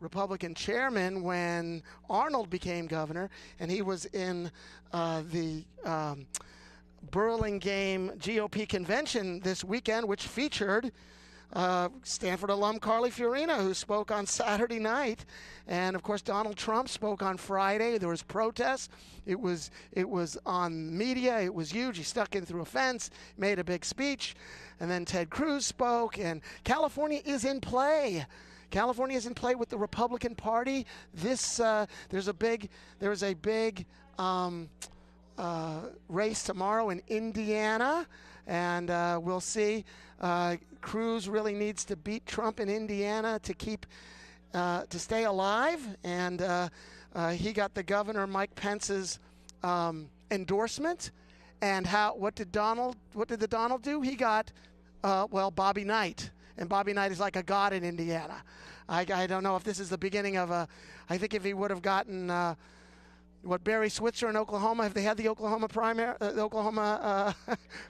Republican chairman when Arnold became governor, and he was in the Burlingame GOP convention this weekend, which featured Stanford alum Carly Fiorina, who spoke on Saturday night, and of course Donald Trump spoke on Friday. There was protests. It was on media. It was huge. He stuck in through a fence, made a big speech, and then Ted Cruz spoke. And California is in play. California is in play with the Republican Party. There's a big race tomorrow in Indiana, and we'll see. Cruz really needs to beat Trump in Indiana to stay alive, and he got the governor Mike Pence's endorsement. And what did the Donald do? He got Bobby Knight, and Bobby Knight is like a god in Indiana. I don't know if this is the beginning of I think if he would have gotten Barry Switzer in Oklahoma, if they had the Oklahoma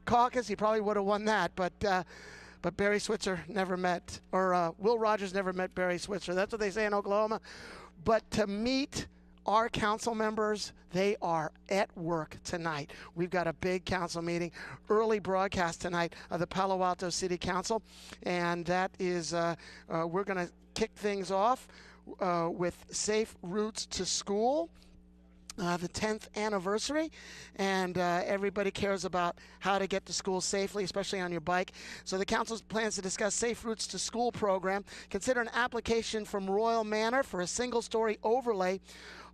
caucus, he probably would have won that. But Barry Switzer never met, or Will Rogers never met Barry Switzer. That's what they say in Oklahoma. But to meet our council members, they are at work tonight. We've got a big council meeting, early broadcast tonight of the Palo Alto City Council, and that is we're going to kick things off with Safe Routes to School. The 10th anniversary, and everybody cares about how to get to school safely, especially on your bike. So the council plans to discuss Safe Routes to School program, consider an application from Royal Manor for a single-story overlay,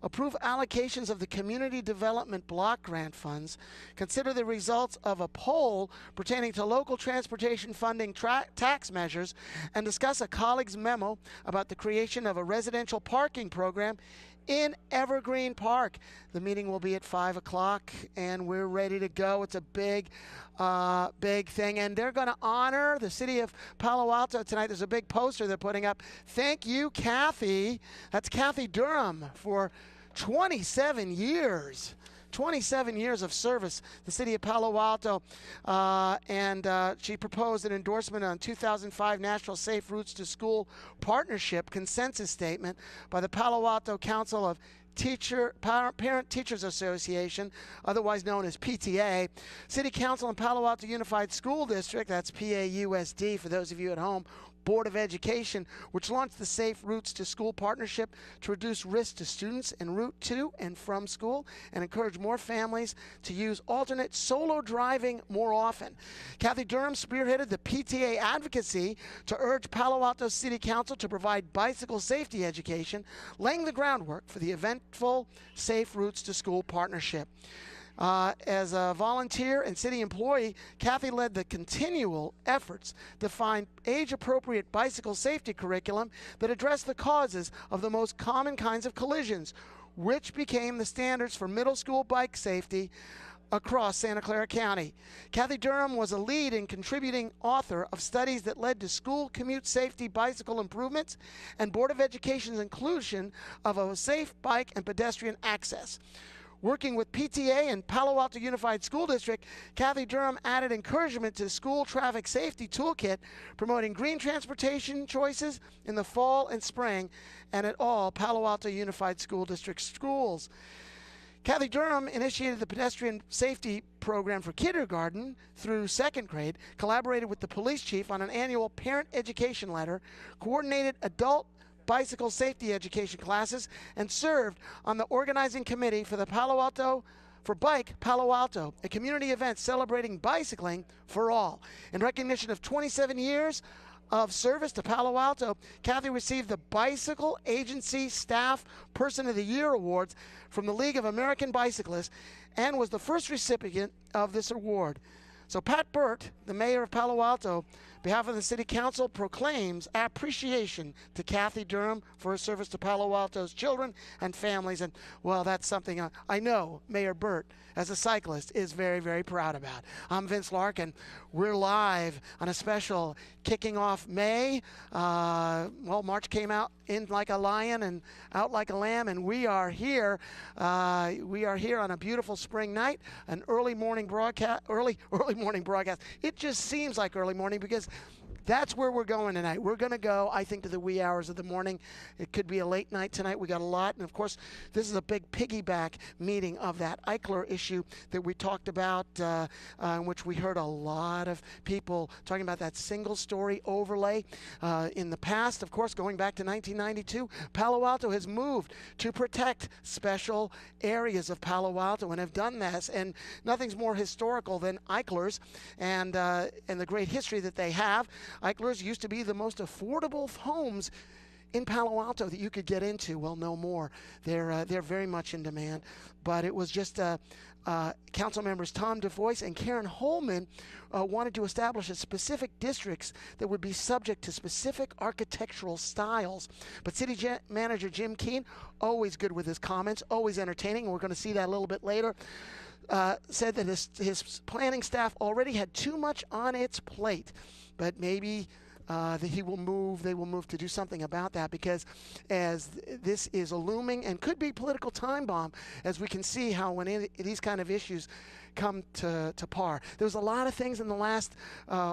approve allocations of the Community Development Block Grant funds, consider the results of a poll pertaining to local transportation funding tax measures, and discuss a colleague's memo about the creation of a residential parking program in Evergreen Park. The meeting will be at 5 o'clock, and we're ready to go. It's a big thing, and they're going to honor the city of Palo Alto tonight. There's a big poster they're putting up. Thank you, Kathy. That's Kathy Durham for 27 years. 27 years of service, the city of Palo Alto, and she proposed an endorsement on 2005 National Safe Routes to School Partnership Consensus Statement by the Palo Alto Council of Parent Teachers Association, otherwise known as PTA, City Council and Palo Alto Unified School District, that's PAUSD for those of you at home, Board of Education, which launched the Safe Routes to School Partnership to reduce risk to students en route to and from school and encourage more families to use alternate solo driving more often. Kathy Durham spearheaded the PTA advocacy to urge Palo Alto City Council to provide bicycle safety education, laying the groundwork for the eventful Safe Routes to School Partnership. As a volunteer and city employee, Kathy led the continual efforts to find age-appropriate bicycle safety curriculum that addressed the causes of the most common kinds of collisions, which became the standards for middle school bike safety across Santa Clara County. Kathy Durham was a lead and contributing author of studies that led to school commute safety bicycle improvements and Board of Education's inclusion of a safe bike and pedestrian access. Working with PTA and Palo Alto Unified School District, Kathy Durham added encouragement to the school traffic safety toolkit, promoting green transportation choices in the fall and spring and at all Palo Alto Unified School District schools. Kathy Durham initiated the pedestrian safety program for kindergarten through second grade, collaborated with the police chief on an annual parent education letter, coordinated adult bicycle safety education classes, and served on the organizing committee for Bike Palo Alto, a community event celebrating bicycling for all. In recognition of 27 years of service to Palo Alto, Kathy received the Bicycle Agency Staff Person of the Year Awards from the League of American Bicyclists and was the first recipient of this award. So Pat Burt, the mayor of Palo Alto, on behalf of the city council, proclaims appreciation to Kathy Durham for her service to Palo Alto's children and families. And, well, that's something I know Mayor Burt, as a cyclist, is very, very proud about. I'm Vince Larkin. We're live on a special kicking off May. March came out in like a lion and out like a lamb, and we are here. We are here on a beautiful spring night, an early morning broadcast. It just seems like early morning because that's where we're going tonight. We're going to go, I think, to the wee hours of the morning. It could be a late night tonight. We got a lot. And, of course, this is a big piggyback meeting of that Eichler issue that we talked about, in which we heard a lot of people talking about that single-story overlay. In the past, of course, going back to 1992, Palo Alto has moved to protect special areas of Palo Alto and have done this. And nothing's more historical than Eichler's and the great history that they have. Eichler's used to be the most affordable homes in Palo Alto that you could get into. Well, no more. They're very much in demand. But it was just council members Tom DeVois and Karen Holman wanted to establish a specific districts that would be subject to specific architectural styles. But City Manager Jim Keene, always good with his comments, always entertaining, and we're going to see that a little bit later, said that his planning staff already had too much on its plate, but maybe that they will move to do something about that, because as this is a looming and could be political time bomb, as we can see how when these kind of issues come to par. There was a lot of things in the last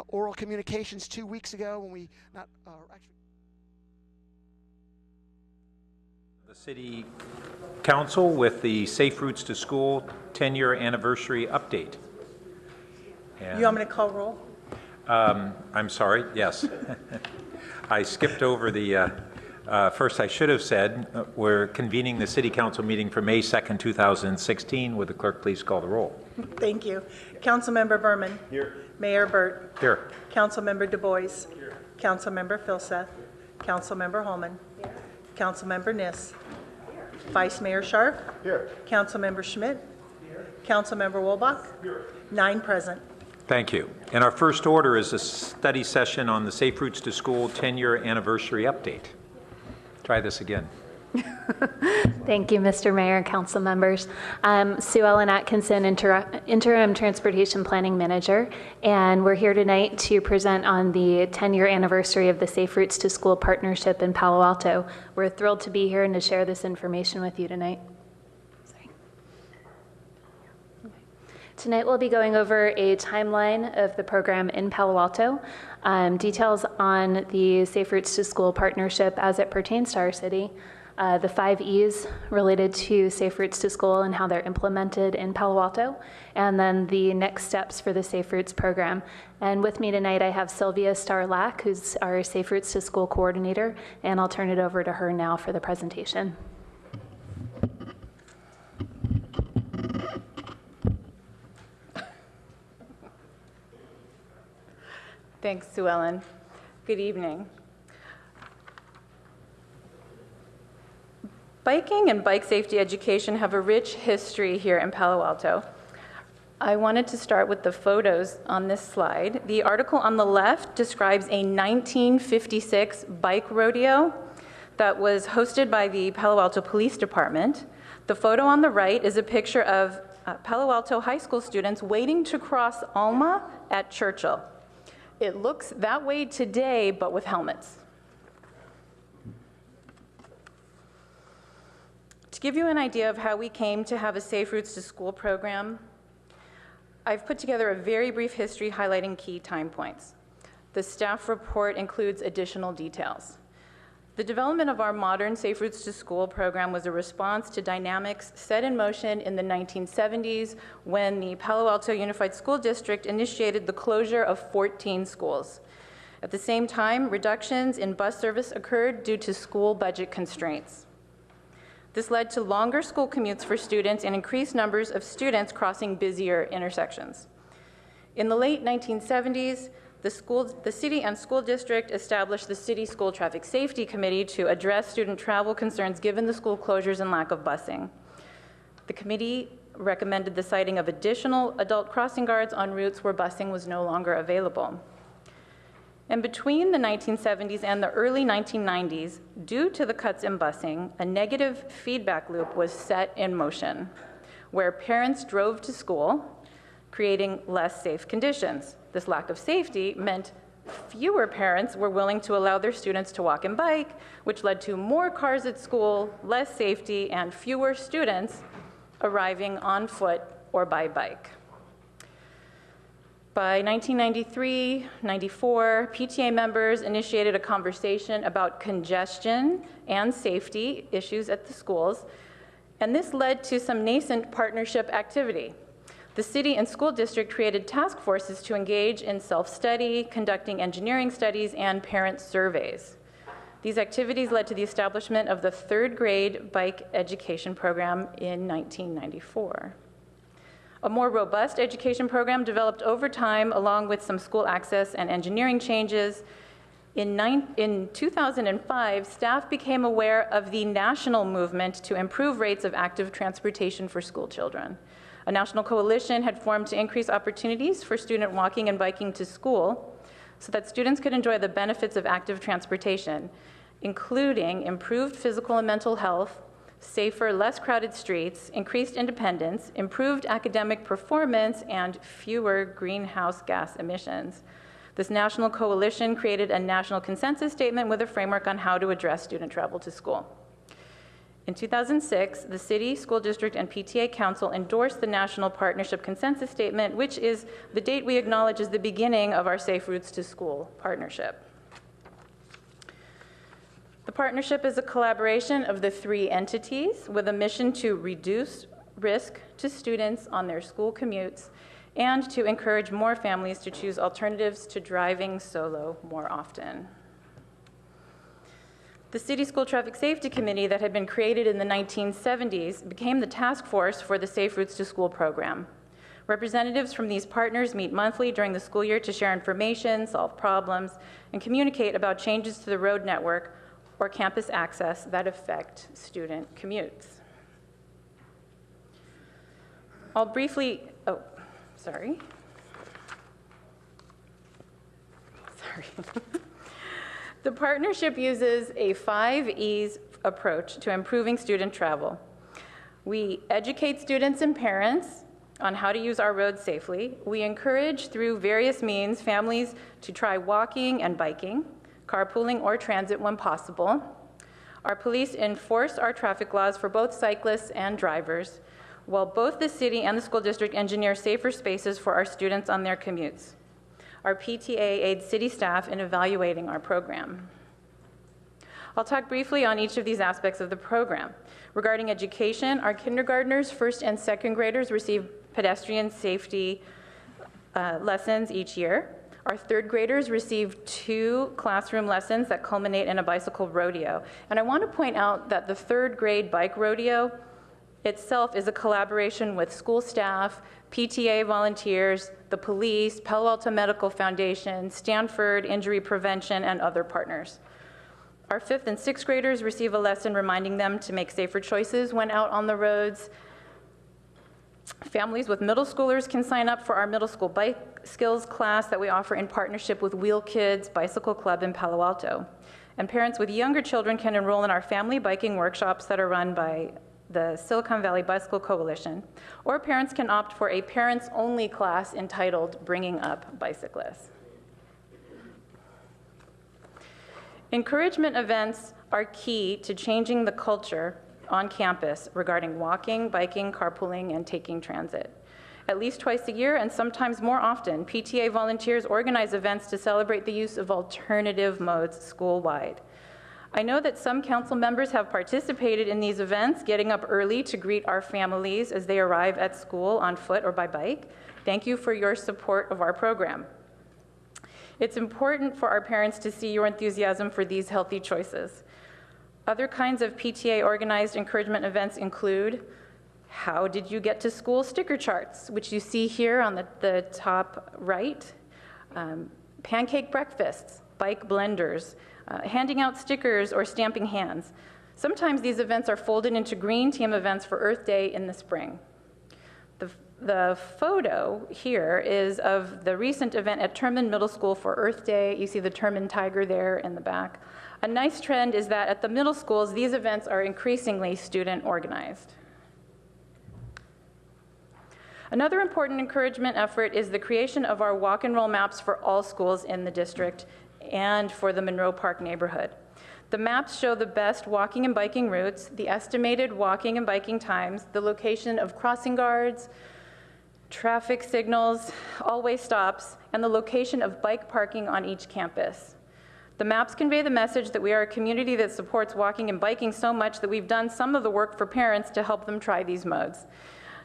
oral communications 2 weeks ago when we actually. The City Council with the Safe Routes to School 10-year anniversary update. And you want me to call roll? I'm sorry, yes. I skipped over the, first I should have said, we're convening the City Council meeting for May 2nd, 2016. Would the clerk please call the roll? Thank you. Councilmember Berman. Here. Mayor Burt. Here. Councilmember Du Bois. Here. Councilmember Filseth. Councilmember Holman. Here. Councilmember Niss. Here. Vice Mayor Sharp. Here. Councilmember Schmidt. Here. Councilmember Wolbach. Here. 9 present. Thank you. And our first order is a study session on the Safe Routes to School 10-year anniversary update. Try this again. Thank you, Mr. Mayor, council members. Sue Ellen Atkinson, Interim Transportation Planning Manager, and we're here tonight to present on the 10-year anniversary of the Safe Routes to School partnership in Palo Alto. We're thrilled to be here and to share this information with you tonight. Tonight we'll be going over a timeline of the program in Palo Alto, details on the Safe Routes to School partnership as it pertains to our city, the 5 E's related to Safe Routes to School and how they're implemented in Palo Alto, and then the next steps for the Safe Routes program. And with me tonight I have Sylvia Starlack, who's our Safe Routes to School coordinator, and I'll turn it over to her now for the presentation. Thanks, Sue Ellen. Good evening. Biking and bike safety education have a rich history here in Palo Alto. I wanted to start with the photos on this slide. The article on the left describes a 1956 bike rodeo that was hosted by the Palo Alto Police Department. The photo on the right is a picture of Palo Alto high school students waiting to cross Alma at Churchill. It looks that way today, but with helmets. To give you an idea of how we came to have a Safe Routes to School program, I've put together a very brief history highlighting key time points. The staff report includes additional details. The development of our modern Safe Routes to School program was a response to dynamics set in motion in the 1970s when the Palo Alto Unified School District initiated the closure of 14 schools. At the same time, reductions in bus service occurred due to school budget constraints. This led to longer school commutes for students and increased numbers of students crossing busier intersections. In the late 1970s, the city and school district established the City School Traffic Safety Committee to address student travel concerns given the school closures and lack of busing. The committee recommended the siting of additional adult crossing guards on routes where busing was no longer available. And between the 1970s and the early 1990s, due to the cuts in busing, a negative feedback loop was set in motion, where parents drove to school, creating less safe conditions. This lack of safety meant fewer parents were willing to allow their students to walk and bike, which led to more cars at school, less safety, and fewer students arriving on foot or by bike. By 1993-94, PTA members initiated a conversation about congestion and safety issues at the schools, and this led to some nascent partnership activity. The city and school district created task forces to engage in self-study, conducting engineering studies, and parent surveys. These activities led to the establishment of the third grade bike education program in 1994. A more robust education program developed over time along with some school access and engineering changes. In 2005, staff became aware of the national movement to improve rates of active transportation for school children. A national coalition had formed to increase opportunities for student walking and biking to school so that students could enjoy the benefits of active transportation, including improved physical and mental health, safer, less crowded streets, increased independence, improved academic performance, and fewer greenhouse gas emissions. This national coalition created a national consensus statement with a framework on how to address student travel to school. In 2006, the city, school district, and PTA council endorsed the National Partnership Consensus Statement, which is the date we acknowledge as the beginning of our Safe Routes to School partnership. The partnership is a collaboration of the three entities with a mission to reduce risk to students on their school commutes and to encourage more families to choose alternatives to driving solo more often. The City School Traffic Safety Committee that had been created in the 1970s became the task force for the Safe Routes to School program. Representatives from these partners meet monthly during the school year to share information, solve problems, and communicate about changes to the road network or campus access that affect student commutes. I'll briefly, sorry. The partnership uses a 5 E's approach to improving student travel. We educate students and parents on how to use our roads safely. We encourage, through various means, families to try walking and biking, carpooling or transit when possible. Our police enforce our traffic laws for both cyclists and drivers, while both the city and the school district engineer safer spaces for our students on their commutes. Our PTA aids city staff in evaluating our program. I'll talk briefly on each of these aspects of the program. Regarding education, our kindergartners, first and second graders receive pedestrian safety lessons each year. Our third graders receive 2 classroom lessons that culminate in a bicycle rodeo. And I want to point out that the third grade bike rodeo itself is a collaboration with school staff, PTA volunteers, the police, Palo Alto Medical Foundation, Stanford Injury Prevention, and other partners. Our 5th and 6th graders receive a lesson reminding them to make safer choices when out on the roads. Families with middle schoolers can sign up for our middle school bike skills class that we offer in partnership with Wheel Kids Bicycle Club in Palo Alto. And parents with younger children can enroll in our family biking workshops that are run by the Silicon Valley Bicycle Coalition, or parents can opt for a parents-only class entitled Bringing Up Bicyclists. Encouragement events are key to changing the culture on campus regarding walking, biking, carpooling, and taking transit. At least twice a year, and sometimes more often, PTA volunteers organize events to celebrate the use of alternative modes school-wide. I know that some council members have participated in these events, getting up early to greet our families as they arrive at school on foot or by bike. Thank you for your support of our program. It's important for our parents to see your enthusiasm for these healthy choices. Other kinds of PTA organized encouragement events include how did you get to school sticker charts, which you see here on the top right, pancake breakfasts, bike blenders, handing out stickers or stamping hands. Sometimes these events are folded into green team events for Earth Day in the spring. The photo here is of the recent event at Terman Middle School for Earth Day. You see the Terman tiger there in the back. A nice trend is that at the middle schools, these events are increasingly student organized. Another important encouragement effort is the creation of our walk and roll maps for all schools in the district and for the Monroe Park neighborhood. The maps show the best walking and biking routes, the estimated walking and biking times, the location of crossing guards, traffic signals, all-way stops, and the location of bike parking on each campus. The maps convey the message that we are a community that supports walking and biking so much that we've done some of the work for parents to help them try these modes.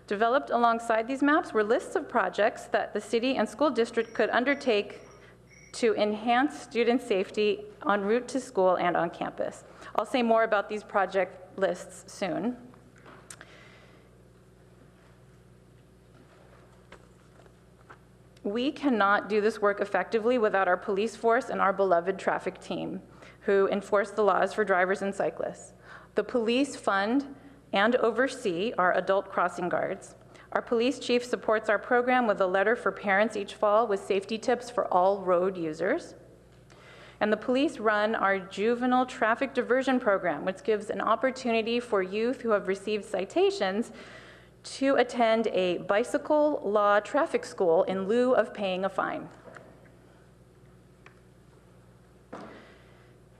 Developed alongside these maps were lists of projects that the city and school district could undertake to enhance student safety en route to school and on campus. I'll say more about these project lists soon. We cannot do this work effectively without our police force and our beloved traffic team, who enforce the laws for drivers and cyclists. The police fund and oversee our adult crossing guards. Our police chief supports our program with a letter for parents each fall with safety tips for all road users. And the police run our juvenile traffic diversion program, which gives an opportunity for youth who have received citations to attend a bicycle law traffic school in lieu of paying a fine.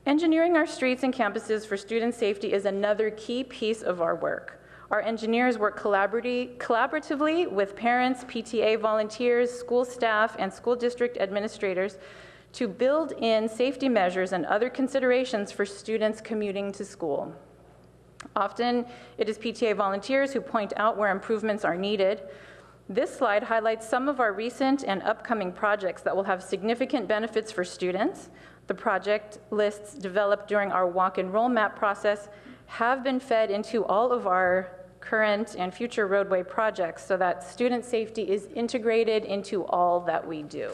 Engineering our streets and campuses for student safety is another key piece of our work. Our engineers work collaboratively with parents, PTA volunteers, school staff, and school district administrators to build in safety measures and other considerations for students commuting to school. Often, it is PTA volunteers who point out where improvements are needed. This slide highlights some of our recent and upcoming projects that will have significant benefits for students. The project lists developed during our walk and roll map process have been fed into all of our current and future roadway projects so that student safety is integrated into all that we do.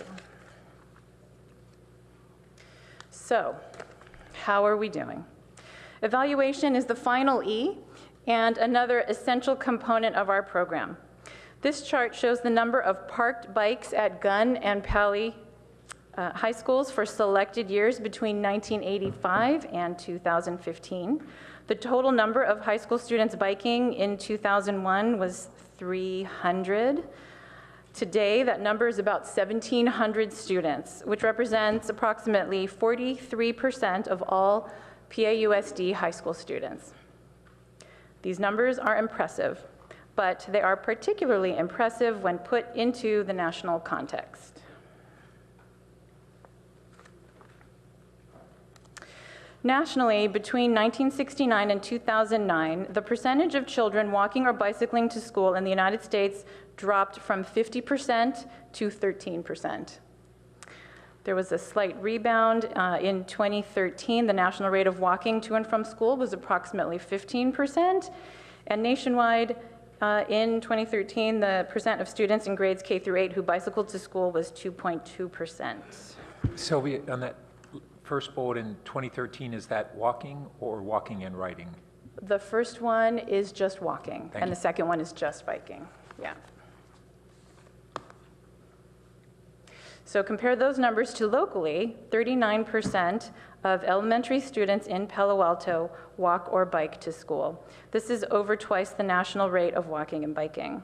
So, how are we doing? Evaluation is the final E and another essential component of our program. This chart shows the number of parked bikes at Gunn and Palo high schools for selected years between 1985 and 2015. The total number of high school students biking in 2001 was 300. Today, that number is about 1,700 students, which represents approximately 43% of all PAUSD high school students. These numbers are impressive, but they are particularly impressive when put into the national context. Nationally, between 1969 and 2009, the percentage of children walking or bicycling to school in the United States dropped from 50% to 13%. There was a slight rebound in 2013. The national rate of walking to and from school was approximately 15%, and nationwide in 2013, the percent of students in grades K through 8 who bicycled to school was 2.2%. Sylvia, on that first bullet in 2013, is that walking or walking and riding? The first one is just walking, Thank and you. the second one is just biking. Yeah. So compare those numbers to locally, 39% of elementary students in Palo Alto walk or bike to school. This is over twice the national rate of walking and biking.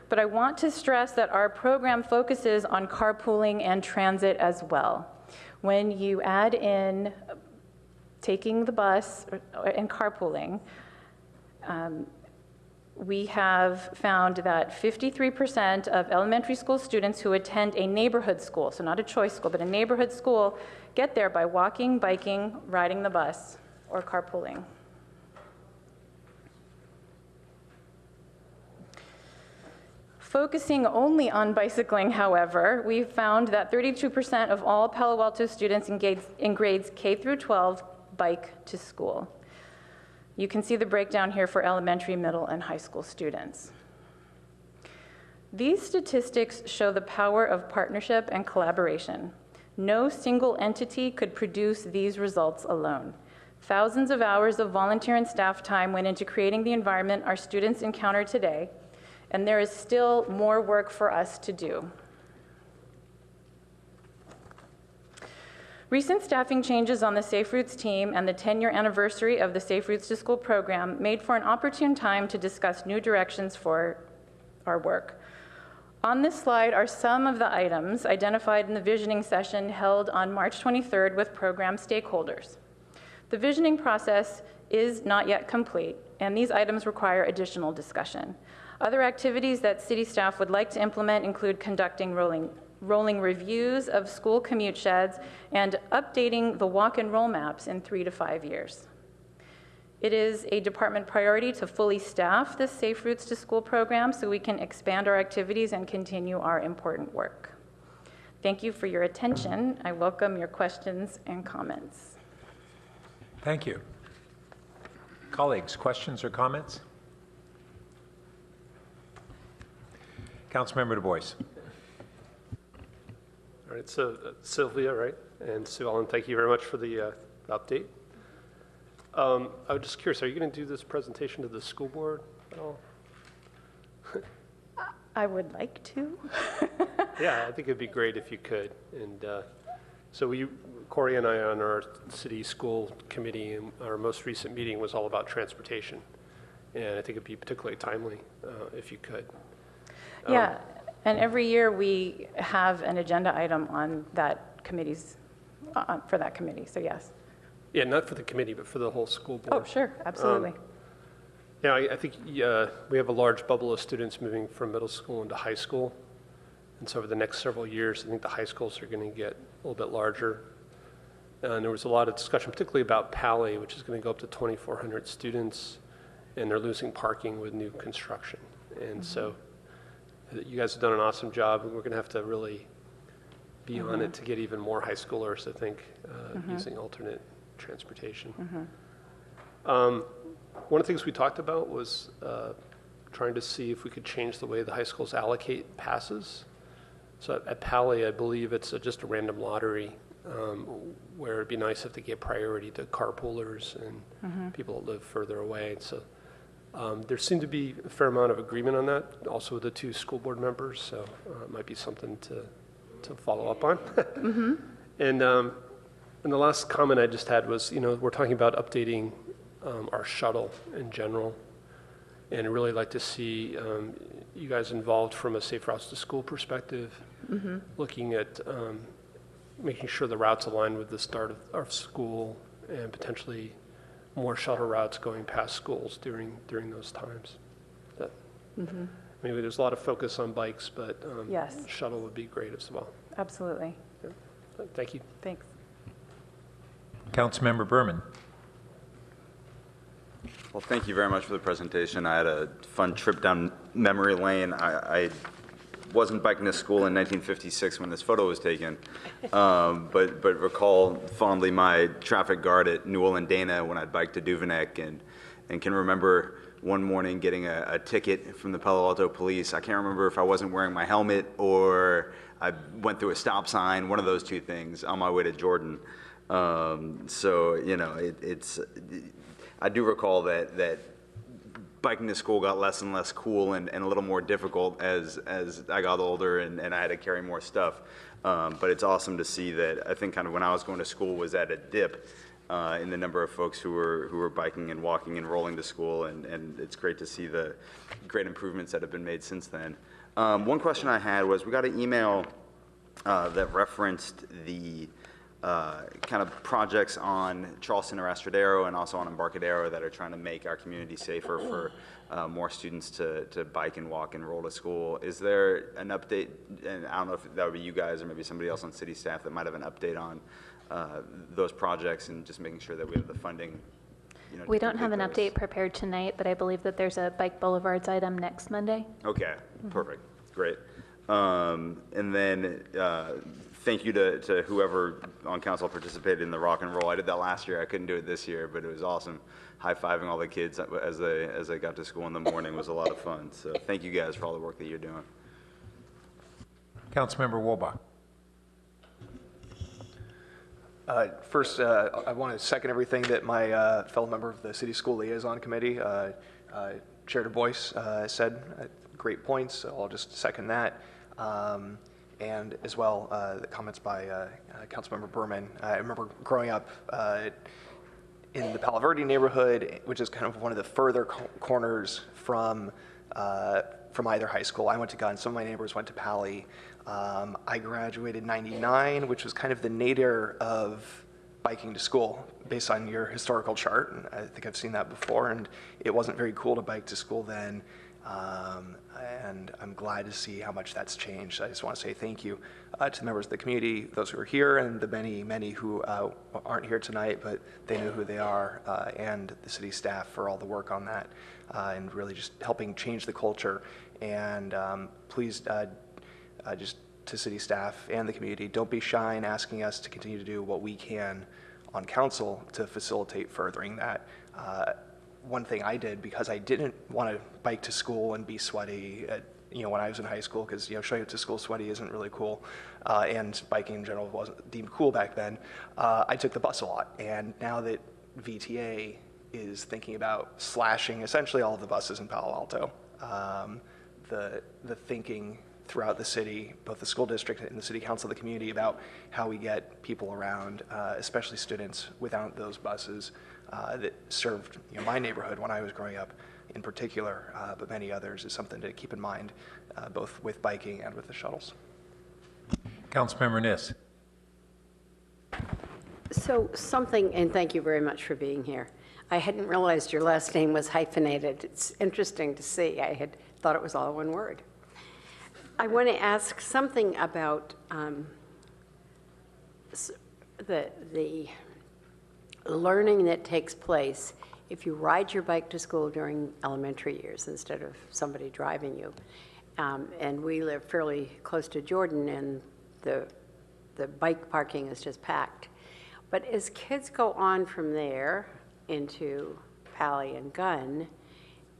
But I want to stress that our program focuses on carpooling and transit as well. When you add in taking the bus and carpooling, we have found that 53% of elementary school students who attend a neighborhood school, so not a choice school, but a neighborhood school, get there by walking, biking, riding the bus, or carpooling. Focusing only on bicycling, however, we found that 32% of all Palo Alto students in grades K through 12 bike to school. You can see the breakdown here for elementary, middle, and high school students. These statistics show the power of partnership and collaboration. No single entity could produce these results alone. Thousands of hours of volunteer and staff time went into creating the environment our students encounter today, and there is still more work for us to do. Recent staffing changes on the Safe Routes team and the 10-year anniversary of the Safe Routes to School program made for an opportune time to discuss new directions for our work. On this slide are some of the items identified in the visioning session held on March 23rd with program stakeholders. The visioning process is not yet complete, and these items require additional discussion. Other activities that city staff would like to implement include conducting rolling reviews of school commute sheds and updating the walk and roll maps in 3 to 5 years. It is a department priority to fully staff this Safe Routes to School program so we can expand our activities and continue our important work. Thank you for your attention. I welcome your questions and comments. Thank you. Colleagues, questions or comments? Councilmember Du Bois. All right, so Sylvia, right, and Sue Ellen, thank you very much for the update. I was just curious, are you going to do this presentation to the school board at all? I would like to. Yeah, I think it'd be great if you could. And so Corey and I on our city school committee, and our most recent meeting was all about transportation. And I think it'd be particularly timely if you could. Yeah, and every year we have an agenda item on that committee's, for that committee, so yes. Yeah, not for the committee, but for the whole school board. Oh, sure, absolutely. Yeah, I think we have a large bubble of students moving from middle school into high school. And so over the next several years, I think the high schools are going to get a little bit larger. And there was a lot of discussion, particularly about Palo, which is going to go up to 2,400 students, and they're losing parking with new construction. And so you guys have done an awesome job, and we're going to have to really be on it to get even more high schoolers, I think, using alternate transportation. One of the things we talked about was trying to see if we could change the way the high schools allocate passes. So at Palo, I believe it's just a random lottery where it'd be nice if they get priority to carpoolers and people that live further away. So there seemed to be a fair amount of agreement on that, also with the 2 school board members, so it might be something to follow up on. And the last comment I just had was, we're talking about updating our shuttle in general, and I'd really like to see you guys involved from a Safe Routes to School perspective, looking at making sure the routes align with the start of our school and potentially more shuttle routes going past schools during those times. Maybe there's a lot of focus on bikes, but Yes. shuttle would be great as well. Absolutely. Yeah. Thank you. Thanks. Councilmember Berman. Well, thank you very much for the presentation. I had a fun trip down memory lane. I wasn't biking to school in 1956 when this photo was taken, but recall fondly my traffic guard at Newell and Dana when I'd biked to Duveneck, and can remember one morning getting a ticket from the Palo Alto police. I can't remember if I wasn't wearing my helmet or I went through a stop sign, one of those 2 things, on my way to Jordan. So, I do recall that biking to school got less and less cool and a little more difficult as I got older and I had to carry more stuff. But it's awesome to see that. I think kind of when I was going to school was at a dip in the number of folks who were biking and walking and rolling to school, and it's great to see the great improvements that have been made since then. One question I had was, we got an email that referenced the kind of projects on Charleston or Estradero and also on Embarcadero that are trying to make our community safer for more students to bike and walk and roll to school. Is there an update, and I don't know if that would be you guys or maybe somebody else on city staff that might have an update on those projects and just making sure that we have the funding? We don't have an update prepared tonight, but I believe that there's a Bike Boulevards item next Monday. Okay, perfect, great. And then thank you to whoever on council participated in the rock and roll. I did that last year. I couldn't do it this year, but it was awesome. High-fiving all the kids as they got to school in the morning was a lot of fun. So thank you guys for all the work that you're doing. Councilmember Wolbach. First, I want to second everything that my fellow member of the City School Liaison Committee, Chair Du Bois, said. Great points, so I'll just second that. And as well, the comments by Councilmember Berman. I remember growing up in the Palo Verde neighborhood, which is kind of one of the further corners from either high school. I went to Gunn, some of my neighbors went to Pali. I graduated in '99, which was kind of the nadir of biking to school based on your historical chart, and I think I've seen that before, and it wasn't very cool to bike to school then. And I'm glad to see how much that's changed. I just want to say thank you to the members of the community, those who are here, and the many, many who aren't here tonight, but they know who they are, and the city staff for all the work on that, and really just helping change the culture. And please, just to city staff and the community, don't be shy in asking us to continue to do what we can on council to facilitate furthering that. One thing I did, because I didn't want to bike to school and be sweaty when I was in high school, because showing up to school sweaty isn't really cool, and biking in general wasn't deemed cool back then. I took the bus a lot, and now that VTA is thinking about slashing essentially all of the buses in Palo Alto, the thinking throughout the city, both the school district and the city council, the community, about how we get people around, especially students, without those buses that served my neighborhood when I was growing up in particular, but many others, is something to keep in mind, both with biking and with the shuttles. Councilmember Niss. So something, and thank you very much for being here. I hadn't realized your last name was hyphenated. It's interesting to see. I had thought it was all one word. I want to ask something about the learning that takes place if you ride your bike to school during elementary years instead of somebody driving you. And we live fairly close to Jordan, and the bike parking is just packed. But as kids go on from there into Pally and Gunn,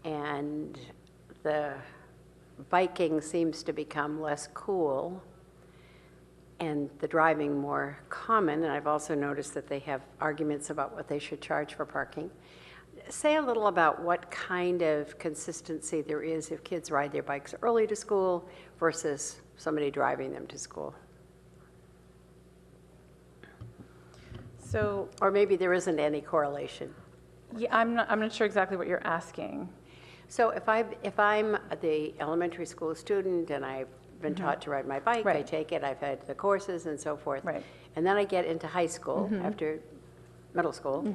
and the biking seems to become less cool and the driving more common, and I've also noticed that they have arguments about what they should charge for parking. Say a little about what kind of consistency there is if kids ride their bikes early to school versus somebody driving them to school. So, or maybe there isn't any correlation. yeah, I'm not sure exactly what you're asking. So if I'm the elementary school student and I've been taught to ride my bike, Right. I take it, I've had the courses and so forth. Right. And then I get into high school after middle school.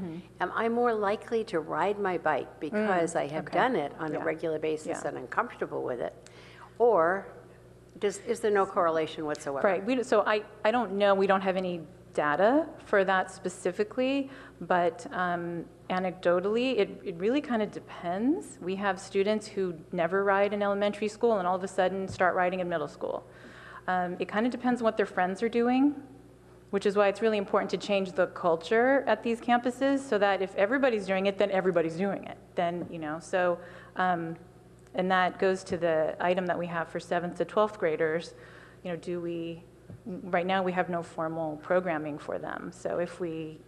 Am I more likely to ride my bike because I have done it on a regular basis and I'm comfortable with it? Or is there no correlation whatsoever? Right. So I don't know. We don't have any data for that specifically, but anecdotally, it really kind of depends. We have students who never ride in elementary school and all of a sudden start riding in middle school. It kind of depends on what their friends are doing, which is why it's really important to change the culture at these campuses so that if everybody's doing it, then everybody's doing it. Then, so, and that goes to the item that we have for 7th to 12th graders. Right now we have no formal programming for them. So if we,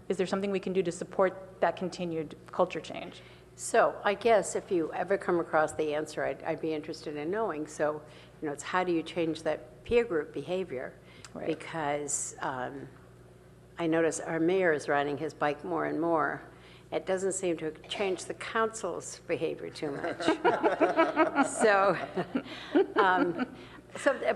is there something we can do to support that continued culture change? So I guess if you ever come across the answer, I'd be interested in knowing. So, it's how do you change that peer group behavior? Right. Because I notice our mayor is riding his bike more and more. It doesn't seem to change the council's behavior too much.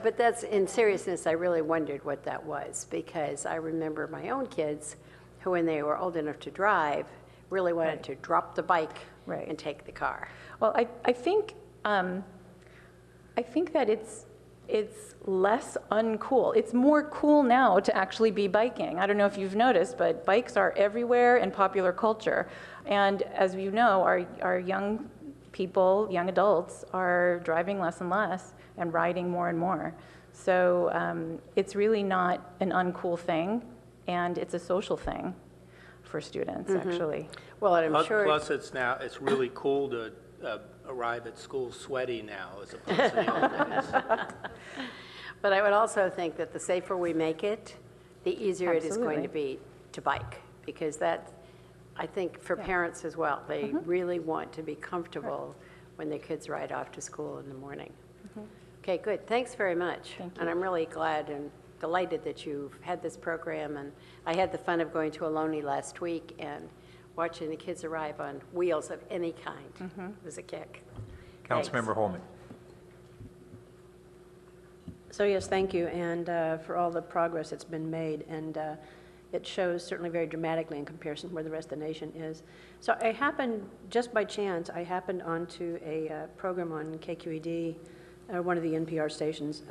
But that's, in seriousness, I really wondered what that was, because I remember my own kids who, when they were old enough to drive, really wanted to drop the bike and take the car. Well, I think that it's less uncool. It's more cool now to actually be biking. I don't know if you've noticed, but bikes are everywhere in popular culture. And as you know, our young people, young adults, are driving less and less and riding more and more. So it's really not an uncool thing, and it's a social thing for students, actually. Well, and I'm sure. Plus, it's really cool to arrive at school sweaty now as opposed to the old days. But I would also think that the safer we make it, the easier it is going to be to bike, because that, I think, for parents as well, they really want to be comfortable when their kids ride off to school in the morning. Okay, good. Thanks very much. Thank you. And I'm really glad and delighted that you've had this program. And I had the fun of going to Ohlone last week and watching the kids arrive on wheels of any kind. It was a kick. Councilmember Holman. So yes, thank you, and for all the progress that's been made. And it shows certainly very dramatically in comparison to where the rest of the nation is. So I happened, just by chance, I happened onto a program on KQED, one of the NPR stations,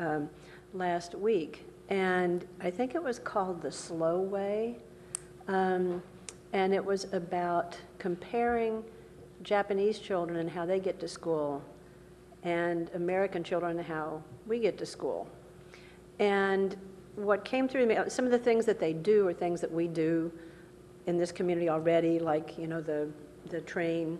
last week. And I think it was called The Slow Way. And it was about comparing Japanese children and how they get to school and American children and how we get to school. And what came through me, some of the things that they do are things that we do in this community already, like, you know, the train,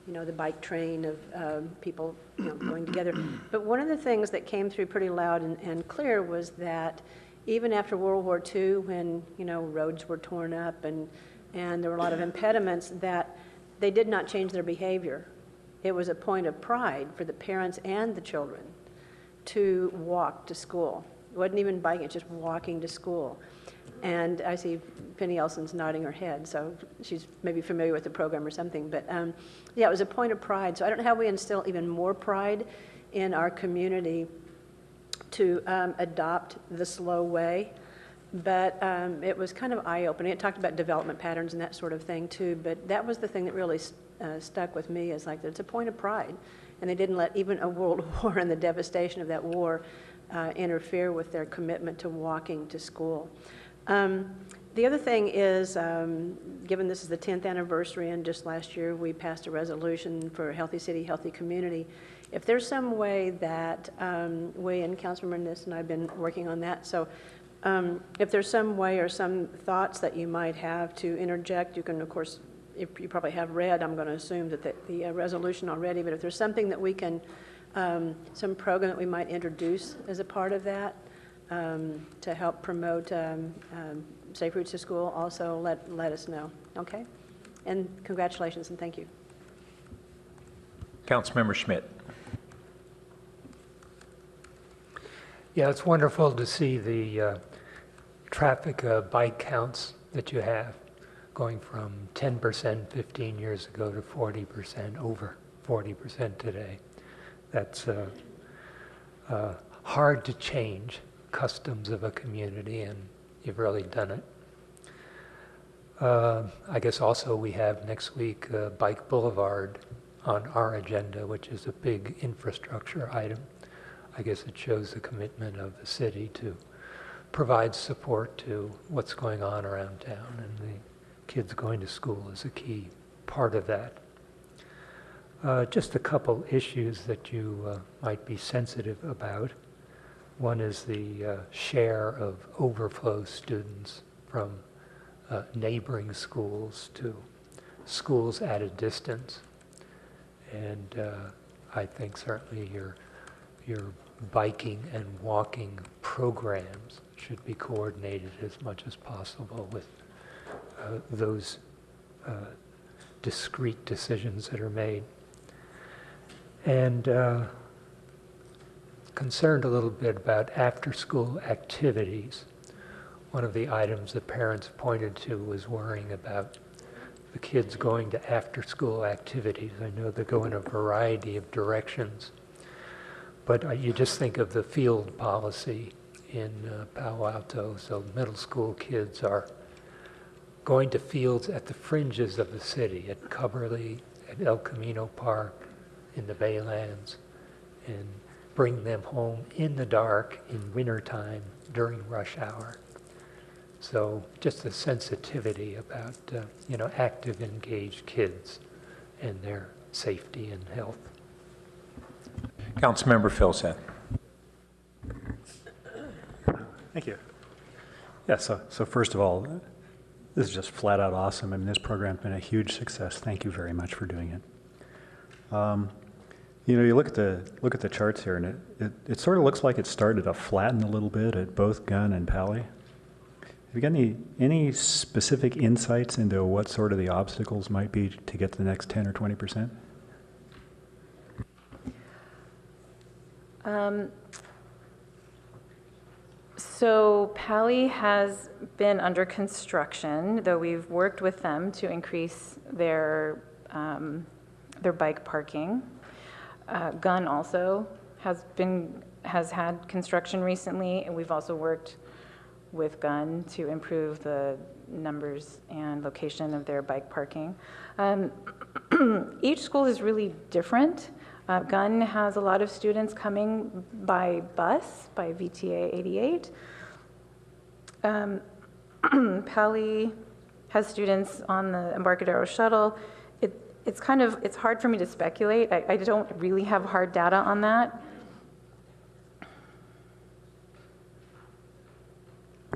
you know, the bike train of people, you know, going together. But one of the things that came through pretty loud and clear was that even after World War II, when, you know, roads were torn up and there were a lot of impediments, that they did not change their behavior. It was a point of pride for the parents and the children to walk to school. It wasn't even biking, it's just walking to school. And I see Penny Elson's nodding her head, so she's maybe familiar with the program or something. But yeah, it was a point of pride. So I don't know how we instill even more pride in our community to adopt the slow way. But it was kind of eye-opening. It talked about development patterns and that sort of thing too. But that was the thing that really stuck with me, is like, it's a point of pride. And they didn't let even a world war and the devastation of that war interfere with their commitment to walking to school. The other thing is, given this is the 10th anniversary and just last year we passed a resolution for a healthy city, healthy community, if there's some way that we, and Councilmember Niss and I have been working on that, so if there's some way or some thoughts that you might have to interject, you can, of course, if you probably have read, I'm going to assume that the resolution already, but if there's something that we can, some program that we might introduce as a part of that to help promote safe routes to school, also let us know, okay? And congratulations and thank you. Councilmember Schmidt. Yeah, it's wonderful to see the traffic bike counts that you have, going from 10% 15 years ago to 40%, over 40% today. That's hard to change customs of a community, and you've really done it. I guess also we have next week Bike Boulevard on our agenda, which is a big infrastructure item. I guess it shows the commitment of the city to provide support to what's going on around town, and the kids going to school is a key part of that. Just a couple issues that you might be sensitive about. One is the share of overflow students from neighboring schools to schools at a distance. And I think certainly your biking and walking programs should be coordinated as much as possible with those discrete decisions that are made. And concerned a little bit about after-school activities. One of the items that parents pointed to was worrying about the kids going to after-school activities. I know they go in a variety of directions, but you just think of the field policy in Palo Alto. So middle school kids are going to fields at the fringes of the city, at Coverly, at El Camino Park, in the Baylands, and bring them home in the dark in wintertime during rush hour. So just a sensitivity about active, engaged kids and their safety and health. Councilmember Filsath. Thank you. Yeah, so first of all, this is just flat out awesome. I mean, this program's been a huge success. Thank you very much for doing it. You look at the charts here, and it sort of looks like it started to flatten a little bit at both Gunn and Pally. Have you got any specific insights into what sort of the obstacles might be to get to the next 10 or 20%? So Pally has been under construction, though we've worked with them to increase their bike parking. Gunn also has had construction recently, and we've also worked with Gunn to improve the numbers and location of their bike parking. Each school is really different. Gunn has a lot of students coming by bus, by VTA 88. Palo has students on the Embarcadero shuttle. It's hard for me to speculate. I don't really have hard data on that.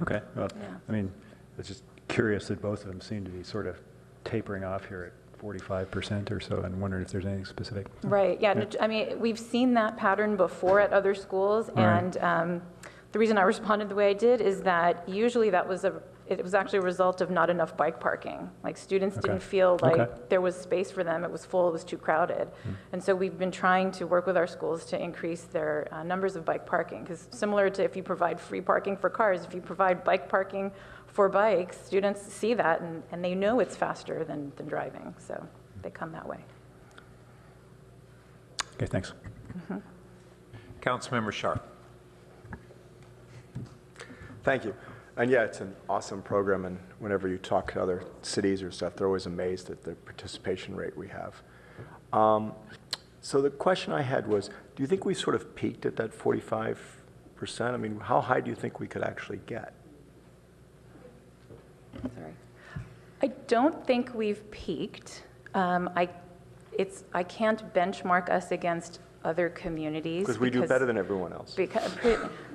Okay. Well, Yeah. I mean, it's just curious that both of them seem to be sort of tapering off here at 45% or so, and wondering if there's anything specific. Right, yeah. I mean, we've seen that pattern before at other schools, and the reason I responded the way I did is that usually it was actually a result of not enough bike parking. Like, students didn't feel like there was space for them. It was full, it was too crowded. And so we've been trying to work with our schools to increase their numbers of bike parking, because similar to if you provide free parking for cars, if you provide bike parking for bikes, students see that and they know it's faster than driving, so they come that way. Okay, thanks. Councilmember Sharp. Thank you. And yeah, it's an awesome program, and whenever you talk to other cities or stuff, they're always amazed at the participation rate we have. So the question I had was, do you think we sort of peaked at that 45%? I mean, how high do you think we could actually get? Sorry. I don't think we've peaked. I can't benchmark us against other communities. Because we do better than everyone else. Because,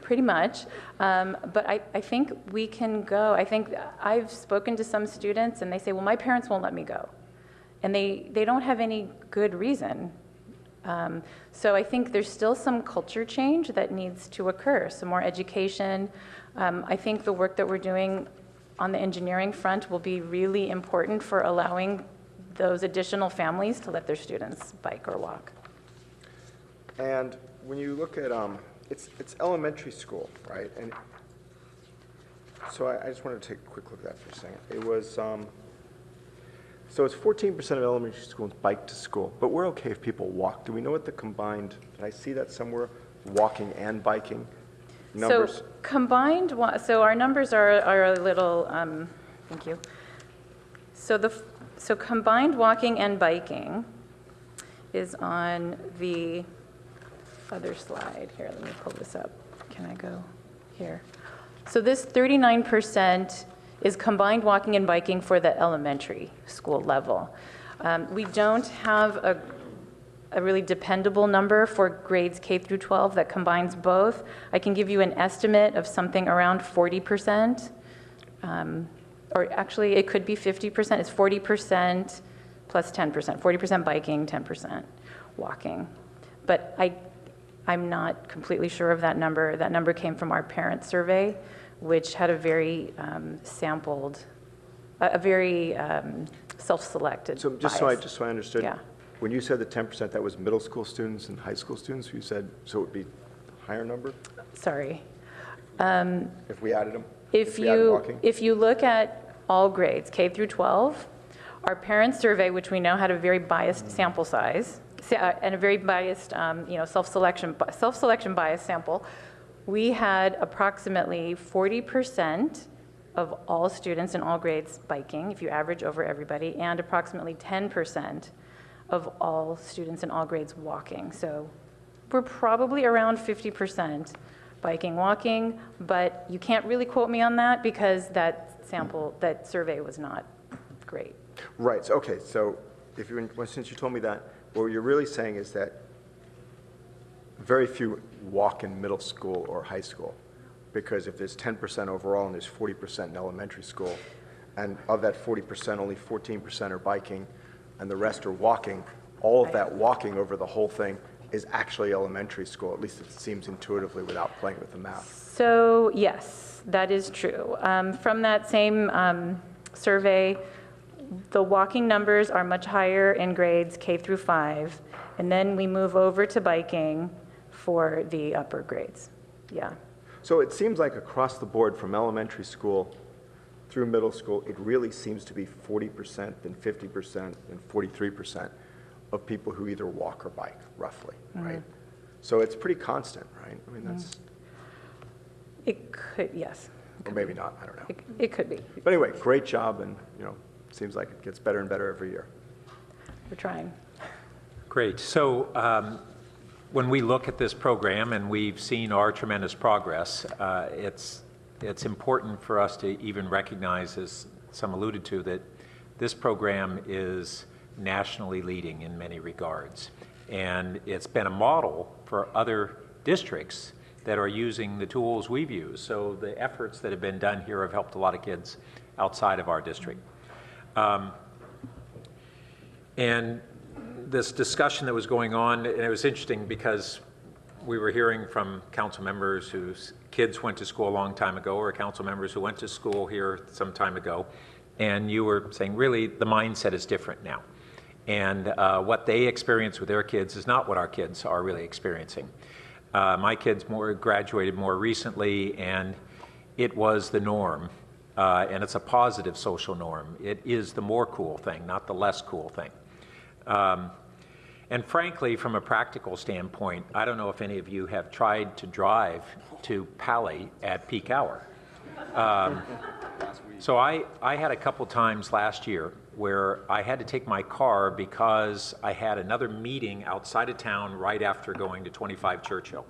pretty much. But I think we can go. I think I've spoken to some students and they say, well, my parents won't let me go. And they don't have any good reason. So I think there's still some culture change that needs to occur, some more education. I think the work that we're doing on the engineering front will be really important for allowing those additional families to let their students bike or walk. And when you look at, it's elementary school, right? And so I just wanted to take a quick look at that for a second. It was, so it's 14% of elementary schools bike to school, but we're okay if people walk. Do we know what the combined, did I see that somewhere, walking and biking numbers? So combined, so our numbers are a little, thank you. So combined walking and biking is on the other slide. Here, let me pull this up. Can I go here? So this 39% is combined walking and biking for the elementary school level. We don't have a really dependable number for grades K through 12 that combines both. I can give you an estimate of something around 40%, or actually it could be 50%. It's 40% plus 10%, 40% biking, 10% walking. But I'm not completely sure of that number. That number came from our parent survey, which had a very sampled, a very self-selected So just bias. so I understood, Yeah. when you said the 10%, that was middle school students and high school students? You said, so it would be a higher number Sorry. if we added them? If we added you walking? look at all grades, K through 12, our parent survey, which we know had a very biased sample size, and a very biased, self-selection bias sample, we had approximately 40% of all students in all grades biking, if you average over everybody, and approximately 10% of all students in all grades walking. So we're probably around 50% biking, walking, but you can't really quote me on that because that survey was not great. Right, so, okay, so since you told me that, what you're really saying is that very few walk in middle school or high school, because if there's 10% overall and there's 40% in elementary school, and of that 40%, only 14% are biking, and the rest are walking, all of that walking over the whole thing is actually elementary school, at least it seems intuitively without playing with the math. So yes, that is true. From that same survey, the walking numbers are much higher in grades K through 5, and then we move over to biking for the upper grades. Yeah. So it seems like across the board from elementary school through middle school, it really seems to be 40%, then 50%, and 43% of people who either walk or bike, roughly, right? So it's pretty constant, right? I mean, that's... It could, yes. Or maybe not, I don't know. It could be. But anyway, great job, and, seems like it gets better and better every year. We're trying. Great. So when we look at this program and we've seen our tremendous progress, it's important for us to even recognize, as some alluded to, that this program is nationally leading in many regards. And it's been a model for other districts that are using the tools we've used. So the efforts that have been done here have helped a lot of kids outside of our district. And this discussion that was going on, and it was interesting because we were hearing from council members whose kids went to school a long time ago, or council members who went to school here some time ago, and you were saying really the mindset is different now. And what they experience with their kids is not what our kids are really experiencing. My kids graduated more recently, and it was the norm, and it's a positive social norm. It is the more cool thing, not the less cool thing. And frankly, from a practical standpoint, I don't know if any of you have tried to drive to Palo at peak hour. So I had a couple times last year where I had to take my car because I had another meeting outside of town right after going to 25 Churchill.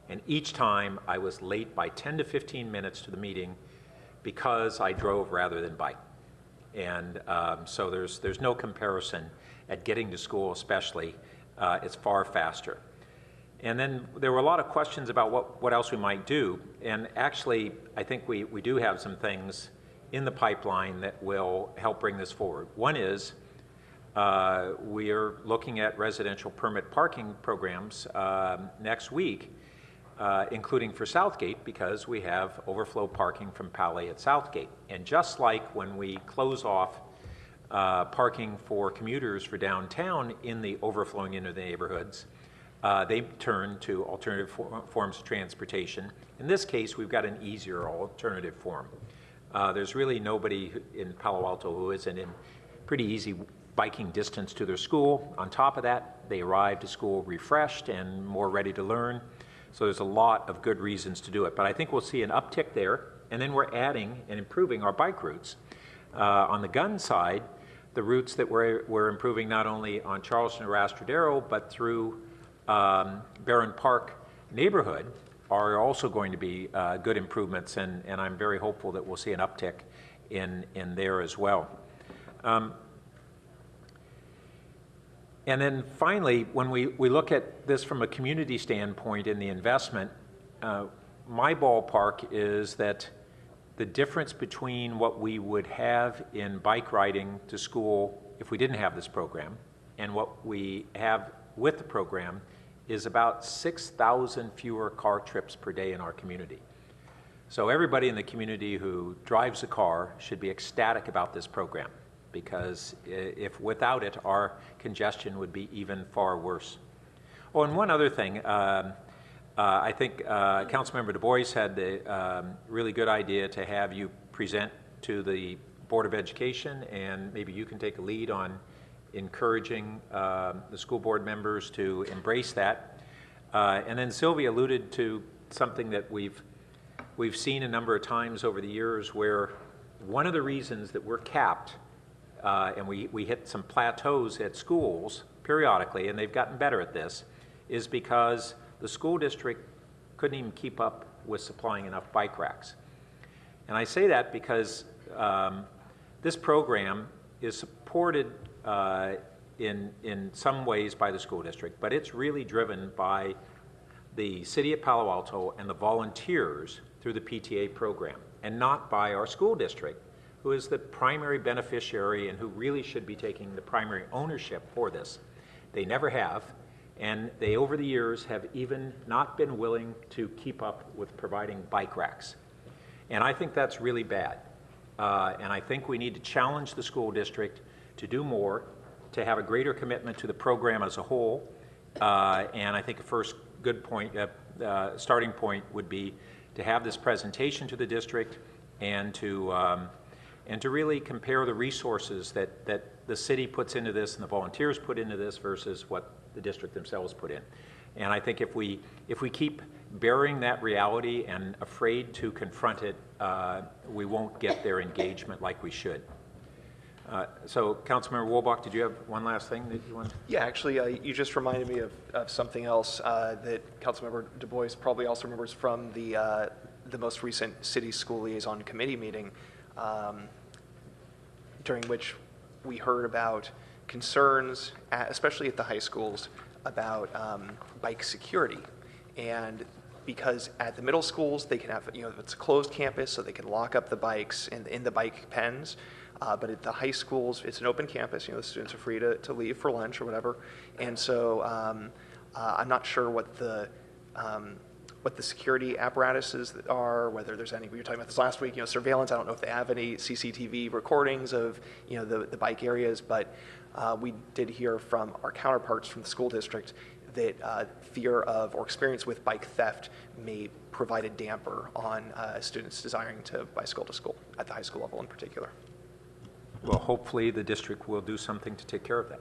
And each time I was late by 10 to 15 minutes to the meeting because I drove rather than bike. And so there's no comparison at getting to school especially. It's far faster. And then there were a lot of questions about what else we might do. And actually, I think we do have some things in the pipeline that will help bring this forward. One is we are looking at residential permit parking programs next week, including for Southgate, because we have overflow parking from Palo at Southgate. And just like when we close off parking for commuters for downtown in the overflowing into the neighborhoods, they turn to alternative forms of transportation. In this case, we've got an easier alternative form. There's really nobody in Palo Alto who isn't in pretty easy biking distance to their school. On top of that, they arrive to school refreshed and more ready to learn. So there's a lot of good reasons to do it. But I think we'll see an uptick there, and then we're adding and improving our bike routes. On the gun side, the routes that we're improving not only on Charleston or Astrodero, but through Barron Park neighborhood are also going to be good improvements, and I'm very hopeful that we'll see an uptick in there as well. And then finally, when we look at this from a community standpoint in the investment, my ballpark is that the difference between what we would have in bike riding to school if we didn't have this program and what we have with the program is about 6,000 fewer car trips per day in our community. So everybody in the community who drives a car should be ecstatic about this program, because if without it, our congestion would be even far worse. Oh, and one other thing, I think Councilmember Du Bois had the really good idea to have you present to the Board of Education, and maybe you can take a lead on encouraging the school board members to embrace that. And then Sylvia alluded to something that we've seen a number of times over the years, where one of the reasons that we're capped and we hit some plateaus at schools periodically, and they've gotten better at this, is because the school district couldn't even keep up with supplying enough bike racks. And I say that because this program is supported in some ways by the school district, but it's really driven by the city of Palo Alto and the volunteers through the PTA program, and not by our school district, who is the primary beneficiary and who really should be taking the primary ownership for this. They never have, and they over the years have even not been willing to keep up with providing bike racks. And I think that's really bad. And I think we need to challenge the school district to do more, to have a greater commitment to the program as a whole. And I think a first good point, starting point would be to have this presentation to the district and to really compare the resources that the city puts into this and the volunteers put into this versus what the district themselves put in. And I think if we keep burying that reality and afraid to confront it, we won't get their engagement like we should. So, Councilmember Wolbach, did you have one last thing that you wanted? Yeah, actually, you just reminded me of something else that Councilmember Du Bois probably also remembers from the most recent City School Liaison Committee meeting, during which we heard about concerns, especially at the high schools, about bike security. And because at the middle schools, they can have, it's a closed campus, so they can lock up the bikes in the bike pens. But at the high schools, it's an open campus. The students are free to leave for lunch or whatever. And so I'm not sure what the security apparatuses are, whether there's any. We were talking about this last week. Surveillance. I don't know if they have any CCTV recordings of the bike areas, but we did hear from our counterparts from the school district that fear of or experience with bike theft may provide a damper on students desiring to bicycle to school at the high school level in particular. Well, hopefully the district will do something to take care of that.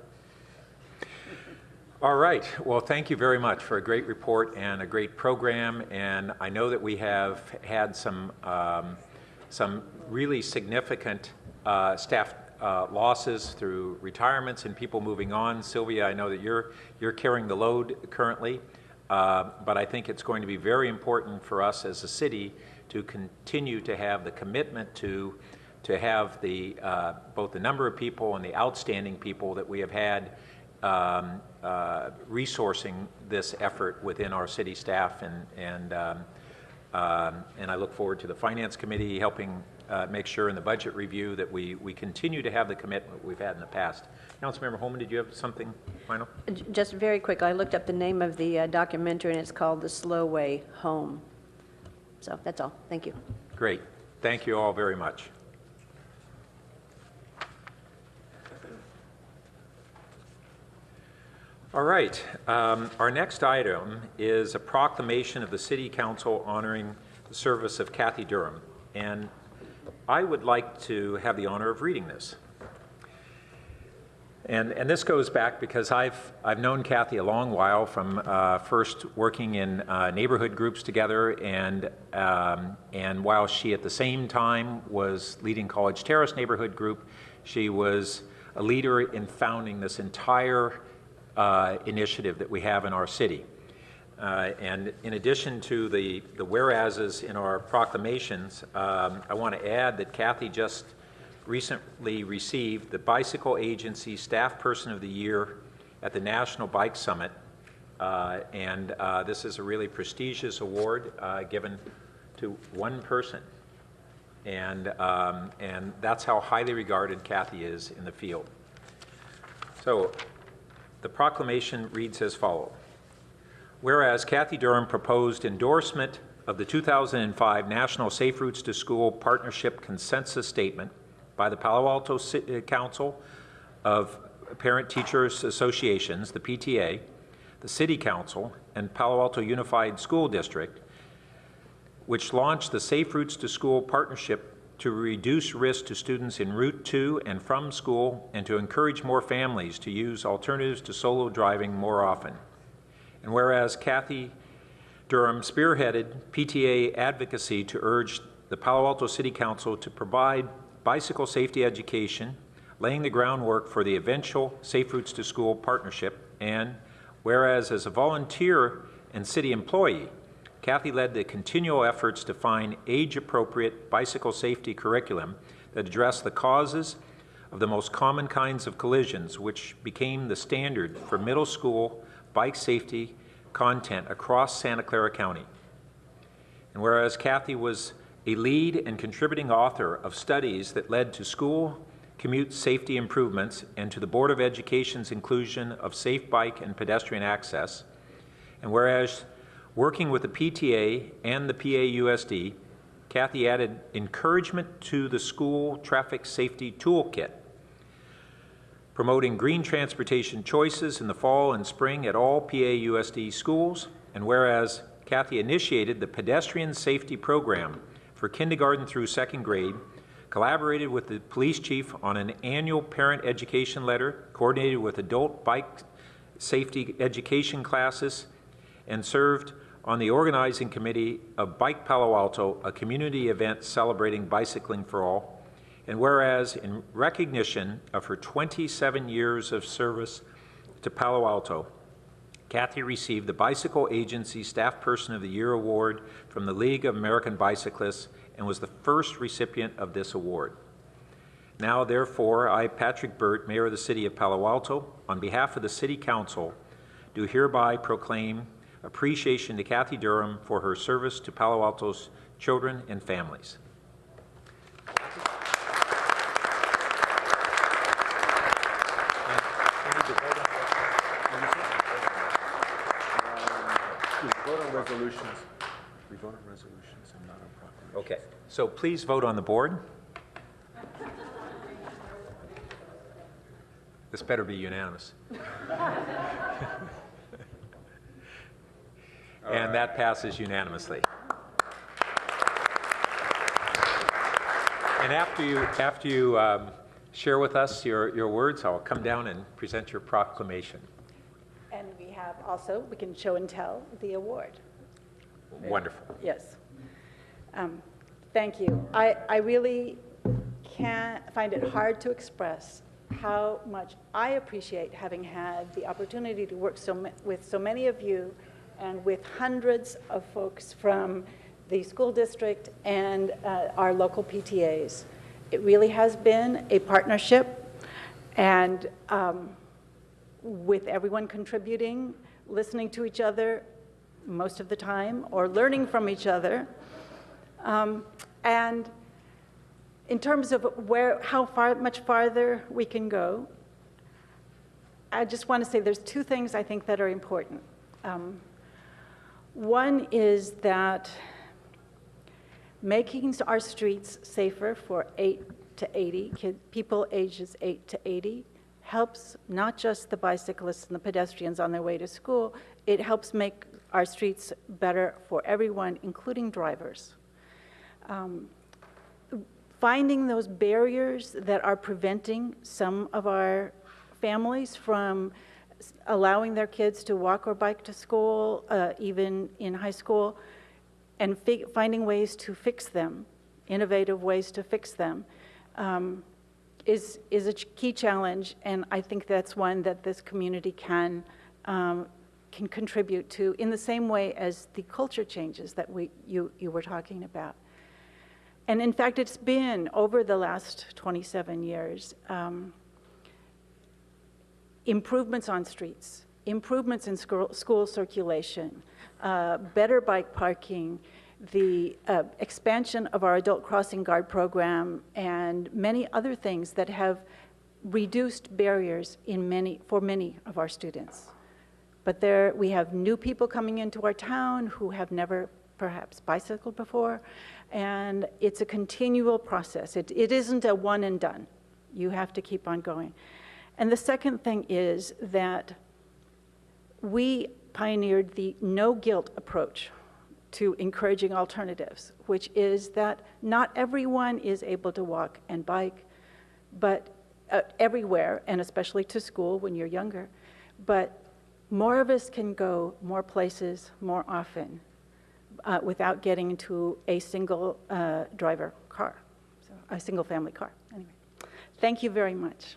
All right. Well, thank you very much for a great report and a great program. And I know that we have had some really significant staff losses through retirements and people moving on. Sylvia, I know that you're carrying the load currently, but I think it's going to be very important for us as a city to continue to have the commitment to have the both the number of people and the outstanding people that we have had resourcing this effort within our city staff, and I look forward to the Finance Committee helping make sure in the budget review that we continue to have the commitment we've had in the past. Councilmember Holman, did you have something final? Just very quick, I looked up the name of the documentary, and it's called The Slow Way Home. So that's all. Thank you. Great. Thank you all very much. All right, our next item is a proclamation of the City Council honoring the service of Kathy Durham, and I would like to have the honor of reading this. And this goes back because I've known Kathy a long while from first working in neighborhood groups together, and while she at the same time was leading College Terrace neighborhood group, she was a leader in founding this entire initiative that we have in our city. And in addition to the whereases in our proclamations, I want to add that Kathy just recently received the Bicycle Agency Staff Person of the Year at the National Bike Summit. And this is a really prestigious award given to one person. And that's how highly regarded Kathy is in the field. So, the proclamation reads as follows. Whereas Kathy Durham proposed endorsement of the 2005 National Safe Routes to School Partnership Consensus Statement by the Palo Alto Council of Parent Teachers Associations, the PTA, the City Council, and Palo Alto Unified School District, which launched the Safe Routes to School Partnership to reduce risk to students en route to and from school and to encourage more families to use alternatives to solo driving more often. And whereas Kathy Durham spearheaded PTA advocacy to urge the Palo Alto City Council to provide bicycle safety education, laying the groundwork for the eventual Safe Routes to School partnership, and whereas as a volunteer and city employee, Kathy led the continual efforts to find age-appropriate bicycle safety curriculum that addressed the causes of the most common kinds of collisions, which became the standard for middle school bike safety content across Santa Clara County. And whereas Kathy was a lead and contributing author of studies that led to school commute safety improvements and to the Board of Education's inclusion of safe bike and pedestrian access, and whereas working with the PTA and the PAUSD, Kathy added encouragement to the school traffic safety toolkit, promoting green transportation choices in the fall and spring at all PAUSD schools, and whereas Kathy initiated the pedestrian safety program for kindergarten through second grade, collaborated with the police chief on an annual parent education letter, coordinated with adult bike safety education classes, and served on the organizing committee of Bike Palo Alto, a community event celebrating bicycling for all. And whereas, in recognition of her 27 years of service to Palo Alto, Kathy received the Bicycle Agency Staff Person of the Year Award from the League of American Bicyclists and was the first recipient of this award. Now, therefore, I, Patrick Burt, Mayor of the City of Palo Alto, on behalf of the City Council, do hereby proclaim appreciation to Kathy Durham for her service to Palo Alto's children and families. Resolutions. We vote on resolutions and not on proclamations. Okay, so please vote on the board. This better be unanimous. And that passes unanimously. And after you share with us your words, I'll come down and present your proclamation. And we have also, we can show and tell the award. Wonderful. Yes. Thank you. I really can't find it hard to express how much I appreciate having had the opportunity to work with so many of you and with hundreds of folks from the school district and our local PTAs. It really has been a partnership, and with everyone contributing, listening to each other most of the time, or learning from each other. And in terms of much farther we can go, I just want to say there's two things I think that are important. One is that making our streets safer for 8 to 80 people ages 8 to 80 helps not just the bicyclists and the pedestrians on their way to school, it helps make our streets better for everyone, including drivers. Finding those barriers that are preventing some of our families from allowing their kids to walk or bike to school, even in high school, and finding ways to fix them, innovative ways to fix them, is a key challenge, and I think that's one that this community can contribute to in the same way as the culture changes that you were talking about. And in fact, it's been over the last 27 years, improvements on streets, improvements in school circulation, better bike parking, the expansion of our adult crossing guard program, and many other things that have reduced barriers for many of our students. But we have new people coming into our town who have never perhaps bicycled before, and it's a continual process. It isn't a one and done. You have to keep on going. And the second thing is that we pioneered the no guilt approach to encouraging alternatives, which is that not everyone is able to walk and bike, but everywhere, and especially to school when you're younger, but more of us can go more places more often without getting into a single driver car, so a single family car. Anyway, thank you very much.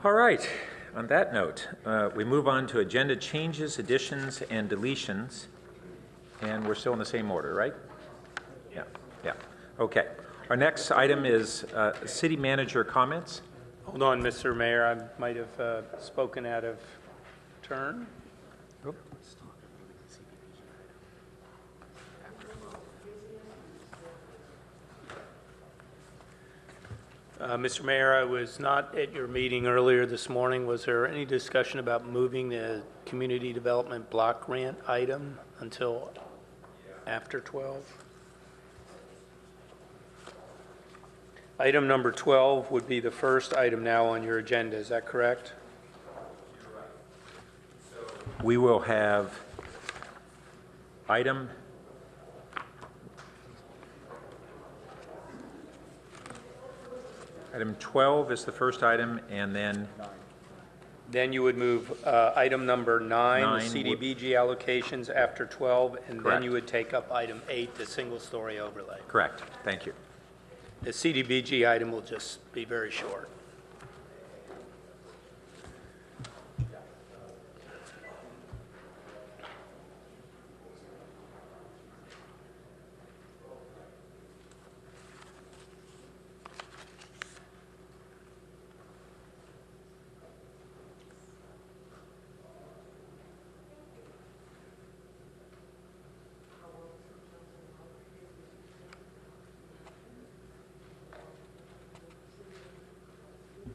All right, on that note, we move on to agenda changes, additions, and deletions. And we're still in the same order, right? Yeah. Okay. Our next item is city manager comments. Hold on, Mr. Mayor, I might have spoken out of turn. Mr. Mayor, I was not at your meeting earlier this morning. Was there any discussion about moving the community development block grant item until after 12? Item number 12 would be the first item now on your agenda. Is that correct? We will have item Item 12 is the first item, and then Then you would move item number 9, Nine the would- CDBG allocations after 12, and then Correct. you would take up item 8, the single-story overlay. correct. Thank you. The CDBG item will just be very short.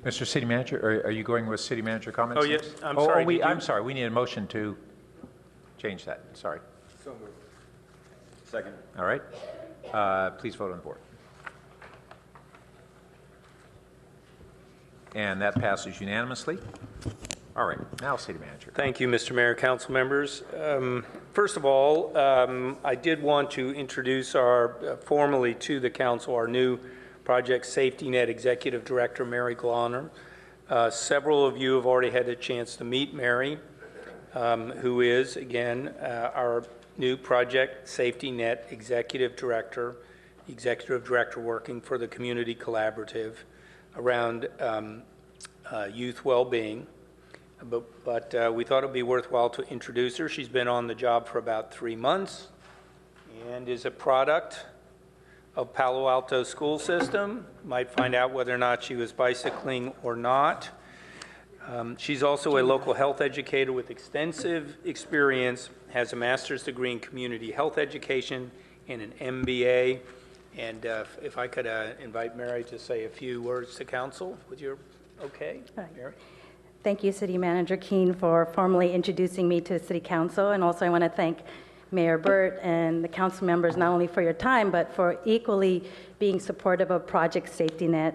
Mr. City Manager, are you going with City Manager comments? Oh, yes. next? I'm sorry, did you- I'm sorry. We need a motion to change that. Sorry. So moved. Second. All right. Please vote on the board. And that passes unanimously. All right. Now, City Manager. Thank you, Mr. Mayor, council members. First of all, I did want to introduce formally to the council our new Project Safety Net Executive Director, Mary Glauner. Several of you have already had a chance to meet Mary, who is, again, our new Project Safety Net Executive Director working for the Community Collaborative around youth well-being. But we thought it would be worthwhile to introduce her. She's been on the job for about 3 months and is a product of Palo Alto school system. Might find out whether or not she was bicycling or not. She's also a local health educator with extensive experience, has a master's degree in community health education and an MBA. And if I could invite Mary to say a few words to council, would you, okay? Mary? Thank you, City Manager Keene, for formally introducing me to the City Council. And also I want to thank Mayor Burt and the council members, not only for your time, but for equally being supportive of Project Safety Net,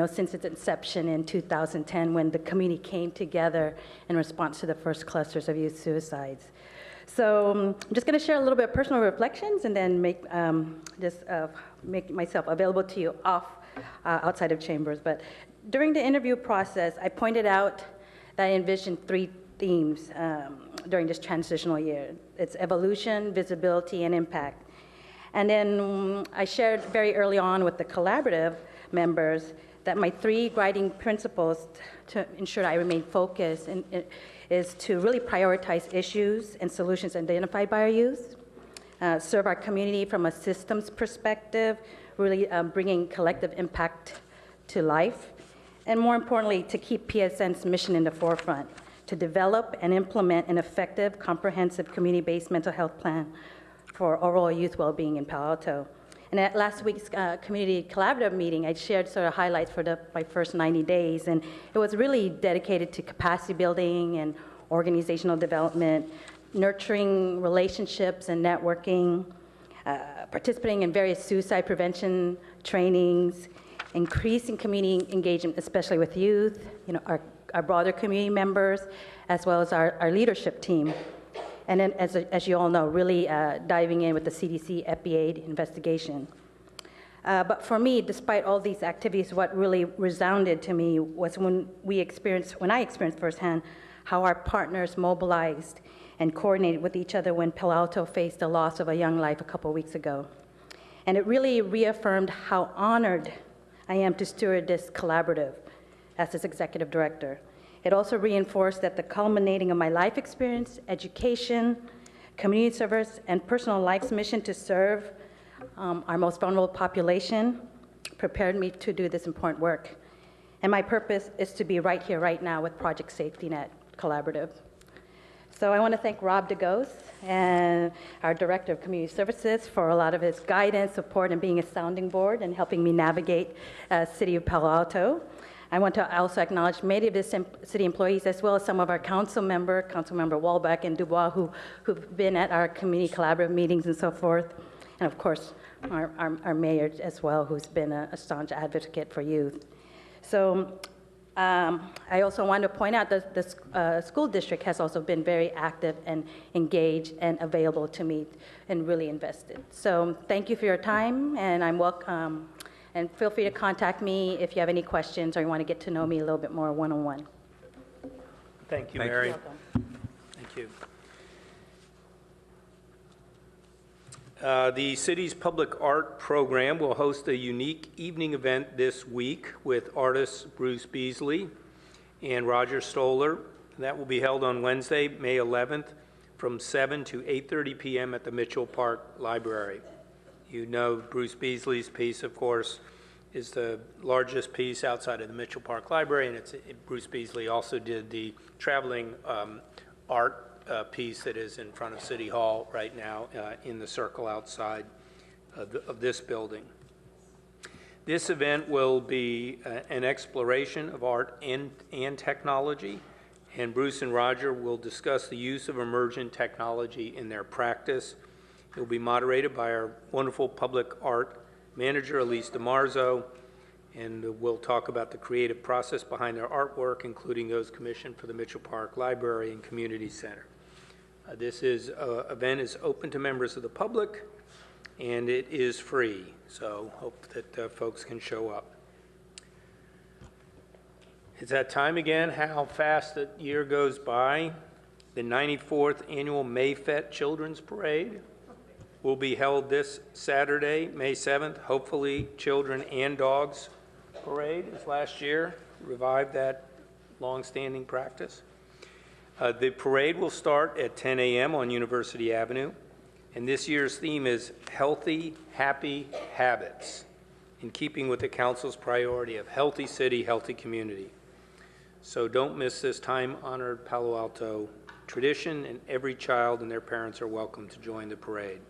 since its inception in 2010, when the community came together in response to the first clusters of youth suicides. So I'm just going to share a little bit of personal reflections and then make myself available to you outside of chambers. But during the interview process, I pointed out that I envisioned 3 themes during this transitional year. It's evolution, visibility, and impact. And then I shared very early on with the collaborative members that my 3 guiding principles to ensure I remain focused is to really prioritize issues and solutions identified by our youth, serve our community from a systems perspective, really bringing collective impact to life, and more importantly, to keep PSN's mission in the forefront, to develop and implement an effective, comprehensive community-based mental health plan for overall youth well-being in Palo Alto. And at last week's community collaborative meeting, I shared sort of highlights for my first 90 days, and it was really dedicated to capacity building and organizational development, nurturing relationships and networking, participating in various suicide prevention trainings, increasing community engagement, especially with youth, our broader community members, as well as our leadership team. And then, as you all know, really diving in with the CDC EPI-8 investigation. But for me, despite all these activities, what really resounded to me was when I experienced firsthand how our partners mobilized and coordinated with each other when Palo Alto faced the loss of a young life a couple weeks ago. And it really reaffirmed how honored I am to steward this collaborative as its executive director. It also reinforced that the culminating of my life experience, education, community service, and personal life's mission to serve our most vulnerable population prepared me to do this important work. And my purpose is to be right here, right now with Project Safety Net Collaborative. So I want to thank Rob DeGose and our Director of Community Services for a lot of his guidance, support, and being a sounding board and helping me navigate City of Palo Alto. I want to also acknowledge many of the city employees, as well as some of our Councilmember Walbeck and Dubois, who've been at our community collaborative meetings and so forth. And of course, our mayor as well, who's been a staunch advocate for youth. So I also want to point out that the school district has also been very active and engaged and available to me and really invested. So thank you for your time, and I'm welcome. And feel free to contact me if you have any questions or you want to get to know me a little bit more one-on-one. Thank you, Mary. You're welcome. Thank you. The city's public art program will host a unique evening event this week with artists Bruce Beasley and Roger Stoller. That will be held on Wednesday, May 11th from 7 to 8:30 p.m. at the Mitchell Park Library. You know Bruce Beasley's piece, of course, is the largest piece outside of the Mitchell Park Library, and Bruce Beasley also did the traveling art piece that is in front of City Hall right now in the circle outside of this building. This event will be an exploration of art and technology, and Bruce and Roger will discuss the use of emergent technology in their practice. It will be moderated by our wonderful public art manager, Elise DiMarzo, and we'll talk about the creative process behind their artwork, including those commissioned for the Mitchell Park Library and Community Center. This event is open to members of the public, and it is free, so hope that folks can show up. It's that time again, how fast the year goes by. The 94th Annual Mayfet Children's Parade will be held this Saturday, May 7th. Hopefully, Children and Dogs Parade, as last year, revived that long-standing practice. The parade will start at 10 a.m. on University Avenue, and this year's theme is Healthy, Happy Habits, in keeping with the Council's priority of healthy city, healthy community. So don't miss this time-honored Palo Alto tradition, and every child and their parents are welcome to join the parade.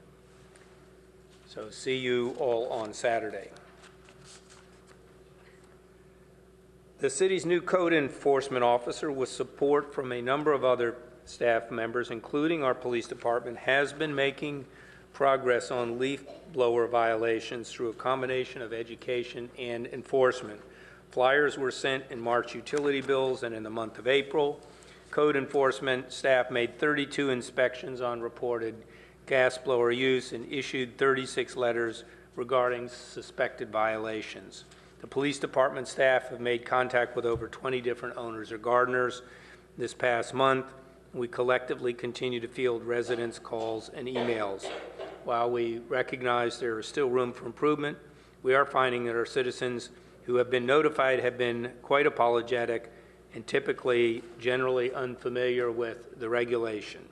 So see you all on Saturday. The city's new code enforcement officer, with support from a number of other staff members, including our police department, has been making progress on leaf blower violations through a combination of education and enforcement. Flyers were sent in March utility bills and in the month of April. Code enforcement staff made 32 inspections on reported gas blower use and issued 36 letters regarding suspected violations. The police department staff have made contact with over 20 different owners or gardeners this past month. We collectively continue to field residents' calls and emails. While we recognize there is still room for improvement, we are finding that our citizens who have been notified have been quite apologetic and typically generally unfamiliar with the regulation.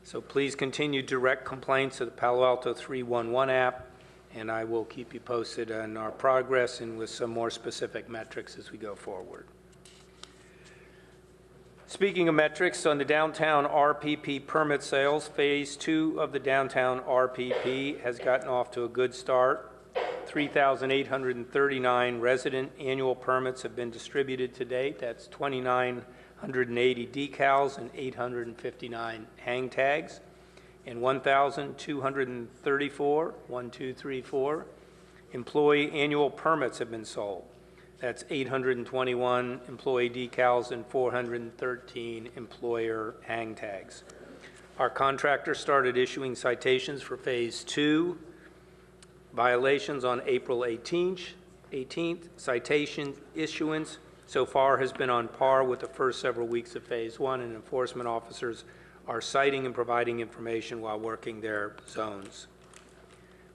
So please continue to direct complaints to the Palo Alto 311 app, and I will keep you posted on our progress and with some more specific metrics as we go forward. Speaking of metrics, on the downtown RPP permit sales, phase 2 of the downtown RPP has gotten off to a good start. 3,839 resident annual permits have been distributed to date. That's 2,980 decals and 859 hang tags. And 1,234 employee annual permits have been sold. That's 821 employee decals and 413 employer hang tags. Our contractor started issuing citations for phase 2 violations on April 18th. Citation issuance so far has been on par with the first several weeks of phase 1, and enforcement officers are citing and providing information while working their zones.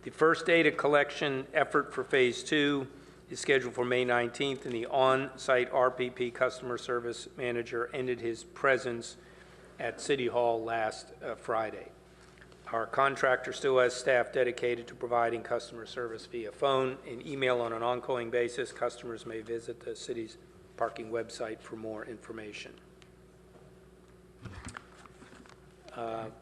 The first data collection effort for phase 2 is scheduled for May 19th, and the on-site RPP customer service manager ended his presence at City Hall last Friday. Our contractor still has staff dedicated to providing customer service via phone and email on an ongoing basis. Customers may visit the city's parking website for more information. On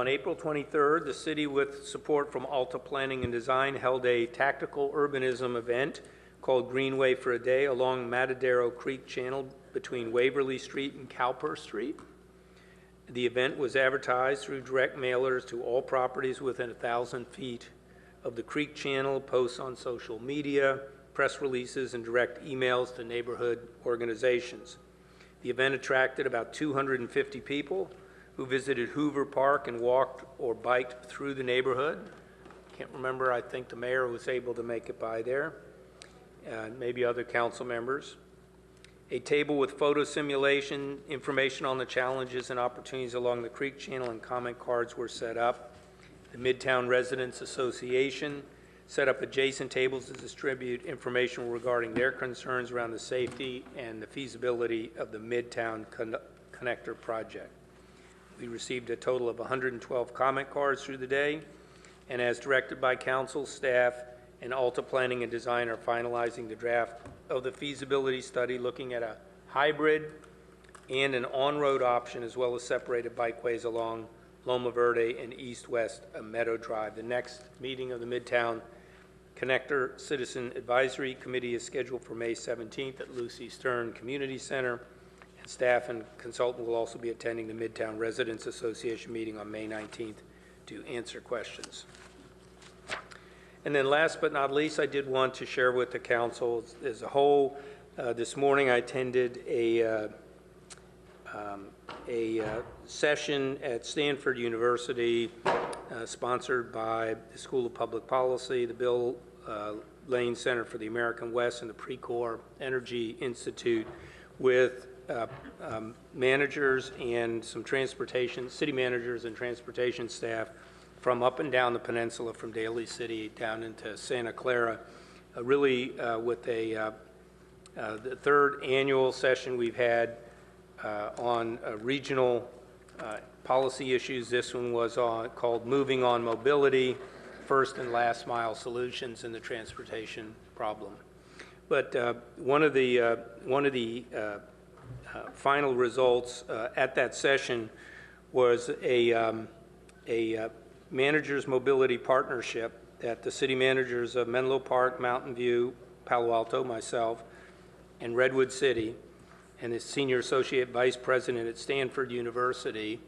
April 23rd, the city, with support from Alto Planning and Design, held a tactical urbanism event called Greenway for a Day along Matadero Creek Channel between Waverly Street and Cowper Street. The event was advertised through direct mailers to all properties within 1,000 feet of the creek channel, posts on social media, press releases, and direct emails to neighborhood organizations. The event attracted about 250 people who visited Hoover Park and walked or biked through the neighborhood. Can't remember, I think the mayor was able to make it by there, maybe other council members. A table with photo simulation, information on the challenges and opportunities along the creek channel, and comment cards were set up. The Midtown Residents Association set up adjacent tables to distribute information regarding their concerns around the safety and the feasibility of the Midtown Connector project. We received a total of 112 comment cards through the day, and as directed by council, staff, and Alta Planning and Design are finalizing the draft of the feasibility study looking at a hybrid and an on-road option, as well as separated bikeways along Loma Verde and east-west Meadow Drive. The next meeting of the Midtown Connector Citizen Advisory Committee is scheduled for May 17th at Lucy Stern Community Center. Staff and consultant will also be attending the Midtown Residents Association meeting on May 19th to answer questions. And then last but not least, I did want to share with the council as a whole, this morning I attended a session at Stanford University sponsored by the School of Public Policy, the Bill Lane Center for the American West, and the Precor Energy Institute with managers and some city managers and transportation staff from up and down the peninsula, from Daly City down into Santa Clara, really with the third annual session we've had on regional policy issues. This one was called Moving on Mobility, First and Last Mile Solutions in the Transportation Problem. But one of the final results at that session was a managers mobility partnership that the city managers of Menlo Park, Mountain View, Palo Alto, myself, and Redwood City, and the senior associate vice president at Stanford University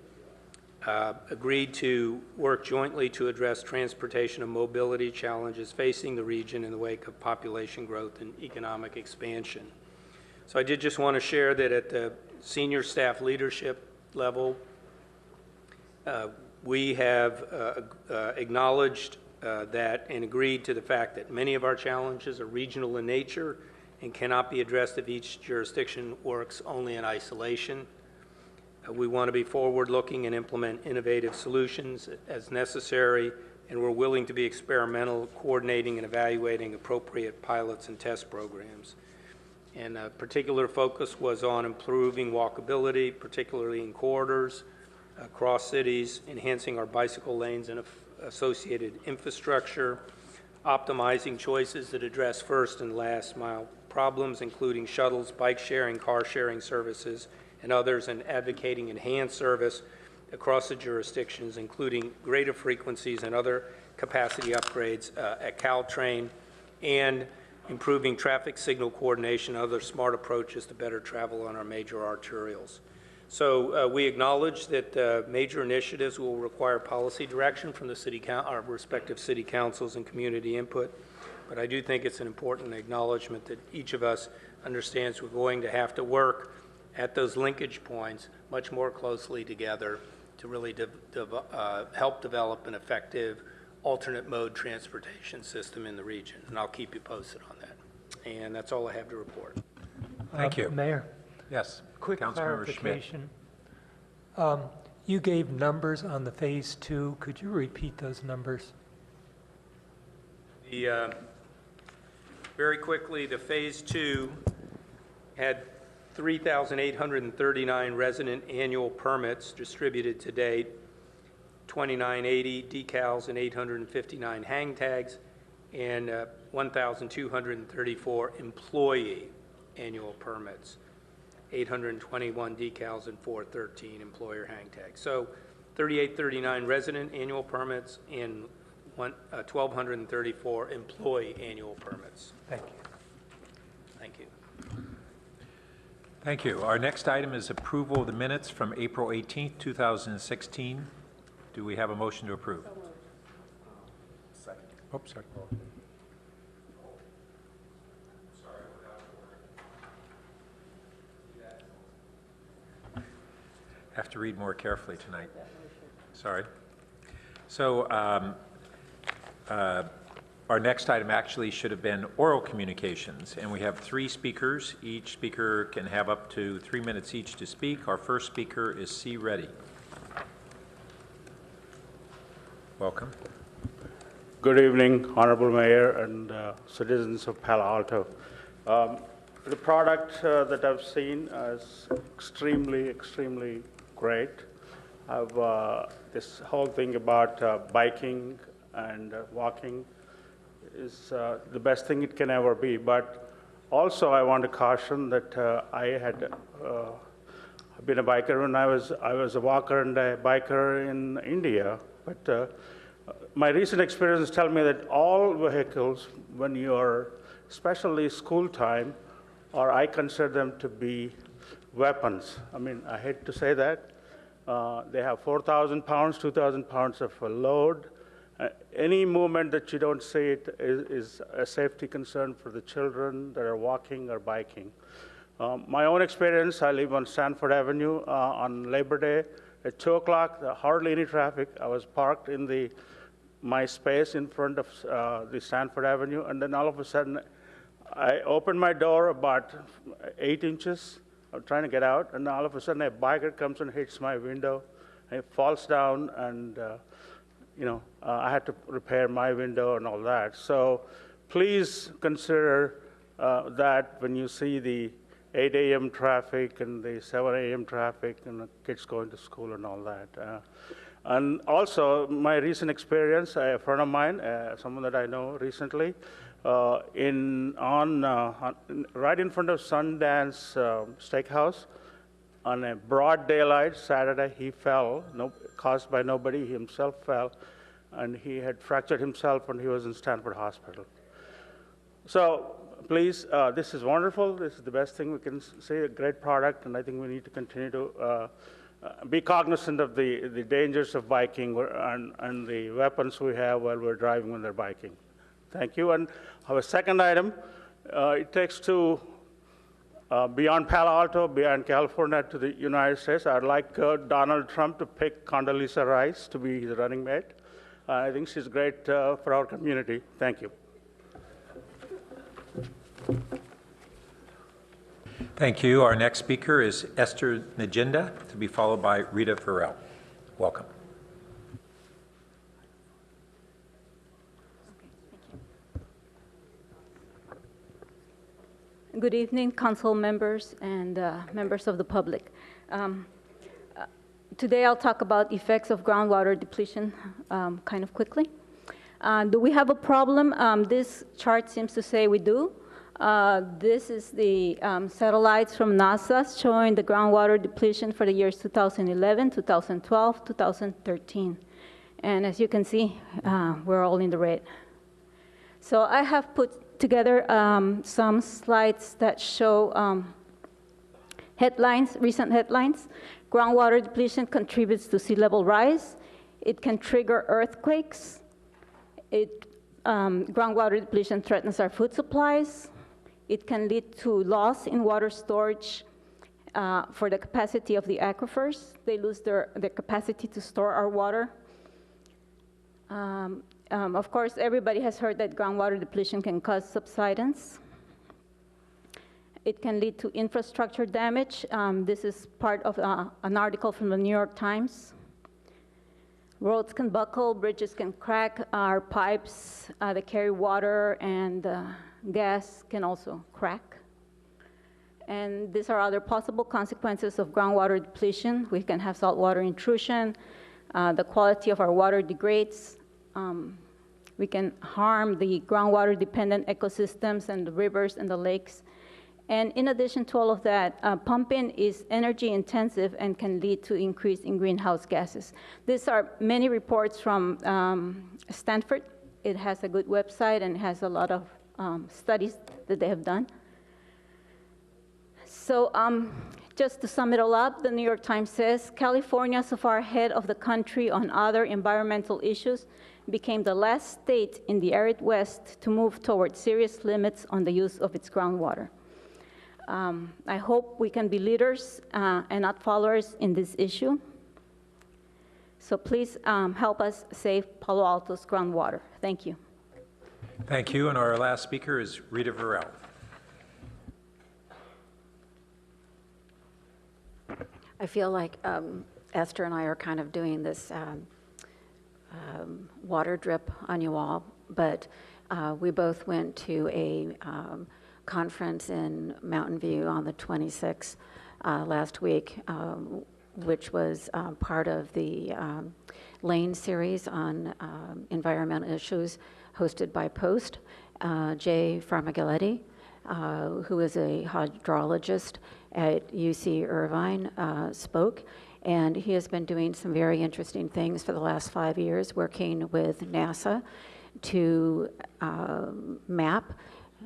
agreed to work jointly to address transportation and mobility challenges facing the region in the wake of population growth and economic expansion. So I did just want to share that at the senior staff leadership level, we have acknowledged that and agreed to the fact that many of our challenges are regional in nature and cannot be addressed if each jurisdiction works only in isolation. We want to be forward-looking and implement innovative solutions as necessary, and we're willing to be experimental, coordinating and evaluating appropriate pilots and test programs. And a particular focus was on improving walkability, particularly in corridors, across cities, enhancing our bicycle lanes and associated infrastructure, optimizing choices that address first and last mile problems, including shuttles, bike sharing, car sharing services, and others, and advocating enhanced service across the jurisdictions, including greater frequencies and other capacity upgrades at Caltrain, and improving traffic signal coordination and other smart approaches to better travel on our major arterials. So we acknowledge that major initiatives will require policy direction from the our respective city councils and community input, but I do think it's an important acknowledgement that each of us understands we're going to have to work at those linkage points much more closely together to really help develop an effective alternate mode transportation system in the region. And I'll keep you posted on that. And that's all I have to report. Thank you. Mayor? Yes. Quick Councilmember clarification. You gave numbers on the phase 2. Could you repeat those numbers? Very quickly, the phase 2 had 3,839 resident annual permits distributed to date, 2,980 decals and 859 hang tags, and 1,234 employee annual permits. 821 decals, and 413 employer hang tags. So 3839 resident annual permits and 1,234 employee annual permits. Thank you. Thank you. Thank you. Our next item is approval of the minutes from April 18th, 2016. Do we have a motion to approve? Second. Oh, sorry. Have to read more carefully tonight. Sorry. So our next item actually should have been oral communications, and we have 3 speakers. Each speaker can have up to 3 minutes each to speak. Our first speaker is C. Reddy. Welcome. Good evening, Honorable Mayor and citizens of Palo Alto. The product that I've seen is extremely great. This whole thing about biking and walking is the best thing it can ever be. But also I want to caution that I had been a biker when I was a walker and a biker in India. But my recent experience tell me that all vehicles, when you're, especially school time, or I consider them to be weapons. I mean, I hate to say that. They have 4,000 pounds, 2,000 pounds of a load. Any movement that you don't see it is a safety concern for the children that are walking or biking. My own experience, I live on Stanford Avenue on Labor Day. At 2 o'clock, hardly any traffic. I was parked in my space in front of the Stanford Avenue, and then all of a sudden, I opened my door about 8 inches. I'm trying to get out, and all of a sudden, a biker comes and hits my window. And it falls down, and I had to repair my window and all that. So please consider that when you see the 8 a.m. traffic and the 7 a.m. traffic and the kids going to school and all that. And also, my recent experience, a friend of mine, someone that I know recently, right in front of Sundance Steakhouse, on a broad daylight Saturday, he fell, caused by nobody, he himself fell, and he had fractured himself when he was in Stanford Hospital. So please, this is wonderful. This is the best thing we can say, a great product, and I think we need to continue to be cognizant of the dangers of biking and the weapons we have while we're driving when they're biking. Thank you. And our second item, it takes two beyond Palo Alto, beyond California to the United States. I'd like Donald Trump to pick Condoleezza Rice to be his running mate. I think she's great for our community. Thank you. Thank you. Our next speaker is Esther Najinda, to be followed by Rita Farrell. Welcome. Good evening, council members and members of the public. Today I'll talk about effects of groundwater depletion kind of quickly. Do we have a problem? This chart seems to say we do. This is the satellites from NASA showing the groundwater depletion for the years 2011, 2012, 2013. And as you can see, we're all in the red. So I have put together some slides that show headlines, recent headlines. Groundwater depletion contributes to sea level rise. It can trigger earthquakes. Groundwater depletion threatens our food supplies. It can lead to loss in water storage for the capacity of the aquifers. They lose their capacity to store our water. Of course, everybody has heard that groundwater depletion can cause subsidence. It can lead to infrastructure damage. This is part of an article from the New York Times. Roads can buckle, bridges can crack, our pipes that carry water and gas can also crack. And these are other possible consequences of groundwater depletion. We can have saltwater intrusion. The quality of our water degrades. We can harm the groundwater-dependent ecosystems and the rivers and the lakes. And in addition to all of that, pumping is energy intensive and can lead to increase in greenhouse gases. These are many reports from Stanford. It has a good website and has a lot of studies that they have done. So just to sum it all up, the New York Times says, California, so far ahead of the country on other environmental issues, became the last state in the arid West to move toward serious limits on the use of its groundwater. I hope we can be leaders and not followers in this issue. So please help us save Palo Alto's groundwater. Thank you. Thank you. And our last speaker is Rita Varel. I feel like Esther and I are kind of doing this water drip on you all, but we both went to a conference in Mountain View on the 26th last week, which was part of the Lane series on environmental issues hosted by Post. Jay Farmagalletti, who is a hydrologist at UC Irvine, spoke, and he has been doing some very interesting things for the last 5 years, working with NASA to map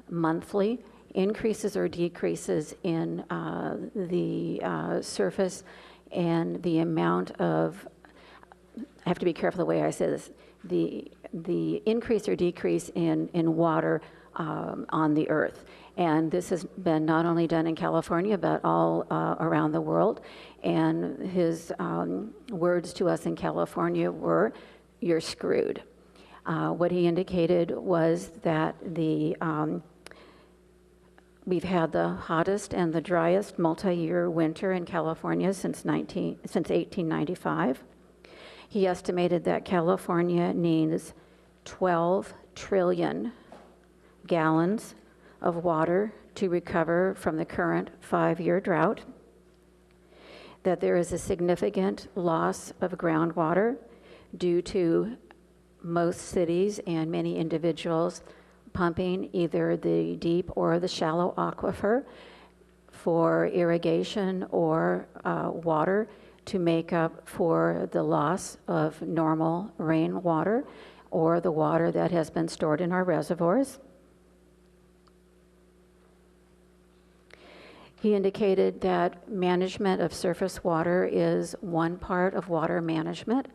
monthly increases or decreases in the surface and the amount of, I have to be careful the way I say this, the increase or decrease in water on the earth. And this has been not only done in California, but all around the world. And his words to us in California were, "You're screwed." What he indicated was that we've had the hottest and the driest multi-year winter in California since 1895. He estimated that California needs 12 trillion gallons of water to recover from the current 5-year drought, that there is a significant loss of groundwater due to most cities and many individuals pumping either the deep or the shallow aquifer for irrigation or water to make up for the loss of normal rainwater or the water that has been stored in our reservoirs. He indicated that management of surface water is one part of water management,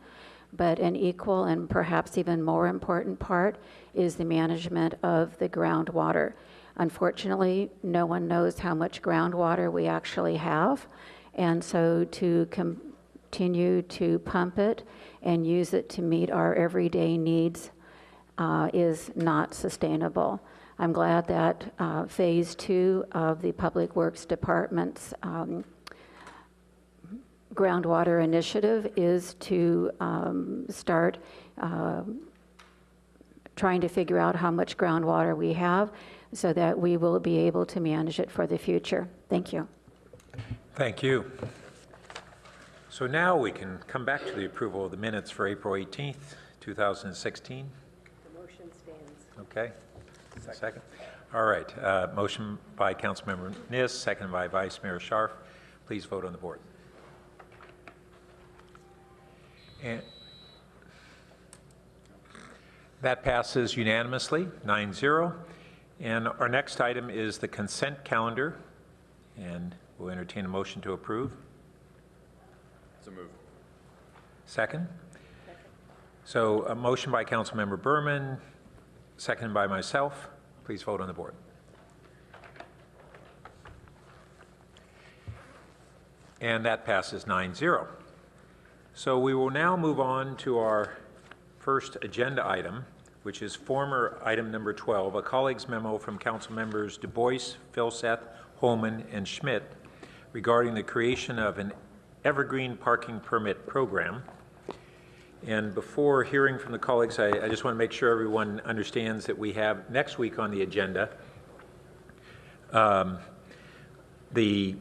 but an equal and perhaps even more important part is the management of the groundwater. Unfortunately, no one knows how much groundwater we actually have, and so to continue to pump it and use it to meet our everyday needs is not sustainable. I'm glad that phase 2 of the Public Works Department's groundwater initiative is to start trying to figure out how much groundwater we have so that we will be able to manage it for the future. Thank you. Thank you. So now we can come back to the approval of the minutes for April 18th, 2016. The motion stands. Okay. Second. All right. Motion by Councilmember Niss, second by Vice Mayor Scharf. Please vote on the board. And that passes unanimously, 9-0. And our next item is the consent calendar, and we'll entertain a motion to approve. So move. Second? So a motion by Councilmember Berman, seconded by myself. Please vote on the board. And that passes 9-0. So we will now move on to our first agenda item, which is former item number 12, a colleague's memo from Council members Du Bois, Filseth, Holman, and Schmidt regarding the creation of an evergreen parking permit program. And before hearing from the colleagues, I just want to make sure everyone understands that we have next week on the agenda the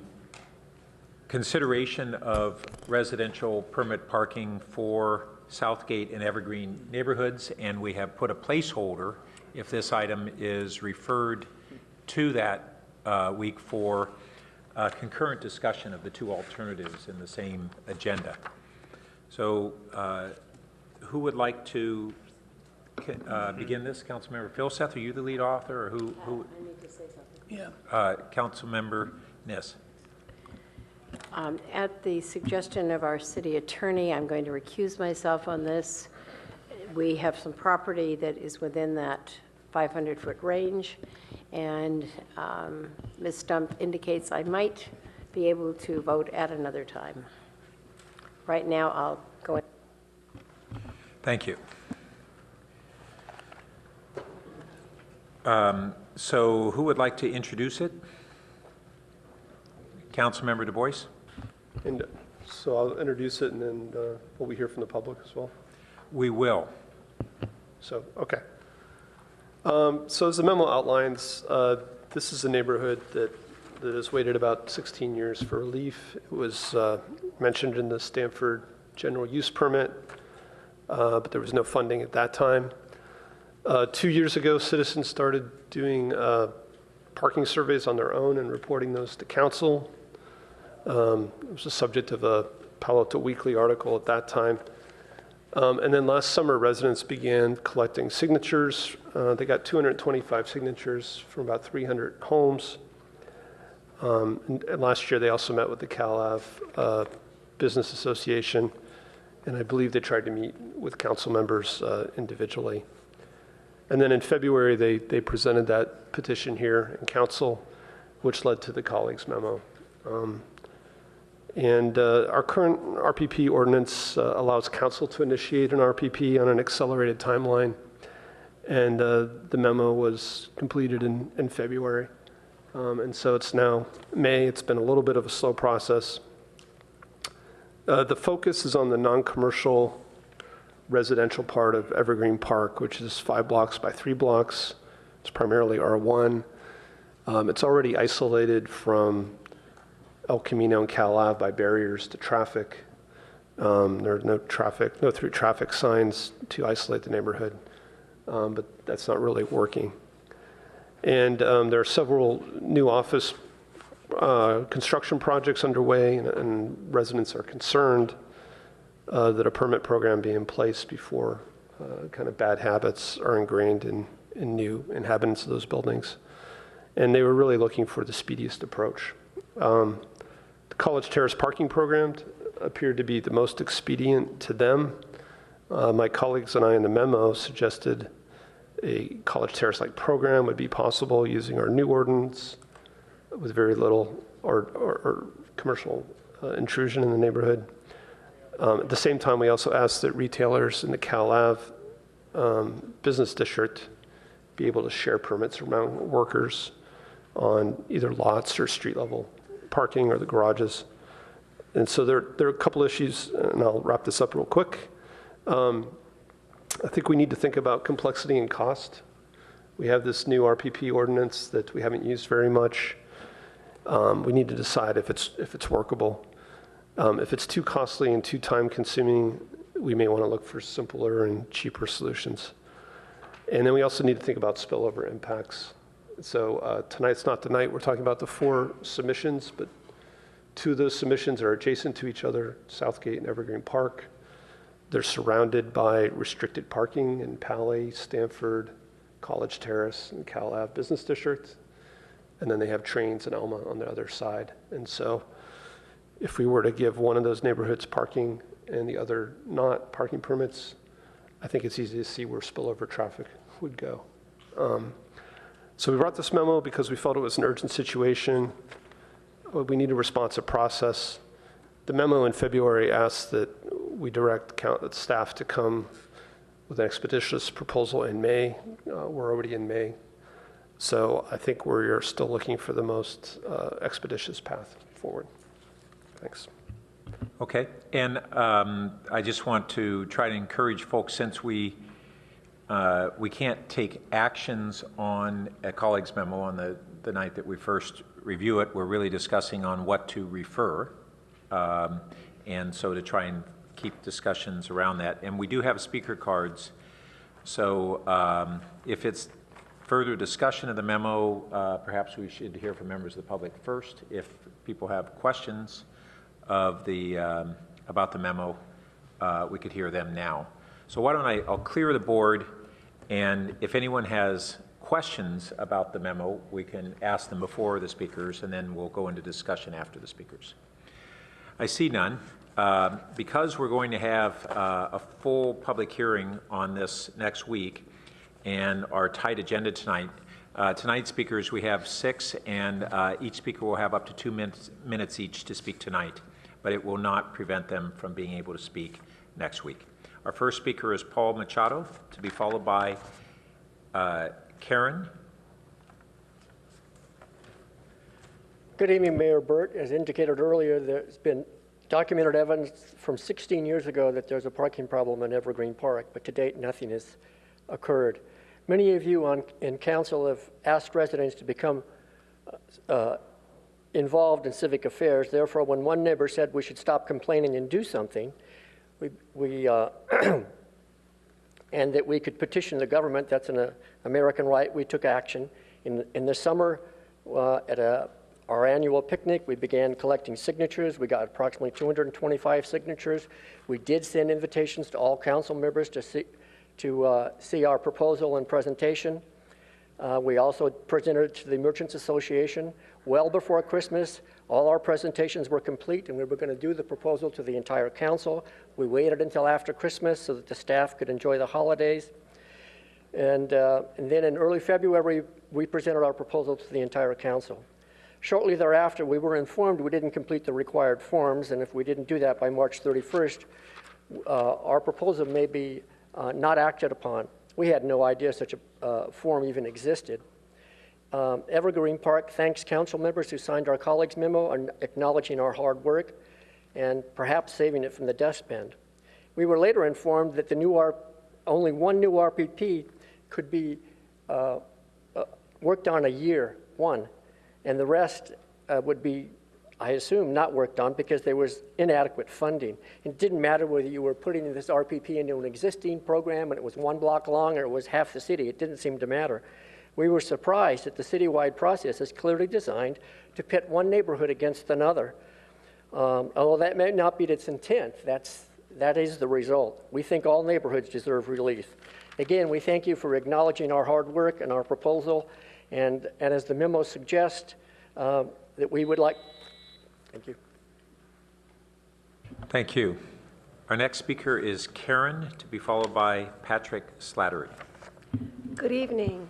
consideration of residential permit parking for Southgate and Evergreen neighborhoods, and we have put a placeholder if this item is referred to that week for concurrent discussion of the two alternatives in the same agenda. So who would like to begin this? Councilmember Philseth, are you the lead author, or who? I need to say something. Yeah. Councilmember Niss. At the suggestion of our city attorney, I'm going to recuse myself on this. We have some property that is within that 500-foot range, and Ms. Stump indicates I might be able to vote at another time. Right now, I'll go. Thank you. So who would like to introduce it? Councilmember Du Bois? And so I'll introduce it, and then will we hear from the public as well? We will. So, okay. So as the memo outlines, this is a neighborhood that has waited about 16 years for relief. It was mentioned in the Stanford general use permit, but there was no funding at that time. 2 years ago, citizens started doing parking surveys on their own and reporting those to council. It was the subject of a Palo Alto Weekly article at that time. And then last summer, residents began collecting signatures. They got 225 signatures from about 300 homes. And last year, they also met with the Cal Ave Business Association, and I believe they tried to meet with council members individually. And then in February, they presented that petition here in council, which led to the colleagues' memo. And our current RPP ordinance allows council to initiate an RPP on an accelerated timeline. And the memo was completed in February. And so it's now May. It's been a little bit of a slow process. The focus is on the non-commercial residential part of Evergreen Park, which is 5 blocks by 3 blocks. It's primarily R1. It's already isolated from El Camino and Cal Ave by barriers to traffic. There are no through traffic signs to isolate the neighborhood, but that's not really working. And there are several new office construction projects underway, and residents are concerned that a permit program be in place before kind of bad habits are ingrained in new inhabitants of those buildings. And they were really looking for the speediest approach. The College Terrace parking program appeared to be the most expedient to them. My colleagues and I in the memo suggested a College Terrace-like program would be possible using our new ordinance with very little or commercial intrusion in the neighborhood. At the same time, we also asked that retailers in the Cal Ave business district be able to share permits among workers on either lots or street level parking or the garages. And so there are a couple issues, and I'll wrap this up real quick. I think we need to think about complexity and cost. We have this new RPP ordinance that we haven't used very much. We need to decide if it's workable. If it's too costly and too time consuming, we may want to look for simpler and cheaper solutions. And then we also need to think about spillover impacts. So tonight's not the night. We're talking about the 4 submissions, but 2 of those submissions are adjacent to each other, Southgate and Evergreen Park. They're surrounded by restricted parking in Palo, Stanford, College Terrace, and Cal Ave Business District. And then they have trains in Elma on the other side. And so if we were to give one of those neighborhoods parking and the other not parking permits, I think it's easy to see where spillover traffic would go. So we brought this memo because we felt it was an urgent situation. We need a responsive process. The memo in February asked that we direct staff to come with an expeditious proposal in May. We're already in May. So I think we're still looking for the most expeditious path forward. Thanks. Okay, and I just want to try to encourage folks, since we can't take actions on a colleague's memo on the night that we first review it. We're really discussing on what to refer, and so to try and keep discussions around that. And we do have speaker cards, so if it's further discussion of the memo, perhaps we should hear from members of the public first. If people have questions of about the memo, we could hear them now. So why don't I'll clear the board, and if anyone has questions about the memo, we can ask them before the speakers, and then we'll go into discussion after the speakers. I see none. Because we're going to have a full public hearing on this next week and our tight agenda tonight, tonight's speakers, we have 6, and each speaker will have up to 2 minutes each to speak tonight, but it will not prevent them from being able to speak next week. Our first speaker is Paul Machado, to be followed by Karen. Good evening, Mayor Burt. As indicated earlier, there's been documented evidence from 16 years ago that there's a parking problem in Evergreen Park, but to date, nothing has occurred. Many of you in council have asked residents to become involved in civic affairs. Therefore, when one neighbor said we should stop complaining and do something, and that we could petition the government, that's an American right, we took action. In the summer, at our annual picnic, we began collecting signatures. We got approximately 225 signatures. We did send invitations to all council members to see our proposal and presentation. We also presented it to the Merchants Association. Well before Christmas, all our presentations were complete, and we were going to do the proposal to the entire council. We waited until after Christmas so that the staff could enjoy the holidays. And then in early February, we presented our proposal to the entire council. Shortly thereafter, we were informed we didn't complete the required forms, and if we didn't do that by March 31st, our proposal may be not acted upon. We had no idea such a form even existed. Evergreen Park thanks council members who signed our colleagues' memo and acknowledging our hard work and perhaps saving it from the dustbin. We were later informed that only one new RPP could be worked on a year, and the rest would be, I assume, not worked on because there was inadequate funding. It didn't matter whether you were putting this RPP into an existing program and it was 1 block long or it was half the city. It didn't seem to matter. We were surprised that the citywide process is clearly designed to pit one neighborhood against another. Although that may not be its intent, that is the result. We think all neighborhoods deserve relief. Again, we thank you for acknowledging our hard work and our proposal, and as the memo suggests, that we would like. Thank you. Thank you. Our next speaker is Karen, to be followed by Patrick Slattery. Good evening.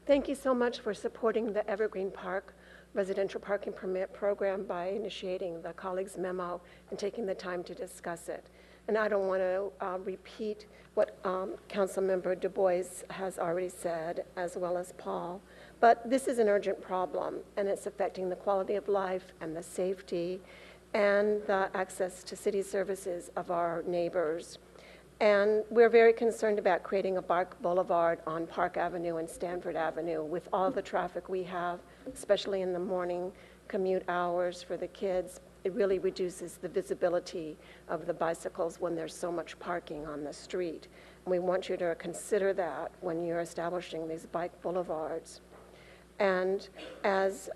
Thank you so much for supporting the Evergreen Park residential parking permit program by initiating the colleagues' memo and taking the time to discuss it. And I don't want to repeat what Councilmember Du Bois has already said, as well as Paul, but this is an urgent problem, and it's affecting the quality of life and the safety and the access to city services of our neighbors. And we're very concerned about creating a bike boulevard on Park Avenue and Stanford Avenue with all the traffic we have, especially in the morning commute hours for the kids. It really reduces the visibility of the bicycles when there's so much parking on the street. And we want you to consider that when you're establishing these bike boulevards. And as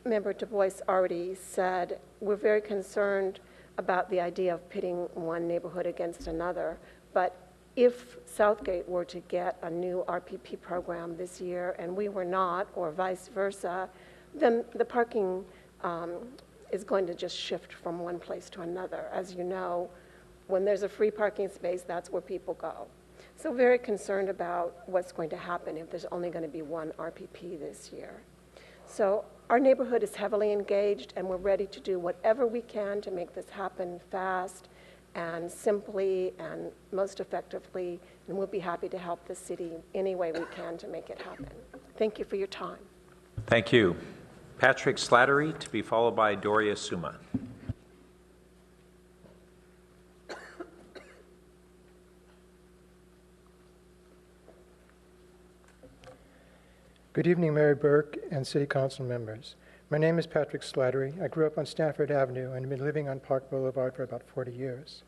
Member Du Bois already said, we're very concerned about the idea of pitting one neighborhood against another. But if Southgate were to get a new RPP program this year and we were not, or vice versa, then the parking is going to just shift from one place to another. As you know, when there's a free parking space, that's where people go. So very concerned about what's going to happen if there's only going to be one RPP this year. So our neighborhood is heavily engaged, and we're ready to do whatever we can to make this happen fast and simply and most effectively, and we'll be happy to help the city any way we can to make it happen. Thank you for your time. Thank you. Patrick Slattery, to be followed by Doria Suma. Good evening, Mayor Burke and City Council members. My name is Patrick Slattery. I grew up on Stanford Avenue and have been living on Park Boulevard for about 40 years.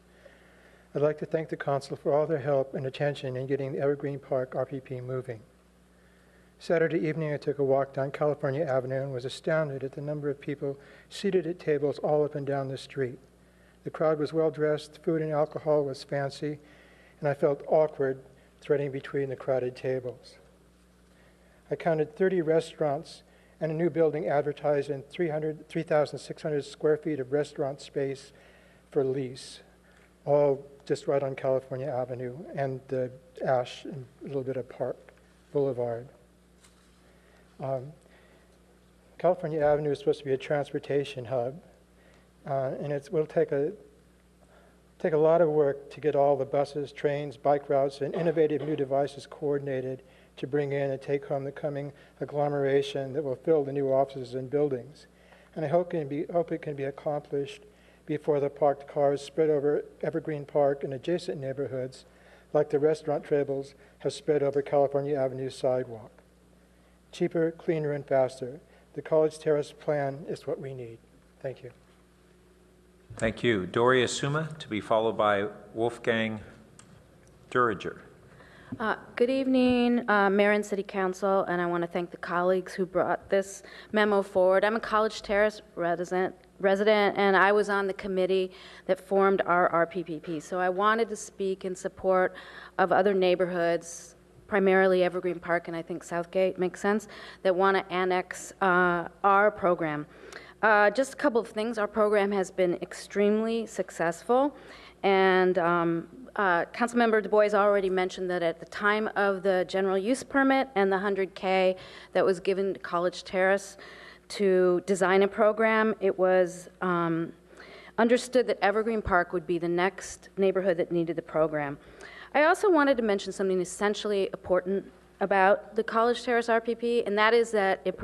I'd like to thank the Council for all their help and attention in getting the Evergreen Park RPP moving. Saturday evening, I took a walk down California Avenue and was astounded at the number of people seated at tables all up and down the street. The crowd was well-dressed, food and alcohol was fancy, and I felt awkward threading between the crowded tables. I counted 30 restaurants and a new building advertised in 3,600 square feet of restaurant space for lease, all just right on California Avenue and the Ash and a little bit of Park Boulevard. California Avenue is supposed to be a transportation hub, and it will take a lot of work to get all the buses, trains, bike routes, and innovative new devices coordinated to bring in and take home the coming agglomeration that will fill the new offices and buildings. And I hope it can be accomplished before the parked cars spread over Evergreen Park and adjacent neighborhoods, like the restaurant tables have spread over California Avenue sidewalk. Cheaper, cleaner, and faster. The College Terrace plan is what we need. Thank you. Thank you. Doria Suma, to be followed by Wolfgang Duriger. Good evening, Mayor and City Council, and I want to thank the colleagues who brought this memo forward. I'm a College Terrace resident, and I was on the committee that formed our RPPP, so I wanted to speak in support of other neighborhoods, primarily Evergreen Park and I think Southgate makes sense, that want to annex our program. Just a couple of things. Our program has been extremely successful, and Councilmember Du Bois already mentioned that at the time of the general use permit and the $100K that was given to College Terrace to design a program, it was understood that Evergreen Park would be the next neighborhood that needed the program. I also wanted to mention something essentially important about the College Terrace RPP, and that is that it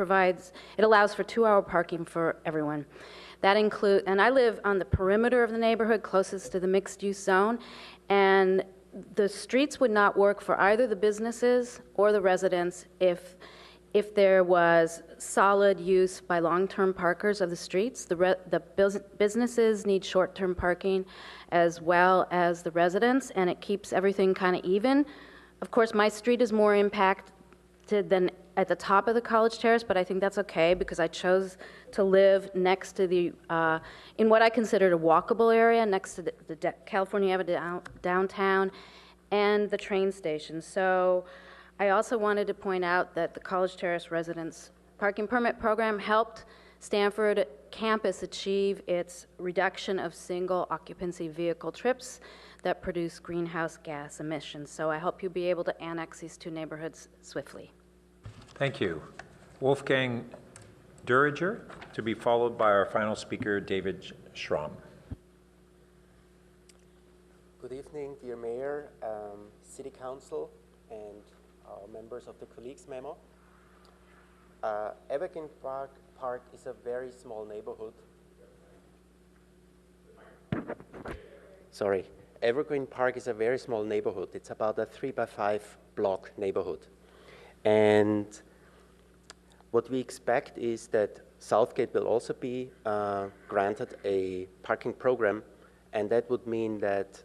allows for 2-hour parking for everyone. That includes, and I live on the perimeter of the neighborhood closest to the mixed-use zone, and the streets would not work for either the businesses or the residents if there was solid use by long-term parkers of the streets. The businesses need short-term parking as well as the residents, and it keeps everything kind of even. Of course, my street is more impacted than at the top of the College Terrace, but I think that's okay because I chose to live next to the, in what I considered a walkable area, next to the California Avenue downtown and the train station. So I also wanted to point out that the College Terrace Residents Parking Permit Program helped Stanford campus achieve its reduction of single occupancy vehicle trips that produce greenhouse gas emissions. So I hope you'll be able to annex these two neighborhoods swiftly. Thank you. Wolfgang Duriger, to be followed by our final speaker, David Schramm. Good evening, dear Mayor, City Council, and members of the colleagues memo. Evergreen Park is a very small neighborhood. Sorry. Evergreen Park is a very small neighborhood. It's about a 3x5 block neighborhood. And what we expect is that Southgate will also be granted a parking program, and that would mean that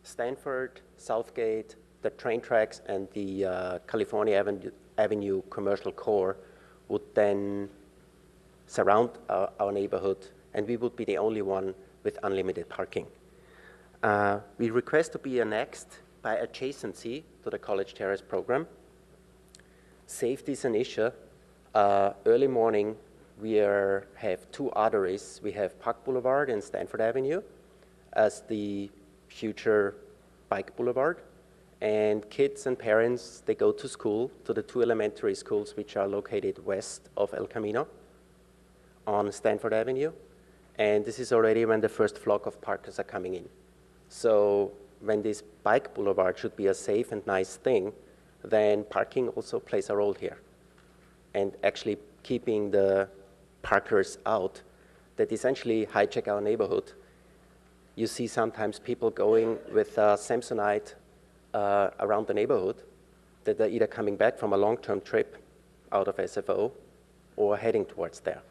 Stanford, Southgate, the train tracks, and the California Avenue commercial core would then surround our neighborhood, and we would be the only one with unlimited parking. We request to be annexed by adjacency to the College Terrace program. Safety is an issue. Early morning, we have two arteries. We have Park Boulevard and Stanford Avenue as the future bike boulevard. And kids and parents, they go to school, to the two elementary schools which are located west of El Camino on Stanford Avenue. And this is already when the first flock of parkers are coming in. So when this bike boulevard should be a safe and nice thing, then parking also plays a role here. And actually keeping the parkers out that essentially hijack our neighborhood. You see sometimes people going with Samsonite around the neighborhood that are either coming back from a long-term trip out of SFO or heading towards there.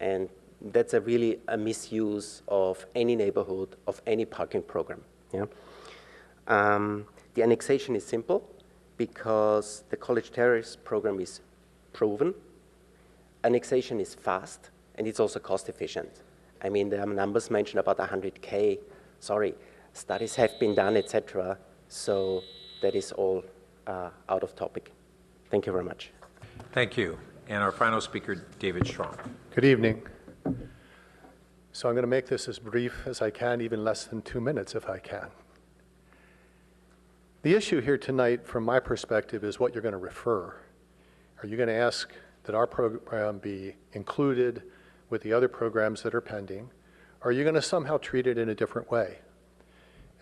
And that's really a misuse of any neighborhood, of any parking program. Yeah? The annexation is simple. because the College Terrace program is proven, annexation is fast, and it's also cost efficient. I mean, there are numbers mentioned about 100K. Sorry, studies have been done, etc. So that is all out of topic. Thank you very much. Thank you. And our final speaker, David Strong. Good evening. So I'm going to make this as brief as I can, even less than 2 minutes if I can. The issue here tonight, from my perspective, is what you're going to refer. Are you going to ask that our program be included with the other programs that are pending? Or are you going to somehow treat it in a different way?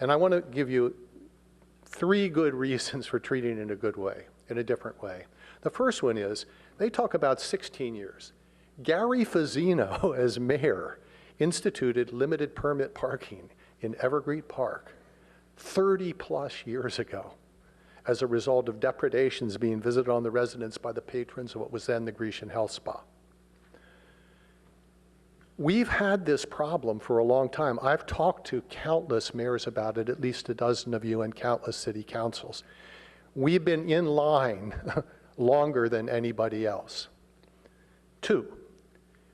And I want to give you 3 good reasons for treating it in a good way, in a different way. The first one is, they talk about 16 years. Gary Fazzino, as mayor, instituted limited permit parking in Evergreen Park 30 plus years ago as a result of depredations being visited on the residents by the patrons of what was then the Grecian Health Spa. We've had this problem for a long time. I've talked to countless mayors about it, at least a dozen of you, and countless city councils. We've been in line longer than anybody else. 2,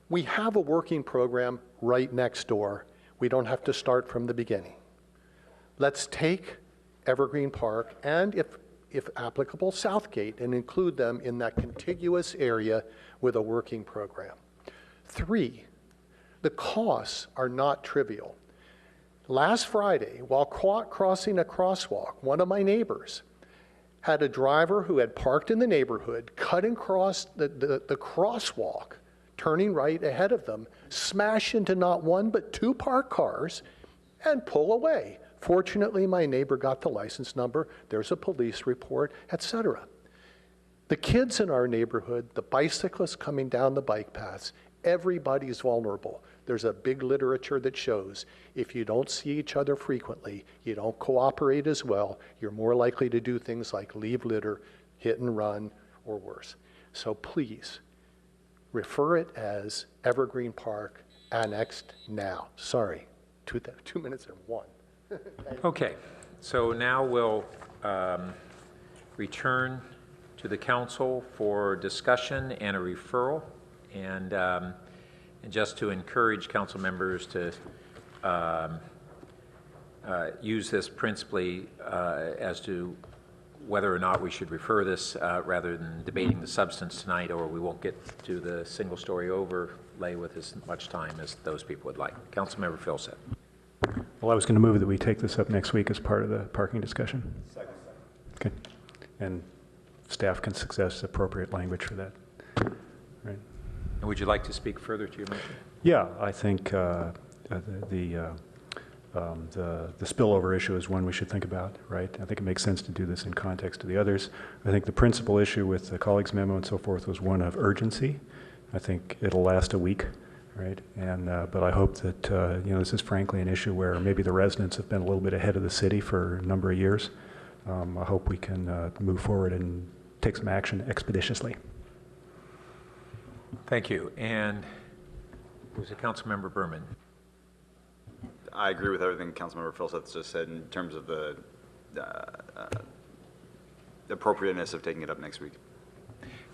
we have a working program right next door. We don't have to start from the beginning. Let's take Evergreen Park and, if applicable, Southgate, and include them in that contiguous area with a working program. 3, the costs are not trivial. Last Friday, while crossing a crosswalk, one of my neighbors had a driver who had parked in the neighborhood, cut across the crosswalk, turning right ahead of them, smash into not 1 but 2 parked cars, and pull away. Fortunately, my neighbor got the license number, there's a police report, etc. The kids in our neighborhood, the bicyclists coming down the bike paths, everybody's vulnerable. There's a big literature that shows if you don't see each other frequently, you don't cooperate as well, you're more likely to do things like leave litter, hit and run, or worse. So please, refer it as Evergreen Park annexed now. Sorry, 2 minutes and 1. Okay, so now we'll return to the council for discussion and a referral. And just to encourage council members to use this principally as to whether or not we should refer this rather than debating the substance tonight, or we won't get to the single story overlay with as much time as those people would like. Councilmember Philsett. Well, I was going to move that we take this up next week as part of the parking discussion. Second. Okay. And staff can suggest appropriate language for that. Right. And would you like to speak further to your motion? Yeah, I think the spillover issue is one we should think about, right? I think it makes sense to do this in context to the others. I think the principal issue with the colleagues' memo and so forth was one of urgency. I think it'll last a week, right? And but I hope that this is frankly an issue where maybe the residents have been a little bit ahead of the city for a number of years. I hope we can move forward and take some action expeditiously. Thank you. And was it Councilmember Berman? I agree with everything Councilmember Philsett just said in terms of the appropriateness of taking it up next week.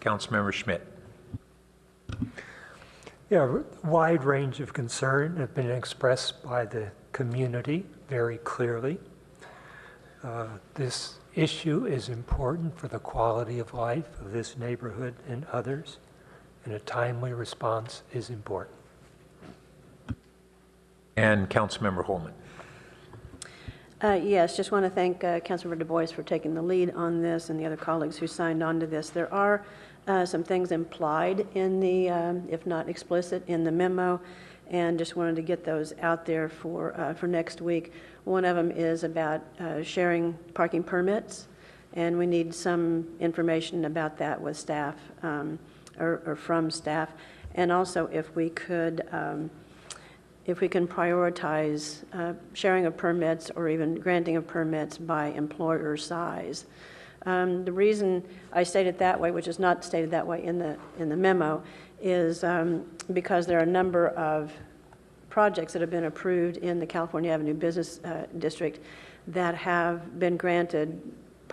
Councilmember Schmidt. Yeah, a wide range of concern have been expressed by the community very clearly. This issue is important for the quality of life of this neighborhood and others, and a timely response is important. And Councilmember Holman. Yes, just want to thank Councilmember Du Bois for taking the lead on this and the other colleagues who signed on to this. There are some things implied in the, if not explicit, in the memo, and just wanted to get those out there for next week. One of them is about sharing parking permits, and we need some information about that with staff or from staff, and also if we can prioritize sharing of permits or even granting of permits by employer size. The reason I state it that way, which is not stated that way in the memo, is because there are a number of projects that have been approved in the California Avenue Business District that have been granted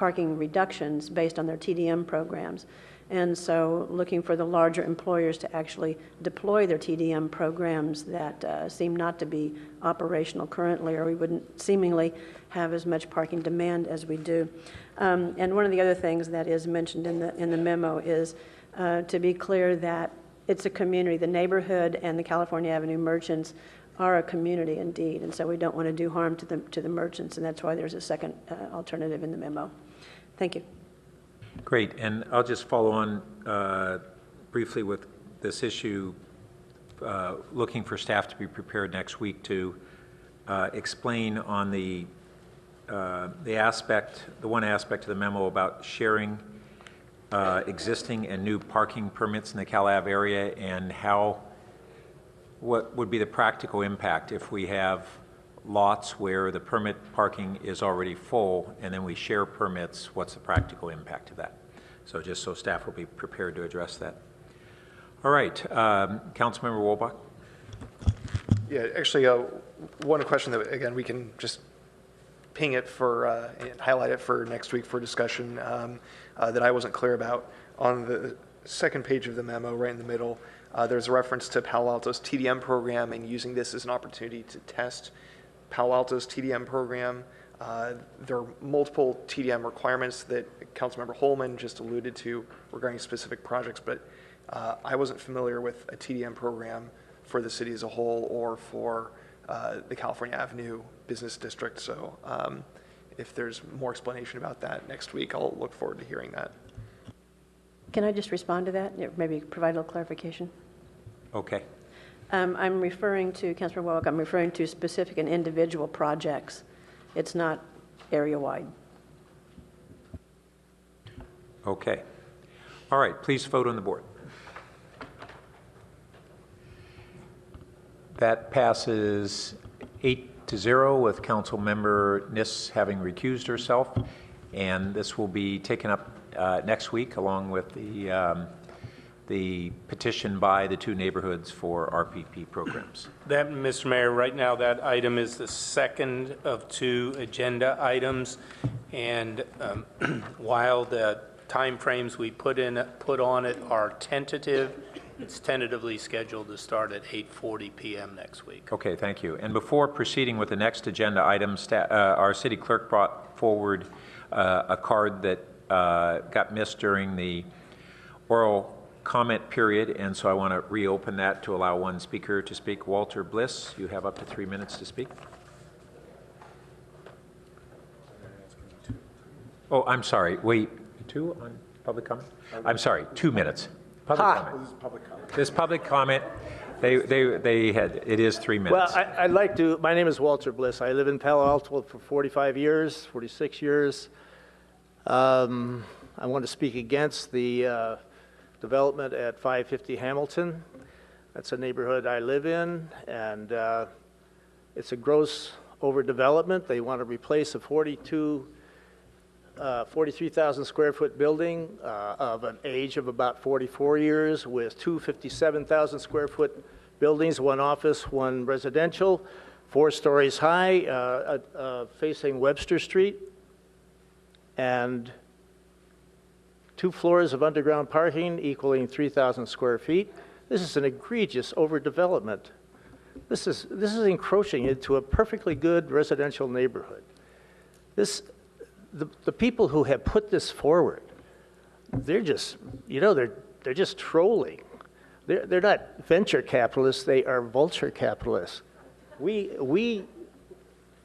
parking reductions based on their TDM programs. And so looking for the larger employers to actually deploy their TDM programs that seem not to be operational currently, or we wouldn't seemingly have as much parking demand as we do. And one of the other things that is mentioned in the memo is to be clear that it's a community. The neighborhood and the California Avenue merchants are a community indeed, and so we don't want to do harm to the merchants, and that's why there's a second alternative in the memo. Thank you. Great, and I'll just follow on briefly with this issue, looking for staff to be prepared next week to explain on the one aspect of the memo about sharing existing and new parking permits in the Cal Ave area, and what would be the practical impact if we have lots where the permit parking is already full and then we share permits. What's the practical impact of that? So just so staff will be prepared to address that. All right, Councilmember Wolbach. Yeah, actually, one question that, again, we can just ping it for and highlight it for next week for discussion that I wasn't clear about. On the second page of the memo, right in the middle, there's a reference to Palo Alto's TDM program and using this as an opportunity to test Palo Alto's TDM program. There are multiple TDM requirements that Councilmember Holman just alluded to regarding specific projects, but I wasn't familiar with a TDM program for the city as a whole or for the California Avenue Business District. So if there's more explanation about that next week, I'll look forward to hearing that. Can I just respond to that? Maybe provide a little clarification? Okay. I'm referring to, Councilor Welk, I'm referring to specific and individual projects. It's not area-wide. Okay. All right, please vote on the board. That passes 8-0 with Councilmember Niss having recused herself, and this will be taken up next week along with the petition by the two neighborhoods for RPP programs. That, Mr. Mayor, right now that item is the second of two agenda items, and while the timeframes we put on it are tentative, it's tentatively scheduled to start at 8:40 p.m. next week. Okay, thank you. And before proceeding with the next agenda item, our city clerk brought forward a card that got missed during the oral comment period, and so I want to reopen that to allow one speaker to speak. Walter Bliss, you have up to 3 minutes to speak. Oh, I'm sorry. Wait, 2 on public comment? I'm sorry, 2 minutes. Public comment. This is public comment. They had, it is 3 minutes. Well, I'd like to, my name is Walter Bliss. I live in Palo Alto for 46 years. I want to speak against the development at 550 Hamilton. That's a neighborhood I live in, and it's a gross overdevelopment. They want to replace a 43,000 square foot building of an age of about 44 years with two 57,000 square foot buildings, one office, one residential, 4 stories high, facing Webster Street, and 2 floors of underground parking equaling 3,000 square feet. This is an egregious overdevelopment. This is encroaching into a perfectly good residential neighborhood. The people who have put this forward, they're just, they're just trolling. They're not venture capitalists, they are vulture capitalists.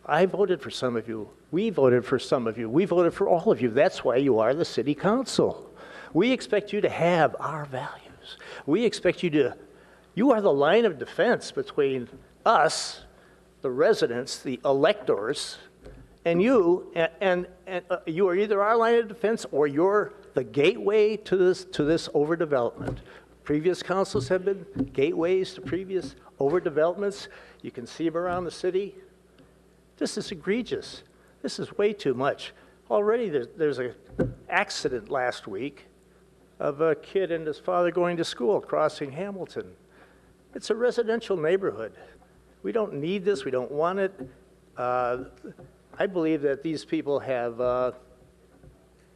I voted for some of you. We voted for some of you. We voted for all of you. That's why you are the city council. We expect you to have our values. We expect you are the line of defense between us, the residents, the electors, and you, and you are either our line of defense or you're the gateway to this overdevelopment. Previous councils have been gateways to previous overdevelopments. You can see them around the city. This is egregious. This is way too much. Already there's an accident last week of a kid and his father going to school crossing Hamilton. It's a residential neighborhood. We don't need this. We don't want it. I believe that these people have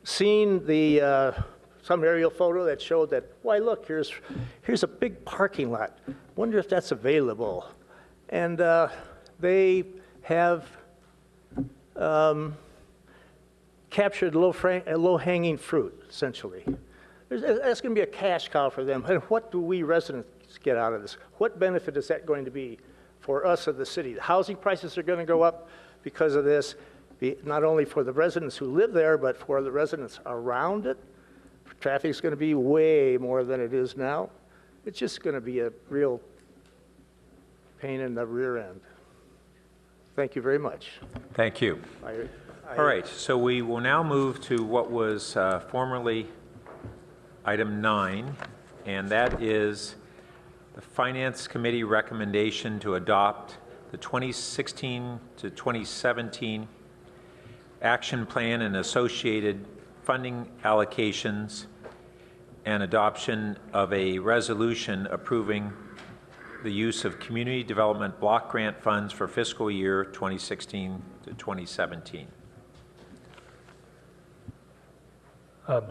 seen the some aerial photo that showed that, why, look, here's a big parking lot. Wonder if that's available. And they have captured low-hanging fruit, essentially. That's going to be a cash cow for them. And what do we residents get out of this? What benefit is that going to be for us of the city? The housing prices are going to go up because of this, not only for the residents who live there, but for the residents around it. Traffic's going to be way more than it is now. It's just going to be a real pain in the rear end. Thank you very much. Thank you. All right, so we will now move to what was formerly item 9, and that is the Finance Committee recommendation to adopt the 2016 to 2017 action plan and associated funding allocations, and adoption of a resolution approving the use of community development block grant funds for fiscal year 2016 to 2017.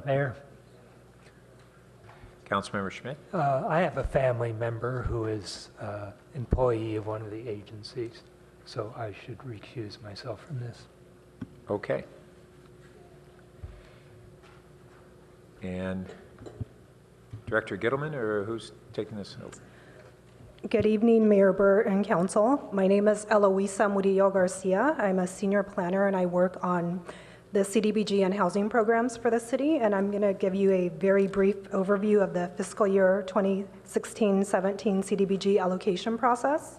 Mayor? Councilmember Schmidt? I have a family member who is employee of one of the agencies, so I should recuse myself from this. Okay. And Director Gittleman, or who's taking this over? Good evening, Mayor Burr and Council. My name is Eloisa Murillo Garcia. I'm a senior planner and I work on the CDBG and housing programs for the city, and I'm going to give you a very brief overview of the fiscal year 2016-17 CDBG allocation process.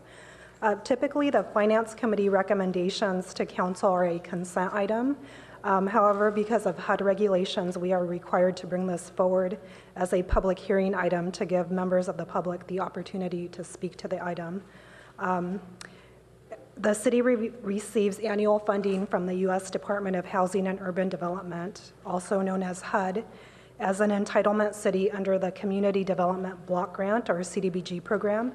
Typically, the Finance Committee recommendations to Council are a consent item. However, because of HUD regulations, we are required to bring this forward as a public hearing item to give members of the public the opportunity to speak to the item. The city receives annual funding from the U.S. Department of Housing and Urban Development, also known as HUD, as an entitlement city under the Community Development Block Grant, or CDBG program.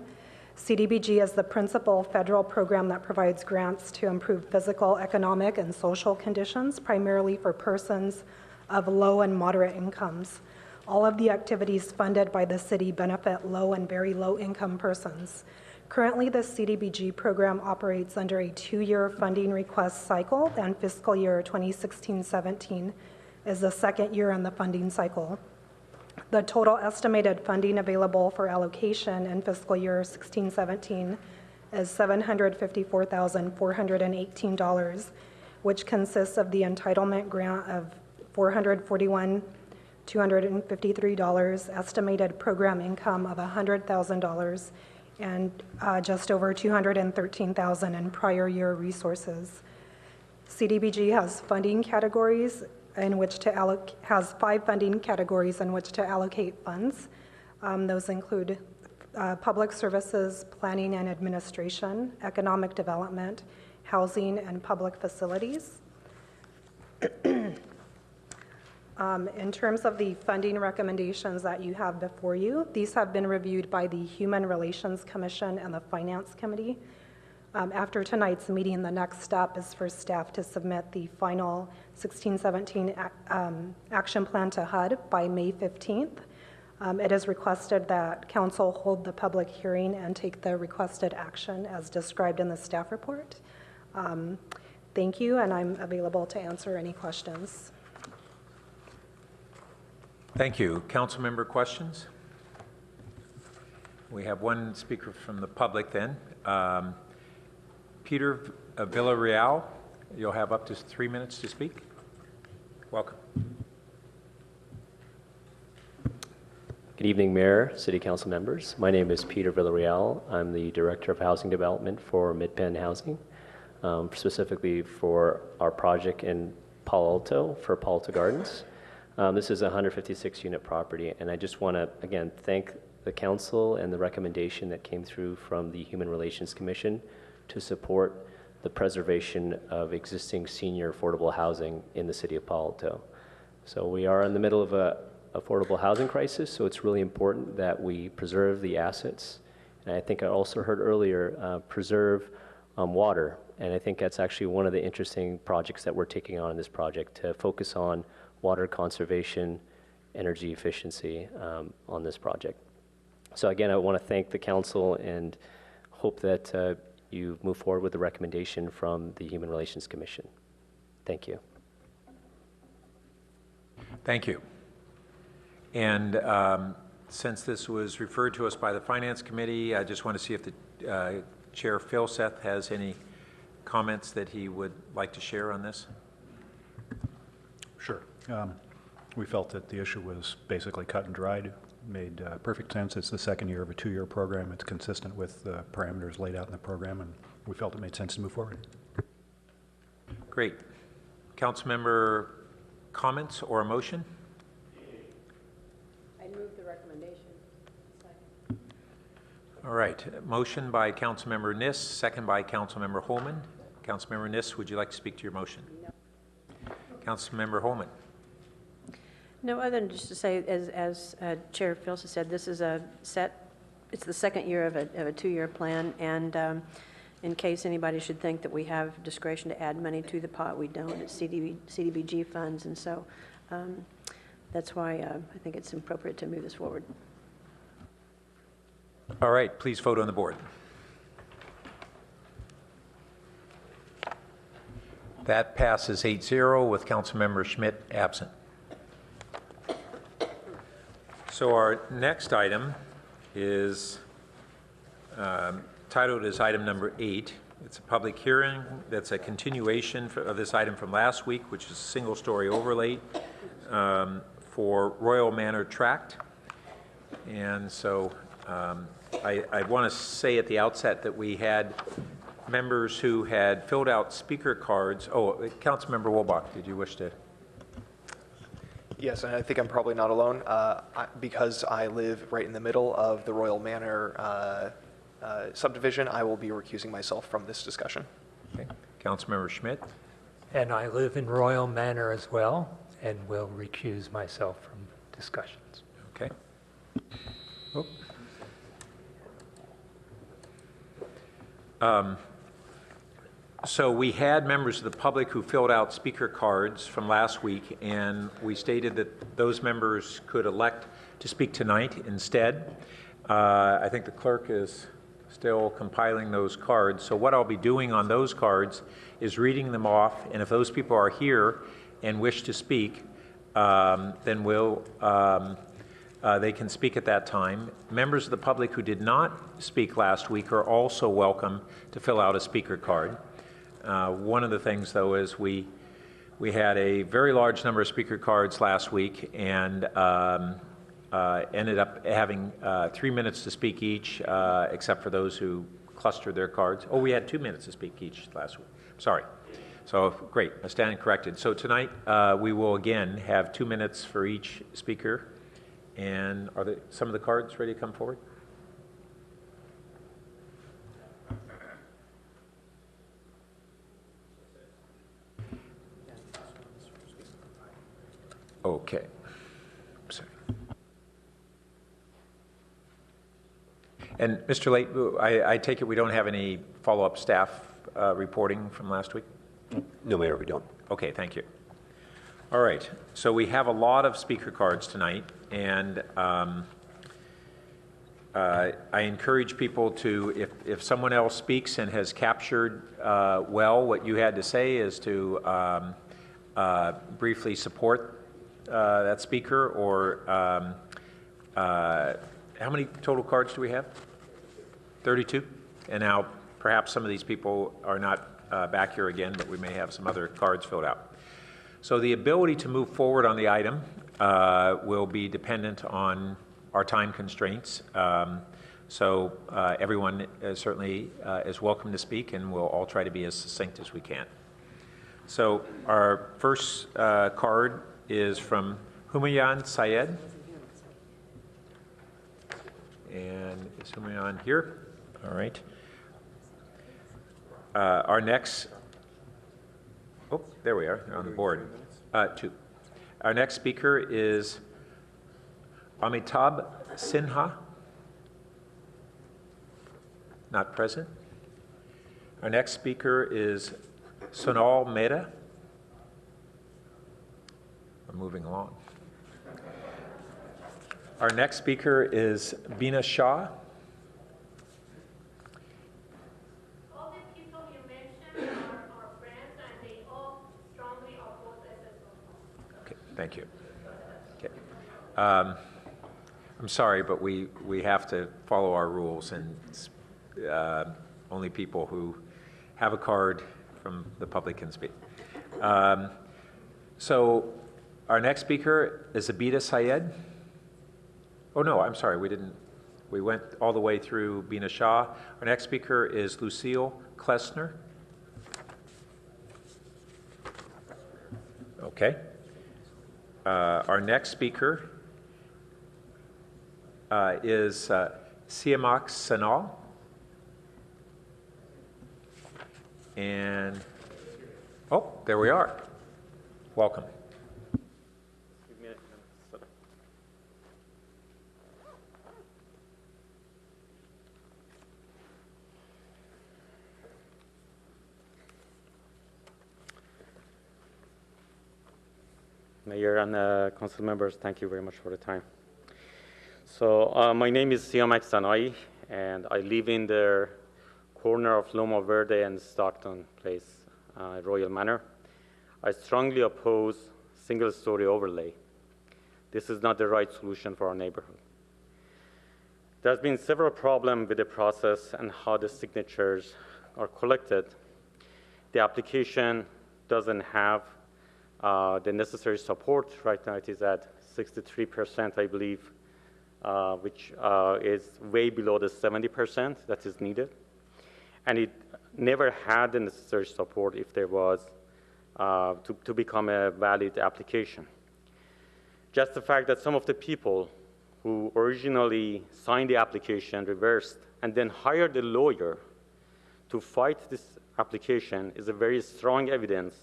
CDBG is the principal federal program that provides grants to improve physical, economic, and social conditions, primarily for persons of low and moderate incomes. All of the activities funded by the city benefit low and very low income persons. Currently, the CDBG program operates under a 2-year funding request cycle, and fiscal year 2016-17 is the second year in the funding cycle. The total estimated funding available for allocation in fiscal year 16-17 is $754,418, which consists of the entitlement grant of $441,253, estimated program income of $100,000, and just over $213,000 in prior year resources. CDBG has funding categories in which to has 5 funding categories in which to allocate funds. Those include public services, planning and administration, economic development, housing, and public facilities. In terms of the funding recommendations that you have before you, these have been reviewed by the Human Relations Commission and the Finance Committee. After tonight's meeting, the next step is for staff to submit the final 16-17 action plan to HUD by May 15th. It is requested that Council hold the public hearing and take the requested action as described in the staff report. Thank you, and I'm available to answer any questions. Thank you. Council member questions? We have one speaker from the public then. Peter Villarreal, you'll have up to 3 minutes to speak. Welcome. Good evening, Mayor, City Council members. My name is Peter Villarreal. I'm the Director of Housing Development for Mid-Penn Housing, specifically for our project in Palo Alto for Palo Alto Gardens. This is a 156-unit property, and I just want to, again, thank the Council and the recommendation that came through from the Human Relations Commission to support the preservation of existing senior affordable housing in the city of Palo Alto. So we are in the middle of a affordable housing crisis, so it's really important that we preserve the assets. And I think I also heard earlier, preserve water. And I think that's actually one of the interesting projects that we're taking on in this project, to focus on water conservation, energy efficiency on this project. So again, I want to thank the council and hope that you move forward with the recommendation from the Human Relations Commission. Thank you. Thank you. And since this was referred to us by the Finance Committee, I just want to see if the Chair Phil Seth has any comments that he would like to share on this. Sure. We felt that the issue was basically cut and dried. Made perfect sense. It's the second year of a 2-year program. It's consistent with the parameters laid out in the program, and we felt it made sense to move forward. Great. Councilmember comments or a motion? I move the recommendation. Second. All right. Motion by Councilmember Niss, second by Councilmember Holman. Councilmember Niss, would you like to speak to your motion? No. Councilmember Holman. No, other than just to say, as Chair Filson said, this is it's the second year of a 2-year plan, and in case anybody should think that we have discretion to add money to the pot, we don't. It's CDBG funds, and so that's why I think it's appropriate to move this forward. All right, please vote on the board. That passes 8-0 with Councilmember Schmidt absent. So our next item is titled as item number 8. It's a public hearing that's a continuation of this item from last week, which is a single-story overlay for Royal Manor Tract. And so I want to say at the outset that we had members who had filled out speaker cards. Oh, Councilmember Wolbach, did you wish to? Yes, and I think I'm probably not alone because I live right in the middle of the Royal Manor subdivision. I will be recusing myself from this discussion. Okay. Councilmember Schmidt. And I live in Royal Manor as well, and will recuse myself from discussions. Okay. Oh. So we had members of the public who filled out speaker cards from last week, and we stated that those members could elect to speak tonight instead. I think the clerk is still compiling those cards. So what I'll be doing on those cards is reading them off, and if those people are here and wish to speak, then they can speak at that time. Members of the public who did not speak last week are also welcome to fill out a speaker card. One of the things, though, is we had a very large number of speaker cards last week, and ended up having 3 minutes to speak each, except for those who clustered their cards. Oh, we had 2 minutes to speak each last week. Sorry. So great, I stand corrected. So tonight we will again have 2 minutes for each speaker. And are some of the cards ready to come forward? Okay. Sorry. And Mr. Late, I take it we don't have any follow-up staff reporting from last week? No, Mayor, we don't. Okay, thank you. All right, so we have a lot of speaker cards tonight, and I encourage people to, if someone else speaks and has captured well what you had to say, is to briefly support that speaker, or how many total cards do we have? 32? And now perhaps some of these people are not back here again, but we may have some other cards filled out. So the ability to move forward on the item will be dependent on our time constraints. So everyone certainly is welcome to speak, and we'll all try to be as succinct as we can. So our first card is from Humayun Syed. And is Humayun here? All right. Our next, oh, there we are, they're on the board. 2. Our next speaker is Amitabh Sinha. Not present. Our next speaker is Sonal Mehta. I'm moving along. Our next speaker is Veena Shah. All the people you mentioned are our friends, and they all strongly oppose SSO. Okay, thank you. Okay. I'm sorry, but we have to follow our rules, and only people who have a card from the public can speak. So our next speaker is Abida Syed. Oh, no, I'm sorry, we went all the way through Veena Shah. Our next speaker is Lucille Klessner. Okay. Our next speaker is Siamak Sanal. And, oh, there we are. Welcome. Mayor and council members, thank you very much for the time. So my name is Siamak Sanai, and I live in the corner of Loma Verde and Stockton Place, Royal Manor. I strongly oppose single-story overlay. This is not the right solution for our neighborhood. There's been several problems with the process and how the signatures are collected. The application doesn't have the necessary support. Right now it is at 63%, I believe, which is way below the 70% that is needed. And it never had the necessary support if there was to become a valid application. Just the fact that some of the people who originally signed the application reversed and then hired a lawyer to fight this application is a very strong evidence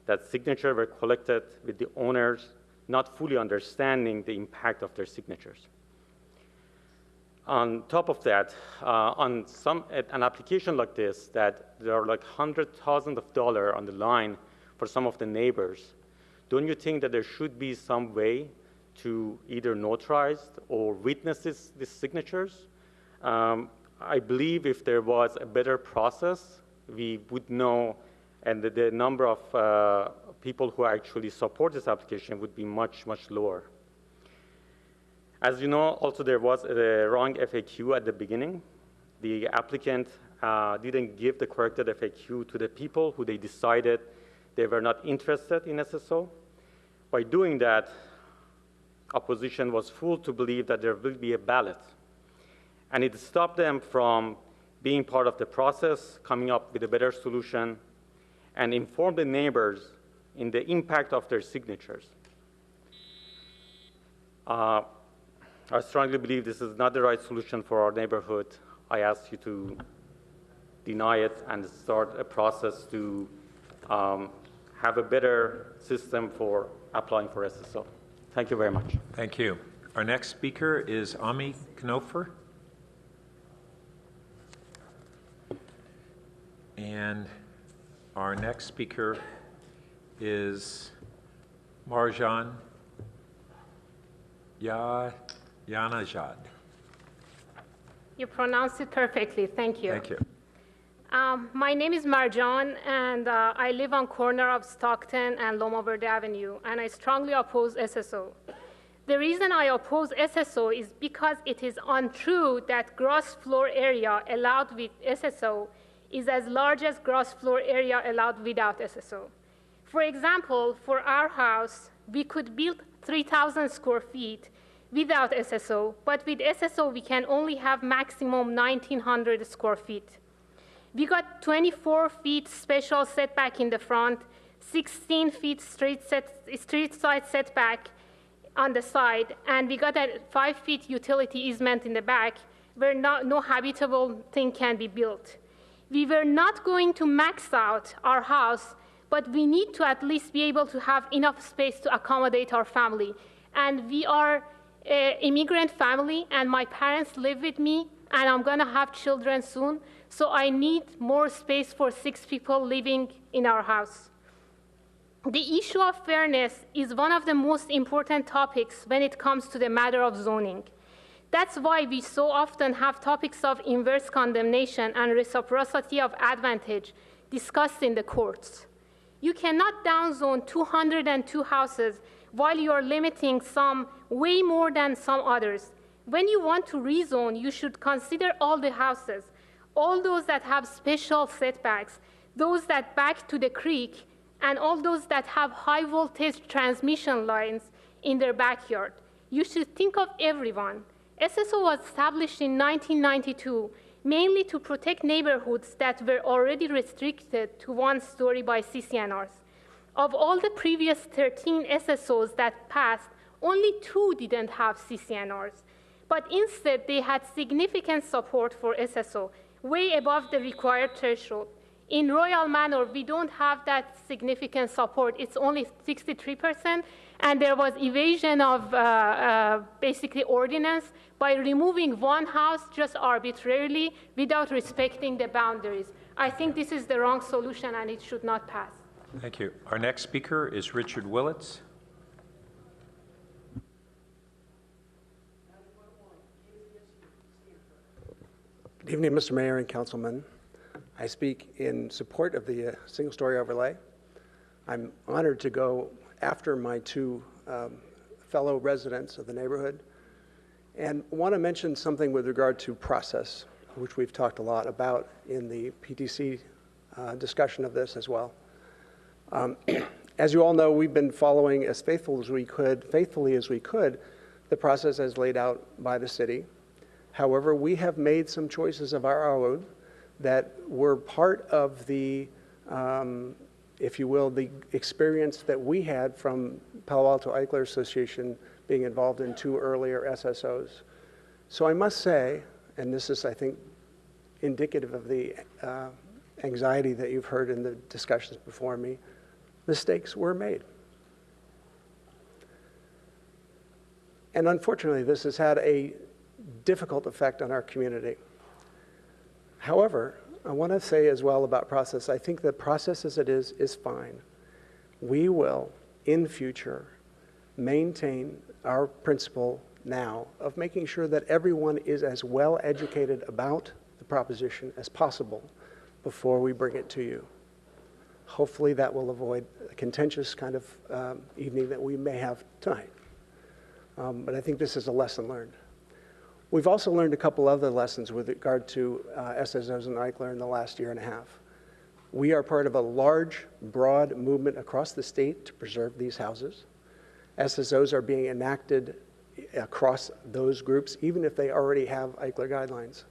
that signatures were collected with the owners not fully understanding the impact of their signatures. On top of that, on an application like this, that there are like $100,000s on the line for some of the neighbors, don't you think that there should be some way to either notarize or witness these signatures? I believe if there was a better process, we would know, and the number of people who actually support this application would be much, much lower. As you know, also there was a wrong FAQ at the beginning. The applicant didn't give the corrected FAQ to the people who they decided they were not interested in SSO. By doing that, opposition was fooled to believe that there will be a ballot. And it stopped them from being part of the process, coming up with a better solution, and inform the neighbors in the impact of their signatures. I strongly believe this is not the right solution for our neighborhood. I ask you to deny it and start a process to have a better system for applying for SSO. Thank you very much. Thank you. Our next speaker is Ami Knofer. And our next speaker is Marjan Yanajad. You pronounced it perfectly. Thank you. Thank you. My name is Marjan, and I live on corner of Stockton and Loma Verde Avenue, and I strongly oppose SSO. The reason I oppose SSO is because it is untrue that gross floor area allowed with SSO is as large as gross floor area allowed without SSO. For example, for our house, we could build 3,000 square feet without SSO, but with SSO, we can only have maximum 1,900 square feet. We got 24 feet special setback in the front, 16 feet street side setback on the side, and we got a 5 feet utility easement in the back where no habitable thing can be built. We were not going to max out our house, but we need to at least be able to have enough space to accommodate our family. And we are an immigrant family, and my parents live with me, and I'm going to have children soon, so I need more space for 6 people living in our house. The issue of fairness is one of the most important topics when it comes to the matter of zoning. That's why we so often have topics of inverse condemnation and reciprocity of advantage discussed in the courts. You cannot downzone 202 houses while you are limiting some way more than some others. When you want to rezone, you should consider all the houses, all those that have special setbacks, those that back to the creek, and all those that have high voltage transmission lines in their backyard. You should think of everyone. SSO was established in 1992 mainly to protect neighborhoods that were already restricted to one story by CCNRs. Of all the previous 13 SSOs that passed, only 2 didn't have CCNRs. But instead, they had significant support for SSO, way above the required threshold. In Royal Manor, we don't have that significant support. It's only 63%, and there was evasion of basically ordinance by removing one house just arbitrarily without respecting the boundaries. I think this is the wrong solution, and it should not pass. Thank you. Our next speaker is Richard Willits. Good evening, Mr. Mayor and Councilman. I speak in support of the single-story overlay. I'm honored to go after my 2 fellow residents of the neighborhood and want to mention something with regard to process, which we've talked a lot about in the PTC discussion of this as well. As you all know, we've been following as faithfully as we could, the process as laid out by the city. However, we have made some choices of our own that were part of the, if you will, the experience that we had from Palo Alto Eichler Association being involved in 2 earlier SSOs. So I must say, and this is, I think, indicative of the anxiety that you've heard in the discussions before me, mistakes were made. And unfortunately, this has had a difficult effect on our community. However, I want to say as well about process, I think the process as it is fine. We will, in future, maintain our principle now of making sure that everyone is as well educated about the proposition as possible before we bring it to you. Hopefully that will avoid a contentious kind of evening that we may have tonight. But I think this is a lesson learned. We've also learned a couple other lessons with regard to SSOs and Eichler in the last year and a half. We are part of a large, broad movement across the state to preserve these houses. SSOs are being enacted across those groups, even if they already have Eichler guidelines.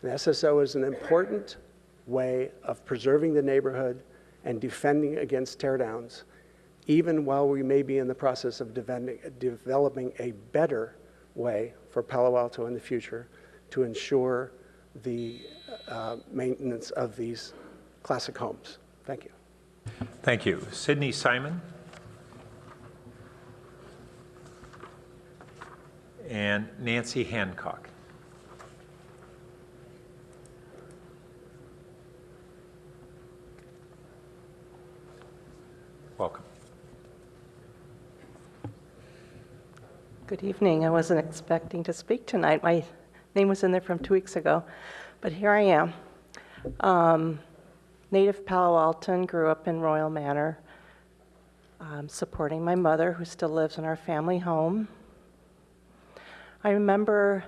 An SSO is an important way of preserving the neighborhood and defending against teardowns, even while we may be in the process of developing a better way for Palo Alto in the future to ensure the maintenance of these classic homes. Thank you. Thank you. Sydney Simon. And Nancy Hancock. Welcome. Good evening. I wasn't expecting to speak tonight. My name was in there from 2 weeks ago, but here I am. Native Palo Alton, grew up in Royal Manor, supporting my mother, who still lives in our family home. I remember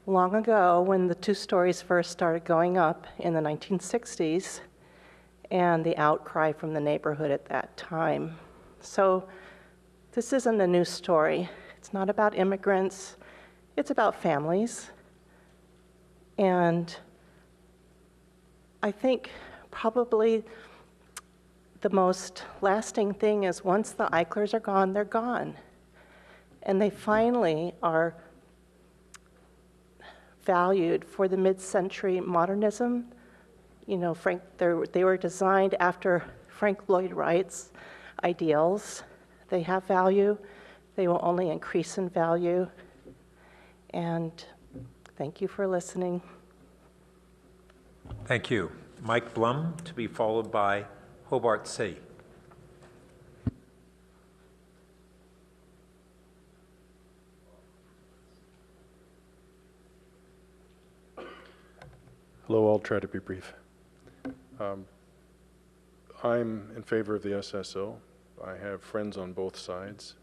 long ago when the 2 stories first started going up in the 1960s and the outcry from the neighborhood at that time. So this isn't a new story. It's not about immigrants. It's about families. And I think probably the most lasting thing is once the Eichlers are gone, they're gone. And they finally are valued for the mid-century modernism. You know, they were designed after Frank Lloyd Wright's ideals. They have value. They will only increase in value. And thank you for listening. Thank you. Mike Blum, to be followed by Hobart C. try to be brief. I'm in favor of the SSO. I have friends on both sides.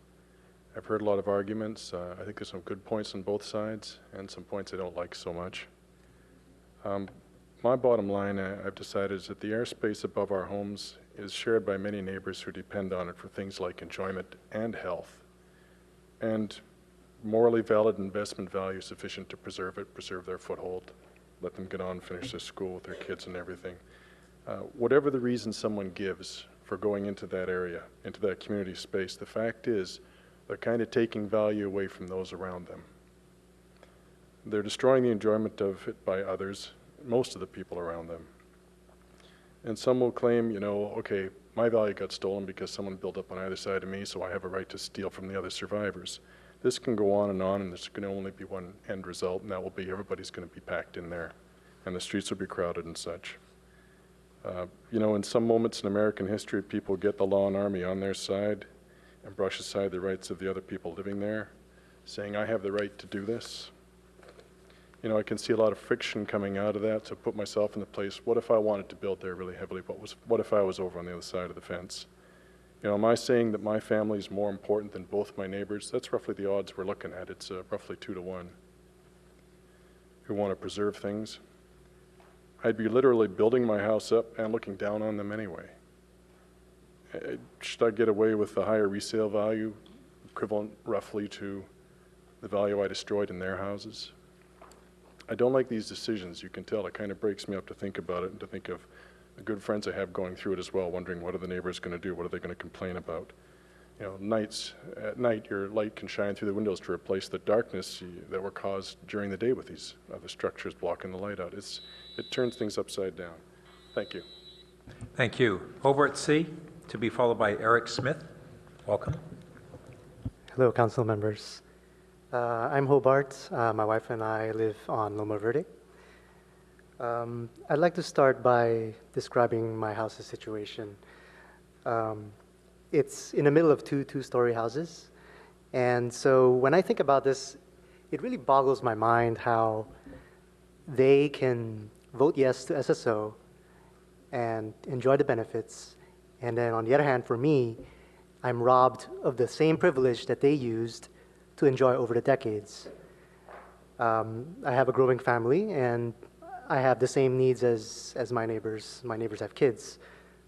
I've heard a lot of arguments. I think there's some good points on both sides and some points I don't like so much. My bottom line, I've decided, is that the airspace above our homes is shared by many neighbors who depend on it for things like enjoyment and health, and morally valid investment value sufficient to preserve it, preserve their foothold, let them get on and finish their school with their kids and everything. Whatever the reason someone gives for going into that area, into that community space, the fact is they're kind of taking value away from those around them. They're destroying the enjoyment of it by others, most of the people around them. And some will claim, you know, okay, my value got stolen because someone built up on either side of me, so I have a right to steal from the other survivors. This can go on, and there's going to only be one end result, and that will be everybody's going to be packed in there, and the streets will be crowded and such. You know, in some moments in American history, people get the law and army on their side and brush aside the rights of the other people living there, saying, I have the right to do this. You know, I can see a lot of friction coming out of that, so put myself in the place, what if I wanted to build there really heavily? What if I was over on the other side of the fence? You know, am I saying that my family is more important than both my neighbors? That's roughly the odds we're looking at. It's roughly 2 to 1 who want to preserve things. I'd be literally building my house up and looking down on them anyway. Should I get away with the higher resale value, equivalent roughly to the value I destroyed in their houses? I don't like these decisions. You can tell it kind of breaks me up to think about it and to think of the good friends I have going through it as well, wondering what are the neighbors going to do, what are they going to complain about. You know, at night your light can shine through the windows to replace the darkness that were caused during the day with these other structures blocking the light out. It turns things upside down. Thank you. Thank you. Over at C, to be followed by Eric Smith. Welcome. Hello, council members. I'm Hobart. My wife and I live on Loma Verde. I'd like to start by describing my house's situation. It's in the middle of two-story houses. And so when I think about this, it really boggles my mind how they can vote yes to SSO and enjoy the benefits. And then on the other hand, for me, I'm robbed of the same privilege that they used to enjoy over the decades. I have a growing family, and I have the same needs as my neighbors. My neighbors have kids.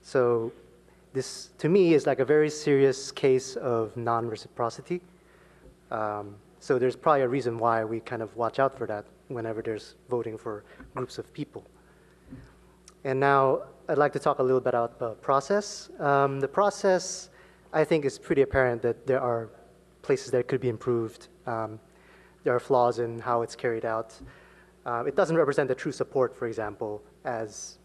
So this, to me, is like a very serious case of non-reciprocity. So there's probably a reason why we kind of watch out for that whenever there's voting for groups of people. And now I'd like to talk a little bit about the process. The process, I think, is pretty apparent that there are places that could be improved. There are flaws in how it's carried out. It doesn't represent the true support, for example, as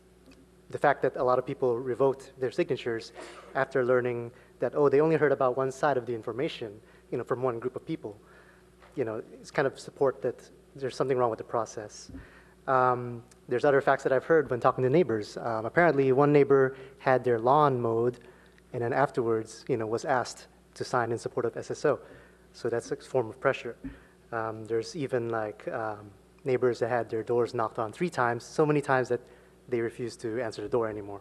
the fact that a lot of people revoked their signatures after learning that, oh, they only heard about one side of the information, you know, from one group of people. You know, it's kind of support that there's something wrong with the process. There's other facts that I've heard when talking to neighbors. Apparently, one neighbor had their lawn mowed, and then afterwards, you know, was asked to sign in support of SSO. So that's a form of pressure. There's even like neighbors that had their doors knocked on 3 times, so many times that they refused to answer the door anymore.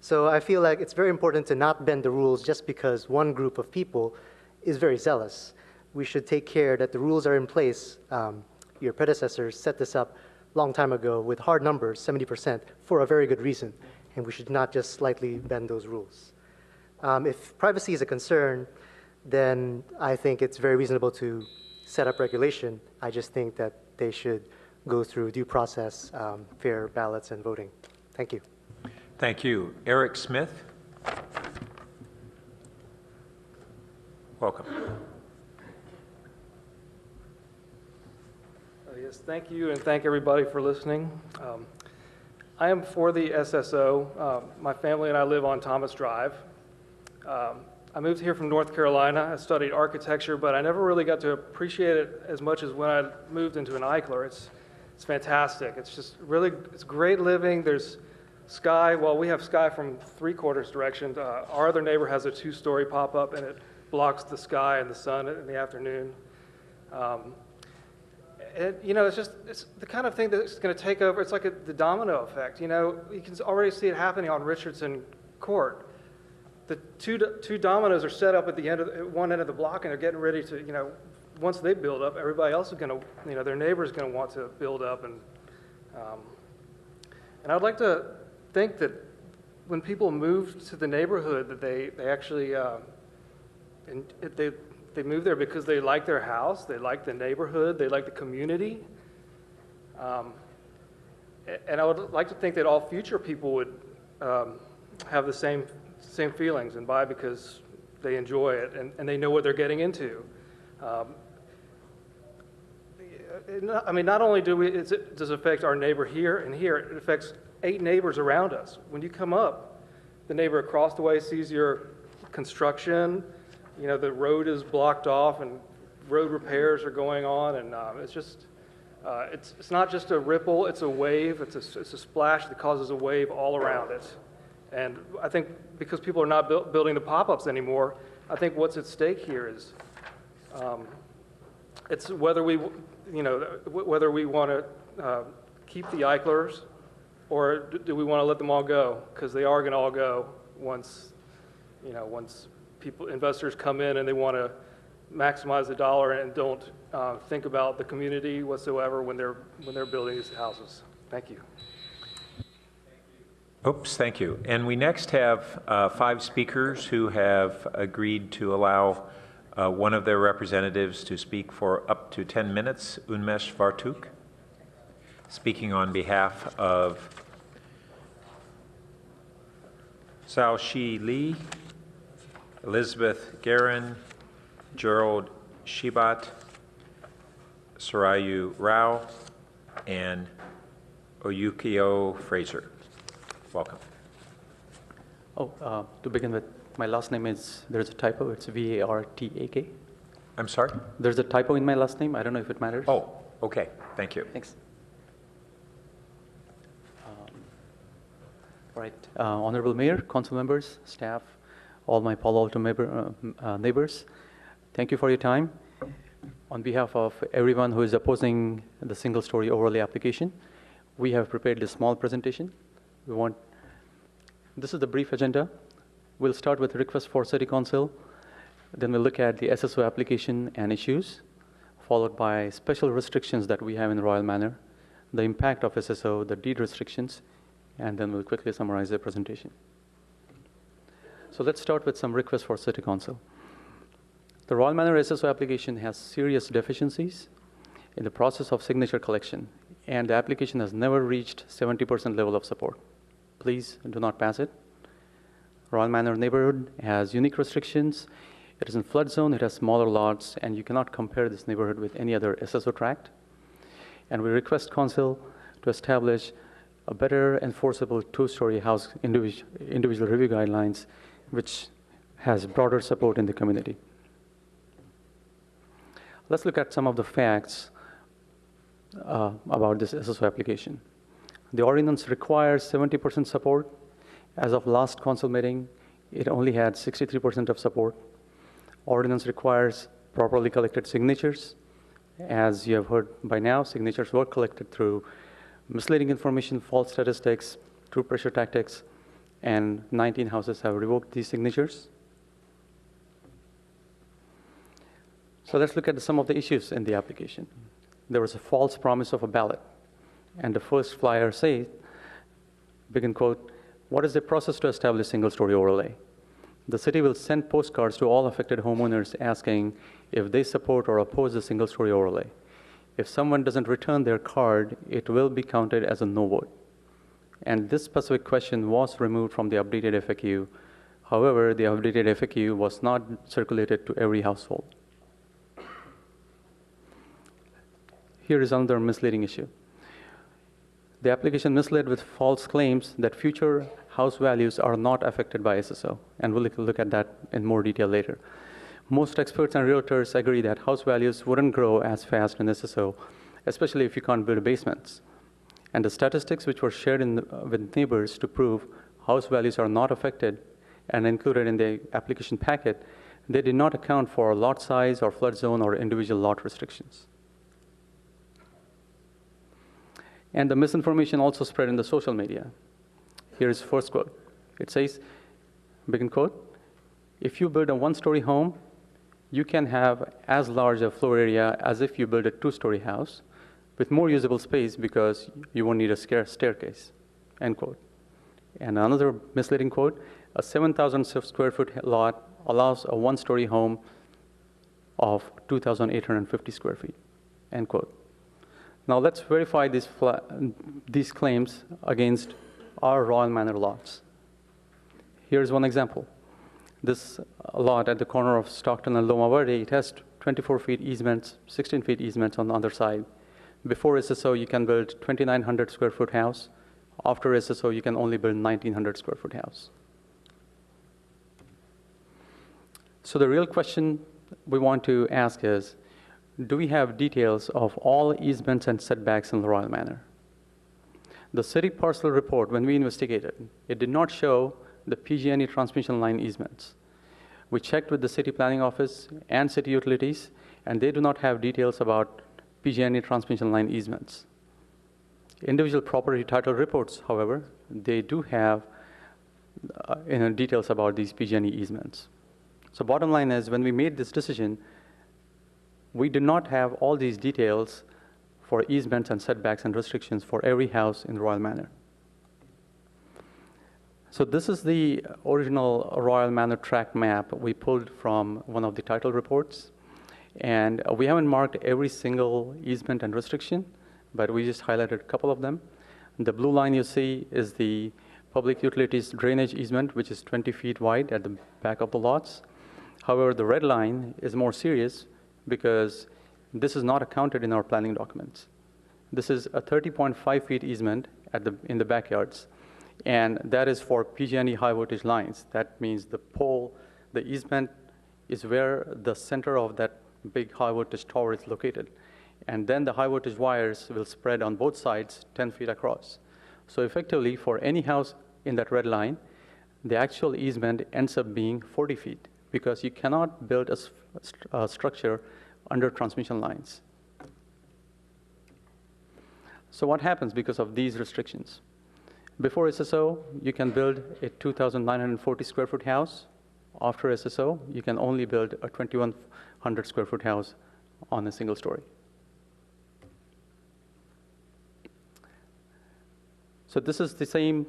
So I feel like it's very important to not bend the rules just because one group of people is very zealous. We should take care that the rules are in place. Your predecessors set this up a long time ago with hard numbers, 70%, for a very good reason, and we should not just slightly bend those rules. If privacy is a concern, then I think it's very reasonable to set up regulation. I just think that they should go through due process, fair ballots, and voting. Thank you. Thank you. Eric Smith. Welcome. Yes, thank you, and thank everybody for listening. I am for the SSO. My family and I live on Thomas Drive. I moved here from North Carolina. I studied architecture, but I never really got to appreciate it as much as when I moved into an Eichler. It's fantastic. It's just really, it's great living. There's sky. Well, we have sky from 3/4 direction. Our other neighbor has a 2-story pop-up, and it blocks the sky and the sun in the afternoon. you know, it's the kind of thing that's going to take over. It's like the domino effect. You know, you can already see it happening on Richardson Court. The two dominoes are set up at the end of one end of the block, and they're getting ready to, you know, once they build up, everybody else is going to, you know, their neighbor's going to want to build up, and I'd like to think that when people move to the neighborhood, that they actually they move there because they like their house, they like the neighborhood, they like the community. And I would like to think that all future people would have the same feelings and buy because they enjoy it and they know what they're getting into. I mean, not only does it affect our neighbor here and here, it affects 8 neighbors around us. When you come up, the neighbor across the way sees your construction. You know, the road is blocked off and road repairs are going on, and it's just, it's not just a ripple, it's a wave, it's a splash that causes a wave all around it. And I think because people are not building the pop-ups anymore, I think what's at stake here is, it's whether we, you know, whether we want to keep the Eichlers or do we want to let them all go? Because they are going to all go once, you know, once investors come in and they want to maximize the dollar and don't think about the community whatsoever when they're building these houses. Thank you. Oops, thank you. And we next have 5 speakers who have agreed to allow one of their representatives to speak for up to 10 minutes. Unmesh Vartuk, speaking on behalf of Sao Shi Lee, Elizabeth Guerin, Gerald Shibat, Sarayu Rao, and Oyukio Fraser. Welcome. To begin with, my last name there's a typo, it's Vartak. I'm sorry? There's a typo in my last name, I don't know if it matters. Oh, okay, thank you. Thanks. All right, Honorable Mayor, council members, staff, all my Palo Alto neighbors, thank you for your time. On behalf of everyone who is opposing the single-story overlay application, we have prepared a small presentation. This is the brief agenda. We'll start with request for City Council, then we'll look at the SSO application and issues, followed by special restrictions that we have in Royal Manor, the impact of SSO, the deed restrictions, and then we'll quickly summarize the presentation. So let's start with some requests for City Council. The Royal Manor SSO application has serious deficiencies in the process of signature collection, and the application has never reached 70% level of support. Please do not pass it. Royal Manor neighborhood has unique restrictions. It is in flood zone, it has smaller lots, and you cannot compare this neighborhood with any other SSO tract. And we request council to establish a better enforceable 2-story house individual review guidelines, which has broader support in the community. Let's look at some of the facts about this SSO application. The ordinance requires 70% support. As of last council meeting, it only had 63% of support. Ordinance requires properly collected signatures. As you have heard by now, signatures were collected through misleading information, false statistics, true pressure tactics, and 19 houses have revoked these signatures. So let's look at some of the issues in the application. There was a false promise of a ballot, and the first flyer says, begin quote, "What is the process to establish single-story overlay? The city will send postcards to all affected homeowners asking if they support or oppose the single-story overlay. If someone doesn't return their card, it will be counted as a no vote." And this specific question was removed from the updated FAQ. However, the updated FAQ was not circulated to every household. Here is another misleading issue. The application misled with false claims that future house values are not affected by SSO, and we'll look at that in more detail later. Most experts and realtors agree that house values wouldn't grow as fast in SSO, especially if you can't build basements. And the statistics which were shared with neighbors to prove house values are not affected and included in the application packet, they did not account for lot size or flood zone or individual lot restrictions. And the misinformation also spread in the social media. Here is first quote. It says, begin quote, "If you build a one-story home, you can have as large a floor area as if you build a two-story house with more usable space because you won't need a staircase," end quote. And another misleading quote, "A 7,000 square foot lot allows a one-story home of 2,850 square feet," end quote. Now let's verify these claims against our Royal Manor lots. Here's one example. This lot at the corner of Stockton and Loma Verde, it has 24 feet easements, 16 feet easements on the other side. Before SSO, you can build 2,900 square foot house. After SSO, you can only build 1,900 square foot house. So the real question we want to ask is, do we have details of all easements and setbacks in the Royal Manor? The city parcel report, when we investigated, it did not show the PG&E transmission line easements. We checked with the city planning office and city utilities, and they do not have details about PG&E transmission line easements. Individual property title reports, however, they do have details about these PG&E easements. So bottom line is, when we made this decision, we did not have all these details for easements and setbacks and restrictions for every house in Royal Manor. So this is the original Royal Manor tract map we pulled from one of the title reports. And we haven't marked every single easement and restriction, but we just highlighted a couple of them. The blue line you see is the public utilities drainage easement, which is 20 feet wide at the back of the lots. However, the red line is more serious because this is not accounted in our planning documents. This is a 30.5 feet easement in the backyards, and that is for PG&E high voltage lines. That means the pole, the easement is where the center of that big high voltage tower is located. And then the high voltage wires will spread on both sides 10 feet across. So effectively, for any house in that red line, the actual easement ends up being 40 feet because you cannot build a structure under transmission lines. So what happens because of these restrictions? Before SSO, you can build a 2,940 square foot house. After SSO, you can only build a 2,100 square foot house on a single story. So this is the same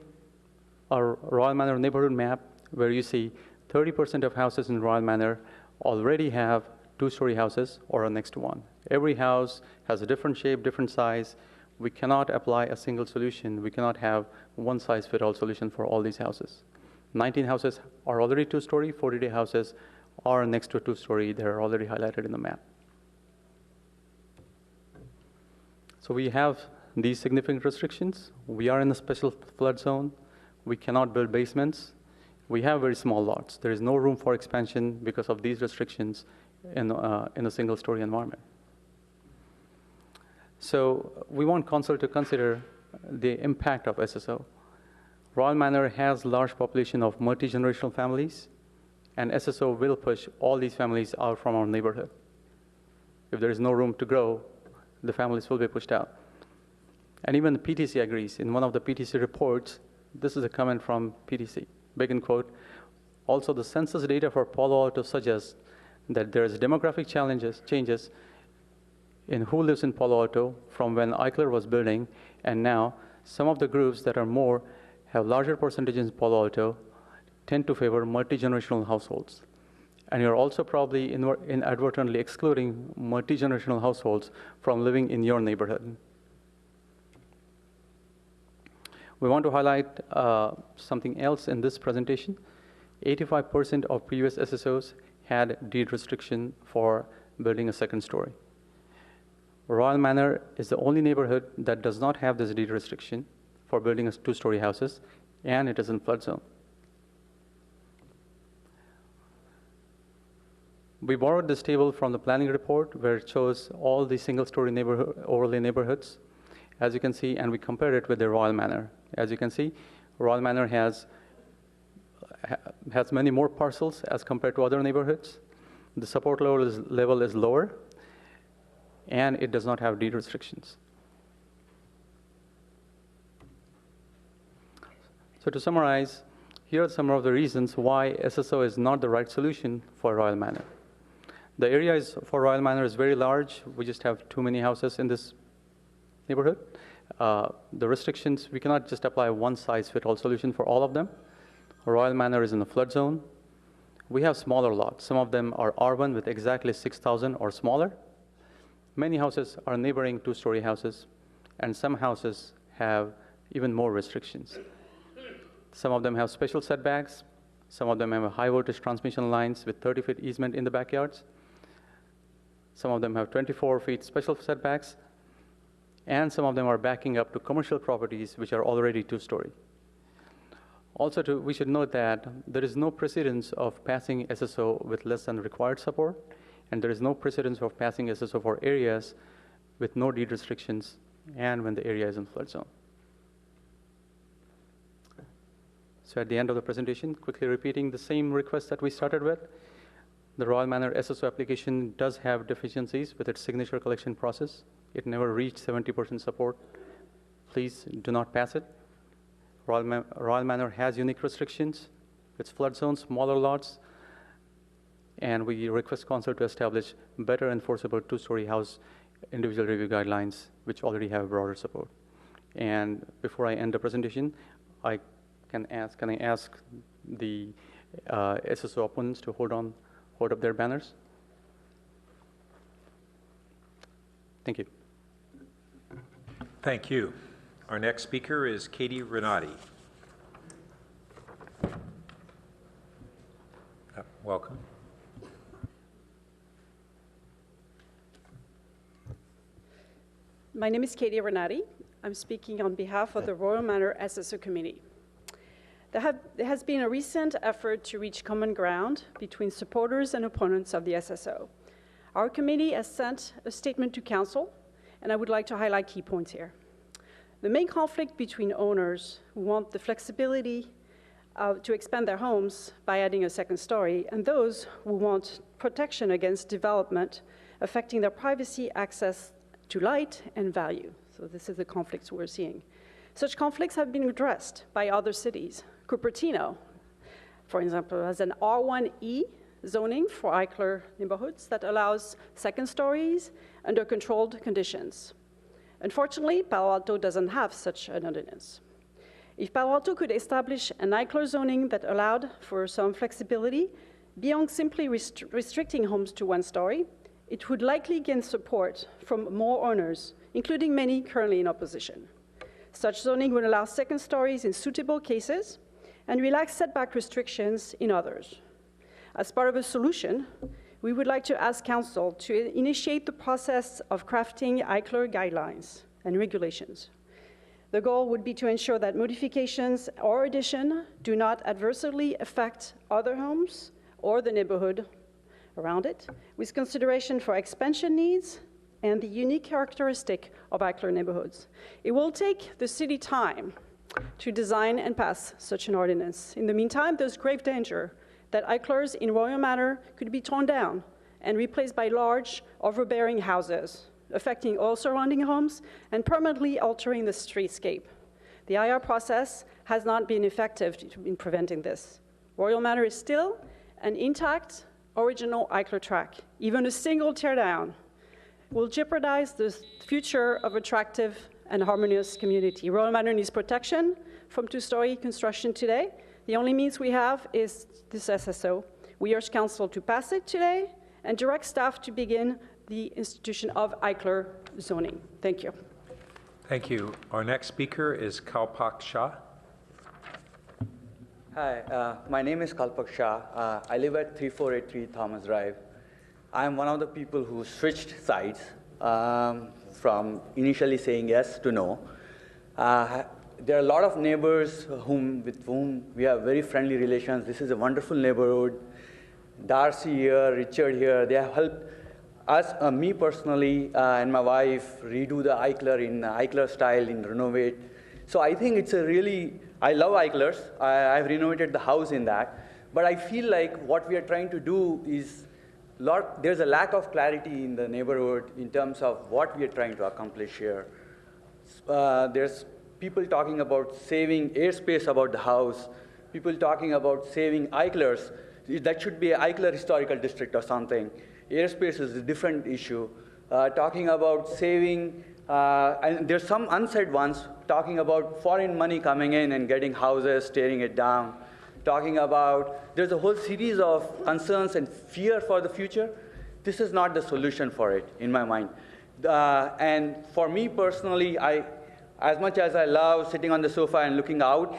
Royal Manor neighborhood map where you see 30% of houses in Royal Manor already have two-story houses or are next to one. Every house has a different shape, different size. We cannot apply a single solution. We cannot have one-size-fits-all solution for all these houses. 19 houses are already two-story, 40 houses are next to a two-story. They're already highlighted in the map. So we have these significant restrictions. We are in a special flood zone. We cannot build basements. We have very small lots. There is no room for expansion because of these restrictions in a single-story environment. So we want council to consider the impact of SSO. Royal Manor has large population of multi-generational families, and SSO will push all these families out from our neighborhood. If there is no room to grow, the families will be pushed out. And even the PTC agrees. In one of the PTC reports, this is a comment from PTC, begin quote, "Also, the census data for Palo Alto suggests that there is demographic changes in who lives in Palo Alto from when Eichler was building, and now some of the groups that are more have larger percentages in Palo Alto tend to favor multi-generational households. And you're also probably inadvertently excluding multi-generational households from living in your neighborhood." We want to highlight something else in this presentation. 85% of previous SSOs had deed restriction for building a second story. Royal Manor is the only neighborhood that does not have this deed restriction for building a two-story houses, and it is in flood zone. We borrowed this table from the planning report where it shows all the single-story overlay neighborhoods, as you can see, and we compared it with the Royal Manor. As you can see, Royal Manor has many more parcels as compared to other neighborhoods. The support level is lower, and it does not have deed restrictions. So to summarize, here are some of the reasons why SSO is not the right solution for Royal Manor. The area for Royal Manor is very large. We just have too many houses in this neighborhood. The restrictions, we cannot just apply a one-size-fits-all solution for all of them. Royal Manor is in a flood zone. We have smaller lots. Some of them are R1 with exactly 6,000 or smaller. Many houses are neighboring two-story houses, and some houses have even more restrictions. Some of them have special setbacks. Some of them have high voltage transmission lines with 30-feet easement in the backyards. Some of them have 24 feet special setbacks. And some of them are backing up to commercial properties which are already two-story. Also, we should note that there is no precedence of passing SSO with less than required support, and there is no precedence of passing SSO for areas with no deed restrictions and when the area is in flood zone. So at the end of the presentation, quickly repeating the same request that we started with. The Royal Manor SSO application does have deficiencies with its signature collection process. It never reached 70% support. Please do not pass it. Royal Manor has unique restrictions. It's flood zones, smaller lots, and we request council to establish better enforceable two-story house individual review guidelines, which already have broader support. And before I end the presentation, can I ask the SSO opponents to hold up their banners? Thank you. Thank you. Our next speaker is Katie Renati. Welcome. My name is Katie Renati. I'm speaking on behalf of the Royal Manor SSO Committee. There has been a recent effort to reach common ground between supporters and opponents of the SSO. Our committee has sent a statement to council, and I would like to highlight key points here. The main conflict between owners who want the flexibility to expand their homes by adding a second story and those who want protection against development affecting their privacy, access to light, and value. So this is the conflicts we're seeing. Such conflicts have been addressed by other cities. Cupertino, for example, has an R1E zoning for Eichler neighborhoods that allows second stories under controlled conditions. Unfortunately, Palo Alto doesn't have such an ordinance. If Palo Alto could establish an Eichler zoning that allowed for some flexibility beyond simply restricting homes to one story, it would likely gain support from more owners, including many currently in opposition. Such zoning would allow second stories in suitable cases and relax setback restrictions in others. As part of a solution, we would like to ask Council to initiate the process of crafting Eichler guidelines and regulations. The goal would be to ensure that modifications or addition do not adversely affect other homes or the neighborhood around it, with consideration for expansion needs and the unique characteristic of Eichler neighborhoods. It will take the city time to design and pass such an ordinance. In the meantime, there's grave danger that Eichlers in Royal Manor could be torn down and replaced by large, overbearing houses, affecting all surrounding homes and permanently altering the streetscape. The IR process has not been effective in preventing this. Royal Manor is still an intact, original Eichler track. Even a single teardown will jeopardize the future of attractive and harmonious community. Royal Manor needs protection from two-story construction today. The only means we have is this SSO. We urge Council to pass it today and direct staff to begin the institution of Eichler zoning. Thank you. Thank you. Our next speaker is Kalpak Shah. Hi, my name is Kalpak Shah. I live at 3483 Thomas Drive. I'm one of the people who switched sides from initially saying yes to no. There are a lot of neighbors with whom we have very friendly relations. This is a wonderful neighborhood. Darcy here, Richard here, they have helped us, me personally, and my wife redo the Eichler in Eichler style in renovate. So I think it's a really, I love Eichlers. I've renovated the house in that. But I feel like what we are trying to do is, there's a lack of clarity in the neighborhood in terms of what we are trying to accomplish here. There's people talking about saving airspace about the house, people talking about saving Eichlers. That should be an Eichler historical district or something. Airspace is a different issue. Talking about saving, and there's some unsaid ones, talking about foreign money coming in and getting houses, tearing it down. Talking about, there's a whole series of concerns and fear for the future. This is not the solution for it, in my mind. And for me personally, as much as I love sitting on the sofa and looking out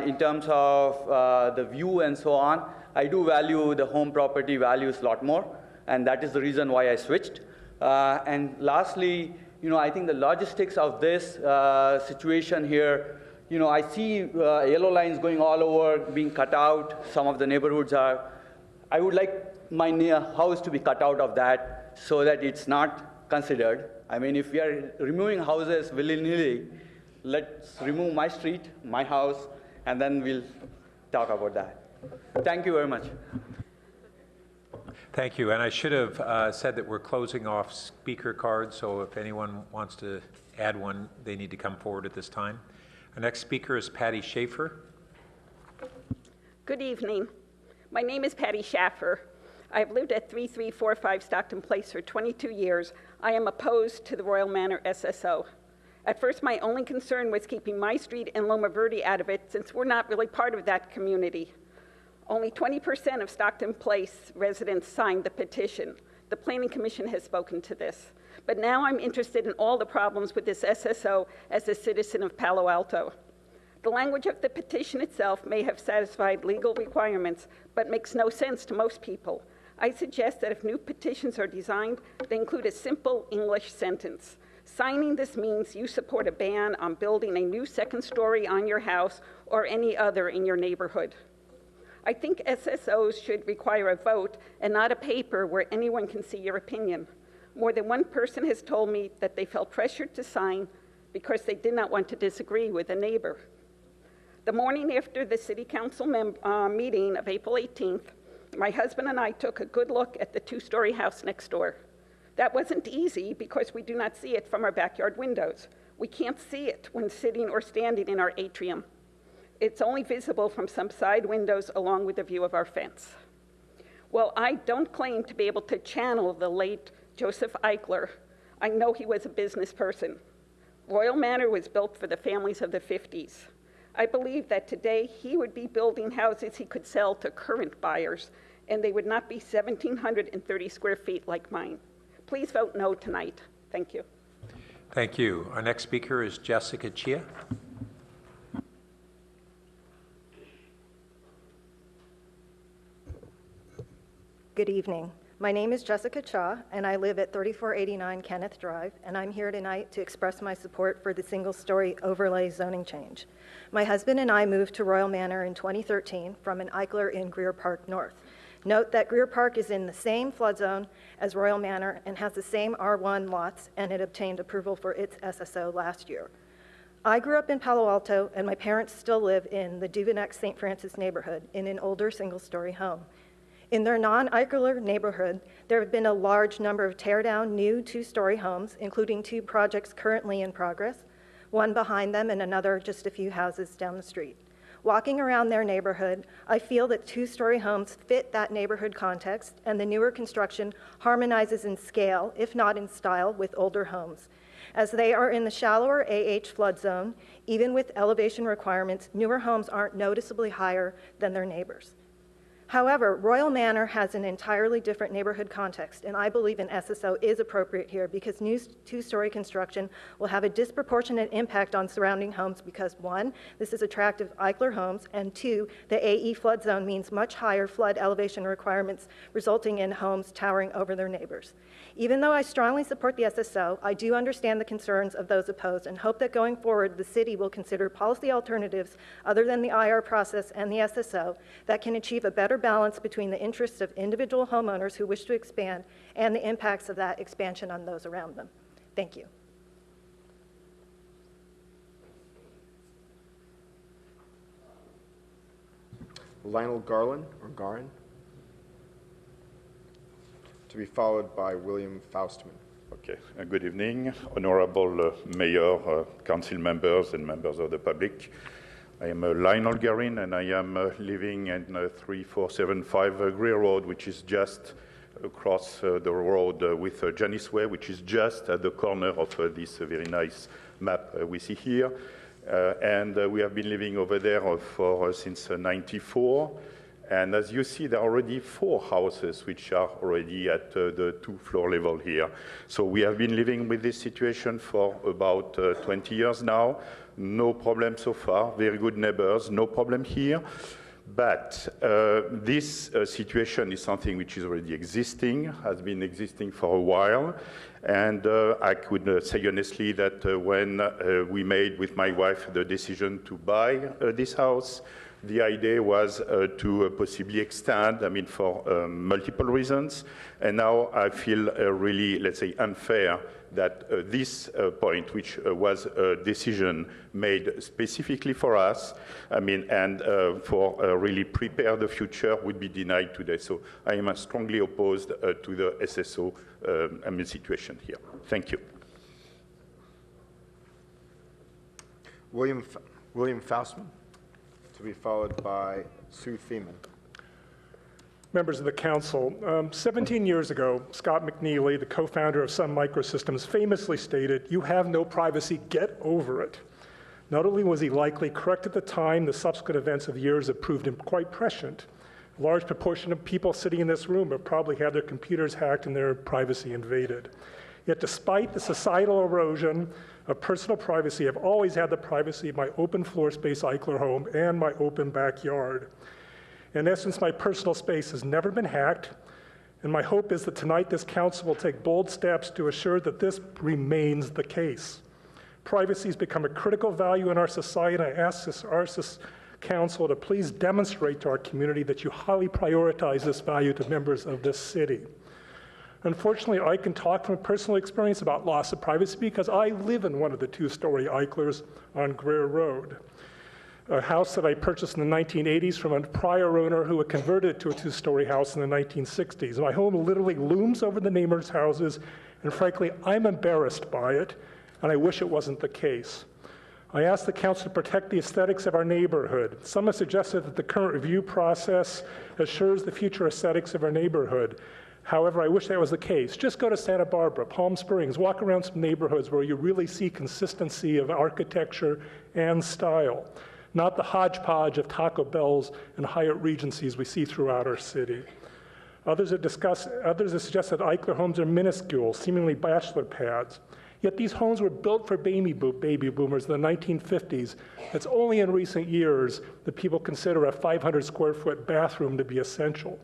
in terms of the view and so on, I do value the home property values a lot more, and that is the reason why I switched. And lastly, I think the logistics of this situation here, I see yellow lines going all over, being cut out. Some of the neighborhoods are. I would like my house to be cut out of that so that it's not considered. I mean, if we are removing houses willy-nilly, let's remove my street, my house, and then we'll talk about that. Thank you very much. Thank you. And I should have said that we're closing off speaker cards, so if anyone wants to add one, they need to come forward at this time. Our next speaker is Patty Schaefer. Good evening. My name is Patty Schaffer. I've lived at 3345 Stockton Place for 22 years. I am opposed to the Royal Manor SSO. At first, my only concern was keeping my street and Loma Verde out of it, since we're not really part of that community. Only 20% of Stockton Place residents signed the petition. The Planning Commission has spoken to this. But now I'm interested in all the problems with this SSO as a citizen of Palo Alto. The language of the petition itself may have satisfied legal requirements, but makes no sense to most people. I suggest that if new petitions are designed, they include a simple English sentence. Signing this means you support a ban on building a new second story on your house or any other in your neighborhood. I think SSOs should require a vote and not a paper where anyone can see your opinion. More than one person has told me that they felt pressured to sign because they did not want to disagree with a neighbor. The morning after the City Council meeting of April 18th, my husband and I took a good look at the two-story house next door. That wasn't easy because we do not see it from our backyard windows. We can't see it when sitting or standing in our atrium. It's only visible from some side windows along with the view of our fence. Well, I don't claim to be able to channel the late Joseph Eichler. I know he was a business person. Royal Manor was built for the families of the 50s. I believe that today he would be building houses he could sell to current buyers, and they would not be 1,730 square feet like mine. Please vote no tonight. Thank you. Thank you. Our next speaker is Jessica Chia. Good evening. My name is Jessica Cha, and I live at 3489 Kenneth Drive, and I'm here tonight to express my support for the single-story overlay zoning change. My husband and I moved to Royal Manor in 2013 from an Eichler in Greer Park North. Note that Greer Park is in the same flood zone as Royal Manor and has the same R1 lots, and it obtained approval for its SSO last year. I grew up in Palo Alto, and my parents still live in the Duveneck St. Francis neighborhood in an older single-story home. In their non-Eichler neighborhood, there have been a large number of tear-down new two-story homes, including 2 projects currently in progress, one behind them and another just a few houses down the street. Walking around their neighborhood, I feel that two-story homes fit that neighborhood context, and the newer construction harmonizes in scale, if not in style, with older homes. As they are in the shallower AH flood zone, even with elevation requirements, newer homes aren't noticeably higher than their neighbors. However, Royal Manor has an entirely different neighborhood context, and I believe an SSO is appropriate here because new two-story construction will have a disproportionate impact on surrounding homes because 1, this is attractive Eichler homes, and 2, the AE flood zone means much higher flood elevation requirements, resulting in homes towering over their neighbors. Even though I strongly support the SSO, I do understand the concerns of those opposed and hope that going forward, the city will consider policy alternatives other than the IR process and the SSO that can achieve a better balance between the interests of individual homeowners who wish to expand and the impacts of that expansion on those around them. Thank you. Lionel Garland, or Garin, to be followed by William Faustman. Okay. Good evening, Honorable Mayor, Council members, and members of the public. I am Lionel Garin, and I am living in 3475 Greer Road, which is just across the road with Janice Way, which is just at the corner of this very nice map we see here. And we have been living over there since '94. And as you see, there are already 4 houses which are already at the 2-floor level here. So we have been living with this situation for about 20 years now. No problem so far, very good neighbors, no problem here. But this situation is something which is already existing, has been existing for a while. And I could say honestly that when we made with my wife the decision to buy this house, the idea was to possibly extend, for multiple reasons. And now I feel really, let's say, unfair that this point, which was a decision made specifically for us, and for really prepare the future, would be denied today. So I am strongly opposed to the SSO situation here. Thank you. William Faustman, to be followed by Sue Thiemann. Members of the council, 17 years ago, Scott McNeely, the co-founder of Sun Microsystems, famously stated, "You have no privacy, get over it." Not only was he likely correct at the time, the subsequent events of years have proved him quite prescient. A large proportion of people sitting in this room have probably had their computers hacked and their privacy invaded. Yet despite the societal erosion of personal privacy, I've always had the privacy of my open floor space Eichler home and my open backyard. In essence, my personal space has never been hacked, and my hope is that tonight this council will take bold steps to assure that this remains the case. Privacy has become a critical value in our society, and I ask our council to please demonstrate to our community that you highly prioritize this value to members of this city. Unfortunately, I can talk from personal experience about loss of privacy because I live in one of the 2-story Eichlers on Greer Road, a house that I purchased in the 1980s from a prior owner who had converted it to a 2-story house in the 1960s. My home literally looms over the neighbors' houses, and frankly, I'm embarrassed by it, and I wish it wasn't the case. I ask the council to protect the aesthetics of our neighborhood. Some have suggested that the current review process assures the future aesthetics of our neighborhood. However, I wish that was the case. Just go to Santa Barbara, Palm Springs, walk around some neighborhoods where you really see consistency of architecture and style, not the hodgepodge of Taco Bells and Hyatt Regencies we see throughout our city. Others have suggested Eichler homes are minuscule, seemingly bachelor pads. Yet these homes were built for baby boomers in the 1950s. It's only in recent years that people consider a 500 square foot bathroom to be essential.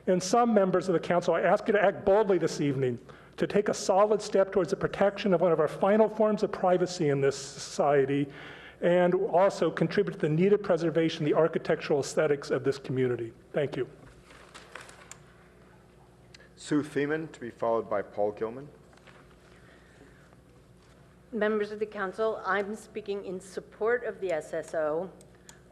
And some members of the council, I ask you to act boldly this evening to take a solid step towards the protection of one of our final forms of privacy in this society, and also contribute to the needed preservation of the architectural aesthetics of this community. Thank you. Sue Thiemann, to be followed by Paul Gilman. Members of the council, I'm speaking in support of the SSO.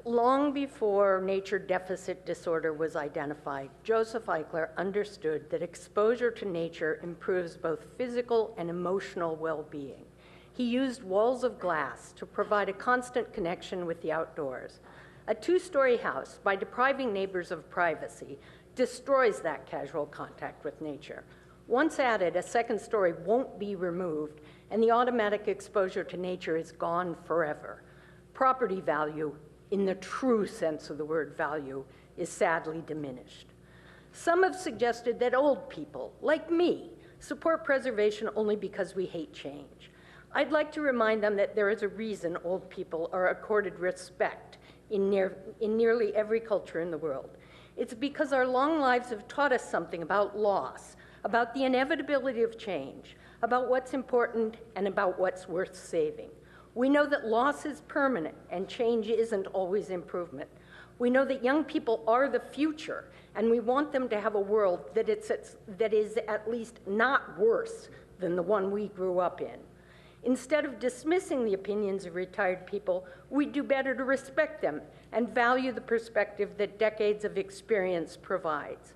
Long before nature deficit disorder was identified, Joseph Eichler understood that exposure to nature improves both physical and emotional well-being. He used walls of glass to provide a constant connection with the outdoors. A 2-story house, by depriving neighbors of privacy, destroys that casual contact with nature. Once added, a 2nd story won't be removed, and the automatic exposure to nature is gone forever. Property value, in the true sense of the word value, is sadly diminished. Some have suggested that old people, like me, support preservation only because we hate change. I'd like to remind them that there is a reason old people are accorded respect in nearly every culture in the world. It's because our long lives have taught us something about loss, about the inevitability of change, about what's important and about what's worth saving. We know that loss is permanent and change isn't always improvement. We know that young people are the future, and we want them to have a world that is at least not worse than the one we grew up in. Instead of dismissing the opinions of retired people, we do better to respect them and value the perspective that decades of experience provides.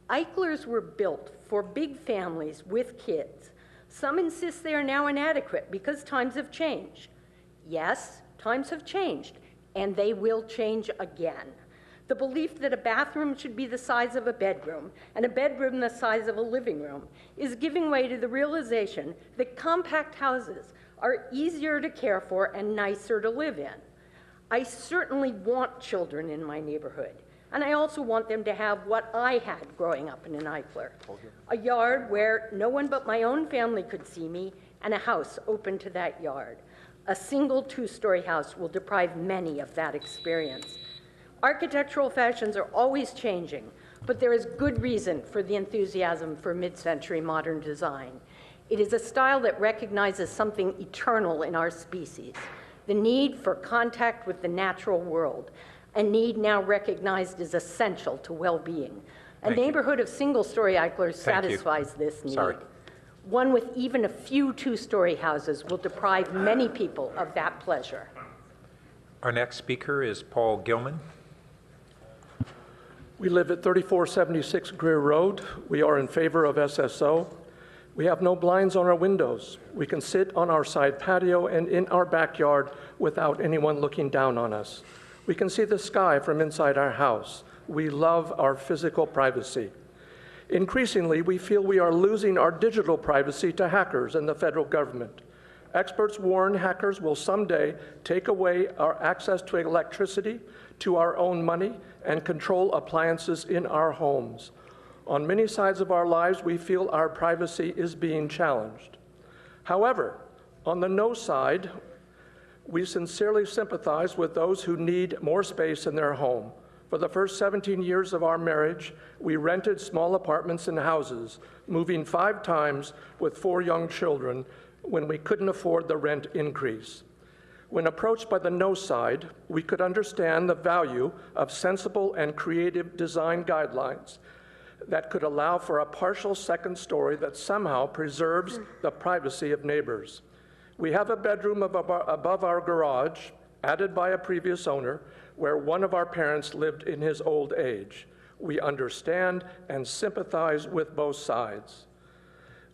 Eichlers were built for big families with kids, Some insist they are now inadequate because times have changed. Yes, times have changed, and they will change again. The belief that a bathroom should be the size of a bedroom and a bedroom the size of a living room is giving way to the realization that compact houses are easier to care for and nicer to live in. I certainly want children in my neighborhood, and I also want them to have what I had growing up in an Eichler, a yard where no one but my own family could see me and a house open to that yard. A single two-story house will deprive many of that experience. Architectural fashions are always changing, but there is good reason for the enthusiasm for mid-century modern design. It is a style that recognizes something eternal in our species, the need for contact with the natural world, a need now recognized as essential to well-being. A neighborhood of single-story Eichlers satisfies this need. Sorry. One with even a few two-story houses will deprive many people of that pleasure. Our next speaker is Paul Gilman. We live at 3476 Greer Road. We are in favor of SSO. We have no blinds on our windows. We can sit on our side patio and in our backyard without anyone looking down on us. We can see the sky from inside our house. We love our physical privacy. Increasingly, we feel we are losing our digital privacy to hackers and the federal government. Experts warn hackers will someday take away our access to electricity, to our own money, and control appliances in our homes. On many sides of our lives, we feel our privacy is being challenged. However, on the no side, we sincerely sympathize with those who need more space in their home. For the first 17 years of our marriage, we rented small apartments and houses, moving 5 times with 4 young children when we couldn't afford the rent increase. When approached by the no side, we could understand the value of sensible and creative design guidelines that could allow for a partial second story that somehow preserves the privacy of neighbors. We have a bedroom above our garage, added by a previous owner, where one of our parents lived in his old age. We understand and sympathize with both sides.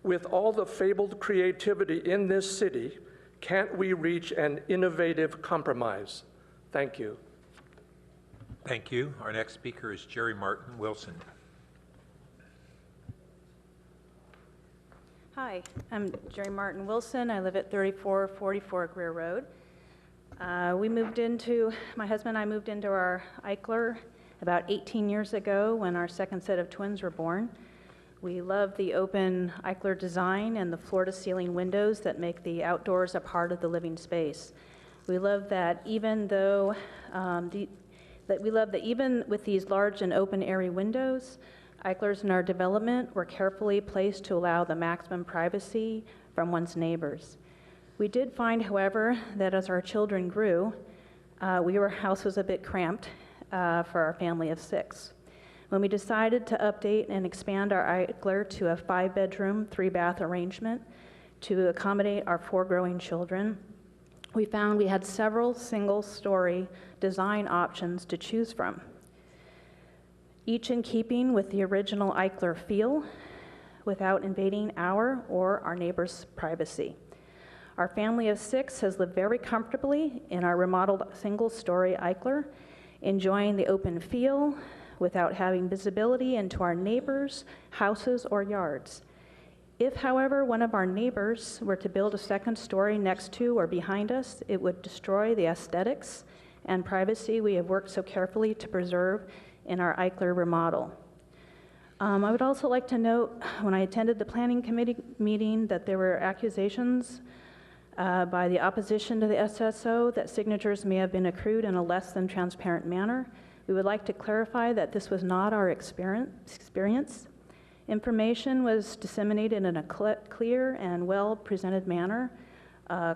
With all the fabled creativity in this city, can't we reach an innovative compromise? Thank you. Thank you. Our next speaker is Jerry Martin Wilson. Hi, I'm Jerry Martin Wilson. I live at 3444 Greer Road. My husband and I moved into our Eichler about 18 years ago when our second set of twins were born. We love the open Eichler design and the floor-to-ceiling windows that make the outdoors a part of the living space. We love that even with these large and open airy windows, Eichlers in our development were carefully placed to allow the maximum privacy from one's neighbors. We did find, however, that as our children grew, our house was a bit cramped for our family of 6. When we decided to update and expand our Eichler to a 5-bedroom, 3-bath arrangement to accommodate our 4 growing children, we found we had several single-story design options to choose from, each in keeping with the original Eichler feel without invading our or our neighbors' privacy. Our family of 6 has lived very comfortably in our remodeled single-story Eichler, enjoying the open feel without having visibility into our neighbors' houses or yards. If, however, one of our neighbors were to build a second story next to or behind us, it would destroy the aesthetics and privacy we have worked so carefully to preserve in our Eichler remodel. I would also like to note, when I attended the planning committee meeting, that there were accusations by the opposition to the SSO that signatures may have been accrued in a less than transparent manner. We would like to clarify that this was not our experience. Information was disseminated in a clear and well-presented manner.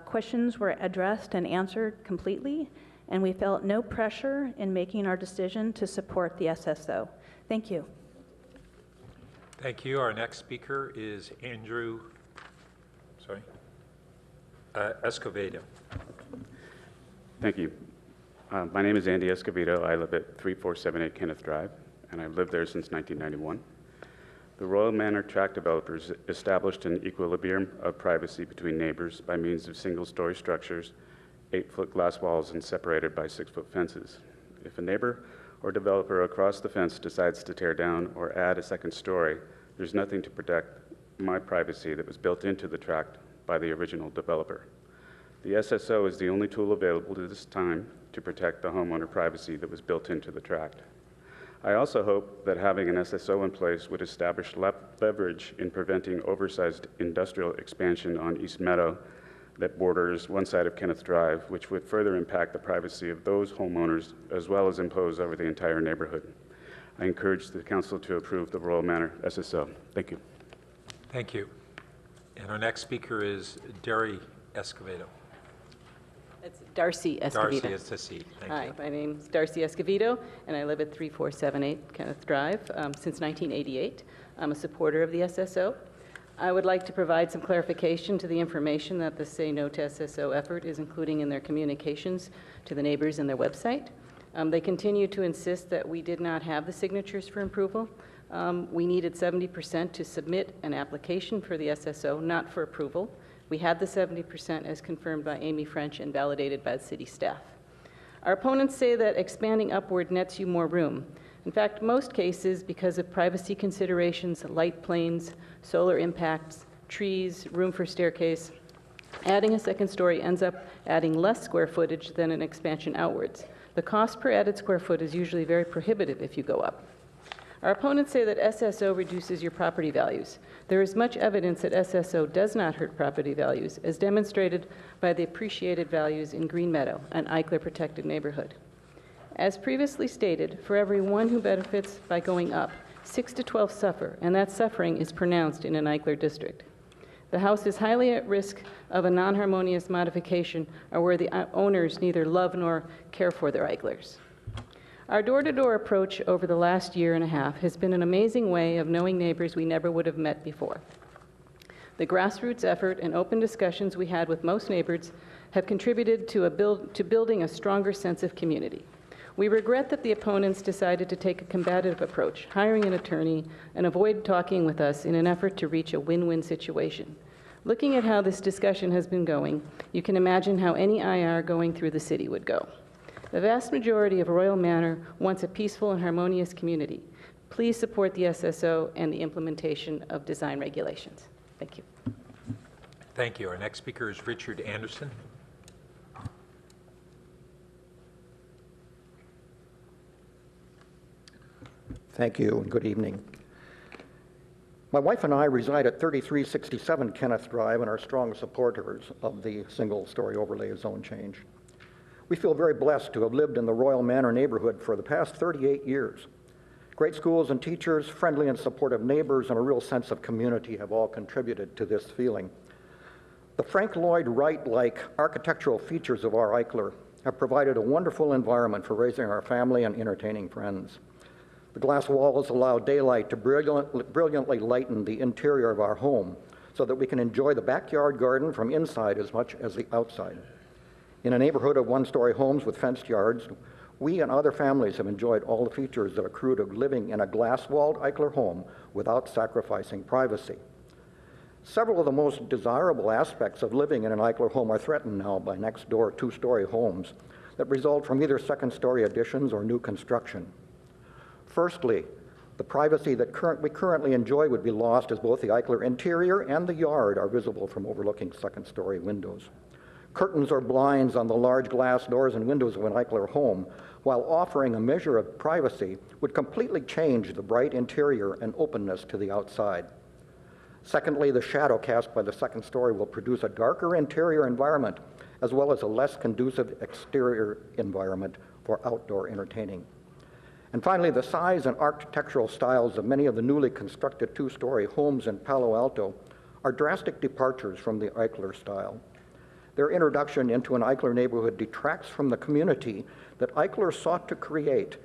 Questions were addressed and answered completely, and we felt no pressure in making our decision to support the SSO. Thank you. Thank you. Our next speaker is Andrew, Escovedo. Thank you. My name is Andy Escovedo. I live at 3478 Kenneth Drive, and I've lived there since 1991. The Royal Manor tract developers established an equilibrium of privacy between neighbors by means of single-story structures, 8-foot glass walls, and separated by 6-foot fences. If a neighbor or developer across the fence decides to tear down or add a second story, there's nothing to protect my privacy that was built into the tract by the original developer. The SSO is the only tool available to this time to protect the homeowner privacy that was built into the tract. I also hope that having an SSO in place would establish leverage in preventing oversized industrial expansion on East Meadow that borders one side of Kenneth Drive, which would further impact the privacy of those homeowners as well as impose over the entire neighborhood. I encourage the council to approve the Royal Manor SSO. Thank you. Thank you. And our next speaker is Derry Escovedo. It's Darcy Escovedo. Darcy Escovedo. Thank Hi, you. my name's Darcy Escovedo, and I live at 3478 Kenneth Drive since 1988. I'm a supporter of the SSO. I would like to provide some clarification to the information that the Say No to SSO effort is including in their communications to the neighbors and their website. They continue to insist that we did not have the signatures for approval. We needed 70% to submit an application for the SSO, not for approval. We had the 70% as confirmed by Amy French and validated by the city staff. Our opponents say that expanding upward nets you more room. In fact, most cases, because of privacy considerations, light planes, solar impacts, trees, room for staircase, adding a second story ends up adding less square footage than an expansion outwards. The cost per added square foot is usually very prohibitive if you go up. Our opponents say that SSO reduces your property values. There is much evidence that SSO does not hurt property values, as demonstrated by the appreciated values in Green Meadow, an Eichler protected neighborhood. As previously stated, for every one who benefits by going up, 6 to 12 suffer, and that suffering is pronounced in an Eichler district. The house is highly at risk of a non-harmonious modification or where the owners neither love nor care for their Eichlers. Our door-to-door approach over the last year and a half has been an amazing way of knowing neighbors we never would have met before. The grassroots effort and open discussions we had with most neighbors have contributed to building a stronger sense of community. We regret that the opponents decided to take a combative approach, hiring an attorney, and avoid talking with us in an effort to reach a win-win situation. Looking at how this discussion has been going, you can imagine how any IR going through the city would go. The vast majority of Royal Manor wants a peaceful and harmonious community. Please support the SSO and the implementation of design regulations. Thank you. Thank you. Our next speaker is Richard Anderson. Thank you, and good evening. My wife and I reside at 3367 Kenneth Drive and are strong supporters of the single-story overlay zone change. We feel very blessed to have lived in the Royal Manor neighborhood for the past 38 years. Great schools and teachers, friendly and supportive neighbors, and a real sense of community have all contributed to this feeling. The Frank Lloyd Wright-like architectural features of our Eichler have provided a wonderful environment for raising our family and entertaining friends. The glass walls allow daylight to brilliantly lighten the interior of our home so that we can enjoy the backyard garden from inside as much as the outside. In a neighborhood of one-story homes with fenced yards, we and other families have enjoyed all the features that accrue to living in a glass-walled Eichler home without sacrificing privacy. Several of the most desirable aspects of living in an Eichler home are threatened now by next-door two-story homes that result from either second-story additions or new construction. Firstly, the privacy that we currently enjoy would be lost as both the Eichler interior and the yard are visible from overlooking second-story windows. Curtains or blinds on the large glass doors and windows of an Eichler home, while offering a measure of privacy, would completely change the bright interior and openness to the outside. Secondly, the shadow cast by the second story will produce a darker interior environment, as well as a less conducive exterior environment for outdoor entertaining. And finally, the size and architectural styles of many of the newly constructed two-story homes in Palo Alto are drastic departures from the Eichler style. Their introduction into an Eichler neighborhood detracts from the community that Eichler sought to create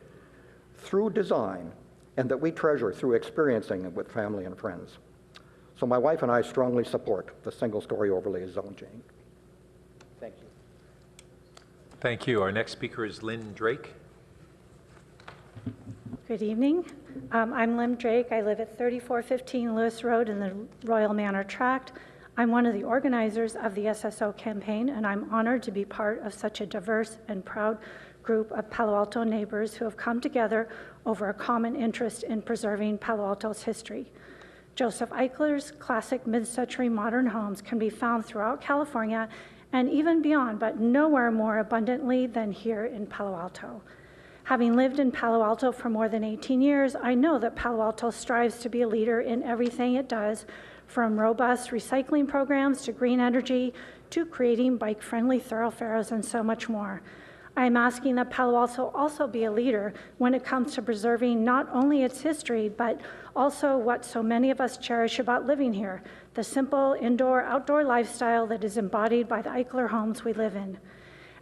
through design and that we treasure through experiencing it with family and friends. So my wife and I strongly support the single-story overlay zone change. Thank you. Thank you. Our next speaker is Lynn Drake. Good evening. I'm Lim Drake. I live at 3415 Lewis Road in the Royal Manor Tract. I'm one of the organizers of the SSO campaign, and I'm honored to be part of such a diverse and proud group of Palo Alto neighbors who have come together over a common interest in preserving Palo Alto's history. Joseph Eichler's classic mid-century modern homes can be found throughout California and even beyond, but nowhere more abundantly than here in Palo Alto. Having lived in Palo Alto for more than 18 years, I know that Palo Alto strives to be a leader in everything it does, from robust recycling programs to green energy to creating bike-friendly thoroughfares and so much more. I am asking that Palo Alto also be a leader when it comes to preserving not only its history, but also what so many of us cherish about living here, the simple indoor-outdoor lifestyle that is embodied by the Eichler homes we live in.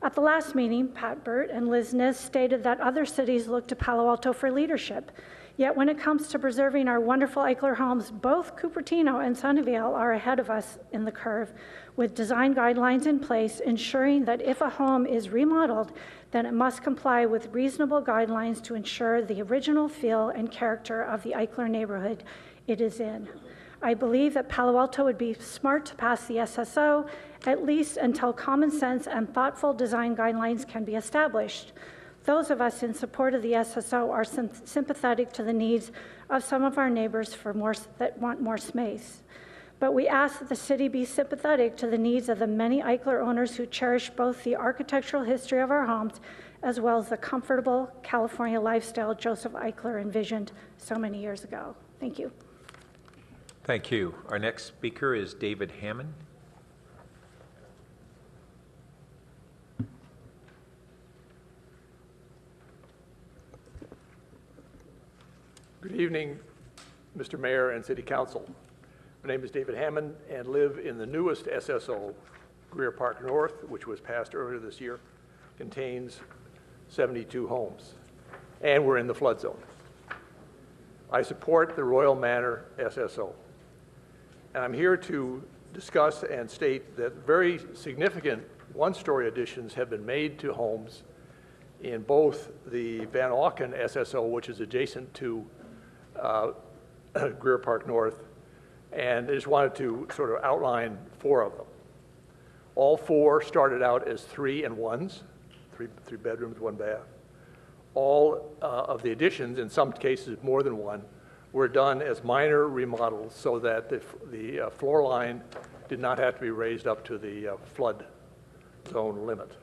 At the last meeting, Pat Burt and Liz Niss stated that other cities look to Palo Alto for leadership. Yet when it comes to preserving our wonderful Eichler homes, both Cupertino and Sunnyvale are ahead of us in the curve, with design guidelines in place ensuring that if a home is remodeled, then it must comply with reasonable guidelines to ensure the original feel and character of the Eichler neighborhood it is in. I believe that Palo Alto would be smart to pass the SSO, at least until common sense and thoughtful design guidelines can be established. Those of us in support of the SSO are sympathetic to the needs of some of our neighbors that want more space. But we ask that the city be sympathetic to the needs of the many Eichler owners who cherish both the architectural history of our homes as well as the comfortable California lifestyle Joseph Eichler envisioned so many years ago. Thank you. Thank you. Our next speaker is David Hammond. Good evening, Mr. Mayor and City Council. My name is David Hammond and live in the newest SSO, Greer Park North, which was passed earlier this year, contains 72 homes, and we're in the flood zone. I support the Royal Manor SSO, and I'm here to discuss and state that very significant one-story additions have been made to homes in both the Van Auken SSO, which is adjacent to Greer Park North, and I just wanted to sort of outline 4 of them. All 4 started out as 3 and 1s, three bedrooms, 1 bath. All of the additions, in some cases more than 1, were done as minor remodels so that the floor line did not have to be raised up to the flood zone limit.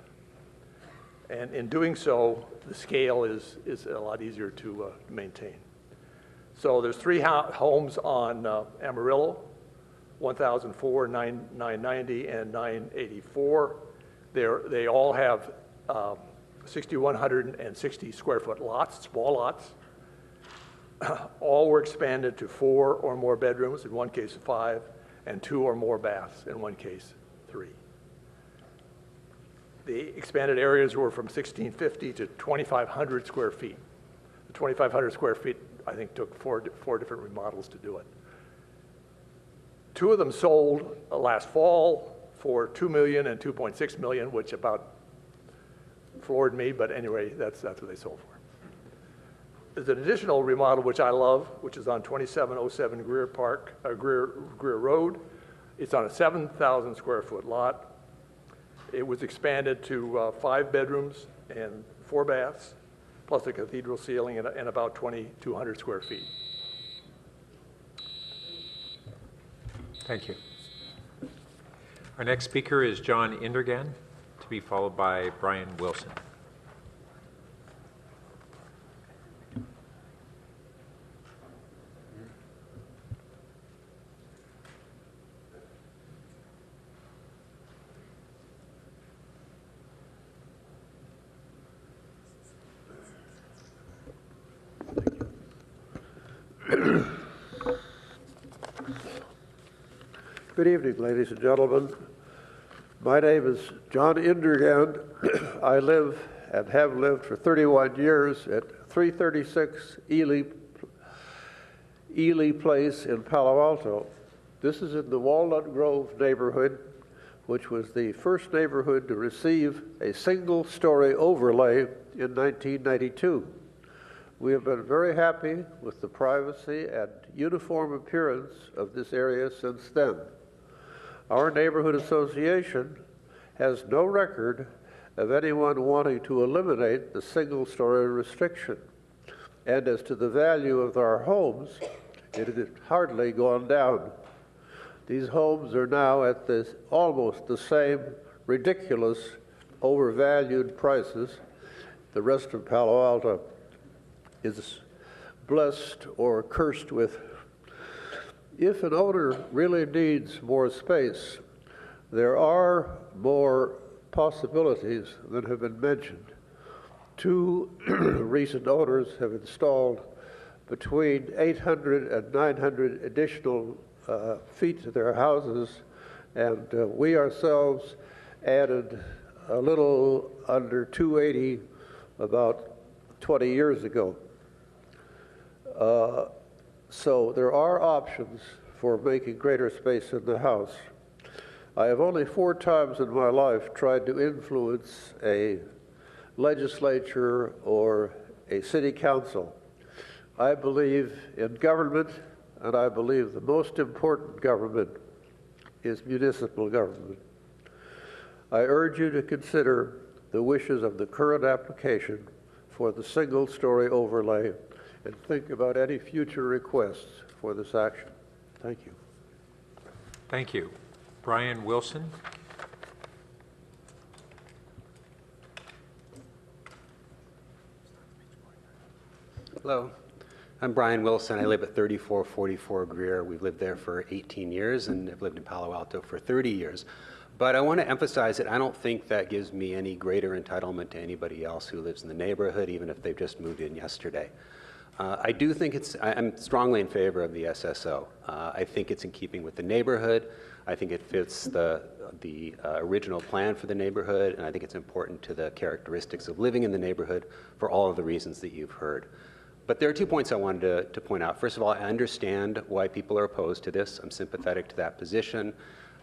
And in doing so, the scale is a lot easier to maintain. So there's 3 homes on Amarillo, 1004, 990, and 984. They all have 6,160 square foot lots, small lots. All were expanded to 4 or more bedrooms, in one case 5, and 2 or more baths, in one case 3. The expanded areas were from 1,650 to 2,500 square feet. The 2,500 square feet, I think, took four different remodels to do it. 2 of them sold last fall for $2 million and $2.6 million, which about floored me, but anyway, that's what they sold for. There's an additional remodel which I love, which is on 2707 Greer Road. It's on a 7,000 square foot lot. It was expanded to 5 bedrooms and 4 baths, plus a cathedral ceiling and about 2,200 square feet. Thank you. Our next speaker is John Indergan, to be followed by Brian Wilson. Good evening, ladies and gentlemen. My name is John Indergan. I live and have lived for 31 years at 336 Ely Place in Palo Alto. This is in the Walnut Grove neighborhood, which was the first neighborhood to receive a single-story overlay in 1992. We have been very happy with the privacy and uniform appearance of this area since then. Our neighborhood association has no record of anyone wanting to eliminate the single-story restriction. And as to the value of our homes, it has hardly gone down. These homes are now at almost the same ridiculous, overvalued prices. The rest of Palo Alto is blessed or cursed with. If an owner really needs more space, there are more possibilities than have been mentioned. Two recent owners have installed between 800 and 900 additional feet to their houses, and we ourselves added a little under 280 about 20 years ago. So there are options for making greater space in the house. I have only 4 times in my life tried to influence a legislature or a city council. I believe in government, and I believe the most important government is municipal government. I urge you to consider the wishes of the current application for the single-story overlay and think about any future requests for this action. Thank you. Thank you. Brian Wilson. Hello, I'm Brian Wilson. I live at 3444 Greer. We've lived there for 18 years and have lived in Palo Alto for 30 years. But I want to emphasize that I don't think that gives me any greater entitlement to anybody else who lives in the neighborhood, even if they've just moved in yesterday. I do think I'm strongly in favor of the SSO. I think it's in keeping with the neighborhood. I think it fits the original plan for the neighborhood, and I think it's important to the characteristics of living in the neighborhood for all of the reasons that you've heard. But there are 2 points I wanted to point out. First of all, I understand why people are opposed to this. I'm sympathetic to that position.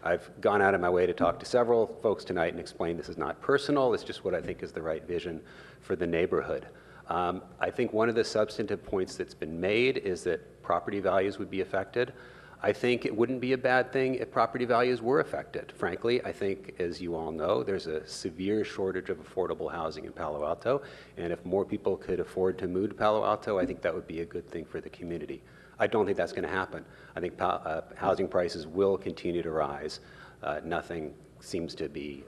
I've gone out of my way to talk to several folks tonight and explain this is not personal. It's just what I think is the right vision for the neighborhood. I think one of the substantive points that's been made is that property values would be affected. I think it wouldn't be a bad thing if property values were affected. Frankly, I think, as you all know, there's a severe shortage of affordable housing in Palo Alto, and if more people could afford to move to Palo Alto, I think that would be a good thing for the community. I don't think that's going to happen. I think housing prices will continue to rise. Nothing seems to be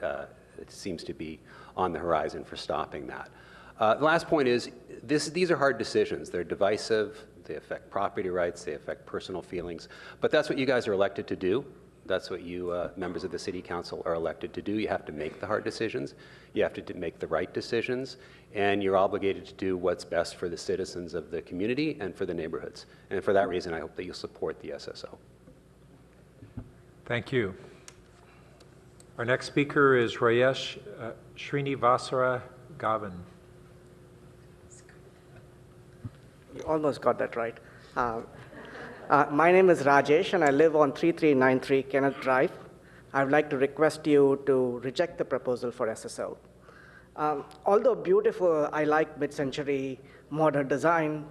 on the horizon for stopping that. The last point is, these are hard decisions. They're divisive. They affect property rights. They affect personal feelings. But that's what you guys are elected to do. That's what you members of the City Council are elected to do. You have to make the hard decisions. You have to make the right decisions. And you're obligated to do what's best for the citizens of the community and for the neighborhoods. And for that reason, I hope that you'll support the SSO. Thank you. Our next speaker is Rayesh Srinivasara Gavan. You almost got that right. My name is Rajesh, and I live on 3393 Kenneth Drive. I would like to request you to reject the proposal for SSO. Although beautiful, I like mid-century modern design,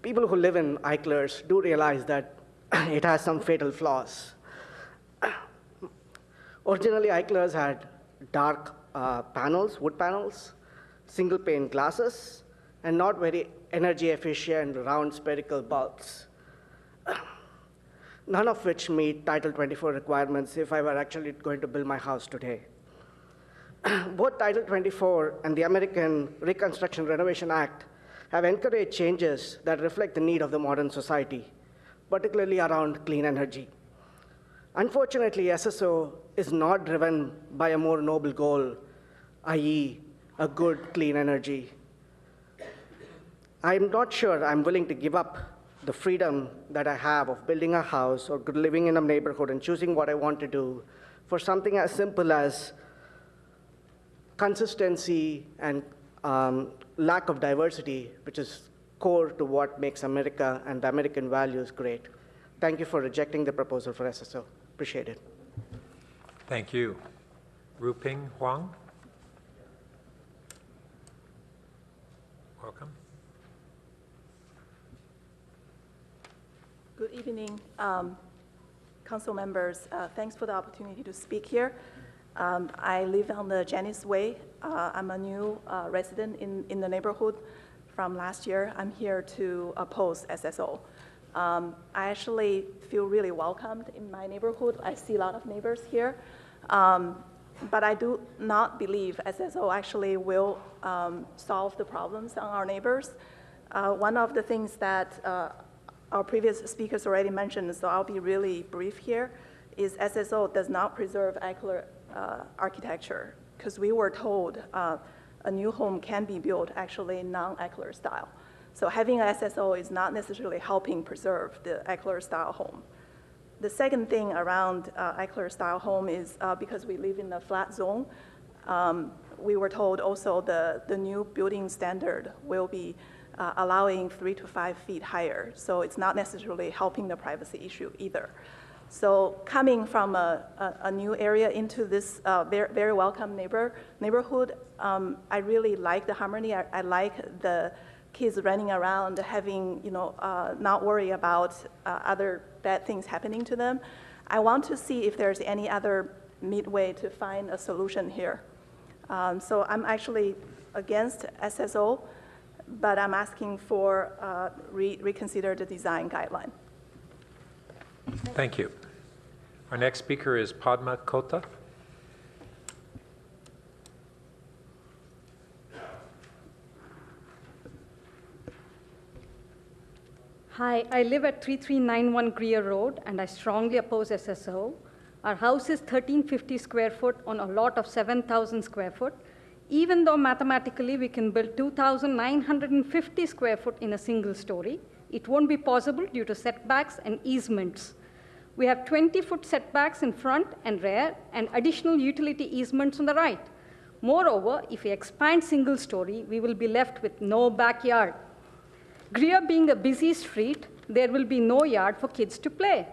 people who live in Eichler's do realize that it has some fatal flaws. Originally, Eichler's had dark panels, wood panels, single pane glasses, and not very energy efficient round spherical bulbs, none of which meet Title 24 requirements if I were actually going to build my house today. Both Title 24 and the American Reconstruction Renovation Act have encouraged changes that reflect the need of the modern society, particularly around clean energy. Unfortunately, SSO is not driven by a more noble goal, i.e., a good, clean energy. I'm not sure I'm willing to give up the freedom that I have of building a house or living in a neighborhood and choosing what I want to do for something as simple as consistency and lack of diversity, which is core to what makes America and the American values great. Thank you for rejecting the proposal for SSO. Appreciate it. Thank you. Ruping Huang. Welcome. Good evening, council members. Thanks for the opportunity to speak here. I live on the Janice Way. I'm a new resident in the neighborhood from last year. I'm here to oppose SSO. I actually feel really welcomed in my neighborhood. I see a lot of neighbors here. But I do not believe SSO actually will solve the problems on our neighbors. One of the things that our previous speakers already mentioned, so I'll be really brief here, is SSO does not preserve Eichler architecture, because we were told a new home can be built actually non-Eichler style. So having an SSO is not necessarily helping preserve the Eichler style home. The second thing around Eichler style home is because we live in a flat zone, we were told also the new building standard will be allowing 3 to 5 feet higher. So it's not necessarily helping the privacy issue either. So coming from a new area into this very, very welcome neighborhood, I really like the harmony. I like the kids running around, having, not worry about other bad things happening to them. I want to see if there's any other midway to find a solution here. So I'm actually against SSO, but I'm asking for reconsider the design guideline. Thank you. Our next speaker is Padma Kota. Hi, I live at 3391 Greer Road, and I strongly oppose SSO. Our house is 1350 square foot on a lot of 7,000 square foot. Even though mathematically we can build 2,950 square foot in a single story, it won't be possible due to setbacks and easements. We have 20-foot setbacks in front and rear, and additional utility easements on the right. Moreover, if we expand single story, we will be left with no backyard. Greer being a busy street, there will be no yard for kids to play.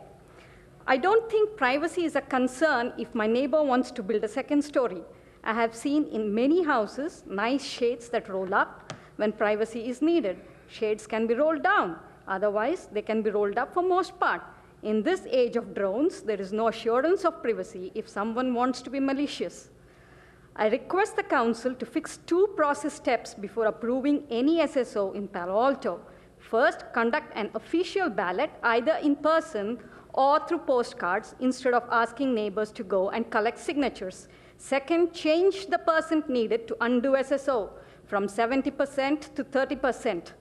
I don't think privacy is a concern if my neighbor wants to build a second story. I have seen in many houses nice shades that roll up when privacy is needed. Shades can be rolled down. Otherwise, they can be rolled up for most part. In this age of drones, there is no assurance of privacy if someone wants to be malicious. I request the council to fix 2 process steps before approving any SSO in Palo Alto. First, conduct an official ballot either in person or through postcards instead of asking neighbors to go and collect signatures. Second, change the percent needed to undo SSO from 70% to 30%.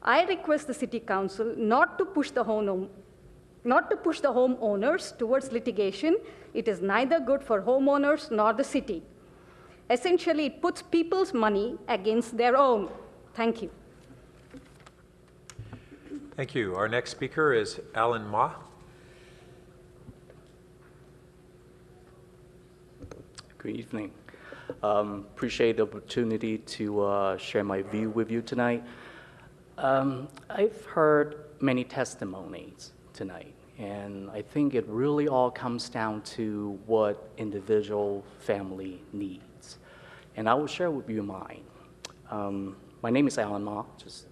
I request the City Council not to push the homeowners towards litigation. It is neither good for homeowners nor the city. Essentially, it puts people's money against their own. Thank you. Thank you. Our next speaker is Alan Ma. Good evening. Appreciate the opportunity to share my view with you tonight. I've heard many testimonies tonight, and I think it really all comes down to what individual family needs. And I will share with you mine. My name is Alan Ma, just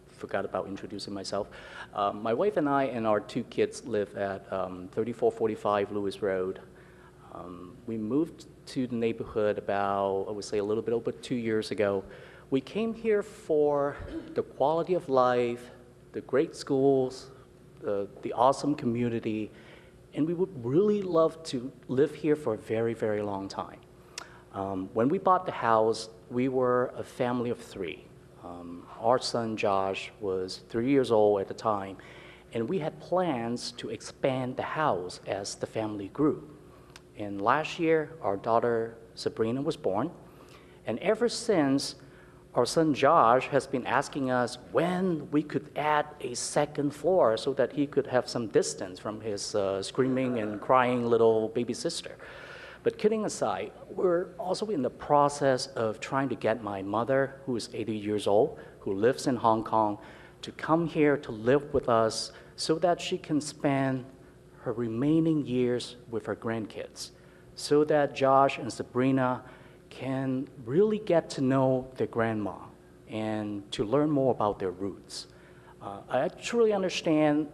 forgot about introducing myself. My wife and I and our 2 kids live at 3445 Lewis Road. We moved to the neighborhood about, I would say, a little bit over 2 years ago. We came here for the quality of life, the great schools, the awesome community, and we would really love to live here for a very, very long time. When we bought the house, we were a family of 3. Our son Josh was 3 years old at the time, and we had plans to expand the house as the family grew. And last year, our daughter Sabrina was born, and ever since, our son Josh has been asking us when we could add a second floor so that he could have some distance from his screaming and crying little baby sister. But kidding aside, we're also in the process of trying to get my mother, who is 80 years old, who lives in Hong Kong, to come here to live with us so that she can spend her remaining years with her grandkids, so that Josh and Sabrina can really get to know their grandma and to learn more about their roots. I truly understand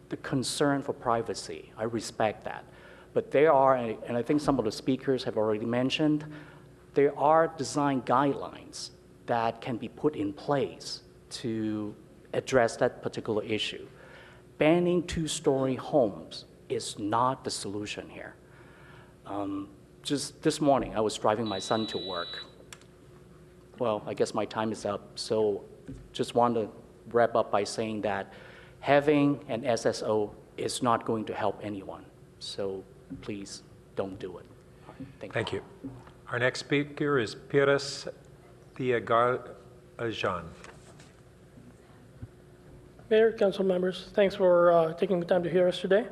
the concern for privacy. I respect that. But there are, and I think some of the speakers have already mentioned, there are design guidelines that can be put in place to address that particular issue. Banning two-story homes is not the solution here. Just this morning, I was driving my son to work. Well, I guess my time is up, so just want to wrap up by saying that having an SSO is not going to help anyone. So please don't do it. Thank you. Our next speaker is Pires Thiagarajan. Mayor, council members, thanks for taking the time to hear us today.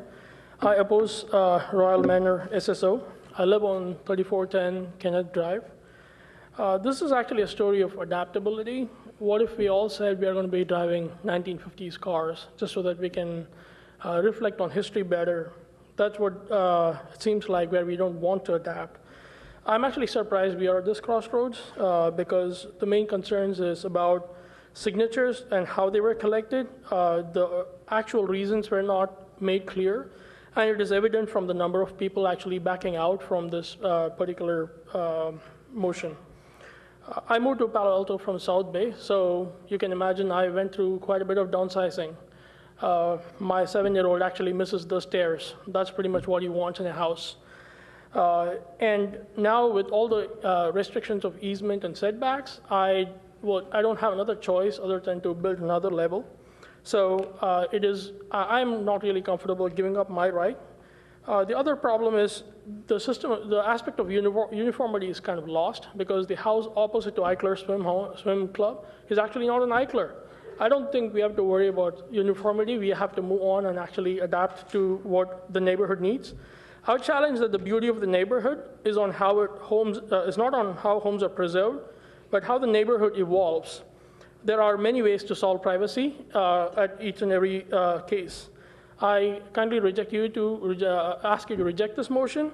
I oppose Royal Manor SSO. I live on 3410 Kenneth Drive. This is actually a story of adaptability. What if we all said we are going to be driving 1950s cars just so that we can reflect on history better? That's what it seems like, where we don't want to adapt. I'm actually surprised we are at this crossroads because the main concerns is about signatures and how they were collected. The actual reasons were not made clear, and it is evident from the number of people actually backing out from this particular motion. I moved to Palo Alto from South Bay, so you can imagine I went through quite a bit of downsizing. My 7-year-old actually misses the stairs. That's pretty much what he wants in a house. And now with all the restrictions of easement and setbacks, I don't have another choice other than to build another level. So I'm not really comfortable giving up my right. The other problem is the aspect of uniformity is kind of lost because the house opposite to Eichler Swim Club is actually not an Eichler. I don't think we have to worry about uniformity. We have to move on and actually adapt to what the neighborhood needs. I would challenge that the beauty of the neighborhood is on how is not on how homes are preserved, but how the neighborhood evolves. There are many ways to solve privacy at each and every case. I kindly ask you to reject this motion.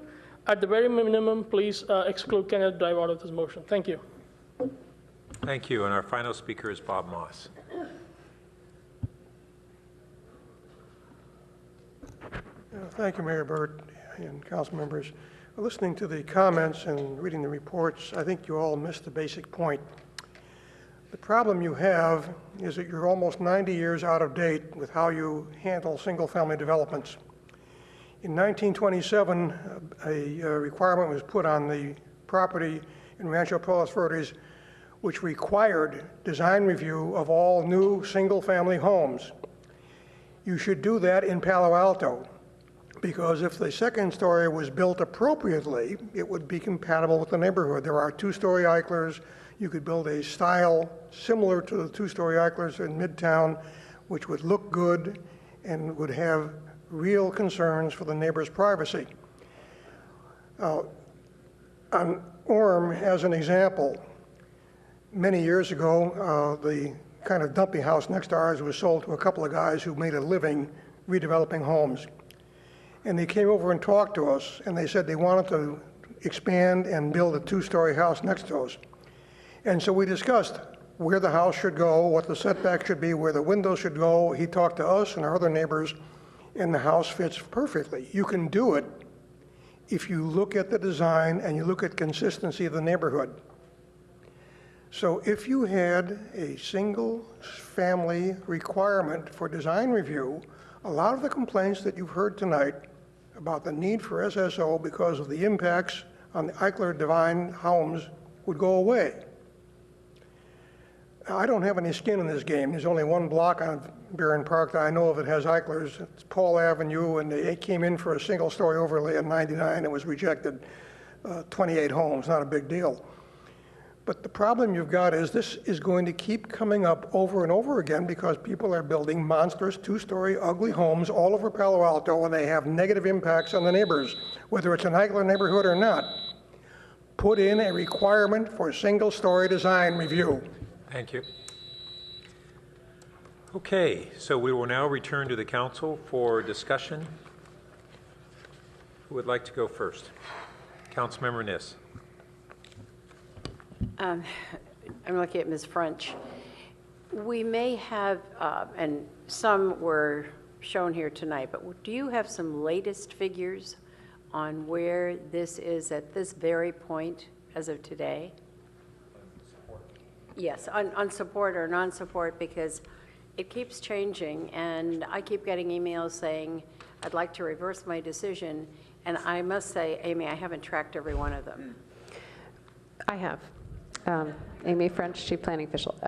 At the very minimum, please exclude Kenneth Drive out of this motion. Thank you. Thank you. And our final speaker is Bob Moss. Thank you, Mayor Burt and council members. Listening to the comments and reading the reports, I think you all missed the basic point. The problem you have is that you're almost 90 years out of date with how you handle single-family developments. In 1927, a requirement was put on the property in Rancho Palos Verdes which required design review of all new single-family homes. You should do that in Palo Alto, because if the second story was built appropriately, it would be compatible with the neighborhood. There are two-story Eichlers. You could build a style similar to the two-story Eichlers in Midtown, which would look good and would have real concerns for the neighbor's privacy. On Orm, as an example, many years ago, the kind of dumpy house next to ours was sold to a couple of guys who made a living redeveloping homes. And they came over and talked to us, and they said they wanted to expand and build a two-story house next to us. And so we discussed where the house should go, what the setback should be, where the windows should go. He talked to us and our other neighbors, and the house fits perfectly. You can do it if you look at the design and you look at consistency of the neighborhood. So if you had a single family requirement for design review, a lot of the complaints that you've heard tonight about the need for SSO because of the impacts on the Eichler Divine homes would go away. I don't have any skin in this game. There's only one block on Barron Park that I know of that has Eichlers. It's Paul Avenue, and they came in for a single-story overlay in '99. It was rejected. 28 homes, not a big deal. But the problem you've got is this is going to keep coming up over and over again because people are building monstrous two-story ugly homes all over Palo Alto, and they have negative impacts on the neighbors, whether it's an Eichler neighborhood or not. Put in a requirement for single-story design review. Thank you. Okay, so we will now return to the council for discussion. Who would like to go first? Councilmember Niss. I'm looking at Ms. French. We may have, and some were shown here tonight, but do you have some latest figures on where this is at this very point as of today? Yes, on support or non-support, because it keeps changing, and I keep getting emails saying, I'd like to reverse my decision, and I must say, Amy, I haven't tracked every one of them. I have. Amy French, Chief Planning Official.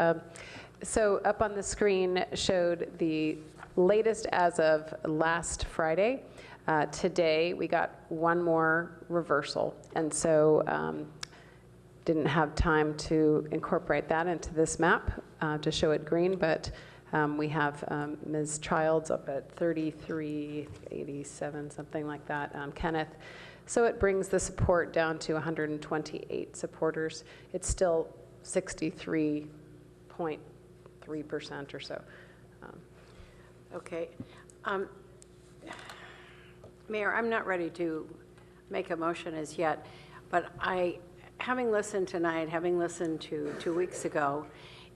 So up on the screen showed the latest as of last Friday. Today, we got one more reversal, and so didn't have time to incorporate that into this map to show it green, but we have Ms. Childs up at 3387, something like that, Kenneth. So it brings the support down to 128 supporters. It's still 63.3% or so. Okay. Mayor, I'm not ready to make a motion as yet, but having listened tonight, having listened to 2 weeks ago,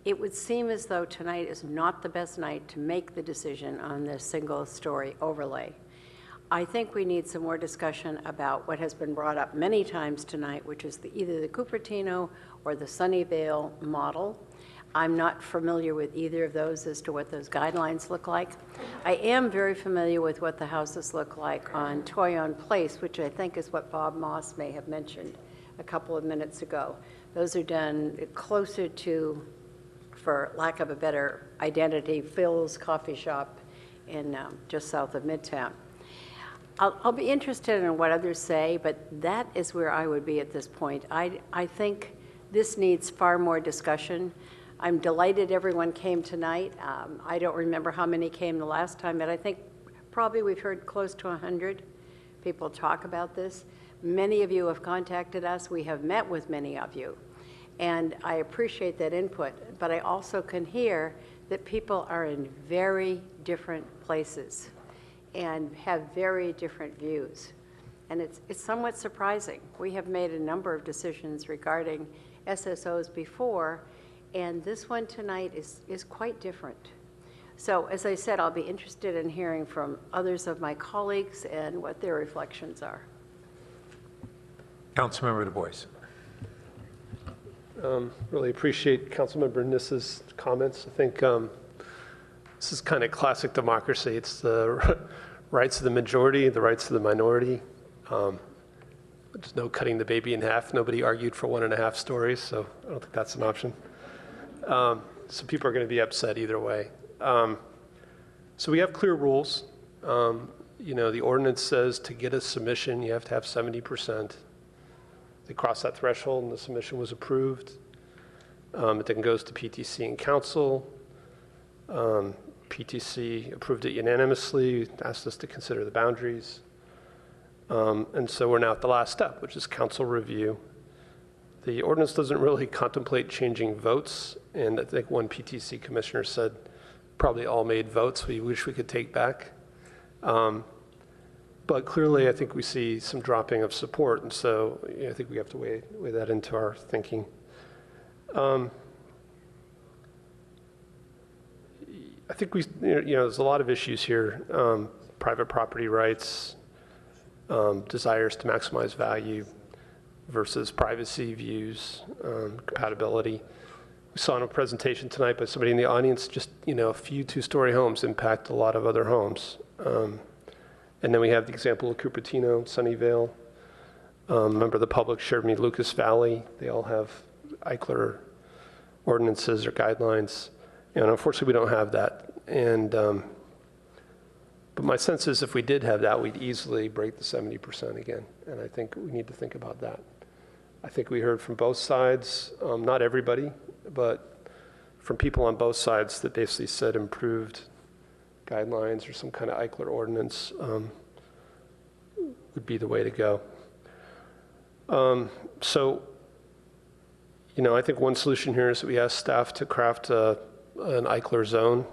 it would seem as though tonight is not the best night to make the decision on this single-story overlay. I think we need some more discussion about what has been brought up many times tonight, which is either the Cupertino or the Sunnyvale model. I'm not familiar with either of those as to what those guidelines look like. I am very familiar with what the houses look like on Toyon Place, which I think is what Bob Moss may have mentioned a couple of minutes ago. Those are done closer to, for lack of a better identity, Phil's Coffee Shop in just south of Midtown. I'll be interested in what others say, but that is where I would be at this point. I think this needs far more discussion. I'm delighted everyone came tonight. I don't remember how many came the last time, but I think probably we've heard close to 100 people talk about this. Many of you have contacted us. We have met with many of you. And I appreciate that input, but I also can hear that people are in very different places and have very different views. And it's somewhat surprising. We have made a number of decisions regarding SSOs before, and this one tonight is quite different. So as I said, I'll be interested in hearing from others of my colleagues and what their reflections are. Councilmember Du Bois. Really appreciate Councilmember Nissa's comments. I think this is kind of classic democracy. It's the rights of the majority, the rights of the minority. There's no cutting the baby in half. Nobody argued for 1.5 stories, so I don't think that's an option. So people are going to be upset either way. So we have clear rules. You know, the ordinance says to get a submission, you have to have 70%. They crossed that threshold and the submission was approved. It then goes to PTC and council. PTC approved it unanimously, asked us to consider the boundaries. And so we're now at the last step, which is council review. The ordinance doesn't really contemplate changing votes, and I think one PTC commissioner said probably all made votes we wish we could take back. But clearly, I think we see some dropping of support, and so I think we have to weigh that into our thinking. I think there's a lot of issues here: private property rights, desires to maximize value versus privacy views, compatibility. We saw in a presentation tonight by somebody in the audience, just a few 2-story homes impact a lot of other homes. And then we have the example of Cupertino, Sunnyvale. A member of the public shared me Lucas Valley. They all have Eichler ordinances or guidelines. And unfortunately, we don't have that. And but my sense is if we did have that, we'd easily break the 70% again. And I think we need to think about that. I think we heard from both sides, not everybody, but from people on both sides that basically said improved guidelines or some kind of Eichler ordinance would be the way to go. So, I think one solution here is that we ask staff to craft an Eichler zone.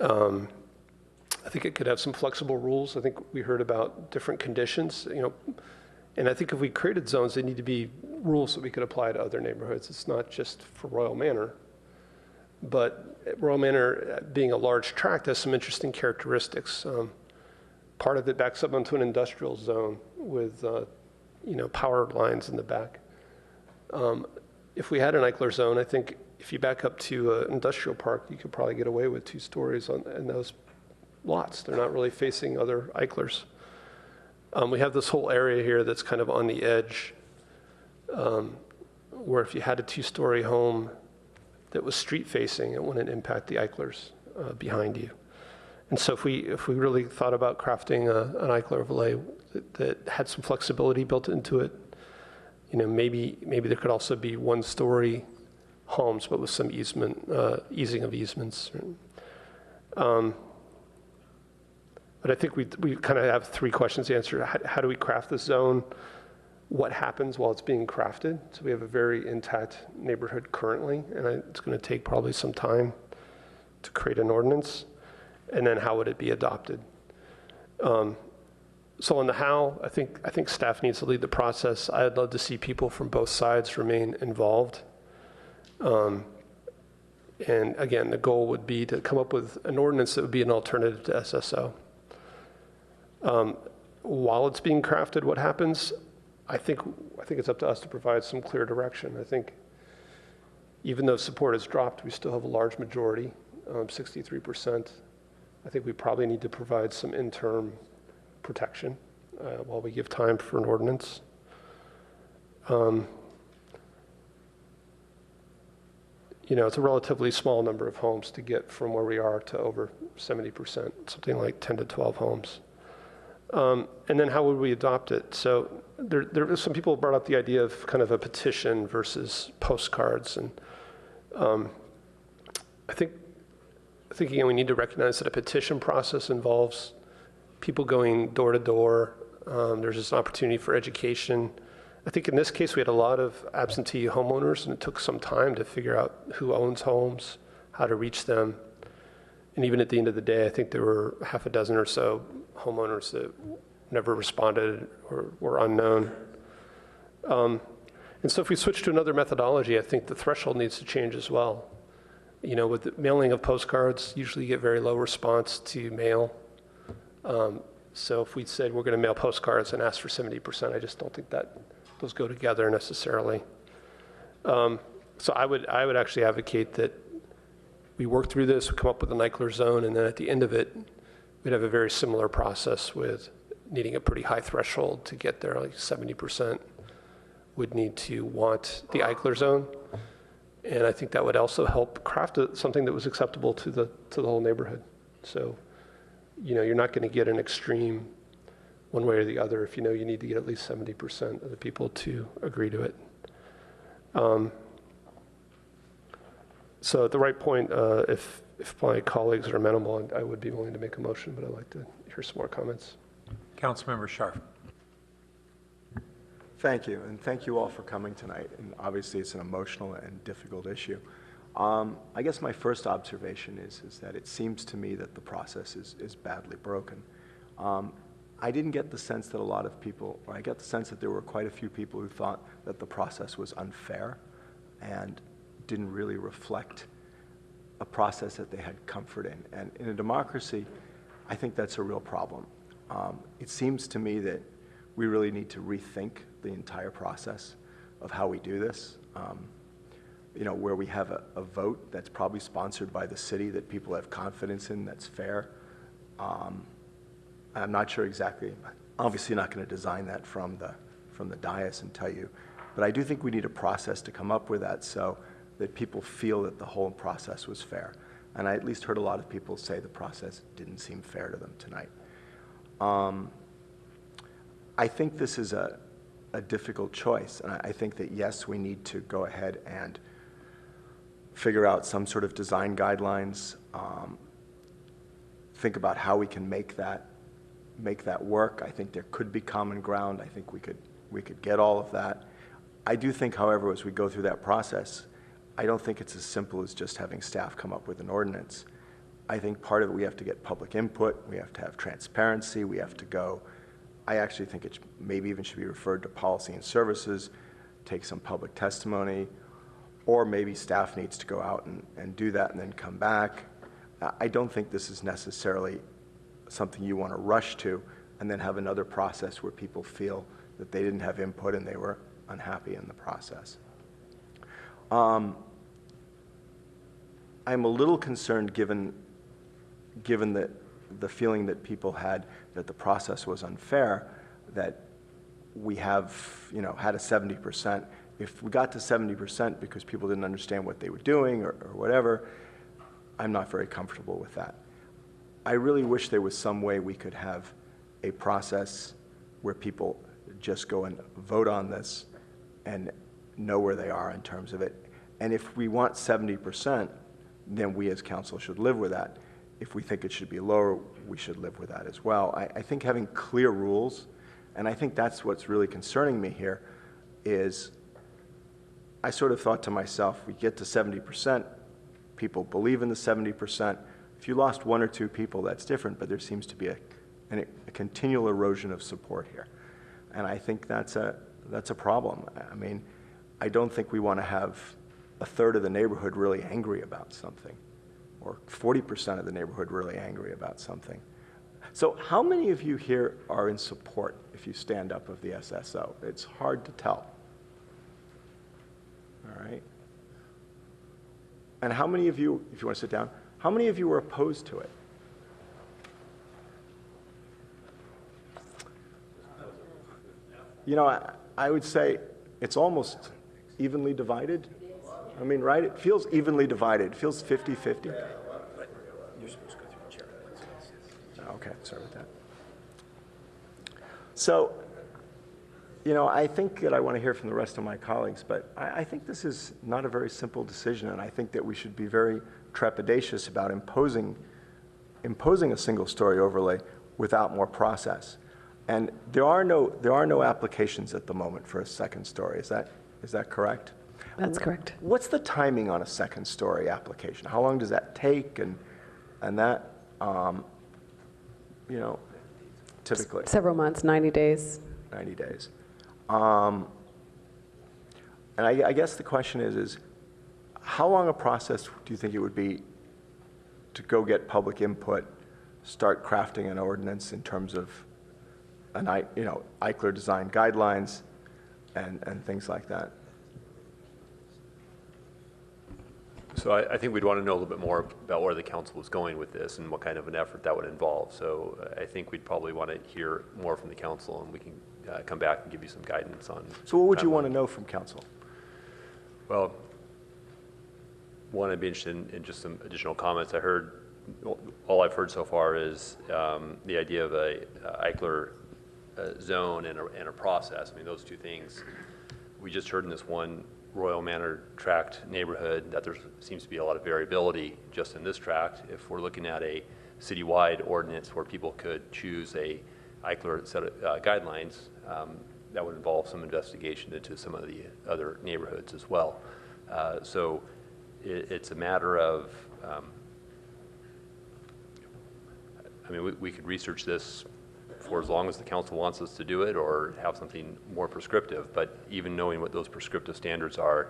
I think it could have some flexible rules. I think we heard about different conditions, and I think if we created zones, they need to be rules that we could apply to other neighborhoods. It's not just for Royal Manor, But Royal Manor, being a large tract, has some interesting characteristics. Part of it backs up onto an industrial zone with power lines in the back. If we had an Eichler zone, I think if you back up to an industrial park, you could probably get away with 2 stories in those lots. They're not really facing other Eichlers. We have this whole area here that's kind of on the edge, where if you had a 2-story home that was street facing, it wouldn't impact the Eichlers behind you. And so if we really thought about crafting an Eichler overlay that had some flexibility built into it, maybe there could also be 1-story homes, but with some easing of easements. But I think we kind of have 3 questions to answer. How do we craft the zone? What happens while it's being crafted? So we have a very intact neighborhood currently, and it's going to take probably some time to create an ordinance. And then how would it be adopted? So on the how, I think staff needs to lead the process. I'd love to see people from both sides remain involved. And again, the goal would be to come up with an ordinance that would be an alternative to SSO. While it's being crafted, what happens? I think it's up to us to provide some clear direction. I think even though support has dropped, we still have a large majority, 63%. I think we probably need to provide some interim protection while we give time for an ordinance. It's a relatively small number of homes to get from where we are to over 70%, something like 10 to 12 homes. And then how would we adopt it? So there some people brought up the idea of kind of a petition versus postcards. And I think again, we need to recognize that a petition process involves people going door to door. There's just an opportunity for education. I think in this case, we had a lot of absentee homeowners, and it took some time to figure out who owns homes, how to reach them. And even at the end of the day, I think there were half a dozen or so homeowners that never responded or were unknown. And so if we switch to another methodology, I think the threshold needs to change as well. With the mailing of postcards, usually you get very low response to mail. So if we said we're going to mail postcards and ask for 70%, I just don't think that those go together necessarily. So I would actually advocate that we work through this, we come up with an Eichler zone, and then at the end of it, we'd have a very similar process with needing a pretty high threshold to get there. Like 70% would need to want the Eichler zone. And I think that would also help craft something that was acceptable to the whole neighborhood. So, you're not going to get an extreme one way or the other if you need to get at least 70% of the people to agree to it. So at the right point, if my colleagues are amenable, I would be willing to make a motion, but I'd like to hear some more comments. Councilmember Scharf. Thank you, and thank you all for coming tonight. And obviously, it's an emotional and difficult issue. I guess my first observation is that it seems to me that the process is badly broken. I didn't get the sense that a lot of people, or I get the sense that there were quite a few people who thought that the process was unfair and didn't really reflect a process that they had comfort in. And in a democracy, I think that's a real problem. It seems to me that we really need to rethink the entire process of how we do this. Where we have a vote that's probably sponsored by the city that people have confidence in, that's fair. I'm not sure exactly, obviously not going to design that from the dais and tell you, but I do think we need a process to come up with that so that people feel that the whole process was fair. And I at least heard a lot of people say the process didn't seem fair to them tonight. I think this is a difficult choice, and I think that yes, we need to go ahead and figure out some sort of design guidelines, think about how we can make that work. I think there could be common ground. I think we could get all of that. I do think, however, as we go through that process, I don't think it's as simple as just having staff come up with an ordinance. I think part of it, we have to get public input, we have to have transparency, we have to go, I actually think it maybe even should be referred to policy and services, take some public testimony. or maybe staff needs to go out and do that and then come back. I don't think this is necessarily something you want to rush to and then have another process where people feel that they didn't have input and they were unhappy in the process. I'm a little concerned given the feeling that people had that the process was unfair, that we have, had a 70%. If we got to 70% because people didn't understand what they were doing or whatever, I'm not very comfortable with that. I really wish there was some way we could have a process where people just go and vote on this and know where they are in terms of it. And if we want 70%, then we as council should live with that. If we think it should be lower, we should live with that as well. I think having clear rules, and I think that's what's really concerning me here, is I sort of thought to myself, we get to 70%, people believe in the 70%. If you lost one or two people, that's different, but there seems to be a continual erosion of support here. And I think that's a problem. I mean, I don't think we want to have a third of the neighborhood really angry about something, or 40% of the neighborhood really angry about something. So how many of you here are in support, if you stand up, of the SSO? It's hard to tell. All right. And how many of you, if you want to sit down, how many of you were opposed to it? I would say it's almost evenly divided. I mean, right? It feels evenly divided. It feels 50-50. You're supposed to go through the chair. Okay, sorry about that. So, I think that I want to hear from the rest of my colleagues, but I think this is not a very simple decision, and I think that we should be very trepidatious about imposing a single-story overlay without more process. And there are no applications at the moment for a second story. Is that correct? That's correct. What's the timing on a second story application? How long does that take? And that, typically? Several months, 90 days. 90 days. And I guess the question is how long a process do you think it would be to go get public input, start crafting an ordinance in terms of Eichler design guidelines and things like that? So I think we'd want to know a little bit more about where the council is going with this and what kind of an effort that would involve. So I think we'd probably want to hear more from the council, and we can come back and give you some guidance on. So what would you want to know from council? Well, one, I'd be interested in just some additional comments. All I've heard so far is the idea of a Eichler zone and a process. I mean, those two things. We just heard in this one Royal Manor tract neighborhood that there seems to be a lot of variability just in this tract. If we're looking at a citywide ordinance where people could choose a Eichler set of guidelines, that would involve some investigation into some of the other neighborhoods as well. So it's a matter of, we could research this for as long as the council wants us to do it, or have something more prescriptive. But even knowing what those prescriptive standards are,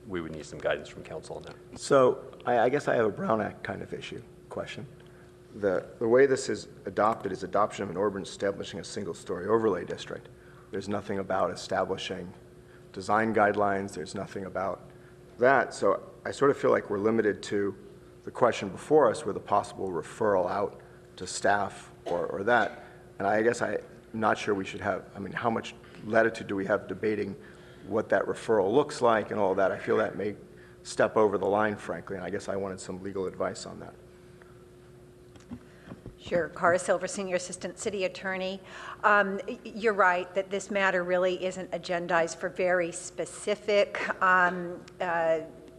we would need some guidance from council on that. So I guess I have a Brown Act kind of question. The way this is adopted is adoption of an ordinance establishing a single-story overlay district. There's nothing about establishing design guidelines. There's nothing about that. So I sort of feel like we're limited to the question before us with a possible referral out to staff or that. And I guess I'm not sure we should have, how much latitude do we have debating what that referral looks like and all that? I feel that may step over the line, frankly, and I guess I wanted some legal advice on that. Sure. Cara Silver, Senior Assistant City Attorney. You're right that this matter really isn't agendized for very specific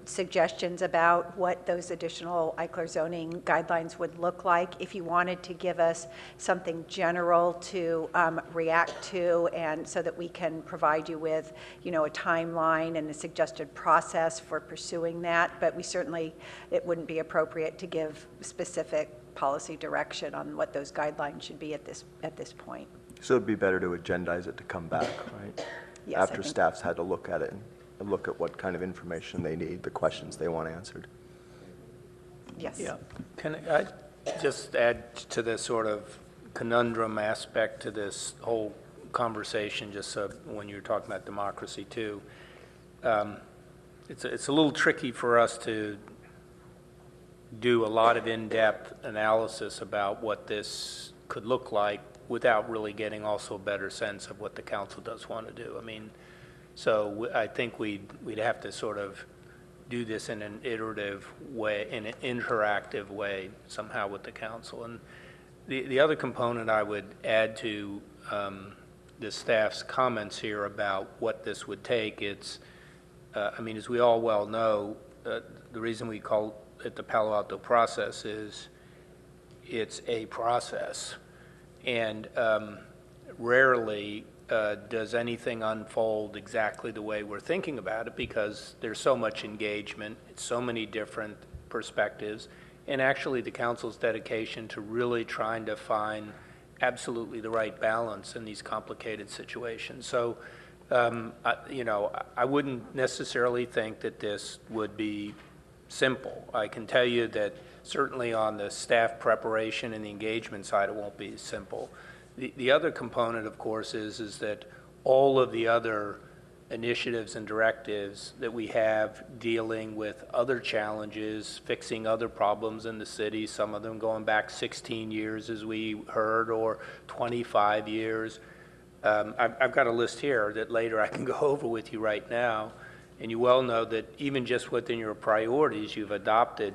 suggestions about what those additional Eichler zoning guidelines would look like. If you wanted to give us something general to react to, and so that we can provide you with, a timeline and a suggested process for pursuing that, but it wouldn't be appropriate to give specific policy direction on what those guidelines should be at this point. So it'd be better to agendize it to come back, right? Yes, After staff's had to look at it and a look at what kind of information they need, the questions they want answered. Yes. Yeah. Can I just add to the sort of conundrum aspect to this whole conversation, just so when you're talking about democracy too? It's a little tricky for us to do a lot of in-depth analysis about what this could look like without really getting also a better sense of what the council does want to do. I mean, so I think we'd have to sort of do this in an iterative way, in an interactive way somehow with the council. And the other component I would add to the staff's comments here about what this would take, it's, I mean, as we all well know, the reason we call it the Palo Alto process is it's a process. And rarely does anything unfold exactly the way we're thinking about it, because there's so much engagement, it's so many different perspectives, and actually the council's dedication to really trying to find absolutely the right balance in these complicated situations. So, I wouldn't necessarily think that this would be simple. I can tell you that certainly on the staff preparation and the engagement side, it won't be simple. The other component, of course, is that all of the other initiatives and directives that we have dealing with other challenges, fixing other problems in the city, some of them going back 16 years, as we heard, or 25 years. I've got a list here that later I can go over with you right now. And you well know that even just within your priorities, you've adopted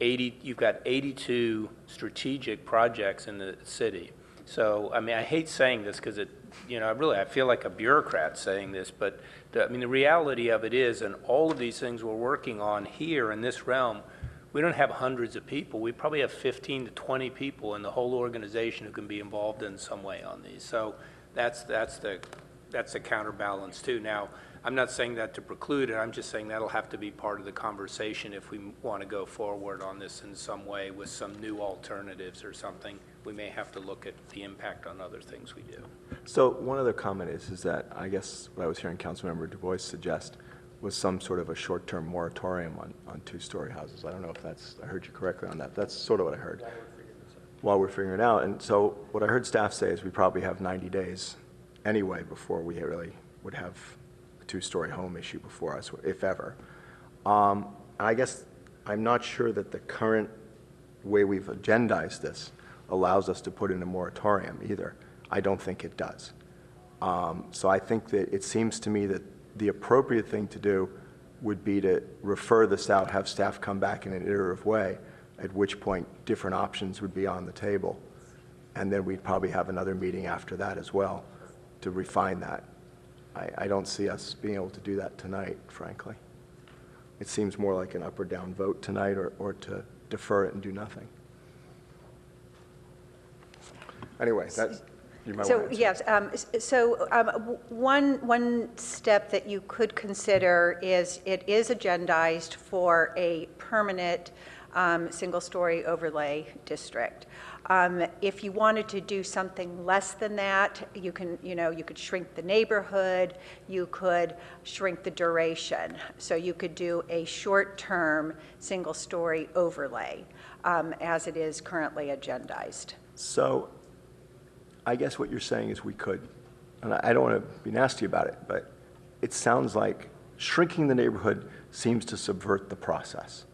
you've got 82 strategic projects in the city. So, I mean, I hate saying this because I feel like a bureaucrat saying this, but the reality of it is, and all of these things we're working on here in this realm, we don't have hundreds of people. We probably have 15 to 20 people in the whole organization who can be involved in some way on these. So that's the counterbalance too. Now, I'm not saying that to preclude it. I'm just saying that'll have to be part of the conversation if we want to go forward on this in some way with some new alternatives or something. We may have to look at the impact on other things we do. So one other comment is that I guess what I was hearing Councilmember Du Bois suggest was some sort of a short-term moratorium on two-story houses. I don't know if I heard you correctly on that. That's sort of what I heard. While we're figuring it out. And so what I heard staff say is we probably have 90 days anyway before we really would have two-story home issue before us, if ever. I guess I'm not sure that the current way we've agendized this allows us to put in a moratorium either. I don't think it does. So I think that it seems to me that the appropriate thing to do would be to refer this out, have staff come back in an iterative way, at which point different options would be on the table. And then we'd probably have another meeting after that as well to refine that. I don't see us being able to do that tonight, frankly. It seems more like an up or down vote tonight, or to defer it and do nothing. Anyway, you might want to answer. Yes, one step that you could consider is it is agendized for a permanent single-story overlay district. If you wanted to do something less than that, you could shrink the neighborhood, you could shrink the duration. So you could do a short-term single-story overlay as it is currently agendized. So I guess what you're saying is we could, and I don't want to be nasty about it, but it sounds like shrinking the neighborhood seems to subvert the process.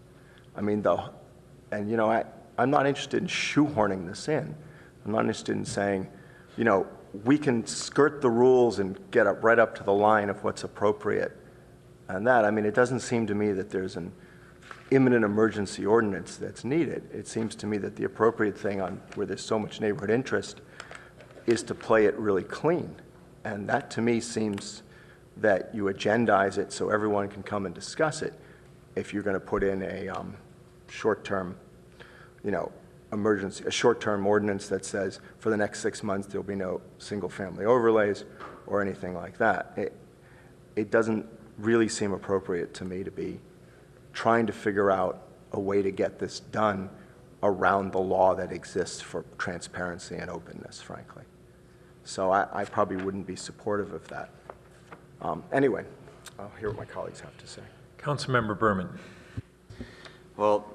I mean, I'm not interested in shoehorning this in. I'm not interested in saying, we can skirt the rules and get right up to the line of what's appropriate. And that, I mean, it doesn't seem to me that there's an imminent emergency ordinance that's needed. It seems to me that the appropriate thing where there's so much neighborhood interest is to play it really clean. And that to me seems that you agendize it so everyone can come and discuss it if you're going to put in a short-term a short-term ordinance that says for the next 6 months there'll be no single-family overlays or anything like that. It doesn't really seem appropriate to me to be trying to figure out a way to get this done around the law that exists for transparency and openness, frankly. So I probably wouldn't be supportive of that. Anyway, I'll hear what my colleagues have to say. Councilmember Berman. Well,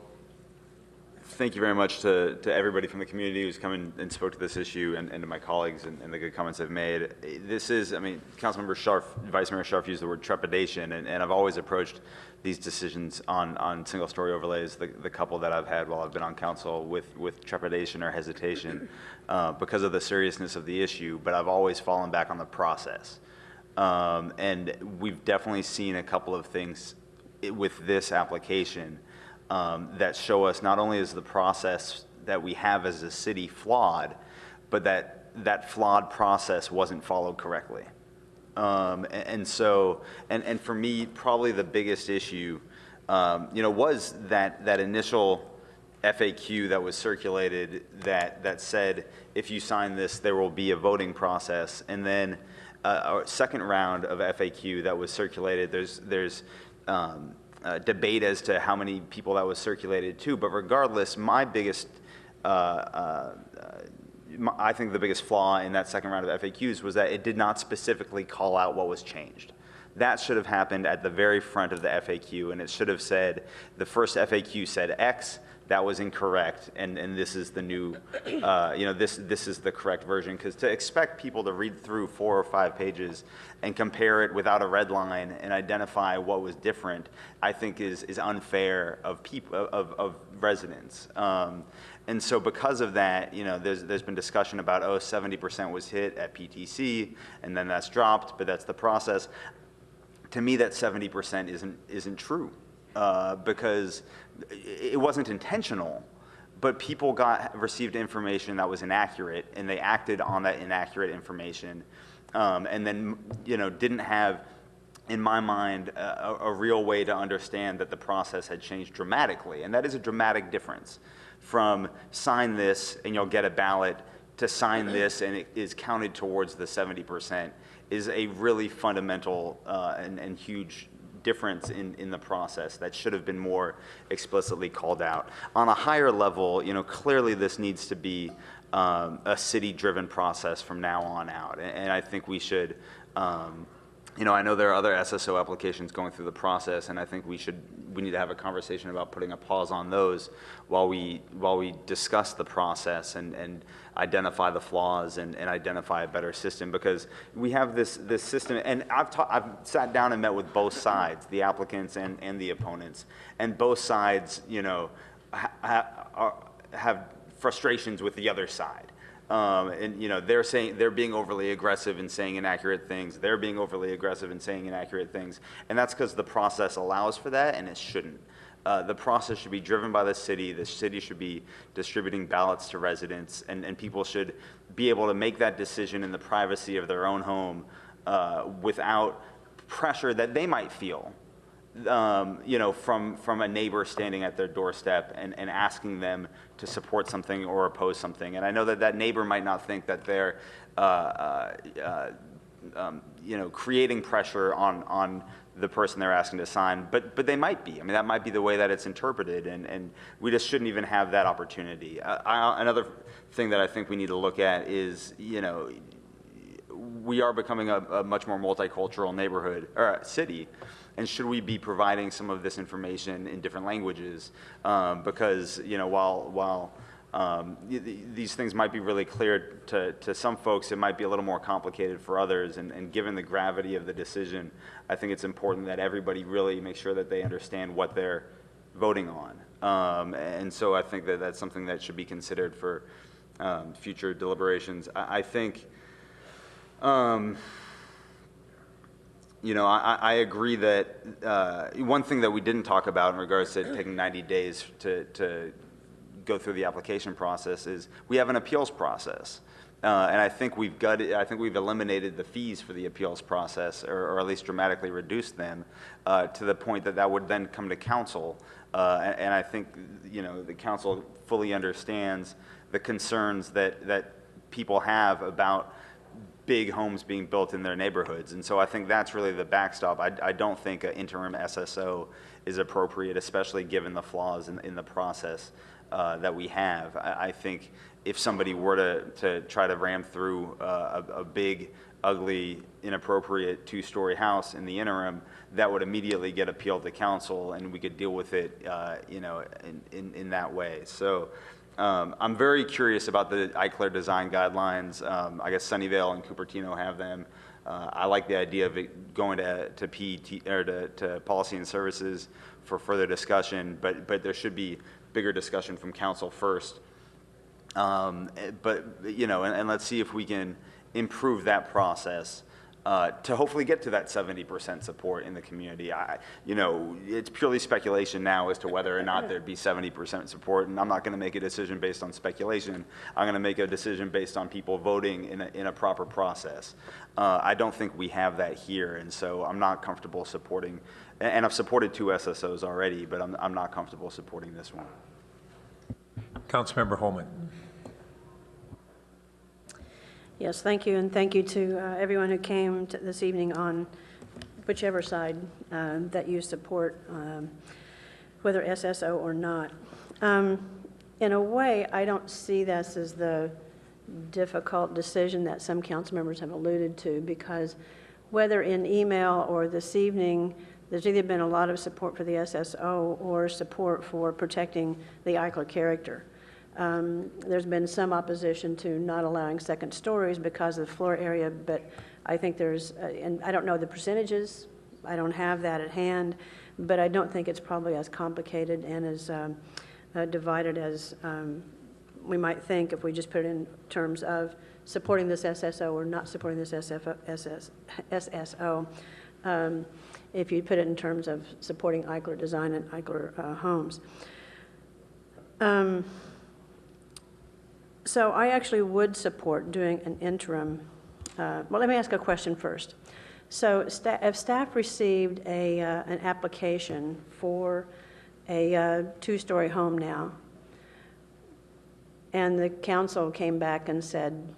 thank you very much to everybody from the community who's come in and spoke to this issue, and to my colleagues and the good comments they've made. This is, I mean, Councilmember Scharf, Vice Mayor Scharf used the word trepidation, and I've always approached these decisions on single-story overlays, the couple that I've had while I've been on council, with trepidation or hesitation because of the seriousness of the issue, but I've always fallen back on the process. And we've definitely seen a couple of things with this application that show us not only is the process that we have as a city flawed, but that flawed process wasn't followed correctly. And for me, probably the biggest issue, was that initial FAQ that was circulated that said, if you sign this, there will be a voting process. And then a second round of FAQ that was circulated, there's debate as to how many people that was circulated to, but regardless, my biggest, I think the biggest flaw in that second round of FAQs was that it did not specifically call out what was changed. That should have happened at the very front of the FAQ, and it should have said, the first FAQ said X, that was incorrect, and this is the new, this is the correct version. Because to expect people to read through 4 or 5 pages and compare it without a red line and identify what was different, I think is unfair of people, of residents. And so because of that, there's been discussion about, 70% was hit at PTC, and then that's dropped, but that's the process. To me, that 70% isn't true. Because it wasn't intentional, but people received information that was inaccurate, and they acted on that inaccurate information, and then didn't have, in my mind, a real way to understand that the process had changed dramatically. And that is a dramatic difference from sign this and you'll get a ballot to sign this and it is counted towards the 70% is a really fundamental and huge difference in the process that should have been more explicitly called out. On a higher level, clearly this needs to be a city-driven process from now on out. And I think we should, I know there are other SSO applications going through the process, and I think we need to have a conversation about putting a pause on those while we discuss the process and identify the flaws and identify a better system, because we have this system, and I've sat down and met with both sides, the applicants and the opponents, and both sides, have frustrations with the other side. They're saying they're being overly aggressive and saying inaccurate things. They're being overly aggressive and saying inaccurate things, and that's because the process allows for that, and it shouldn't. The process should be driven by the city. The city should be distributing ballots to residents, and people should be able to make that decision in the privacy of their own home without pressure that they might feel, from a neighbor standing at their doorstep and asking them to support something or oppose something. And I know that neighbor might not think that they're, creating pressure on the person they're asking to sign, but they might be. I mean, that might be the way that it's interpreted, and we just shouldn't even have that opportunity. Another thing that I think we need to look at is, we are becoming a much more multicultural neighborhood or city, and should we be providing some of this information in different languages? Because while these things might be really clear to some folks, it might be a little more complicated for others. And given the gravity of the decision, I think it's important that everybody really make sure that they understand what they're voting on. And so I think that that's something that should be considered for future deliberations. I think. I agree that one thing that we didn't talk about in regards to taking 90 days to go through the application process is we have an appeals process. And I think we've eliminated the fees for the appeals process, or at least dramatically reduced them to the point that would then come to council. And I think, the council fully understands the concerns that people have about big homes being built in their neighborhoods. And so I think that's really the backstop. I don't think an interim SSO is appropriate, especially given the flaws in the process. that we have. I think if somebody were to try to ram through a big, ugly, inappropriate two-story house in the interim, that would immediately get appealed to council, and we could deal with it, in that way. So I'm very curious about the ICLR design guidelines. I guess Sunnyvale and Cupertino have them. I like the idea of it going to PET or to Policy and Services for further discussion, but there should be bigger discussion from council first. But and let's see if we can improve that process to hopefully get to that 70% support in the community. It's purely speculation now as to whether or not there'd be 70% support, and I'm not going to make a decision based on speculation. I'm going to make a decision based on people voting in a proper process. I don't think we have that here, and so I'm not comfortable supporting, and I've supported 2 SSOs already, but I'm not comfortable supporting this one. Councilmember Holman. Yes, thank you, and thank you to everyone who came this evening on whichever side that you support, whether SSO or not. In a way, I don't see this as the difficult decision that some council members have alluded to, because whether in email or this evening, there's either been a lot of support for the SSO or support for protecting the ICLR character. There's been some opposition to not allowing second stories because of the floor area, but I think there's, and I don't know the percentages, I don't have that at hand, but I don't think it's probably as complicated and as divided as we might think if we just put it in terms of supporting this SSO or not supporting this SSO. If you put it in terms of supporting ICLR design and ICLR homes. So I actually would support doing an interim. Well, let me ask a question first. So if staff received an application for a 2-story home now, and the council came back and said,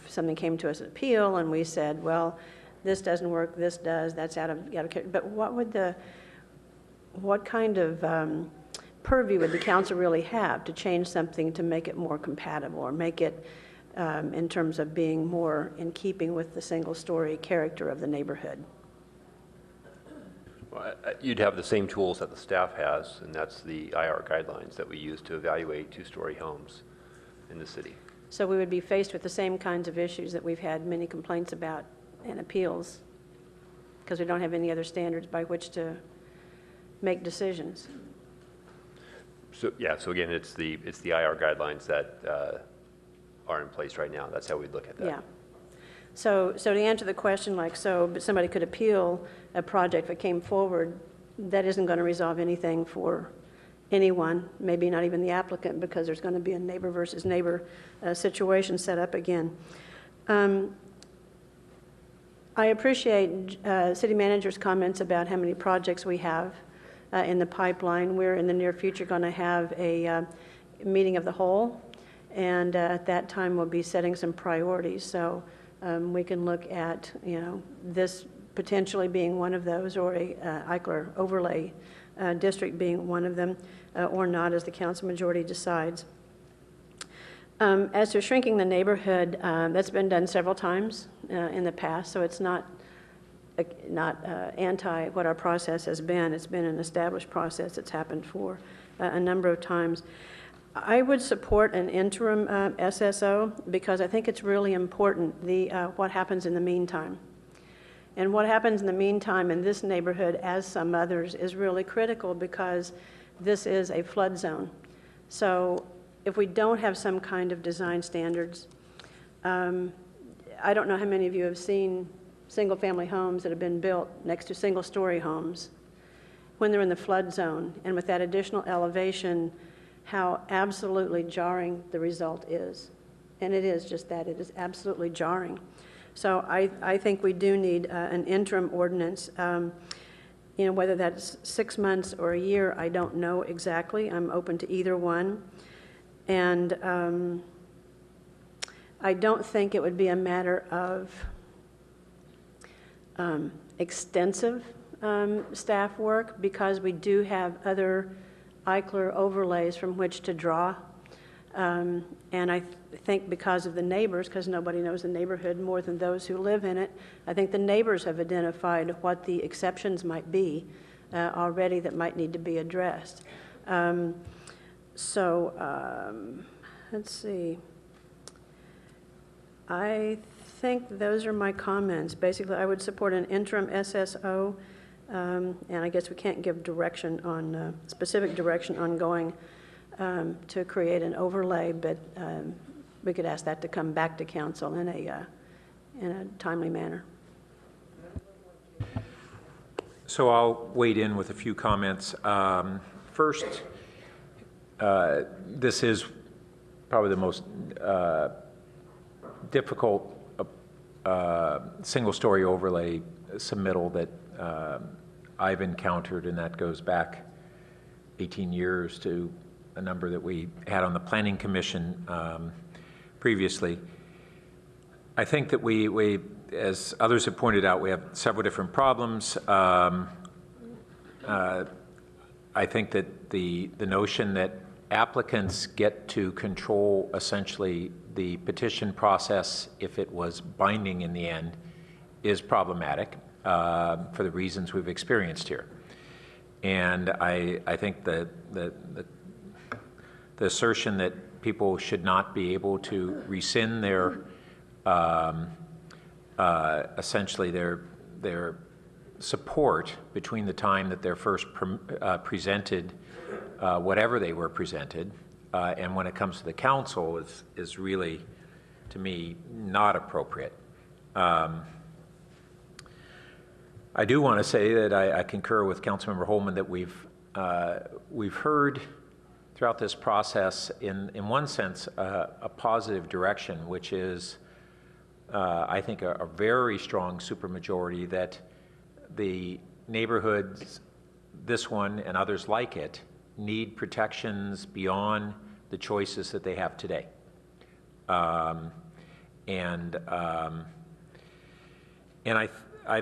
something came to us at appeal, and we said, well, this doesn't work, this does, that's out of but what kind of purview would the council really have to change something to make it more compatible or make it in terms of being more in keeping with the single-story character of the neighborhood? Well, you'd have the same tools that the staff has, and that's the IR guidelines that we use to evaluate 2-story homes in the city. So we would be faced with the same kinds of issues that we've had many complaints about and appeals, because we don't have any other standards by which to make decisions. So again, it's the IR guidelines that are in place right now. That's how we look at that. Yeah. So to answer the question, but somebody could appeal a project that came forward, that isn't going to resolve anything for anyone, maybe not even the applicant, because there's going to be a neighbor versus neighbor situation set up again. I appreciate city manager's comments about how many projects we have in the pipeline. We're in the near future going to have a meeting of the whole, and at that time we'll be setting some priorities. So we can look at this potentially being one of those, or a ICLR overlay district being one of them, or not, as the council majority decides. As to shrinking the neighborhood, that's been done several times in the past, so it's not anti what our process has been. It's been an established process that's happened for a number of times. I would support an interim SSO because I think it's really important what happens in the meantime. And what happens in the meantime in this neighborhood, as some others, is really critical because this is a flood zone. So if we don't have some kind of design standards, I don't know how many of you have seen single-family homes that have been built next to single-story homes when they're in the flood zone, and with that additional elevation, how absolutely jarring the result is. And it is just that, it is absolutely jarring. So I think we do need an interim ordinance. Whether that's 6 months or a year, I don't know exactly. I'm open to either one. And I don't think it would be a matter of extensive staff work, because we do have other Eichler overlays from which to draw. And I think because of the neighbors, because nobody knows the neighborhood more than those who live in it, I think the neighbors have identified what the exceptions might be already that might need to be addressed. Let's see. I think those are my comments. Basically, I would support an interim SSO, and I guess we can't give direction on, specific direction on going to create an overlay, but we could ask that to come back to council in a timely manner. So I'll wade in with a few comments. First, this is probably the most difficult single-story overlay submittal that I've encountered, and that goes back 18 years to a number that we had on the Planning Commission previously. I think that we, as others have pointed out, we have several different problems. I think that the notion that applicants get to control essentially the petition process if it was binding in the end is problematic for the reasons we've experienced here. And I think that the assertion that people should not be able to rescind their essentially their support between the time that they're first presented whatever they were presented and when it comes to the council is really, to me, not appropriate. I do want to say that I concur with Councilmember Holman that we've heard throughout this process, in one sense, a positive direction, which is, I think, a very strong supermajority that the neighborhoods, this one and others like it, need protections beyond the choices that they have today. I've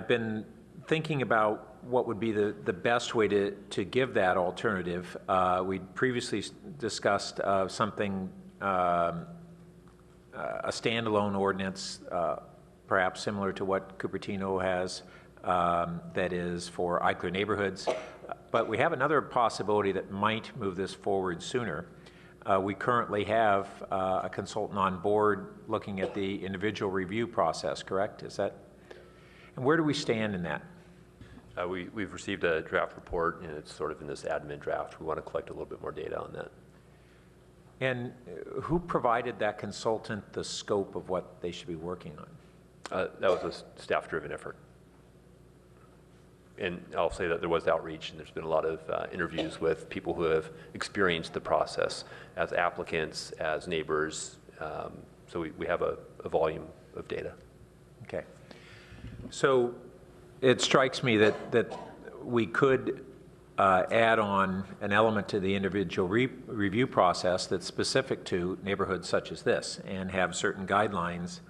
been thinking about what would be the best way to give that alternative. We previously discussed something, a standalone ordinance, perhaps similar to what Cupertino has, that is for Eichler neighborhoods. But we have another possibility that might move this forward sooner. We currently have a consultant on board looking at the individual review process, correct? Is that? And where do we stand in that? We've received a draft report, and it's sort of in this admin draft. We want to collect a little bit more data on that. And who provided that consultant the scope of what they should be working on? That was a staff-driven effort. And I'll say that there was outreach, and there's been a lot of interviews with people who have experienced the process as applicants, as neighbors. So we have a volume of data. Okay. So it strikes me that we could add on an element to the individual review process that's specific to neighborhoods such as this and have certain guidelines.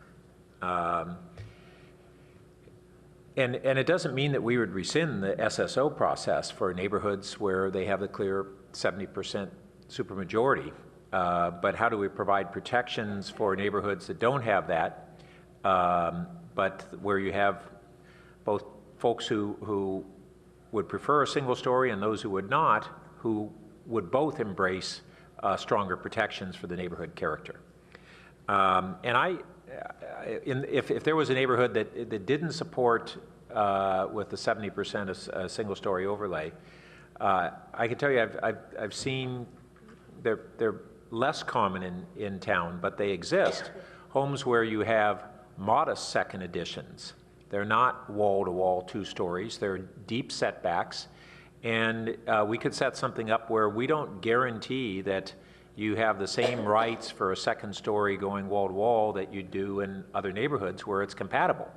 And it doesn't mean that we would rescind the SSO process for neighborhoods where they have the clear 70% supermajority. But how do we provide protections for neighborhoods that don't have that, but where you have both folks who would prefer a single story and those who would not, who would both embrace stronger protections for the neighborhood character. If there was a neighborhood that didn't support with the 70% a single story overlay, I can tell you I've seen they're less common in town, but they exist. Homes where you have modest second additions. They're not wall-to-wall 2 stories. They're deep setbacks. And we could set something up where we don't guarantee that you have the same rights for a second story going wall-to-wall that you do in other neighborhoods where it's compatible.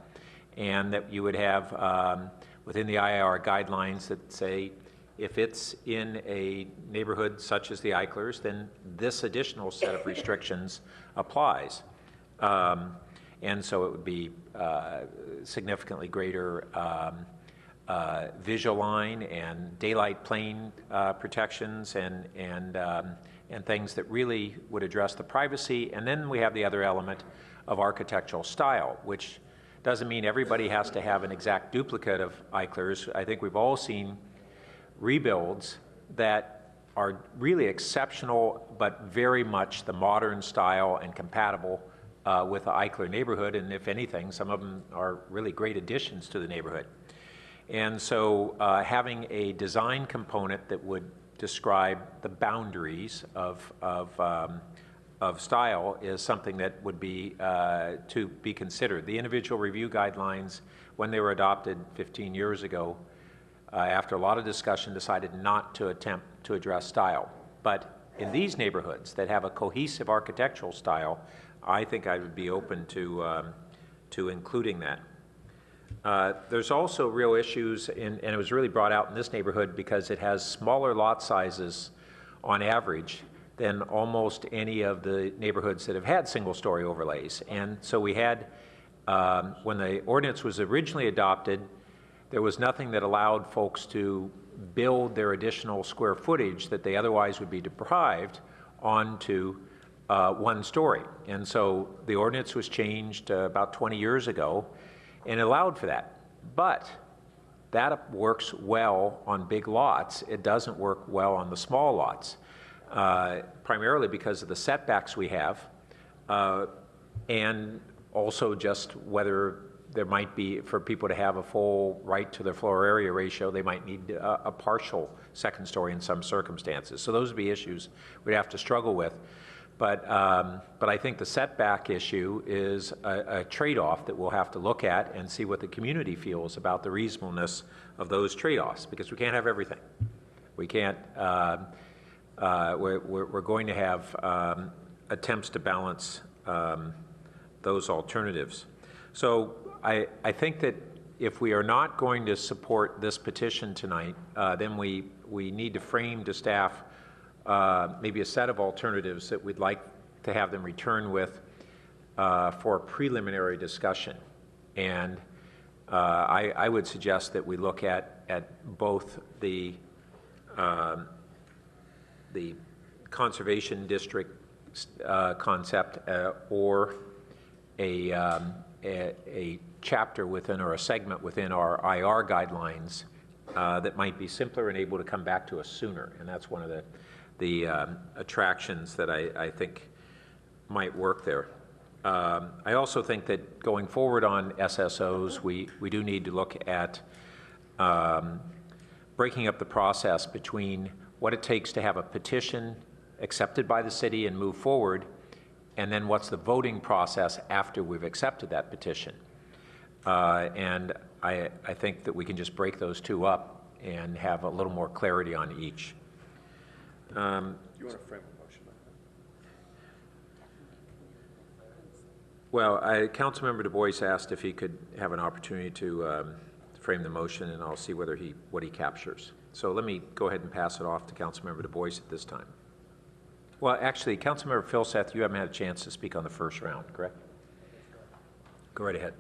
And that you would have within the IIR guidelines that say, if it's in a neighborhood such as the Eichlers, then this additional set of restrictions applies. And so it would be significantly greater visual line and daylight plane protections and things that really would address the privacy. And then we have the other element of architectural style, which doesn't mean everybody has to have an exact duplicate of Eichler's. I think we've all seen rebuilds that are really exceptional, but very much the modern style and compatible with the Eichler neighborhood. And if anything, some of them are really great additions to the neighborhood. And so having a design component that would describe the boundaries of style is something that would be to be considered. The individual review guidelines, when they were adopted 15 years ago, after a lot of discussion, decided not to attempt to address style. But in these neighborhoods that have a cohesive architectural style, I think I would be open to including that. There's also real issues, and it was really brought out in this neighborhood because it has smaller lot sizes on average than almost any of the neighborhoods that have had single-story overlays. And so we had, when the ordinance was originally adopted, there was nothing that allowed folks to build their additional square footage that they otherwise would be deprived onto one story. And so the ordinance was changed about 20 years ago and allowed for that. But that works well on big lots. It doesn't work well on the small lots, primarily because of the setbacks we have, and also just whether there might be, for people to have a full right to their floor area ratio, they might need a partial second story in some circumstances. So those would be issues we'd have to struggle with. But I think the setback issue is a trade-off that we'll have to look at and see what the community feels about the reasonableness of those trade-offs, because we can't have everything. We can't, we're going to have attempts to balance those alternatives. So I think that if we are not going to support this petition tonight, then we need to frame to staff maybe a set of alternatives that we'd like to have them return with for preliminary discussion. And I would suggest that we look at both the conservation district concept or a chapter within or a segment within our IR guidelines that might be simpler and able to come back to us sooner. And that's one of the attractions that I think might work there. I also think that going forward on SSOs, we do need to look at breaking up the process between what it takes to have a petition accepted by the city and move forward, and then what's the voting process after we've accepted that petition. And I think that we can just break those two up and have a little more clarity on each. Do you want to frame a motion like that? Well, Councilmember Du Bois asked if he could have an opportunity to frame the motion, and I'll see whether what he captures. So let me go ahead and pass it off to Councilmember Du Bois at this time. Well, actually, Councilmember Filseth, you haven't had a chance to speak on the first round, correct? Go right ahead.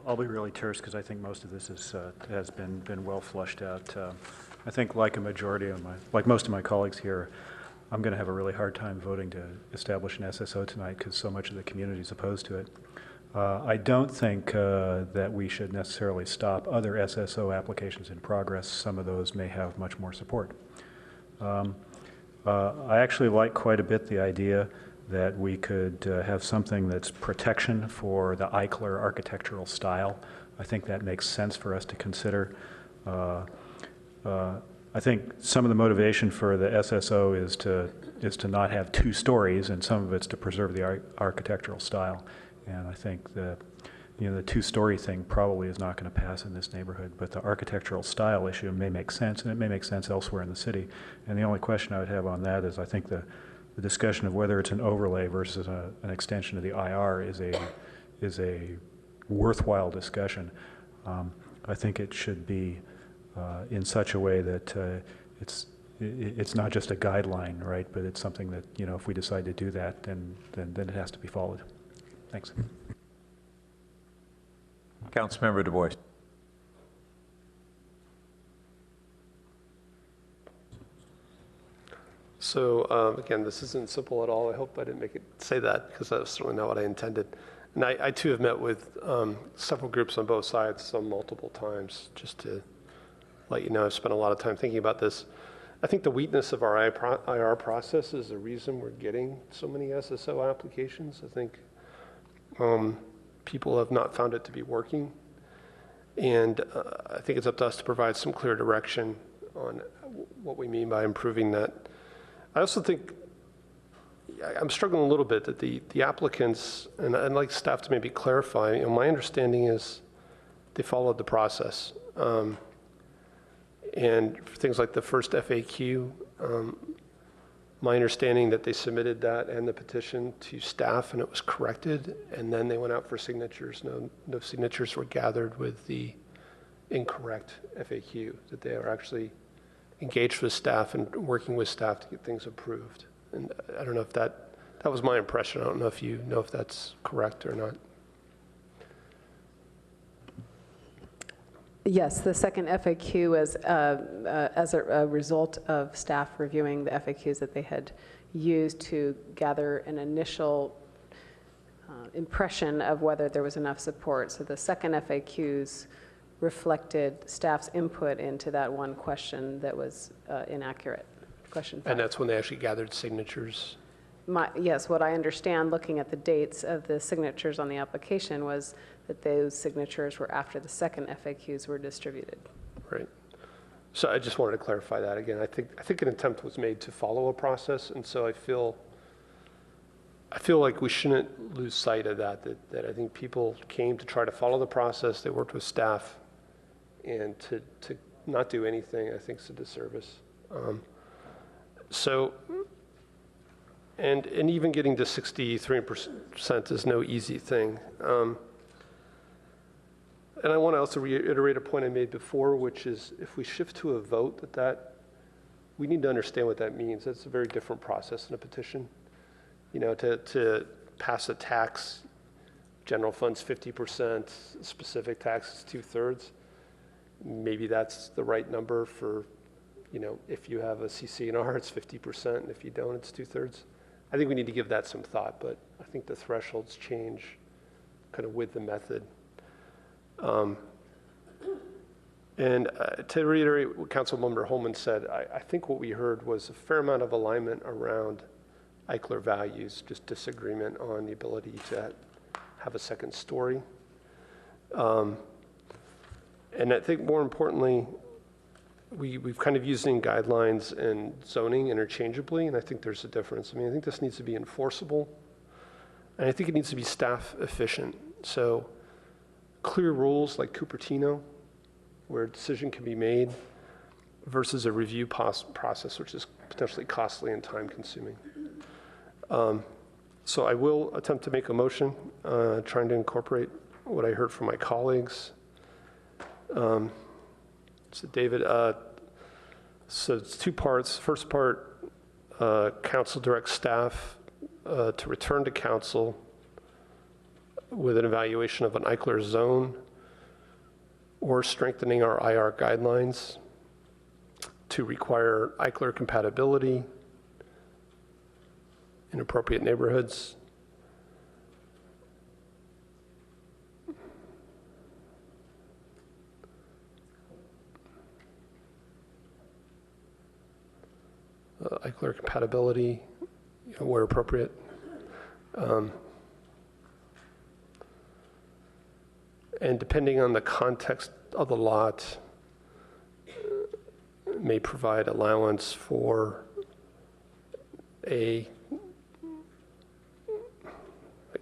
I'll be really terse because I think most of this has been well flushed out. I think, like a majority of like most of my colleagues here, I'm going to have a really hard time voting to establish an SSO tonight because so much of the community is opposed to it. I don't think that we should necessarily stop other SSO applications in progress. Some of those may have much more support. I actually like quite a bit the idea that we could have something that's protection for the Eichler architectural style. I think that makes sense for us to consider. I think some of the motivation for the SSO is to not have two stories, and some of it's to preserve the architectural style. And I think the two-story thing probably is not going to pass in this neighborhood, but the architectural style issue may make sense, and it may make sense elsewhere in the city. And the only question I would have on that is I think the discussion of whether it's an overlay versus an extension of the IR is a worthwhile discussion. I think it should be in such a way that it's not just a guideline, right? But it's something that, if we decide to do that, then it has to be followed. Thanks. Councilmember Du Bois. So again, this isn't simple at all. I hope I didn't say that, because that's certainly not what I intended. And I too have met with several groups on both sides, some multiple times, just to let you know. I've spent a lot of time thinking about this. I think the weakness of our IR process is the reason we're getting so many SSO applications. I think people have not found it to be working. And I think it's up to us to provide some clear direction on what we mean by improving that. I also think I'm struggling a little bit that the applicants, and I'd like staff to maybe clarify, my understanding is they followed the process. And for things like the first FAQ, my understanding that they submitted that and the petition to staff and it was corrected, and then they went out for signatures. No signatures were gathered with the incorrect FAQ, that they are actually engaged with staff and working with staff to get things approved. And I don't know if that was my impression. I don't know if you know if that's correct or not. Yes, the second FAQ was as a result of staff reviewing the FAQs that they had used to gather an initial impression of whether there was enough support. So the second FAQs reflected staff's input into that one question that was inaccurate. Question 5. And that's when they actually gathered signatures? Yes, what I understand looking at the dates of the signatures on the application was that those signatures were after the second FAQs were distributed. Right. So I just wanted to clarify that again. I think an attempt was made to follow a process, and so I feel like we shouldn't lose sight of that I think people came to try to follow the process. They worked with staff, and to not do anything, I think, is a disservice. And even getting to 63% is no easy thing. And I want to also reiterate a point I made before, which is if we shift to a vote, we need to understand what that means. That's a very different process than a petition. To pass a tax, general funds 50%, specific taxes 2/3. Maybe that's the right number for, if you have a CC&R, it's 50%, and if you don't, it's 2/3. I think we need to give that some thought, but I think the thresholds change kind of with the method. And to reiterate what Councilmember Holman said, I think what we heard was a fair amount of alignment around Eichler values, just disagreement on the ability to have a second story. And I think more importantly, we've kind of using guidelines and zoning interchangeably, and I think there's a difference. I think this needs to be enforceable, and I think it needs to be staff efficient. So clear rules like Cupertino, where a decision can be made, versus a review process, which is potentially costly and time consuming. So I will attempt to make a motion, trying to incorporate what I heard from my colleagues. So David, so it's two parts. First part, council directs staff to return to council with an evaluation of an Eichler zone or strengthening our IR guidelines to require Eichler compatibility in appropriate neighborhoods. Eichler compatibility, where appropriate. And depending on the context of the lot, may provide allowance for a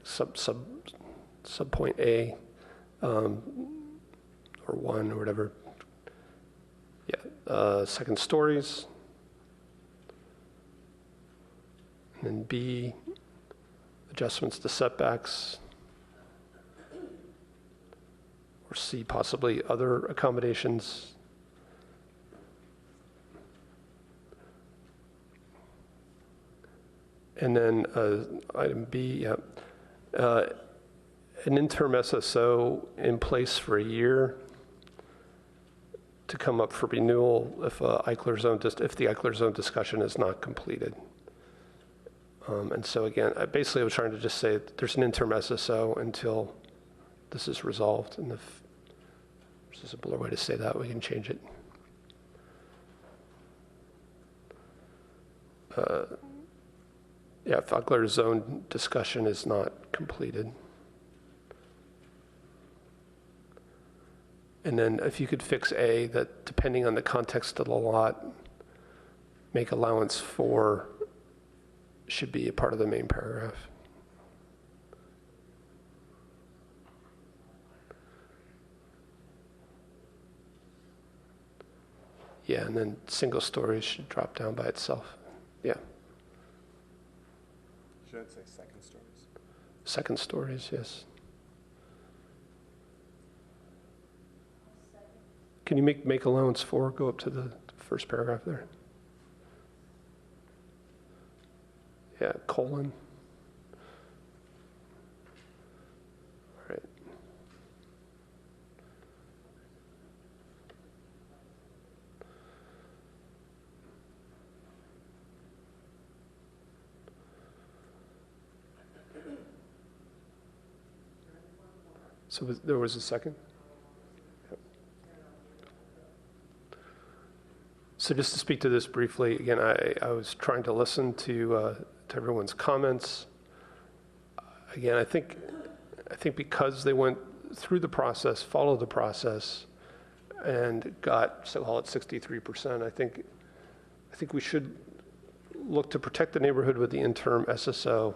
sub point A, or 1 or whatever. Yeah, second stories. And then B, adjustments to setbacks. Or C, possibly other accommodations. And then item B, an interim SSO in place for a year to come up for renewal if the Eichler zone discussion is not completed. And so again, basically I was trying to just say there's an interim SSO until this is resolved, and if there's a simpler way to say that, we can change it. Yeah, if Eichler zone discussion is not completed. And then if you could fix A, that depending on the context of the lot, make allowance for should be a part of the main paragraph. Yeah, and then single stories should drop down by itself. Yeah. Should it say second stories? Second stories, yes. Can you make allowance for, go up to the first paragraph there? Yeah, colon. All right. So there was a second? Yep. So just to speak to this briefly, again, I was trying to listen to everyone's comments. Again, I think because they went through the process, followed the process, and got, so call it 63%, I think we should look to protect the neighborhood with the interim SSO.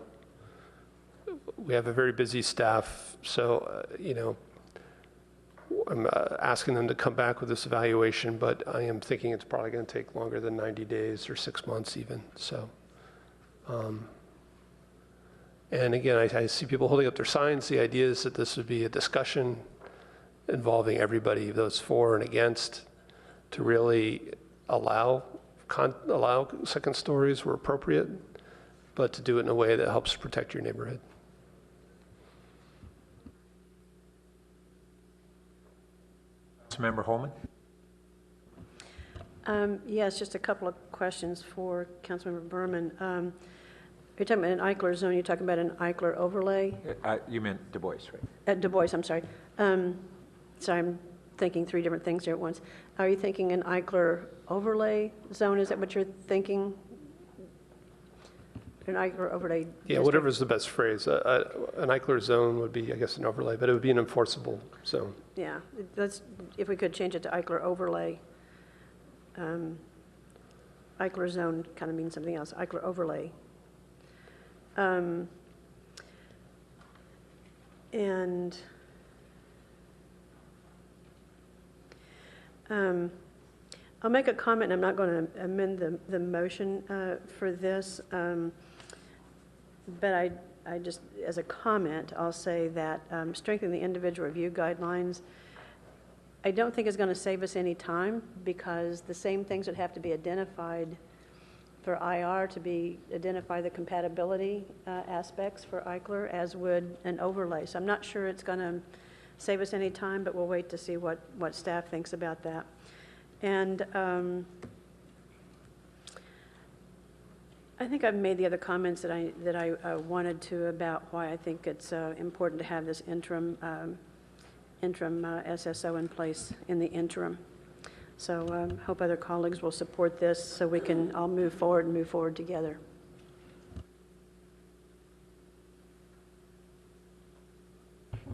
We have a very busy staff, so, I'm asking them to come back with this evaluation, but I am thinking it's probably going to take longer than 90 days or 6 months even, so. And again, I see people holding up their signs. The idea is that this would be a discussion involving everybody, those for and against, to really allow second stories where appropriate, but to do it in a way that helps protect your neighborhood. Councilmember Holman? Yes, just a couple of questions for Councilmember Berman. You're talking about an Eichler zone, you're talking about an Eichler overlay? You meant Du Bois, right? At Du Bois, I'm sorry. Sorry, I'm thinking three different things here at once. Are you thinking an Eichler overlay zone? Is that what you're thinking? An Eichler overlay Yeah, district? whatever's the best phrase. An Eichler zone would be, I guess, an overlay, but it would be an enforceable zone. Yeah, if we could change it to Eichler overlay. Eichler zone kind of means something else, Eichler overlay. And I'll make a comment. I'm not going to amend the motion for this, but I just, as a comment, I'll say that strengthening the individual review guidelines, I don't think is going to save us any time, because the same things would have to be identified for IR to identify the compatibility aspects for Eichler, as would an overlay. So I'm not sure it's going to save us any time, but we'll wait to see what staff thinks about that. And I think I've made the other comments that I wanted to about why I think it's important to have this interim SSO in place in the interim. So hope other colleagues will support this so we can all move forward together.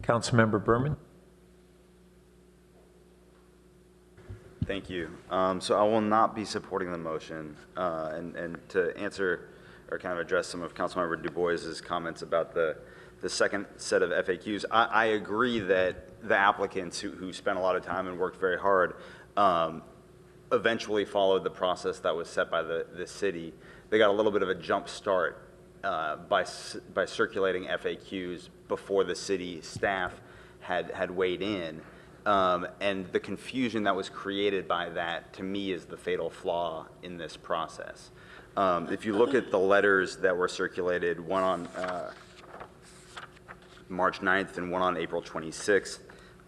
Councilmember Berman? Thank you. So I will not be supporting the motion. And to answer or kind of address some of Councilmember Du Bois's comments about the second set of FAQs, I agree that the applicants who spent a lot of time and worked very hard eventually followed the process that was set by the city. They got a little bit of a jump start by circulating FAQs before the city staff had weighed in. And the confusion that was created by that, to me, is the fatal flaw in this process. If you look at the letters that were circulated, one on March 9th and one on April 26th,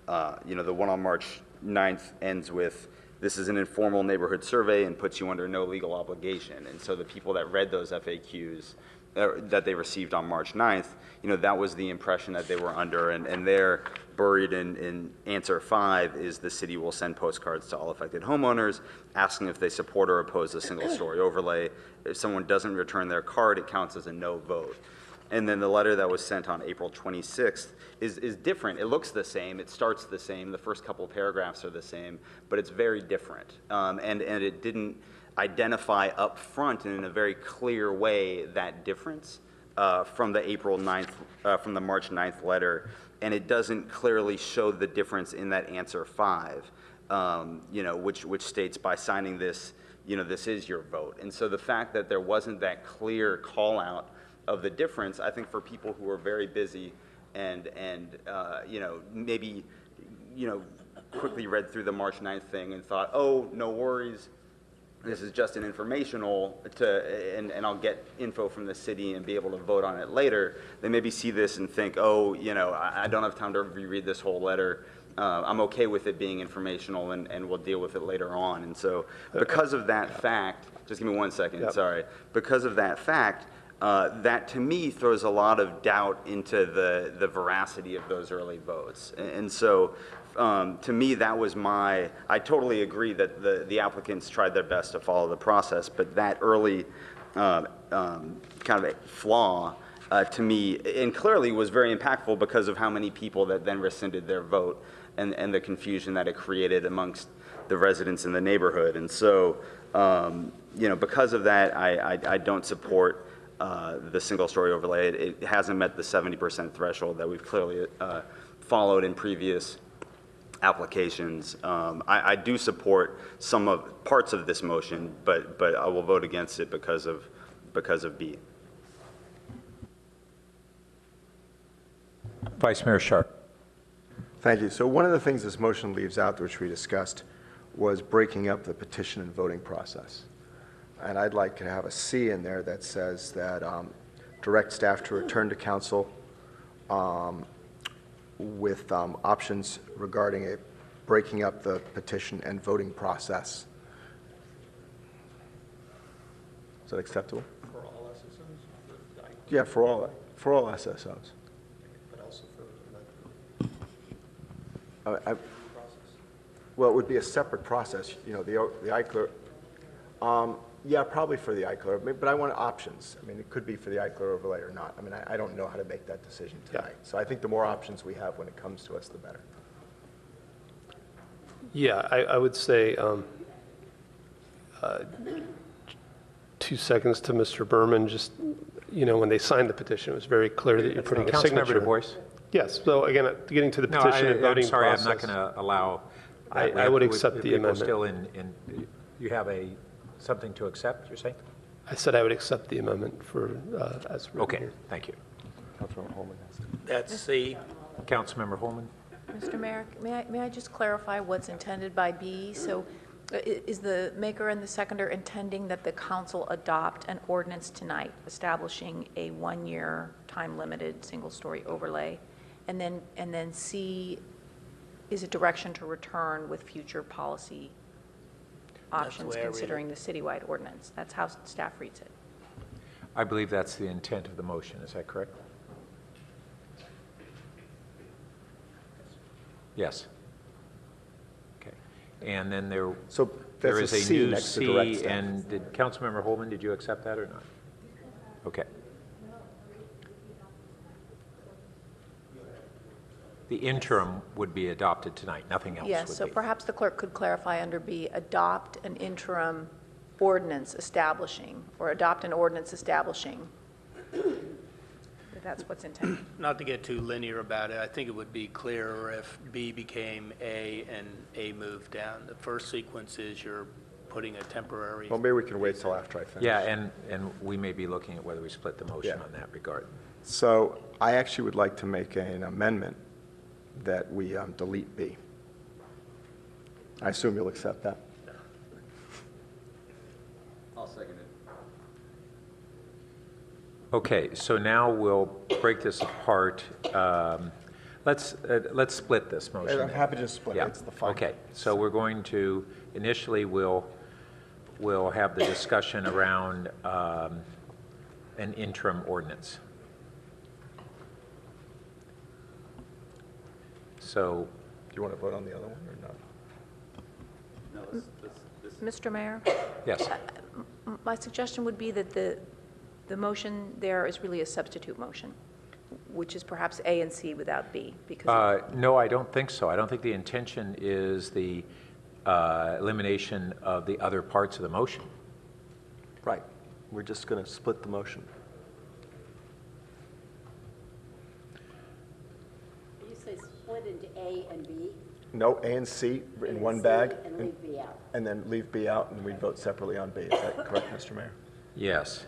the one on March 9th ends with, this is an informal neighborhood survey and puts you under no legal obligation. And so the people that read those FAQs that they received on March 9th, that was the impression that they were under. And there, buried in answer 5, is the city will send postcards to all affected homeowners asking if they support or oppose the single-story overlay. If someone doesn't return their card, it counts as a no vote. And then the letter that was sent on April 26th is different. It looks the same. It starts the same. The first couple of paragraphs are the same, but it's very different. And it didn't identify up front and in a very clear way that difference from the from the March 9th letter. And it doesn't clearly show the difference in that answer 5, which states by signing this, this is your vote. And so the fact that there wasn't that clear call out of the difference, I think for people who are very busy and maybe, quickly read through the March 9th thing and thought, oh, no worries, this is just an informational and I'll get info from the city and be able to vote on it later. They maybe see this and think, oh, I don't have time to reread this whole letter. I'm okay with it being informational and we'll deal with it later on. And so because of that fact, just give me 1 second, Yep. Sorry. Because of that fact, that to me throws a lot of doubt into the veracity of those early votes. And so to me, that was I totally agree that the applicants tried their best to follow the process, but that early kind of a flaw to me, and clearly was very impactful because of how many people that then rescinded their vote and the confusion that it created amongst the residents in the neighborhood. And so, because of that, I don't support the single-story overlay. It hasn't met the 70% threshold that we've clearly followed in previous applications. I do support parts of this motion, but I will vote against it because of B. Vice Mayor Sharp. Thank you. So one of the things this motion leaves out, which we discussed, was breaking up the petition and voting process. And I'd like to have a C in there that says that direct staff to return to council with options regarding breaking up the petition and voting process. Is that acceptable? For all SSOs? Yeah, for all SSOs. But also for Well, it would be a separate process, the ICLR. Yeah, probably for the ICLR, but I want options. I mean, it could be for the ICLR overlay or not. I mean, I don't know how to make that decision tonight. So I think the more options we have when it comes to us, the better. Yeah, I would say 2 seconds to Mr. Berman. Just, when they signed the petition, it was very clear that you're putting a signature. Councilmember Du Bois. Yes, so again, getting to the petition and voting I'm sorry, process. I'm not going to allow. that. I would accept the People amendment. still you have something to accept, you're saying? I said I would accept the amendment as written Okay, here. thank you. Councilmember Holman has to. That's C. Councilmember Holman? Mr. Mayor, may I just clarify what's intended by B? So is the maker and the seconder intending that the council adopt an ordinance tonight establishing a 1-year time-limited single-story overlay? And then C is a direction to return with future policy options considering the citywide ordinance. That's how staff reads it. I believe that's the intent of the motion, is that correct? Yes. Okay. And then there is a new C, and did Councilmember Holman, did you accept that or not? Okay. The interim would be adopted tonight, nothing else would be. Yes, so perhaps the clerk could clarify under B, adopt an interim ordinance establishing, or adopt an ordinance establishing. That's what's intended. Not to get too linear about it, I think it would be clearer if B became A and A moved down. The first sequence is you're putting a temporary. Well, maybe we can wait till after I finish. Yeah, and we may be looking at whether we split the motion on that regard. So I actually would like to make an amendment that we delete B. I assume you'll accept that. I'll second it. Okay, so now we'll break this apart. let's split this motion. I'm happy to split it. Yeah. It's the fine. Okay, so we're going to, initially, we'll have the discussion around an interim ordinance. So, do you want to vote on the other one or not? No, Mr. Mayor? Yes. My suggestion would be that the motion there is really a substitute motion, which is perhaps A and C without B, because no, I don't think so. I don't think the intention is the elimination of the other parts of the motion. Right. We're just going to split the motion. You say split into A and B? No, A and C in one bag. And leave B out. And then leave B out, and we'd vote separately on B. Is that correct, Mr. Mayor? Yes.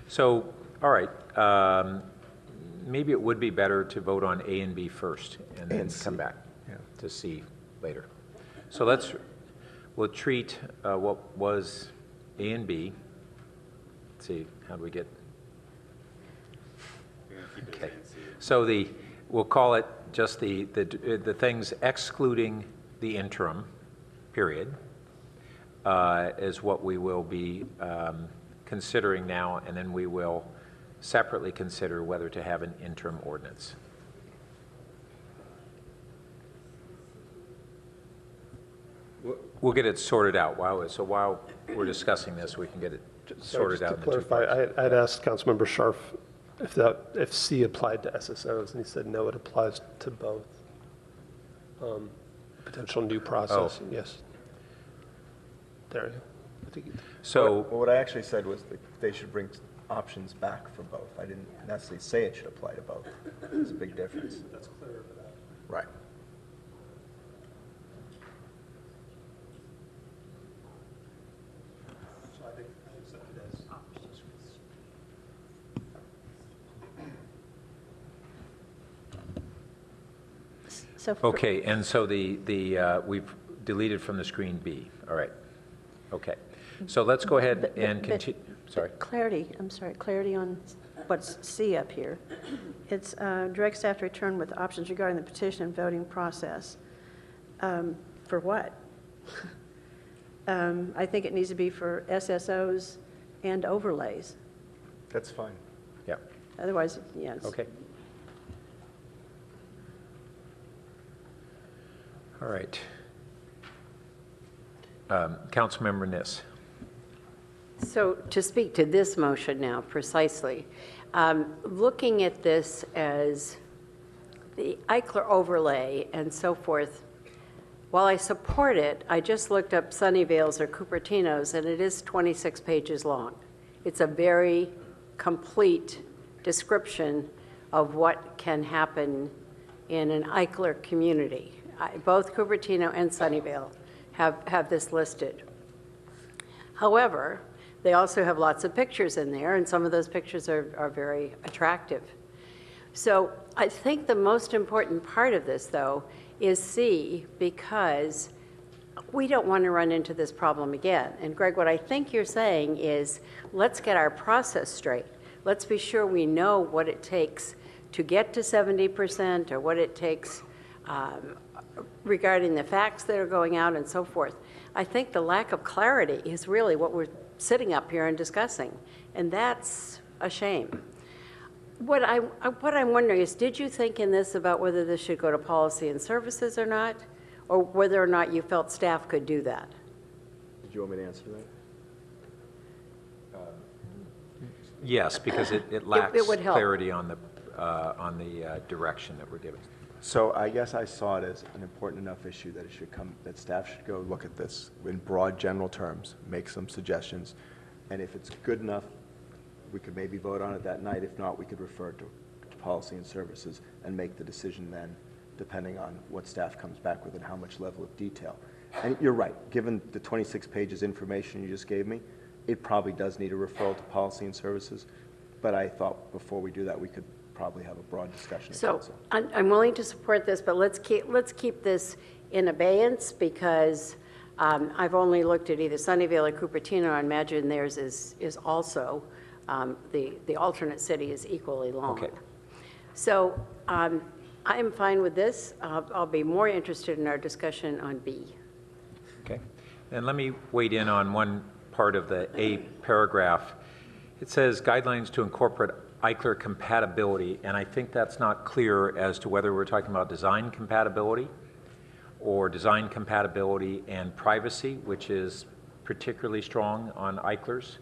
So, all right, maybe it would be better to vote on A and B first, and then come back to C later. So we'll treat what was A and B. Let's see, how do we get? Okay. So we'll call it just the things excluding the interim period is what we will be considering now, and then we will separately consider whether to have an interim ordinance. We'll get it sorted out. So while we're discussing this, we can get it sorted out. To clarify, I had asked Councilmember Scharf if C applied to SSOs, and he said no, it applies to both. Potential new process, yes. There you go. So what I actually said was that they should bring options back for both. I didn't necessarily say it should apply to both. There's a big difference. That's clear for that. Right. So I think so it is. So okay, and so we've deleted from the screen B. All right. Okay. So let's go ahead and continue. Sorry. Clarity, I'm sorry, clarity on what's C up here. It's direct staff to return with options regarding the petition and voting process. For what? I think it needs to be for SSOs and overlays. That's fine. Yeah. Otherwise, yes. Okay. All right. Councilmember Niss. So to speak to this motion now precisely, looking at this as the Eichler overlay and so forth, while I support it, I just looked up Sunnyvale's or Cupertino's, and it is 26 pages long. It's a very complete description of what can happen in an Eichler community. Both Cupertino and Sunnyvale have this listed. However, they also have lots of pictures in there, and some of those pictures are very attractive. So I think the most important part of this, though, is C, because we don't want to run into this problem again. And Greg, what I think you're saying is, let's get our process straight. Let's be sure we know what it takes to get to 70% or what it takes regarding the facts that are going out and so forth. I think the lack of clarity is really what we're sitting up here and discussing, and that's a shame. What I'm wondering is, did you think in this about whether this should go to policy and services or not, or whether or not you felt staff could do that? Did you want me to answer that? Yes, because it lacks would help. clarity on the direction that we're giving. So I guess I saw it as an important enough issue that that staff should go look at this in broad general terms, make some suggestions, and if it's good enough, we could maybe vote on it that night. If not, we could refer to policy and services and make the decision then, depending on what staff comes back with and how much level of detail. And you're right, given the 26 pages information you just gave me, it probably does need a referral to policy and services, but I thought before we do that, we could probably have a broad discussion. So I'm willing to support this, but let's keep this in abeyance, because I've only looked at either Sunnyvale or Cupertino. I imagine theirs is also, the alternate city is equally long. Okay. So I am fine with this. I'll be more interested in our discussion on B. Okay. And let me wade in on one part of the A paragraph. It says guidelines to incorporate Eichler compatibility, and I think that's not clear as to whether we're talking about design compatibility or design compatibility and privacy, which is particularly strong on Eichlers.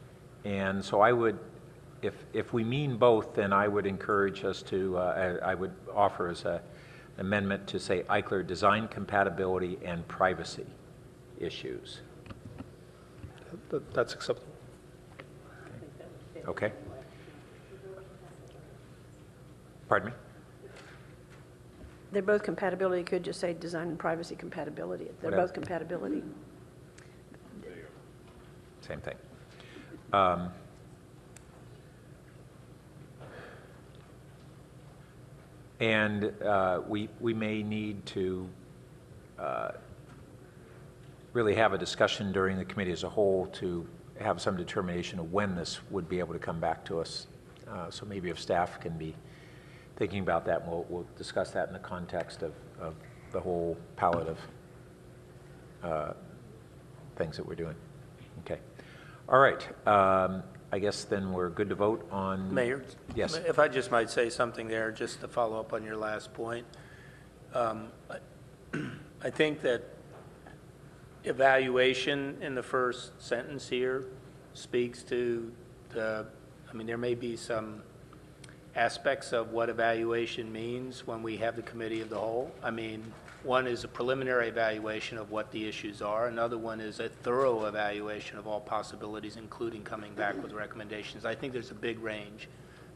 And so I would, if we mean both, then I would encourage us to, I would offer as an amendment to say Eichler design compatibility and privacy issues. That's acceptable. Okay. Pardon me? They're both compatibility. You could just say design and privacy compatibility. They're Whatever. both compatibility. Same thing. And we may need to really have a discussion during the committee as a whole to have some determination of when this would be able to come back to us. So maybe if staff can be thinking about that, and we'll discuss that in the context of the whole palette of things that we're doing. Okay. All right. I guess then we're good to vote on... Mayor? Yes. If I just might say something there, just to follow up on your last point. I think that evaluation in the first sentence here speaks to the, I mean, there may be some aspects of what evaluation means when we have the committee of the whole. I mean, one is a preliminary evaluation of what the issues are. Another one is a thorough evaluation of all possibilities, including coming back with recommendations. I think there's a big range.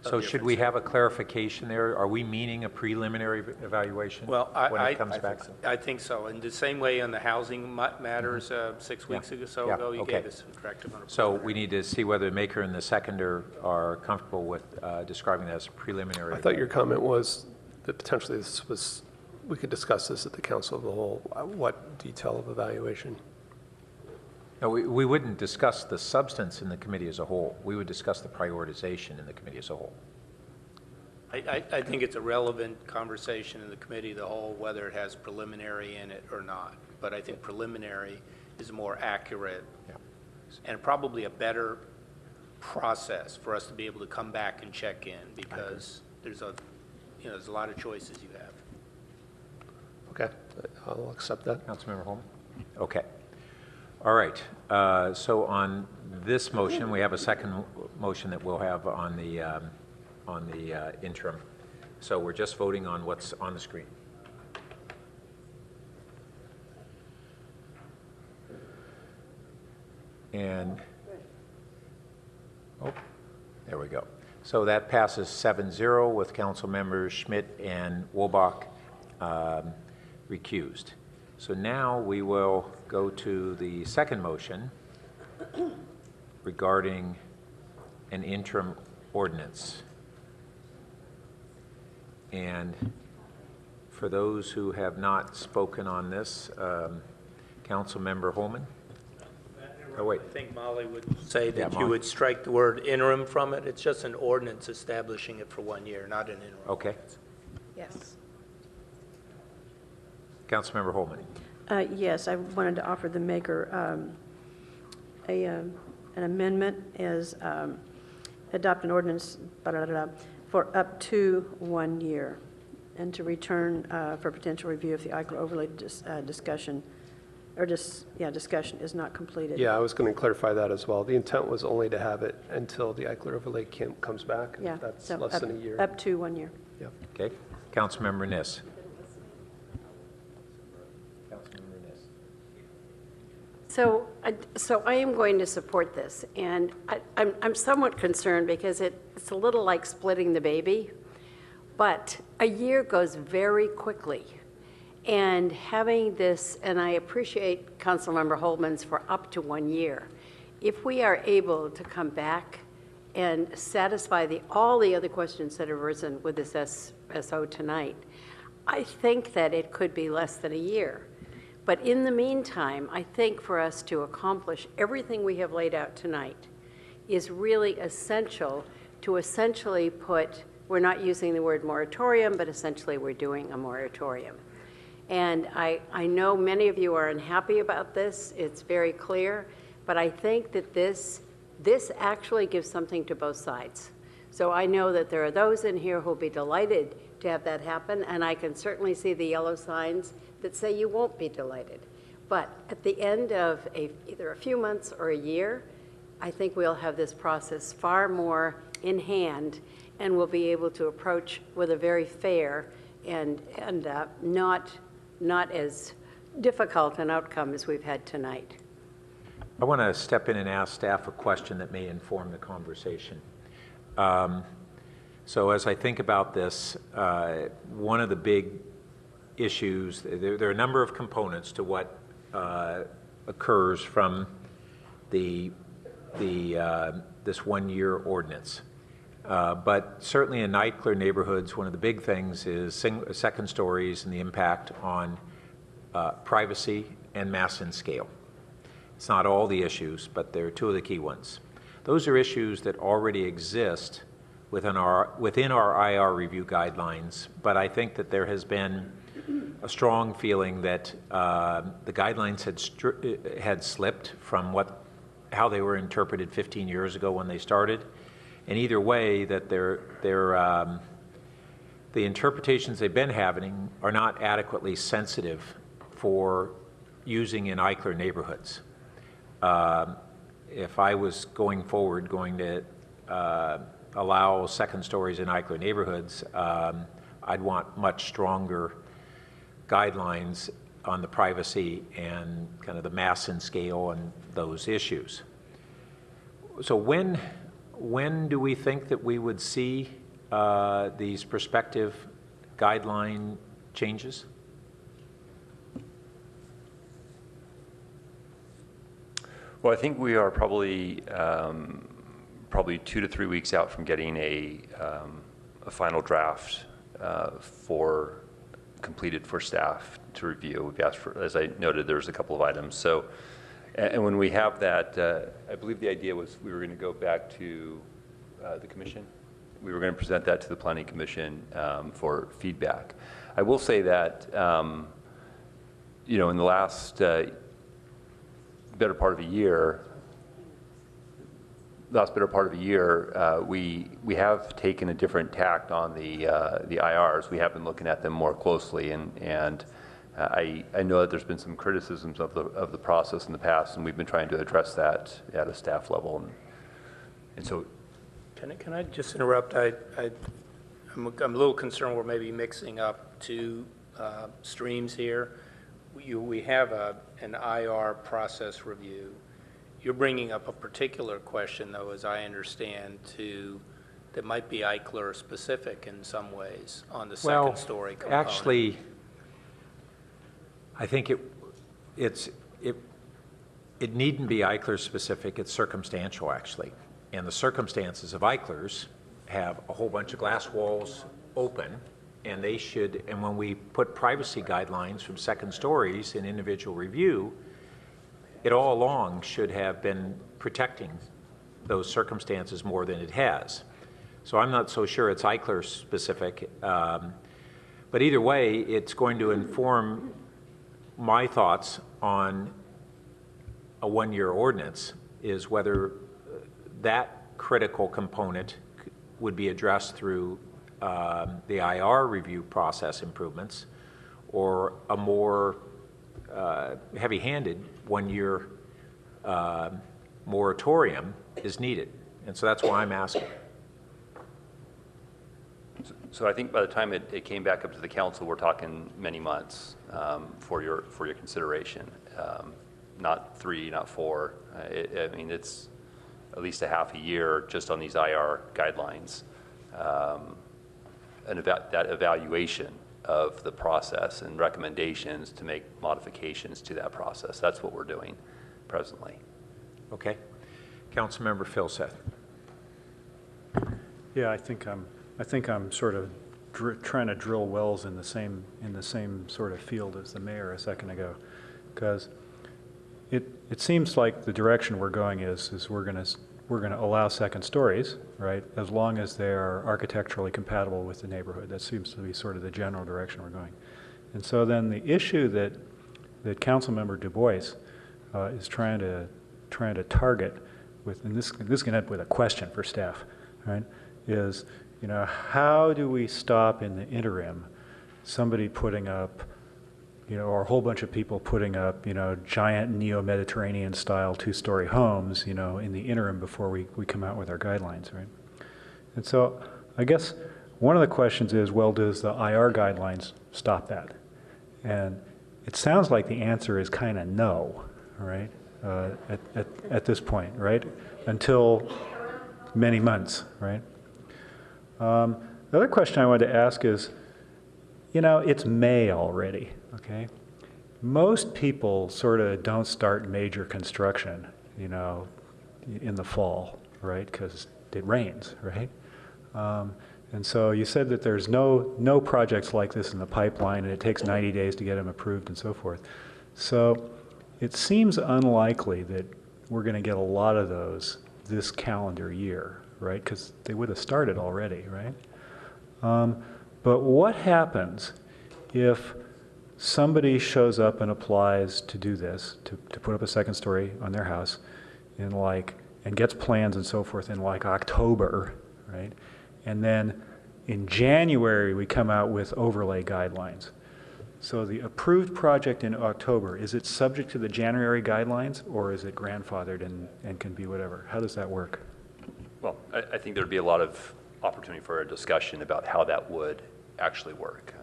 So should we have a clarification there? Are we meaning a preliminary evaluation Well, when it comes back? I think so. In the same way on the housing matters 6 weeks ago, you gave us some directive on it. So we need to see whether the maker and the seconder are comfortable with describing that as a preliminary. I thought your comment was that potentially this was, we could discuss this at the council of the whole. What detail of evaluation? No, we wouldn't discuss the substance in the committee as a whole. We would discuss the prioritization in the committee as a whole. I think it's a relevant conversation in the committee of the whole, whether it has preliminary in it or not. But I think preliminary is more accurate and probably a better process for us to be able to come back and check in, because there's a lot of choices you have. Okay, I'll accept that. Councilmember Holman? Okay. All right. So on this motion, we have a second motion that we'll have on the interim. So we're just voting on what's on the screen. And, oh, there we go. So that passes 7-0 with council members Schmidt and Wolbach recused. So now we will go to the second motion regarding an interim ordinance. And for those who have not spoken on this, Councilmember Holman? Oh, wait. I think Molly would say that you would strike the word interim from it. It's just an ordinance establishing it for 1 year, not an interim. Okay. Yes. Councilmember Holman. Yes, I wanted to offer the maker an amendment as adopt an ordinance for up to 1 year, and to return for potential review if the Eichler overlay discussion is not completed. Yeah, I was going to clarify that as well. The intent was only to have it until the Eichler overlay comes back. And Yeah, that's so less than a year. Up to 1 year. Yeah. Okay. Councilmember Niss. So I am going to support this, and I'm somewhat concerned because it's a little like splitting the baby, but a year goes very quickly. And having this, and I appreciate Councilmember Holman's for up to 1 year. If we are able to come back and satisfy all the other questions that have arisen with this SO tonight, I think that it could be less than a year. But in the meantime, I think for us to accomplish everything we have laid out tonight is really essential to essentially put We're not using the word moratorium, but essentially we're doing a moratorium. And I know many of you are unhappy about this. It's very clear. But I think that this actually gives something to both sides. So I know that there are those in here who'll be delighted to have that happen, and I can certainly see the yellow signs that say you won't be delighted. But at the end of either a few months or a year, I think we'll have this process far more in hand, and we'll be able to approach with a very fair and not as difficult an outcome as we've had tonight. I want to step in and ask staff a question that may inform the conversation. So as I think about this, one of the big issues, there are a number of components to what occurs from this one-year ordinance. But certainly in Eichler neighborhoods, one of the big things is second stories and the impact on privacy and mass and scale. It's not all the issues, but they're two of the key ones. Those are issues that already exist within our IR review guidelines, but I think that there has been a strong feeling that the guidelines had slipped from how they were interpreted 15 years ago when they started. And either way, that the interpretations they've been having are not adequately sensitive for using in Eichler neighborhoods. If I was going to allow second stories in Eichler neighborhoods, I'd want much stronger guidelines on the privacy and kind of the mass and scale and those issues. So when do we think that we would see these prospective guideline changes? Well, I think we are probably 2 to 3 weeks out from getting a final draft completed for staff to review. We've asked for, as I noted, there's a couple of items. So, and when we have that, I believe the idea was we were going to go back to the commission. We were going to present that to the Planning Commission for feedback. I will say that, in the last better part of a year, we have taken a different tact on the IRs. We have been looking at them more closely, and I know that there's been some criticisms of the process in the past, and we've been trying to address that at a staff level. And so, can I just interrupt? I'm a little concerned we're maybe mixing up two streams here. We have an IR process review. You're bringing up a particular question, though, as I understand, that might be Eichler specific in some ways on the second story component. Actually, I think it needn't be Eichler specific. It's circumstantial, actually. And the circumstances of Eichlers have a whole bunch of glass walls open, and and when we put privacy guidelines from second stories in individual review, it all along should have been protecting those circumstances more than it has. So I'm not so sure it's Eichler specific, but either way, it's going to inform my thoughts on a one-year ordinance, is whether that critical component would be addressed through the IR review process improvements, or a more heavy-handed one-year moratorium is needed. And so that's why I'm asking. So I think by the time it came back up to the council, we're talking many months for your consideration. Not 3, not 4. I mean, it's at least a half a year just on these IR guidelines. And that evaluation of the process and recommendations to make modifications to that process. That's what we're doing presently. Okay. Councilmember Philseth. Yeah, I think I'm sort of trying to drill wells in the same sort of field as the mayor a second ago, because it seems like the direction we're going is we're going to we're going to allow second stories, right, as long as they are architecturally compatible with the neighborhood. That seems to be sort of the general direction we're going. And so then the issue that Councilmember Du Bois is trying to target with, and this can end up with a question for staff, right, is, you know, how do we stop in the interim somebody putting up, you know, or a whole bunch of people putting up, you know, giant neo-Mediterranean style two-story homes, you know, in the interim before we come out with our guidelines, right? And so I guess one of the questions is, well, does the IR guidelines stop that? And it sounds like the answer is kind of no, right, at this point, right, until many months, right? The other question I wanted to ask is, you know, it's May already, okay? Most people sort of don't start major construction, you know, in the fall, right, because it rains, right? And so you said that there's no projects like this in the pipeline, and it takes 90 days to get them approved and so forth. So it seems unlikely that we're going to get a lot of those this calendar year, right? Because they would have started already, right? But what happens if somebody shows up and applies to do this, to put up a second story on their house in and gets plans and so forth in October, right? And then in January, we come out with overlay guidelines. So the approved project in October, is it subject to the January guidelines, or is it grandfathered and can be whatever? How does that work? Well, I think there'd be a lot of opportunity for a discussion about how that would actually work.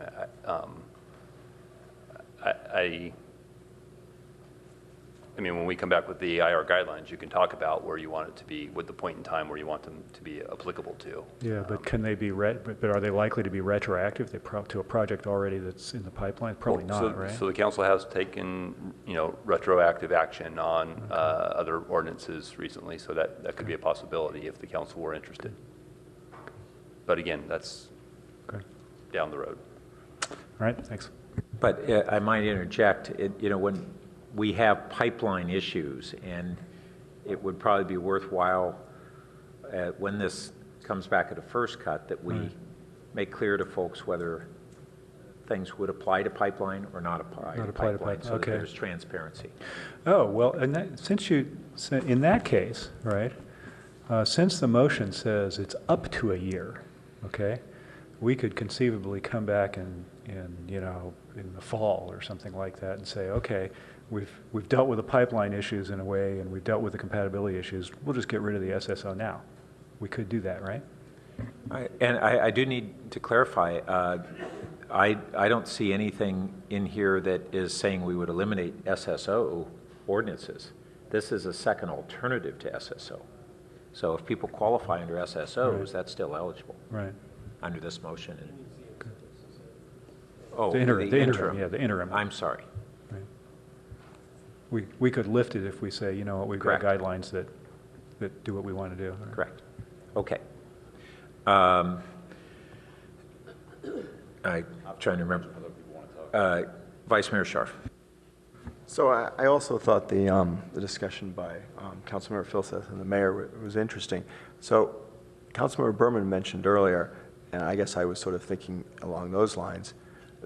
I mean, when we come back with the IR guidelines, you can talk about where you want it to be, with the point in time where you want them to be applicable to. Yeah, but can they be, but are they likely to be retroactive to a project already that's in the pipeline? Probably not, right? So the council has taken, you know, retroactive action on other ordinances recently, so that could be a possibility if the council were interested. But again, that's down the road. All right, thanks. But I might interject, you know, when we have pipeline issues, and it would probably be worthwhile when this comes back at a first cut that we make clear to folks whether things would apply to pipeline or not apply to pipeline, so that there's transparency. Oh, well, and in that case, right, since the motion says it's up to a year, okay, we could conceivably come back in you know, in the fall or something like that and say, okay, we've dealt with the pipeline issues in a way, and we've dealt with the compatibility issues. We'll just get rid of the SSO now. We could do that, right? I do need to clarify. I don't see anything in here that is saying we would eliminate SSO ordinances. This is a second alternative to SSO. So if people qualify under SSOs, that's still eligible. Right. Under this motion. The interim. Yeah, the interim. I'm sorry. Right. We could lift it if we say, you know what, we've got guidelines that do what we want to do. Right? Correct. Okay. I'm trying to remember. Vice Mayor Scharf. So I also thought the discussion by Councilmember Filseth and the mayor was interesting. So Councilmember Berman mentioned earlier, and I guess I was sort of thinking along those lines,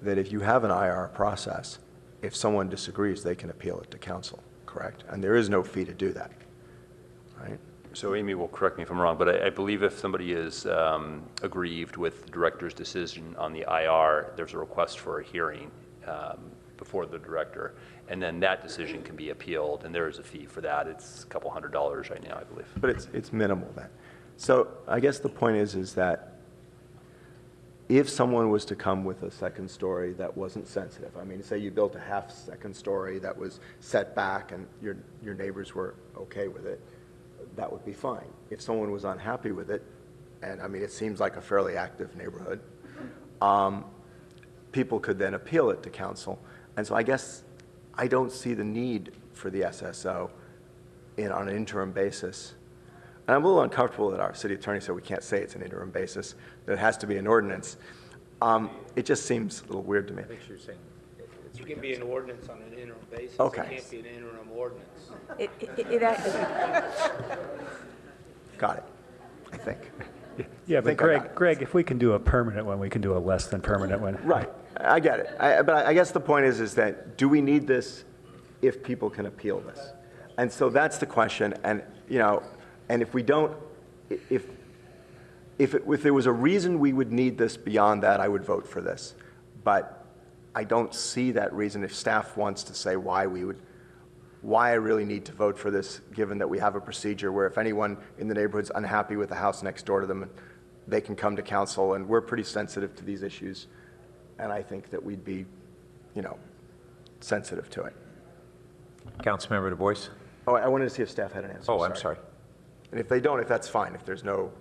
that if you have an IR process, if someone disagrees, they can appeal it to council, correct? And there is no fee to do that, right? So Amy will correct me if I'm wrong, but I believe if somebody is aggrieved with the director's decision on the IR, there's a request for a hearing before the director, and then that decision can be appealed, and there is a fee for that. It's a couple $100 right now, I believe. But it's minimal then. So I guess the point is that if someone was to come with a second story that wasn't sensitive, I mean, say you built a half second story that was set back and your neighbors were okay with it, that would be fine. If someone was unhappy with it, and I mean, it seems like a fairly active neighborhood, people could then appeal it to council. And so I guess I don't see the need for the SSO on an interim basis. And I'm a little uncomfortable that our city attorney said we can't say it's an interim basis, that it has to be an ordinance. It just seems a little weird to me. I think you're saying you can be an ordinance on an interim basis. Okay. It can't be an interim ordinance. Got it, I think. Yeah, but think I got it. Greg, if we can do a permanent one, we can do a less than permanent one. Right, I get it. But I guess the point is that do we need this if people can appeal this? And so that's the question. And, and if we don't, if there was a reason we would need this beyond that, I would vote for this. But I don't see that reason if staff wants to say why I really need to vote for this, given that we have a procedure where if anyone in the neighborhood's unhappy with the house next door to them, they can come to council, and we're pretty sensitive to these issues. And I think that we'd be, sensitive to it. Councilmember Du Bois? Oh, I wanted to see if staff had an answer. Oh, I'm sorry. And if they don't, if that's fine, if there's no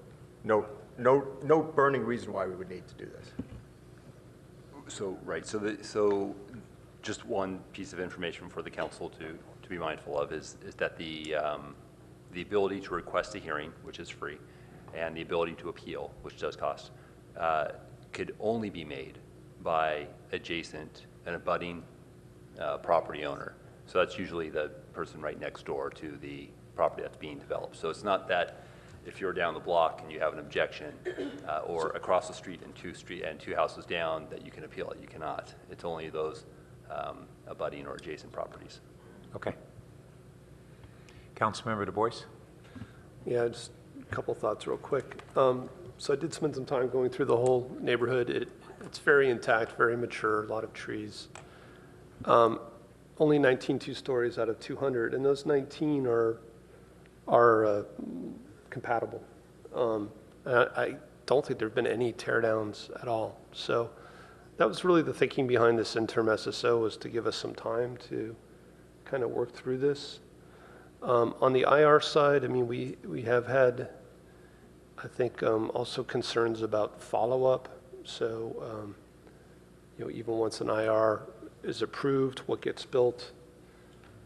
burning reason why we would need to do this. So, right, so just one piece of information for the council to be mindful of is that the ability to request a hearing, which is free, and the ability to appeal, which does cost, could only be made by adjacent and abutting property owner. So that's usually the person right next door to the property that's being developed. So it's not that if you're down the block and you have an objection, or across the street and two houses down, that you can appeal it. You cannot. It's only those abutting or adjacent properties. Okay. Councilmember Du Bois? Yeah, just a couple thoughts real quick. So I did spend some time going through the whole neighborhood. It's very intact, very mature, a lot of trees. Only 19 two-stories out of 200, and those 19 are compatible. I don't think there have been any teardowns at all. So that was really the thinking behind this interim SSO, was to give us some time to kind of work through this. On the IR side, I mean, we have had, I think, also concerns about follow-up. So, even once an IR is approved, what gets built,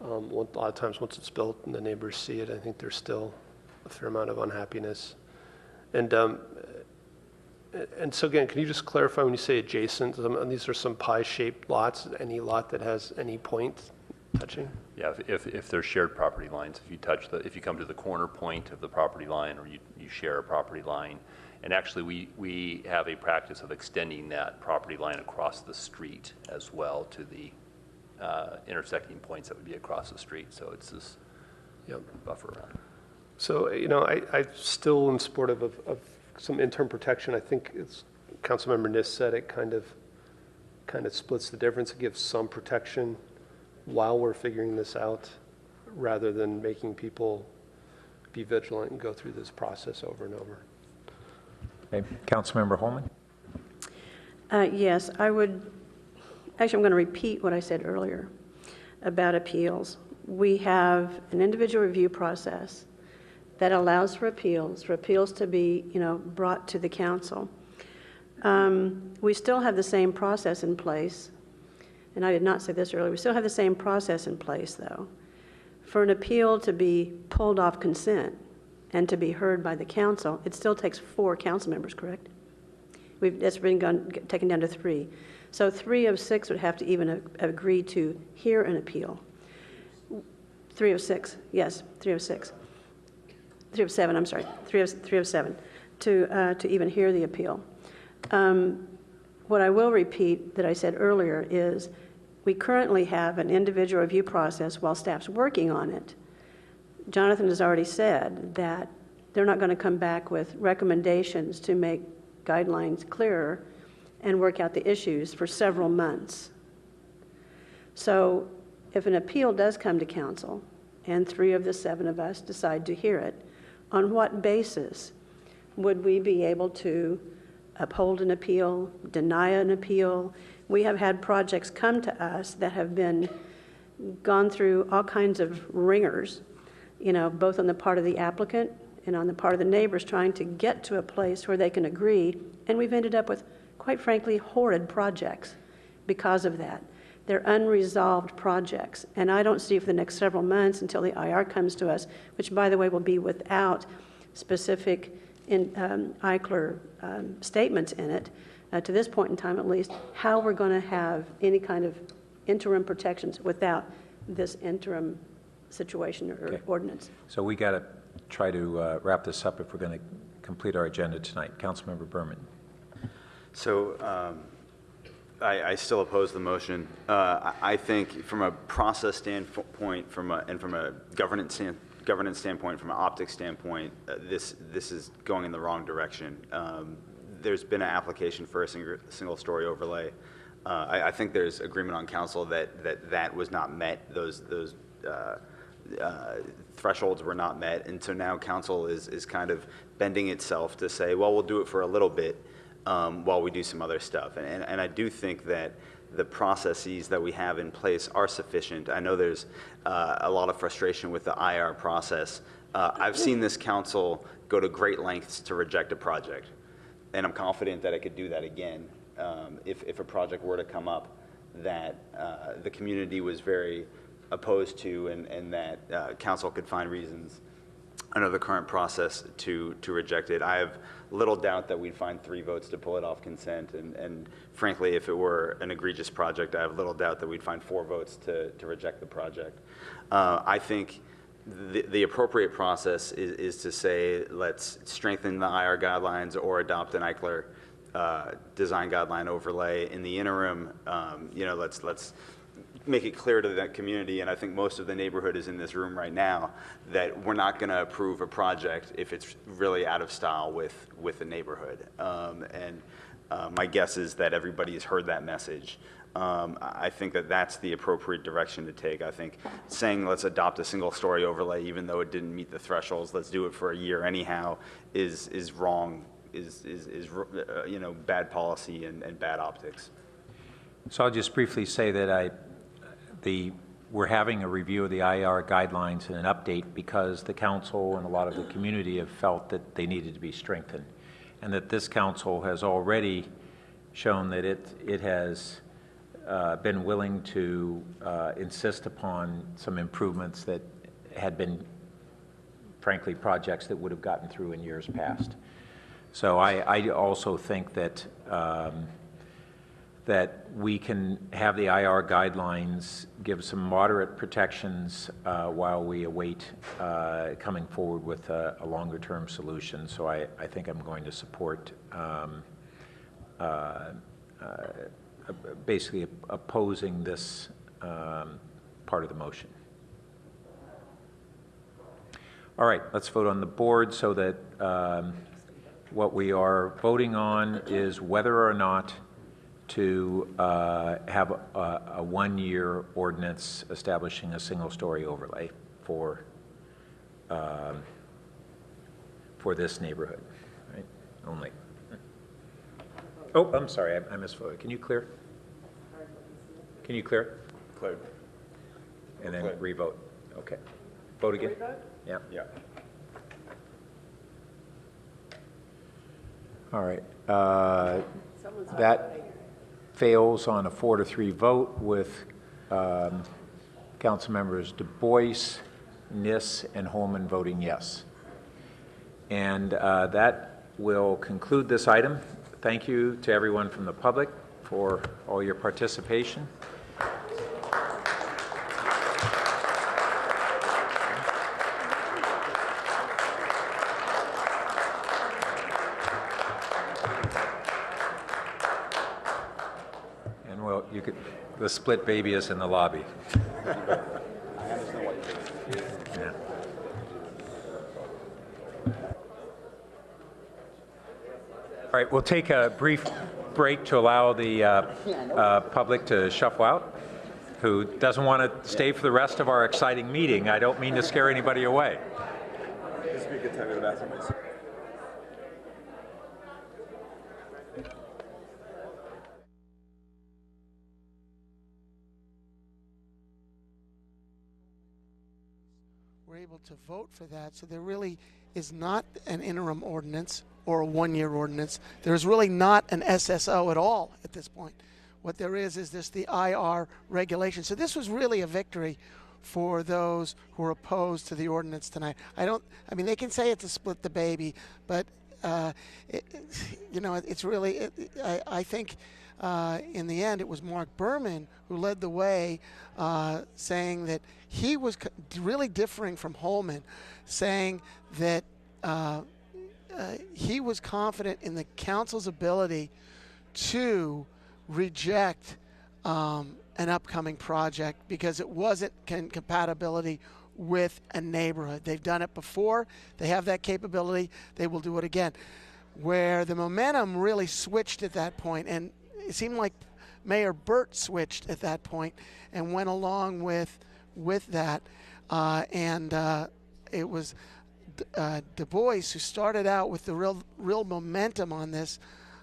a lot of times once it's built and the neighbors see it, I think there's still a fair amount of unhappiness. And so again, can you just clarify when you say adjacent, and these are some pie-shaped lots, any lot that has any point touching? Yeah, if there's shared property lines, if you come to the corner point of the property line, or you share a property line, and actually we have a practice of extending that property line across the street as well to the intersecting points that would be across the street. So it's this buffer around. So, I still am supportive of some interim protection. I think it's Councilmember Niss said it kind of splits the difference. It gives some protection while we're figuring this out, rather than making people be vigilant and go through this process over and over. Okay. Councilmember Holman? Yes, I would, actually I'm going to repeat what I said earlier about appeals. We have an individual review process that allows for appeals to be, brought to the council. We still have the same process in place, and I did not say this earlier, we still have the same process in place, though. For an appeal to be pulled off consent and to be heard by the council, it still takes 4 council members, correct? That's been taken down to 3. So 3 of 6 would have to even agree to hear an appeal. 3 of 6, yes, 3 of 6. 3 of 7, I'm sorry, 3 of 7, to even hear the appeal. What I will repeat that I said earlier is we currently have an individual review process while staff's working on it. Jonathan has already said that they're not going to come back with recommendations to make guidelines clearer and work out the issues for several months. So if an appeal does come to council and 3 of the 7 of us decide to hear it, on what basis would we be able to uphold an appeal, deny an appeal? We have had projects come to us that have gone through all kinds of ringers, both on the part of the applicant and on the part of the neighbors trying to get to a place where they can agree, and we've ended up with, quite frankly, horrid projects because of that. They're unresolved projects, and I don't see for the next several months until the IR comes to us, which, by the way, will be without specific EICLR statements in it, to this point in time at least, how we're going to have any kind of interim protections without this interim situation or ordinance. So we got to try to wrap this up if we're going to complete our agenda tonight. Councilmember Berman. So I still oppose the motion. I think from a process standpoint, from a governance standpoint, from an optics standpoint, this is going in the wrong direction. There's been an application for a single story overlay. I think there's agreement on council that was not met. Those thresholds were not met, and so now council is kind of bending itself to say, well, we'll do it for a little bit while we do some other stuff. And I do think that the processes that we have in place are sufficient. I know there's a lot of frustration with the IR process. I've seen this council go to great lengths to reject a project, and I'm confident that I could do that again if a project were to come up that the community was very opposed to, and that council could find reasons under the current process to reject it. I have little doubt that we'd find 3 votes to pull it off consent, and frankly, if it were an egregious project, I have little doubt that we'd find 4 votes to reject the project. I think the appropriate process is to say, let's strengthen the IR guidelines or adopt an Eichler design guideline overlay. In the interim, let's make it clear to that community, and I think most of the neighborhood is in this room right now, that we're not going to approve a project if it's really out of style with the neighborhood. My guess is that everybody has heard that message. I think that that's the appropriate direction to take. I think saying let's adopt a single story overlay even though it didn't meet the thresholds, let's do it for a year anyhow, is wrong, is bad policy and bad optics. So I'll just briefly say that we're having a review of the IR guidelines and an update because the council and a lot of the community have felt that they needed to be strengthened, and that this council has already shown that it has been willing to insist upon some improvements that had been, frankly, projects that would have gotten through in years past. So I also think that that we can have the IR guidelines give some moderate protections while we await coming forward with a longer-term solution. So I think I'm going to support basically opposing this part of the motion. All right, let's vote on the board so that what we are voting on is whether or not to have a one-year ordinance establishing a single-story overlay for this neighborhood, right? Only. Oh, I'm sorry, I misvoted. Can you clear? Can you clear? Cleared. And then revote. Okay. Vote again? Yeah. Yeah. All right. That fails on a 4-3 vote with council members Du Bois, Niss, and Holman voting yes. And that will conclude this item. Thank you to everyone from the public for all your participation. And well, the split baby is in the lobby. Yeah. All right, we'll take a brief break to allow the public to shuffle out. Who doesn't want to stay for the rest of our exciting meeting? I don't mean to scare anybody away. This would be a good time to go to the bathroom. We're able to vote for that, so there really is not an interim ordinance or a one-year ordinance. There's really not an SSO at all at this point. What there is this the IR regulation. So this was really a victory for those who are opposed to the ordinance tonight. I mean, they can say it's a split the baby, but it's really, I think in the end it was Mark Berman who led the way, saying that he was really differing from Holman, saying that he was confident in the council's ability to reject an upcoming project because it wasn't compatibility with a neighborhood. They've done it before. They have that capability. They will do it again. Where the momentum really switched at that point, and it seemed like Mayor Burt switched at that point and went along with that. It was Du Bois who started out with the real momentum on this,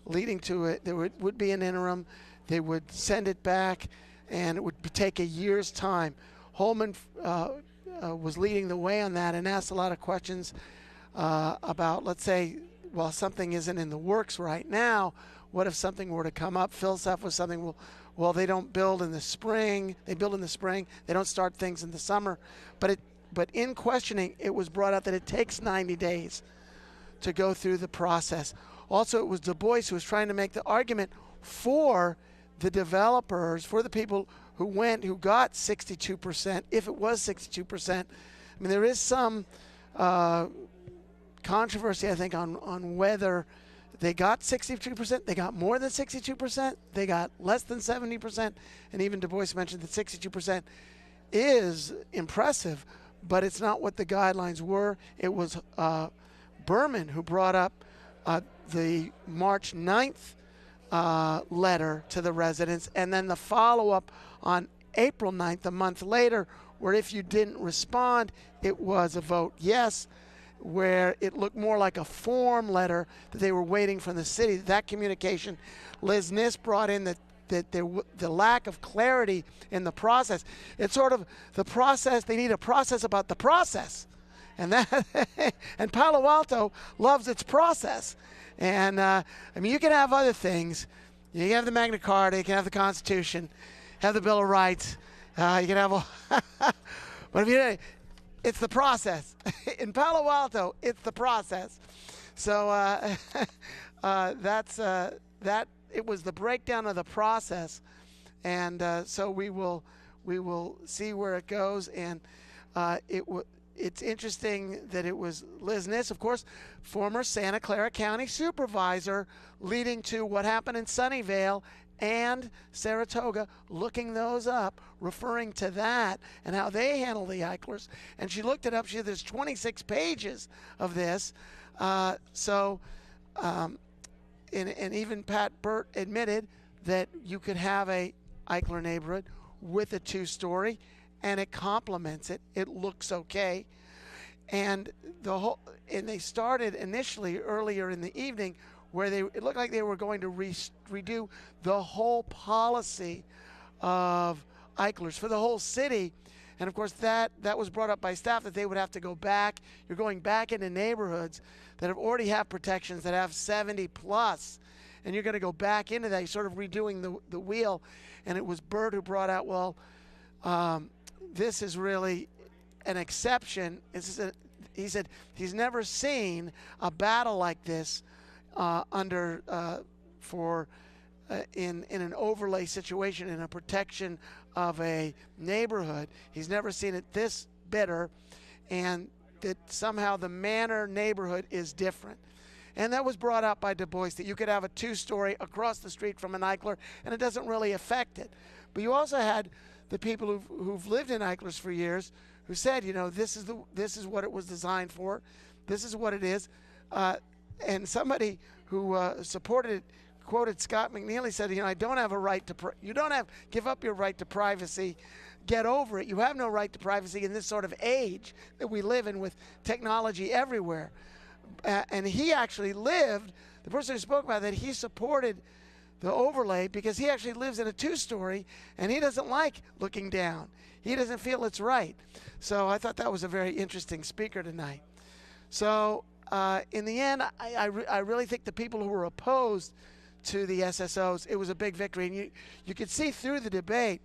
leading to it. There would be an interim. They would send it back, and it would take a year's time. Holman was leading the way on that and asked a lot of questions about, let's say, well, something isn't in the works right now. What if something were to come up? Phil's stuff was something, well, they don't build in the spring. They build in the spring. They don't start things in the summer. But in questioning, it was brought out that it takes 90 days to go through the process. Also, it was Du Bois who was trying to make the argument for the developers, for the people who got 62%, if it was 62%. I mean, there is some controversy, I think, on whether they got 62%, they got more than 62%, they got less than 70%, and even Du Bois mentioned that 62% is impressive, but it's not what the guidelines were. It was Berman who brought up the March 9th letter to the residents, and then the follow-up on April 9th, a month later, where if you didn't respond, it was a vote yes, where it looked more like a form letter that they were waiting from the city. That communication, Liz Niss brought in the lack of clarity in the process. It's sort of the process, they need a process about the process. And and Palo Alto loves its process. And I mean, you can have other things. You can have the Magna Carta, you can have the Constitution, have the Bill of Rights. You can have all, but if you, it's the process. In Palo Alto, it's the process. So that's that. It was the breakdown of the process, and so we will see where it goes. And it's interesting that it was Liz Niss, of course, former Santa Clara County supervisor, leading to what happened in Sunnyvale and Saratoga, looking those up, referring to that and how they handle the Eichlers. And she looked it up. There's 26 pages of this. And even Pat Burt admitted that you could have a Eichler neighborhood with a two-story, and it complements it. It looks okay. And they started initially earlier in the evening, where it looked like they were going to redo the whole policy of Eichlers for the whole city. And of course, that was brought up by staff, that they would have to go back. You're going back into neighborhoods that have already have protections, that have 70 plus, and you're going to go back into that. You're sort of redoing the wheel. And it was Burt who brought out, well, this is really an exception. He said he's never seen a battle like this in an overlay situation, in a protection of a neighborhood. He's never seen it this bitter, and that somehow the Manor neighborhood is different. And that was brought out by Du Bois, that you could have a two-story across the street from an Eichler, and it doesn't really affect it. But you also had the people who've lived in Eichlers for years who said, this is what it was designed for. This is what it is. And somebody who supported it quoted Scott McNeely, said, I don't have a right to, give up your right to privacy. Get over it. You have no right to privacy in this sort of age that we live in, with technology everywhere. And he actually lived, the person who spoke about that, he supported the overlay because he actually lives in a two-story, and he doesn't like looking down. He doesn't feel it's right. So I thought that was a very interesting speaker tonight. So in the end, I really think the people who were opposed to the SSOs, it was a big victory. And you could see through the debate.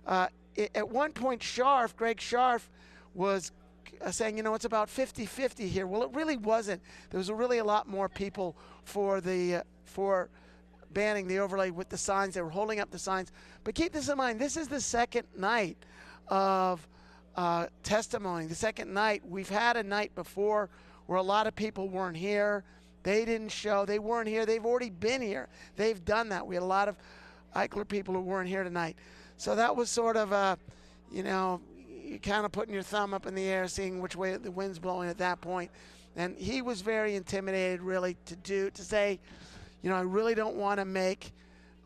At one point, Greg Scharf was joke saying, it's about 50-50 here. Well, it really wasn't. There was really a lot more people for banning the overlay with the signs. They were holding up the signs. But keep this in mind, this is the second night of testimony. The second night. We've had a night before where a lot of people weren't here. They didn't show. They weren't here. They've already been here. They've done that. We had a lot of Eichler people who weren't here tonight. So that was sort of you're kind of putting your thumb up in the air, seeing which way the wind's blowing at that point. And he was very intimidated, really, to say, I really don't want to make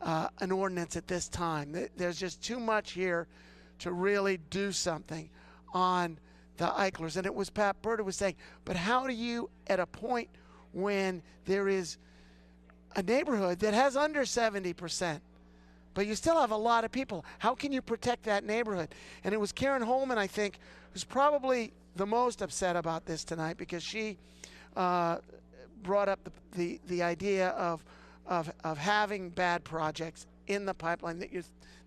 an ordinance at this time. There's just too much here to really do something on the Eichlers. And it was Pat Burt who was saying, but how do you, at a point when there is a neighborhood that has under 70%, but you still have a lot of people, how can you protect that neighborhood? And it was Karen Holman, I think, who's probably the most upset about this tonight, because she brought up the idea of having bad projects in the pipeline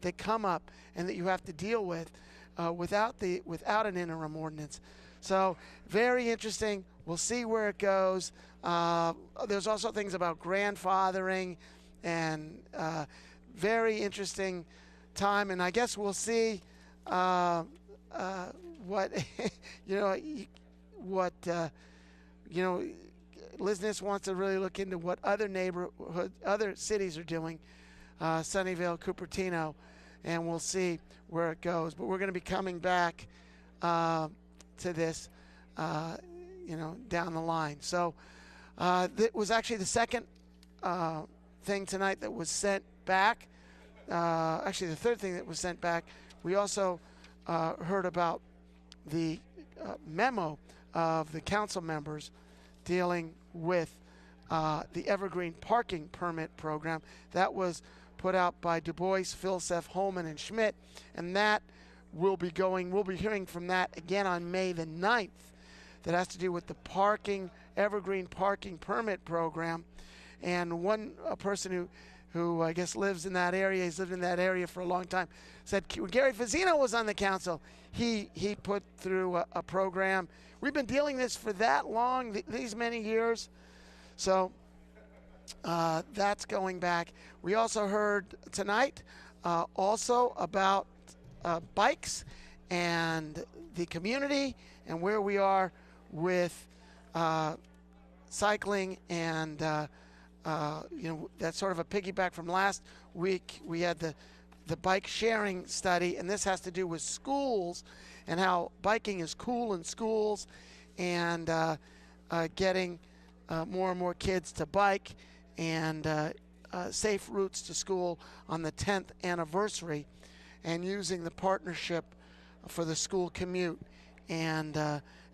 that come up and that you have to deal with without an interim ordinance. So very interesting. We'll see where it goes. There's also things about grandfathering and very interesting time. And I guess we'll see what Liz Ness wants to really look into what other cities are doing, Sunnyvale, Cupertino, and we'll see where it goes. But we're going to be coming back to this, down the line. So that was actually the second thing tonight that was sent back. Actually, the third thing that was sent back. We also heard about the memo of the council members dealing with the Evergreen Parking Permit Program. That was put out by Du Bois, Filsef, Holman, and Schmidt, and that we'll be hearing from that again on May the 9th. That has to do with the Evergreen Parking Permit Program. And one person who I guess lives in that area, he's lived in that area for a long time, said when Gary Fazzino was on the council, he put through a program. We've been dealing this for that long, these many years. So that's going back. We also heard tonight also about bikes and the community and where we are with cycling and that's sort of a piggyback from last week. We had the bike sharing study, and this has to do with schools and how biking is cool in schools and getting more and more kids to bike and safe routes to school on the 10th anniversary, and using the partnership for the school commute and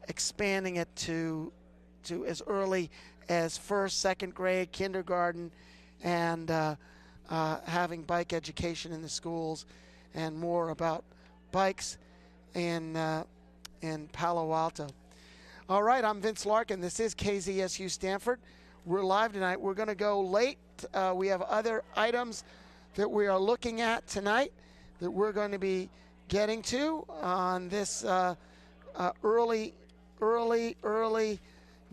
expanding it to as early as first, second grade, kindergarten, and having bike education in the schools, and more about bikes in Palo Alto. All right, I'm Vince Larkin. This is KZSU Stanford. We're live tonight. We're going to go late. We have other items that we are looking at tonight that we're going to be getting to on this early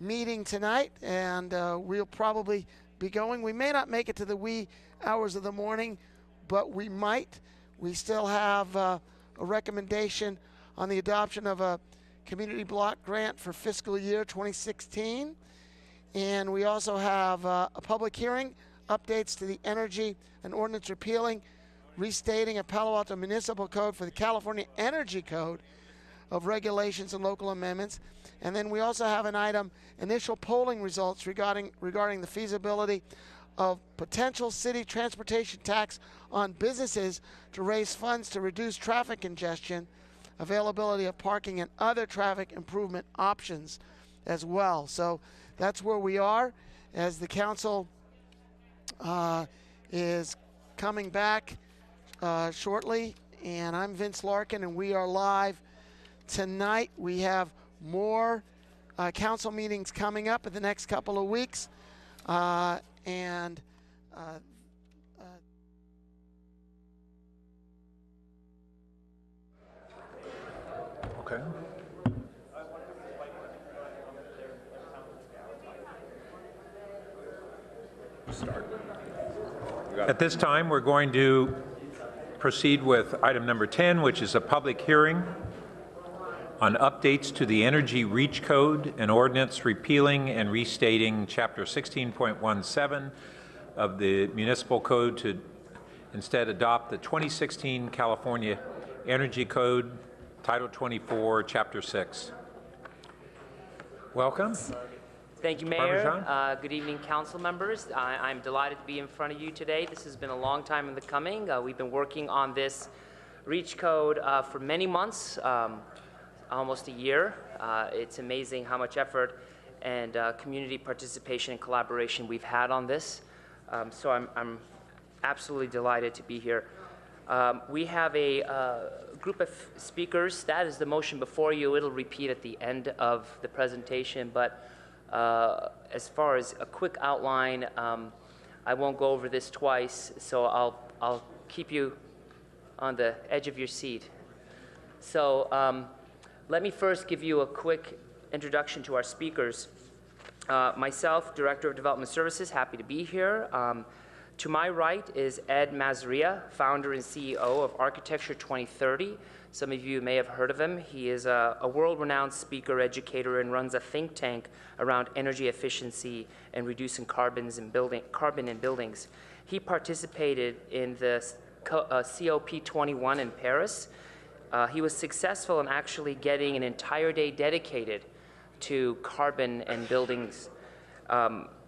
meeting tonight, and we'll probably be going. We may not make it to the wee hours of the morning, but we might. We still have a recommendation on the adoption of a community block grant for fiscal year 2016, and we also have a public hearing, updates to the energy and ordinance repealing, restating a Palo Alto Municipal Code for the California Energy Code of regulations and local amendments. And then we also have an item, initial polling results regarding the feasibility of potential city transportation tax on businesses to raise funds to reduce traffic congestion, availability of parking, and other traffic improvement options as well. So that's where we are as the council is coming back shortly. And I'm Vince Larkin, and we are live tonight. We have more council meetings coming up in the next couple of weeks. Okay. At this time, we're going to proceed with item number 10, which is a public hearing on updates to the Energy Reach Code and ordinance repealing and restating Chapter 16.17 of the Municipal Code to instead adopt the 2016 California Energy Code, Title 24, Chapter 6. Welcome. Thank you, Mayor. Parmesan. Good evening, council members. I'm delighted to be in front of you today. This has been a long time in the coming. We've been working on this Reach Code for many months, almost a year. It's amazing how much effort and community participation and collaboration we've had on this. So I'm absolutely delighted to be here. We have a group of speakers. That is the motion before you. It'll repeat at the end of the presentation, but as far as a quick outline, I won't go over this twice, so I'll keep you on the edge of your seat. So let me first give you a quick introduction to our speakers. Myself, Director of Development Services, happy to be here. To my right is Ed Mazria, founder and CEO of Architecture 2030. Some of you may have heard of him. He is a world-renowned speaker, educator, and runs a think tank around energy efficiency and reducing carbon in buildings. He participated in the COP21 in Paris. He was successful in actually getting an entire day dedicated to carbon and buildings.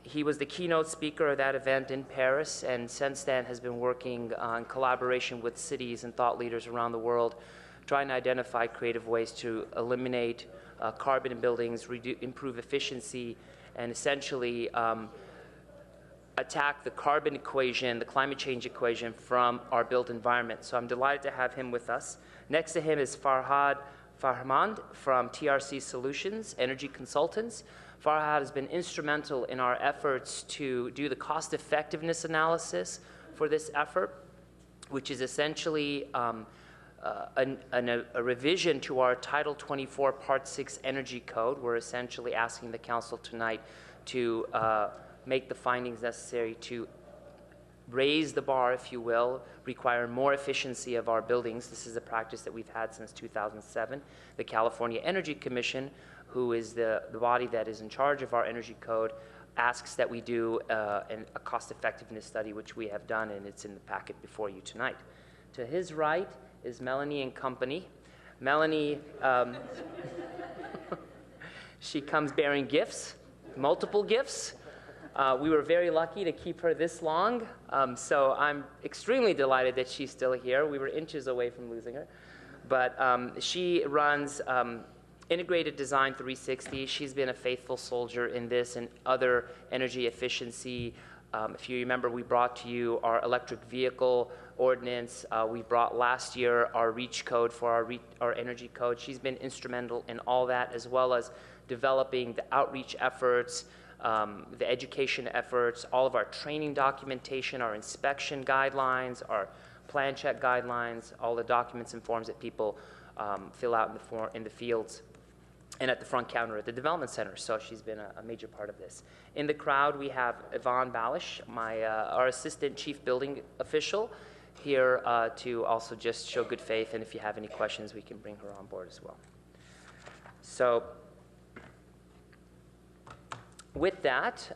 He was the keynote speaker of that event in Paris, and since then has been working in collaboration with cities and thought leaders around the world, trying to identify creative ways to eliminate carbon in buildings, improve efficiency, and essentially attack the carbon equation, the climate change equation from our built environment. So I'm delighted to have him with us. Next to him is Farhad Farhmand from TRC Solutions, Energy Consultants. Farhad has been instrumental in our efforts to do the cost effectiveness analysis for this effort, which is essentially a revision to our Title 24 Part 6 Energy Code. We're essentially asking the council tonight to make the findings necessary to raise the bar, if you will, require more efficiency of our buildings. This is a practice that we've had since 2007. The California Energy Commission, who is the body that is in charge of our energy code, asks that we do a cost effectiveness study, which we have done, and it's in the packet before you tonight. To his right is Melanie and company. Melanie, she comes bearing gifts, multiple gifts. We were very lucky to keep her this long, so I'm extremely delighted that she's still here. We were inches away from losing her. But she runs Integrated Design 360. She's been a faithful soldier in this and other energy efficiency. If you remember, we brought to you our electric vehicle ordinance. We brought last year our REACH code for our energy code. She's been instrumental in all that, as well as developing the outreach efforts, the education efforts, all of our training documentation, our inspection guidelines, our plan check guidelines, all the documents and forms that people fill out in the fields and at the front counter at the development center. So she's been a major part of this. In the crowd, we have Yvonne Balish, our assistant chief building official, here to also just show good faith, and if you have any questions, we can bring her on board as well. So with that,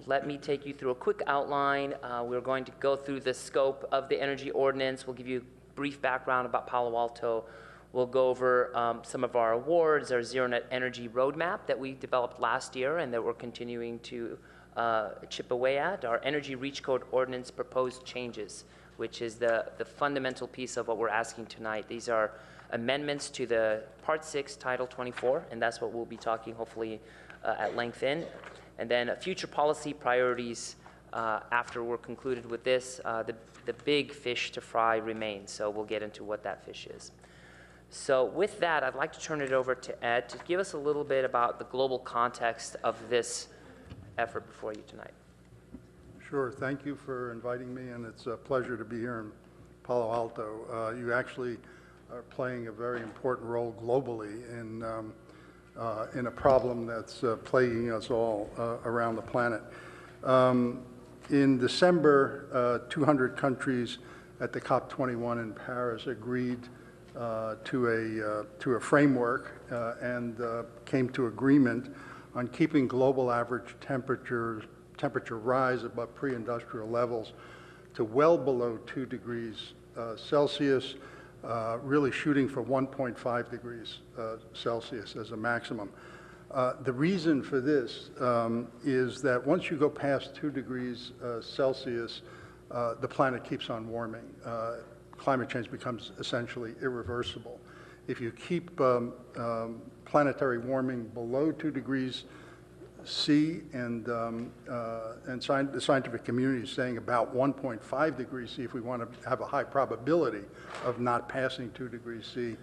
let me take you through a quick outline. We're going to go through the scope of the energy ordinance. We'll give you a brief background about Palo Alto. We'll go over some of our awards, our Zero Net Energy Roadmap that we developed last year and that we're continuing to chip away at, our Energy Reach Code Ordinance proposed changes, which is the fundamental piece of what we're asking tonight. These are amendments to the Part 6, Title 24, and that's what we'll be talking hopefully at length in. And then future policy priorities after we're concluded with this. The big fish to fry remains, so we'll get into what that fish is. So with that, I'd like to turn it over to Ed to give us a little bit about the global context of this effort before you tonight. Sure. Thank you for inviting me, and it's a pleasure to be here in Palo Alto. You actually are playing a very important role globally in a problem that's plaguing us all around the planet. In December, 200 countries at the COP21 in Paris agreed to a framework and came to agreement on keeping global average temperature rise above pre-industrial levels to well below 2 degrees Celsius, really shooting for 1.5 degrees Celsius as a maximum. The reason for this is that once you go past 2 degrees Celsius, the planet keeps on warming. Climate change becomes essentially irreversible. If you keep planetary warming below 2 degrees C, and the scientific community is saying about 1.5 degrees C if we want to have a high probability of not passing 2 degrees C,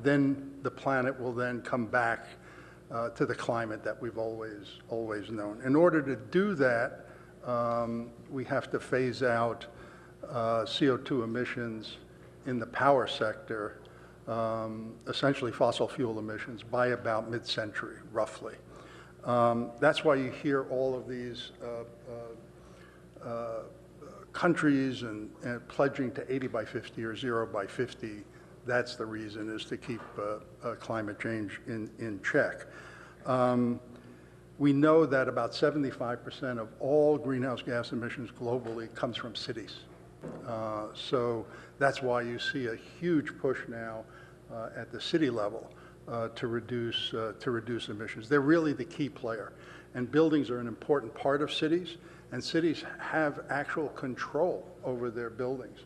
then the planet will then come back to the climate that we've always known. In order to do that, we have to phase out CO2 emissions in the power sector, essentially fossil fuel emissions, by about mid-century, roughly. That's why you hear all of these countries and pledging to 80 by 50 or 0 by 50. That's the reason, is to keep climate change in check. We know that about 75% of all greenhouse gas emissions globally comes from cities. So that's why you see a huge push now at the city level to reduce emissions. They're really the key player. And buildings are an important part of cities, and cities have actual control over their buildings,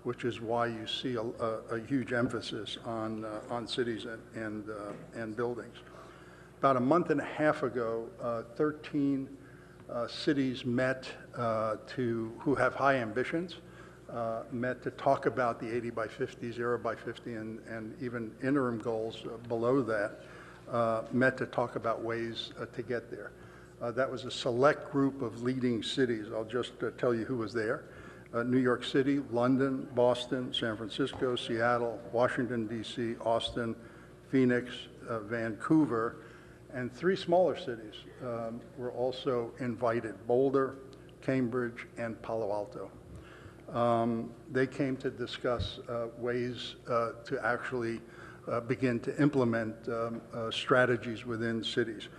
which is why you see a huge emphasis on cities and buildings. About a month and a half ago, 13 cities met who have high ambitions, met to talk about the 80 by 50, 0 by 50, and even interim goals below that, met to talk about ways to get there. That was a select group of leading cities. I'll just tell you who was there. New York City, London, Boston, San Francisco, Seattle, Washington, D.C., Austin, Phoenix, Vancouver, and 3 smaller cities were also invited: Boulder, Cambridge, and Palo Alto. They came to discuss ways to actually begin to implement strategies within cities.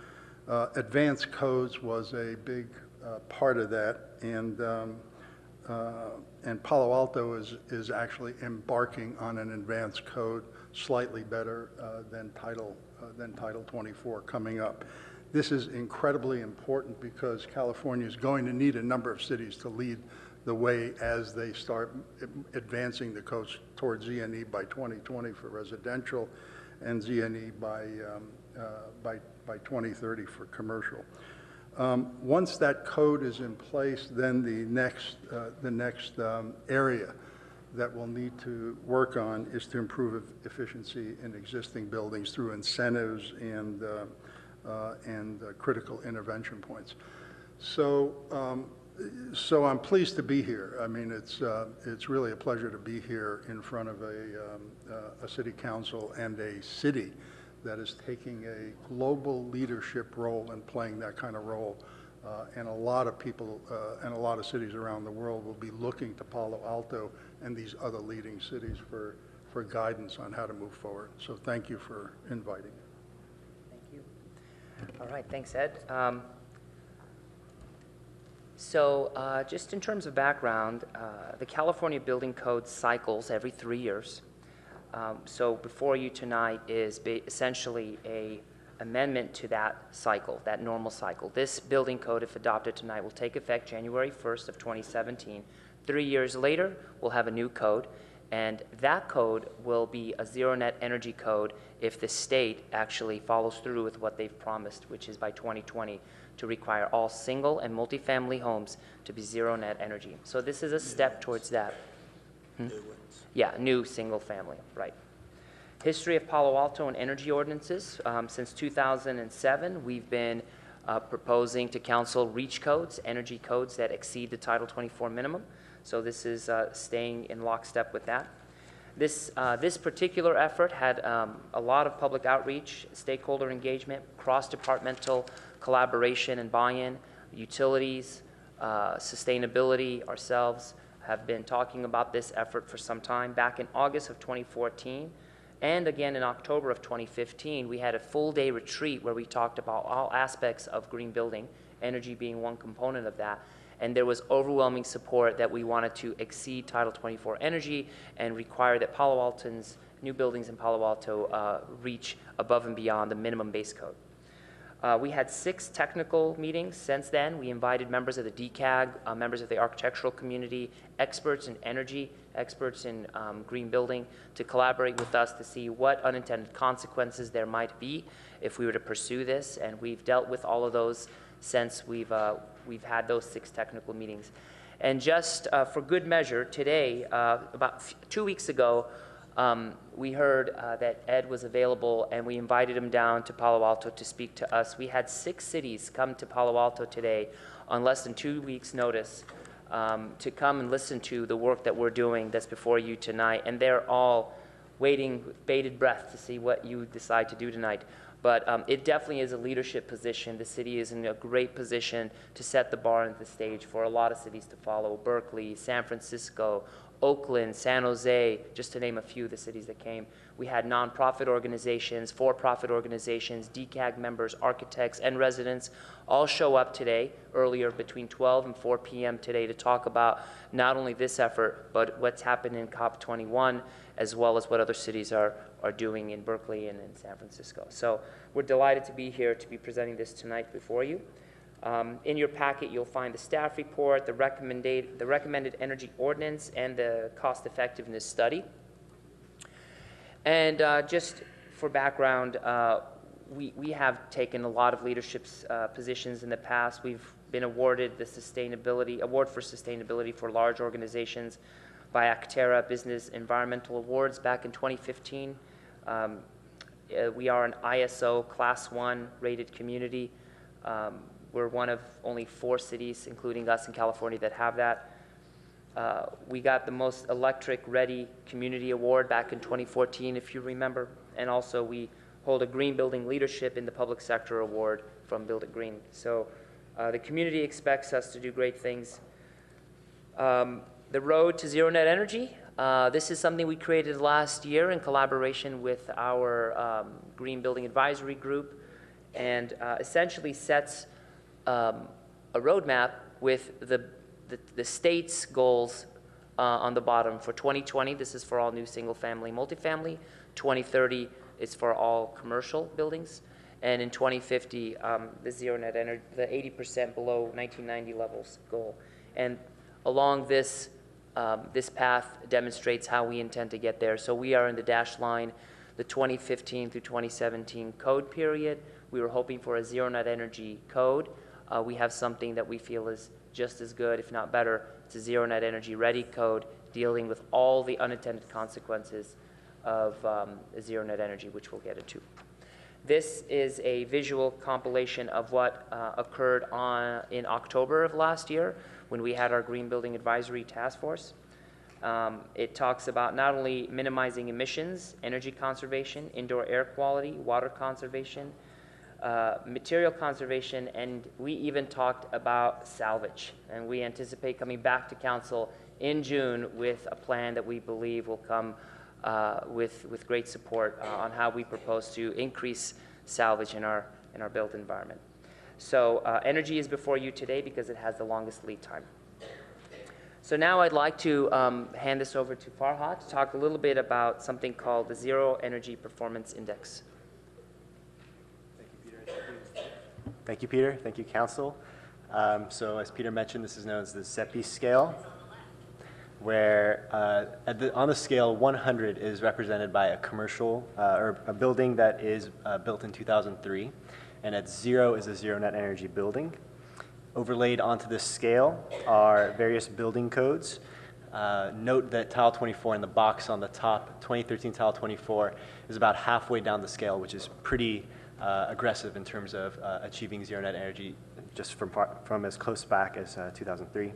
Advanced codes was a big part of that, and Palo Alto is actually embarking on an advanced code, slightly better than Title 24 coming up. This is incredibly important because California is going to need a number of cities to lead the way as they start advancing the coast towards Z&E by 2020 for residential, and Z&E by 2030 for commercial. Once that code is in place, then the next area that we'll need to work on is to improve efficiency in existing buildings through incentives and critical intervention points. So I'm pleased to be here. I mean, it's really a pleasure to be here in front of a city council and a city that is taking a global leadership role and playing that kind of role. And a lot of people and a lot of cities around the world will be looking to Palo Alto and these other leading cities for guidance on how to move forward. So thank you for inviting me. Thank you. All right, thanks, Ed. So just in terms of background, the California Building Code cycles every 3 years. So before you tonight is essentially a amendment to that cycle, that normal cycle. This building code, if adopted tonight, will take effect January 1st of 2017. 3 years later, we'll have a new code, and that code will be a zero net energy code if the state actually follows through with what they've promised, which is by 2020 to require all single and multifamily homes to be zero net energy. So this is a step towards that. Yeah, new single family, right. History of Palo Alto and energy ordinances. Since 2007, we've been proposing to council REACH codes, energy codes that exceed the Title 24 minimum. So this is staying in lockstep with that. This particular effort had a lot of public outreach, stakeholder engagement, cross-departmental collaboration and buy-in. utilities, sustainability, ourselves have been talking about this effort for some time. Back in August of 2014, and again in October of 2015, we had a full-day retreat where we talked about all aspects of green building, energy being one component of that. And there was overwhelming support that we wanted to exceed Title 24 energy and require that Palo Altans, new buildings in Palo Alto, reach above and beyond the minimum base code. We had 6 technical meetings since then. We invited members of the DCAG, members of the architectural community, experts in energy, experts in green building, to collaborate with us to see what unintended consequences there might be if we were to pursue this. And we've dealt with all of those since we've had those 6 technical meetings. And just for good measure, today, about 2 weeks ago, we heard that Ed was available, and we invited him down to Palo Alto to speak to us. We had 6 cities come to Palo Alto today on less than 2 weeks' notice to come and listen to the work that we're doing that's before you tonight. And they're all waiting with bated breath to see what you decide to do tonight. But it definitely is a leadership position. The city is in a great position to set the bar and the stage for a lot of cities to follow. Berkeley, San Francisco, Oakland, San Jose, just to name a few of the cities that came. We had nonprofit organizations, for-profit organizations, DCAG members, architects, and residents all show up today, earlier between 12 and 4 p.m. today, to talk about not only this effort, but what's happened in COP21, as well as what other cities are doing in Berkeley and in San Francisco. So we're delighted to be here to be presenting this tonight before you. In your packet, you'll find the staff report, the recommended energy ordinance, and the cost effectiveness study. And just for background, we have taken a lot of leadership positions in the past. We've been awarded the Award for Sustainability for Large Organizations by Actera Business Environmental Awards back in 2015. We are an ISO Class 1 rated community. We're one of only 4 cities, including us in California, that have that. We got the Most Electric Ready Community Award back in 2014, if you remember. And also we hold a Green Building Leadership in the Public Sector Award from Build It Green. So the community expects us to do great things. The road to zero net energy. This is something we created last year in collaboration with our Green Building Advisory Group, and essentially sets a roadmap with the state's goals on the bottom. For 2020, this is for all new single-family, multifamily. 2030 is for all commercial buildings. And in 2050, the zero net energy, the 80% below 1990 levels goal. And along this path demonstrates how we intend to get there. So we are in the dashed line, the 2015 through 2017 code period. We were hoping for a zero net energy code. We have something that we feel is just as good, if not better. It's a zero net energy ready code dealing with all the unintended consequences of zero net energy, which we'll get into. This is a visual compilation of what occurred in October of last year when we had our Green Building Advisory Task Force. It talks about not only minimizing emissions, energy conservation, indoor air quality, water conservation, material conservation, and we even talked about salvage. And we anticipate coming back to Council in June with a plan that we believe will come with great support on how we propose to increase salvage in our built environment. So energy is before you today because it has the longest lead time. So now I'd like to hand this over to Farhad to talk a little bit about something called the Zero Energy Performance Index. Thank you, Peter. Thank you, Council. So as Peter mentioned, this is known as the ZEPI scale, where on the scale, 100 is represented by a commercial or a building that is built in 2003, and at 0 is a zero net energy building. Overlaid onto this scale are various building codes. Note that Tile 24 in the box on the top, 2013 Tile 24, is about halfway down the scale, which is pretty aggressive in terms of achieving zero net energy just from as close back as 2003.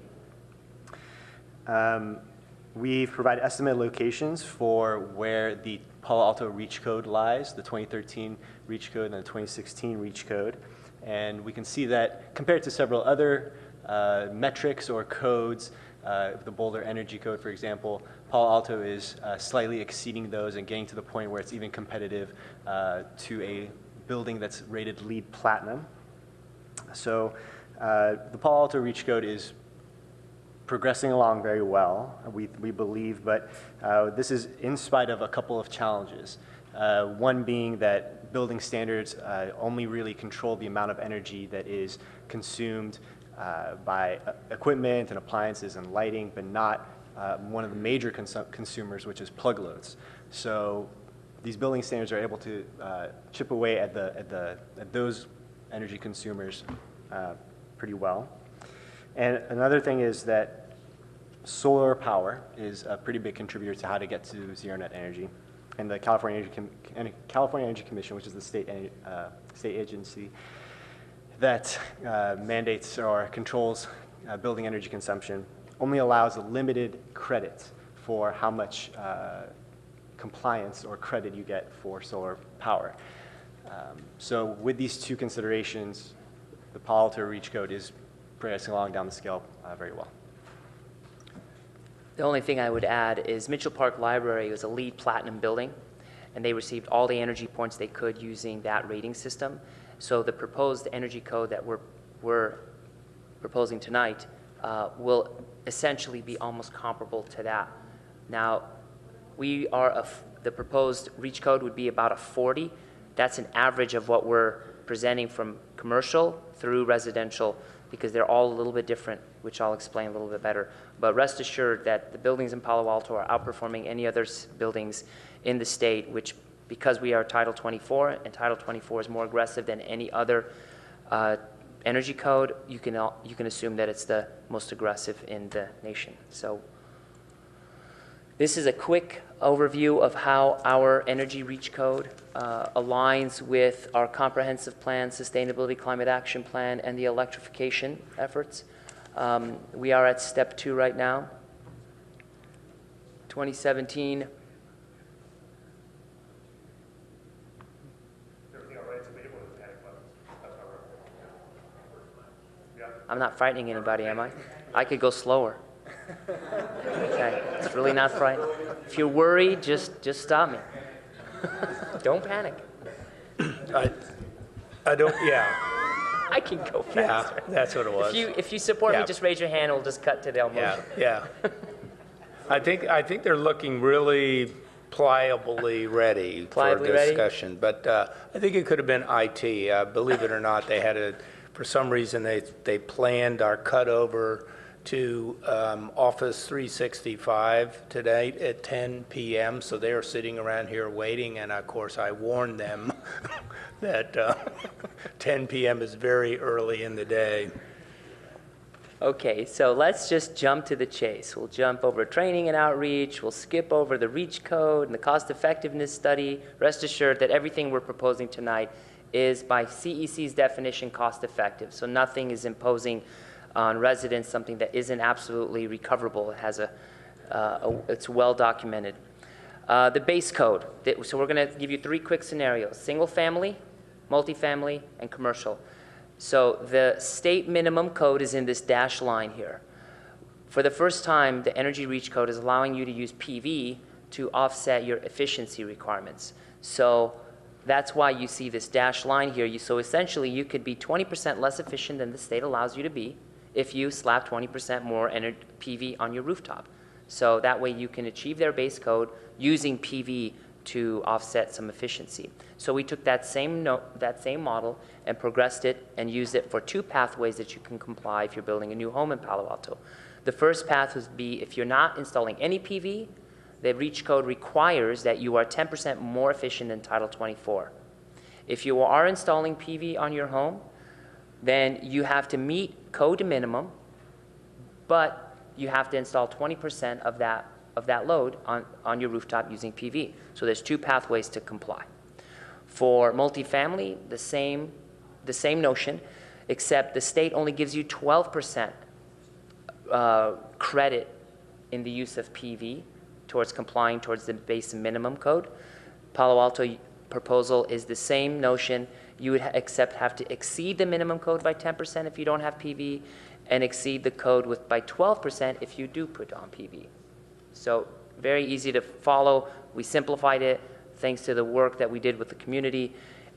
We've provided estimated locations for where the Palo Alto REACH code lies, the 2013 REACH code and the 2016 REACH code. And we can see that compared to several other metrics or codes, the Boulder Energy Code, for example, Palo Alto is slightly exceeding those and getting to the point where it's even competitive to a building that's rated LEED Platinum. So the Palo Alto Reach Code is progressing along very well, we believe, but this is in spite of a couple of challenges. One being that building standards only really control the amount of energy that is consumed by equipment and appliances and lighting, but not one of the major consumers, which is plug loads. So these building standards are able to chip away at those energy consumers pretty well. And another thing is that solar power is a pretty big contributor to how to get to zero net energy. And the California Energy Commission, which is the state agency that mandates or controls building energy consumption, only allows a limited credit for how much compliance or credit you get for solar power. So with these two considerations, the Palo Alto Reach Code is progressing along down the scale very well. The only thing I would add is Mitchell Park Library was a LEED Platinum building, and they received all the energy points they could using that rating system. So the proposed energy code that we're proposing tonight will essentially be almost comparable to that. Now, the proposed reach code would be about a 40. That's an average of what we're presenting from commercial through residential, because they're all a little bit different, which I'll explain a little bit better. But rest assured that the buildings in Palo Alto are outperforming any other buildings in the state, which, because we are Title 24, and Title 24 is more aggressive than any other energy code, you can assume that it's the most aggressive in the nation. So this is a quick overview of how our energy reach code aligns with our comprehensive plan, sustainability climate action plan, and the electrification efforts. We are at step 2 right now. 2017. I'm not frightening anybody, am I? I could go slower. Okay, it's really not frightening. If you're worried, just stop me. Don't panic. I don't, yeah. I can go faster. Yeah, that's what it was. If you support me, just raise your hand and we'll just cut to the motion. Yeah. I think they're looking really pliably ready for discussion. But I think it could have been IT. Believe it or not, they had for some reason, they planned our cutover to Office 365 today at 10 p.m. So they are sitting around here waiting, and of course I warned them that 10 p.m. is very early in the day. Okay, so let's just jump to the chase. We'll jump over training and outreach. We'll skip over the reach code and the cost effectiveness study. Rest assured that everything we're proposing tonight is, by CEC's definition, cost effective. So nothing is imposing on residents something that isn't absolutely recoverable. It has it's well documented. The base code. So we're going to give you 3 quick scenarios: single family, multifamily, and commercial. So the state minimum code is in this dashed line here. For the first time, the Energy Reach Code is allowing you to use PV to offset your efficiency requirements. So that's why you see this dashed line here. So essentially, you could be 20% less efficient than the state allows you to be if you slap 20% more PV on your rooftop. So that way you can achieve their base code using PV to offset some efficiency. So we took that same model and progressed it and used it for 2 pathways that you can comply if you're building a new home in Palo Alto. The first path would be if you're not installing any PV, the Reach Code requires that you are 10% more efficient than Title 24. If you are installing PV on your home, then you have to meet code minimum, but you have to install 20% of that load on your rooftop using PV. So there's 2 pathways to comply. For multifamily, the same notion, except the state only gives you 12% credit in the use of PV towards complying towards the base minimum code. Palo Alto proposal is the same notion. You would have to exceed the minimum code by 10% if you don't have PV, and exceed the code by 12% if you do put on PV. So very easy to follow. We simplified it thanks to the work that we did with the community.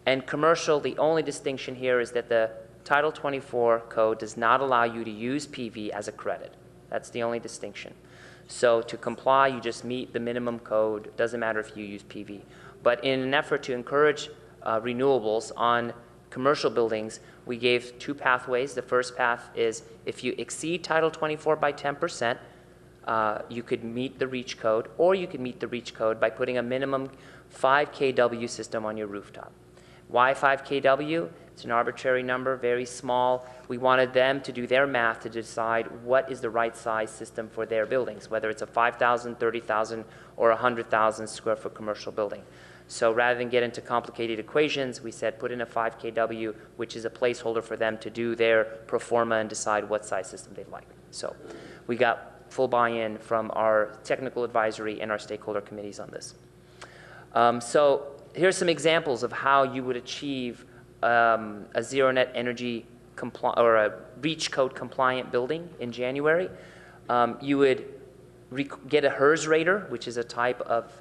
And commercial, the only distinction here is that the Title 24 code does not allow you to use PV as a credit. That's the only distinction. So to comply, you just meet the minimum code. It doesn't matter if you use PV. But in an effort to encourage renewables on commercial buildings, we gave two pathways. The first path is if you exceed Title 24 by 10%, you could meet the REACH code, or you could meet the REACH code by putting a minimum 5 kW system on your rooftop. Why 5 kW? It's an arbitrary number, very small. We wanted them to do their math to decide what is the right size system for their buildings, whether it's a 5,000, 30,000, or 100,000 square foot commercial building. So rather than get into complicated equations, we said put in a 5 kW, which is a placeholder for them to do their pro forma and decide what size system they'd like. So we got full buy-in from our technical advisory and our stakeholder committees on this. So here's some examples of how you would achieve a zero net energy or a REACH code compliant building in January. You would get a HERS rater, which is a type of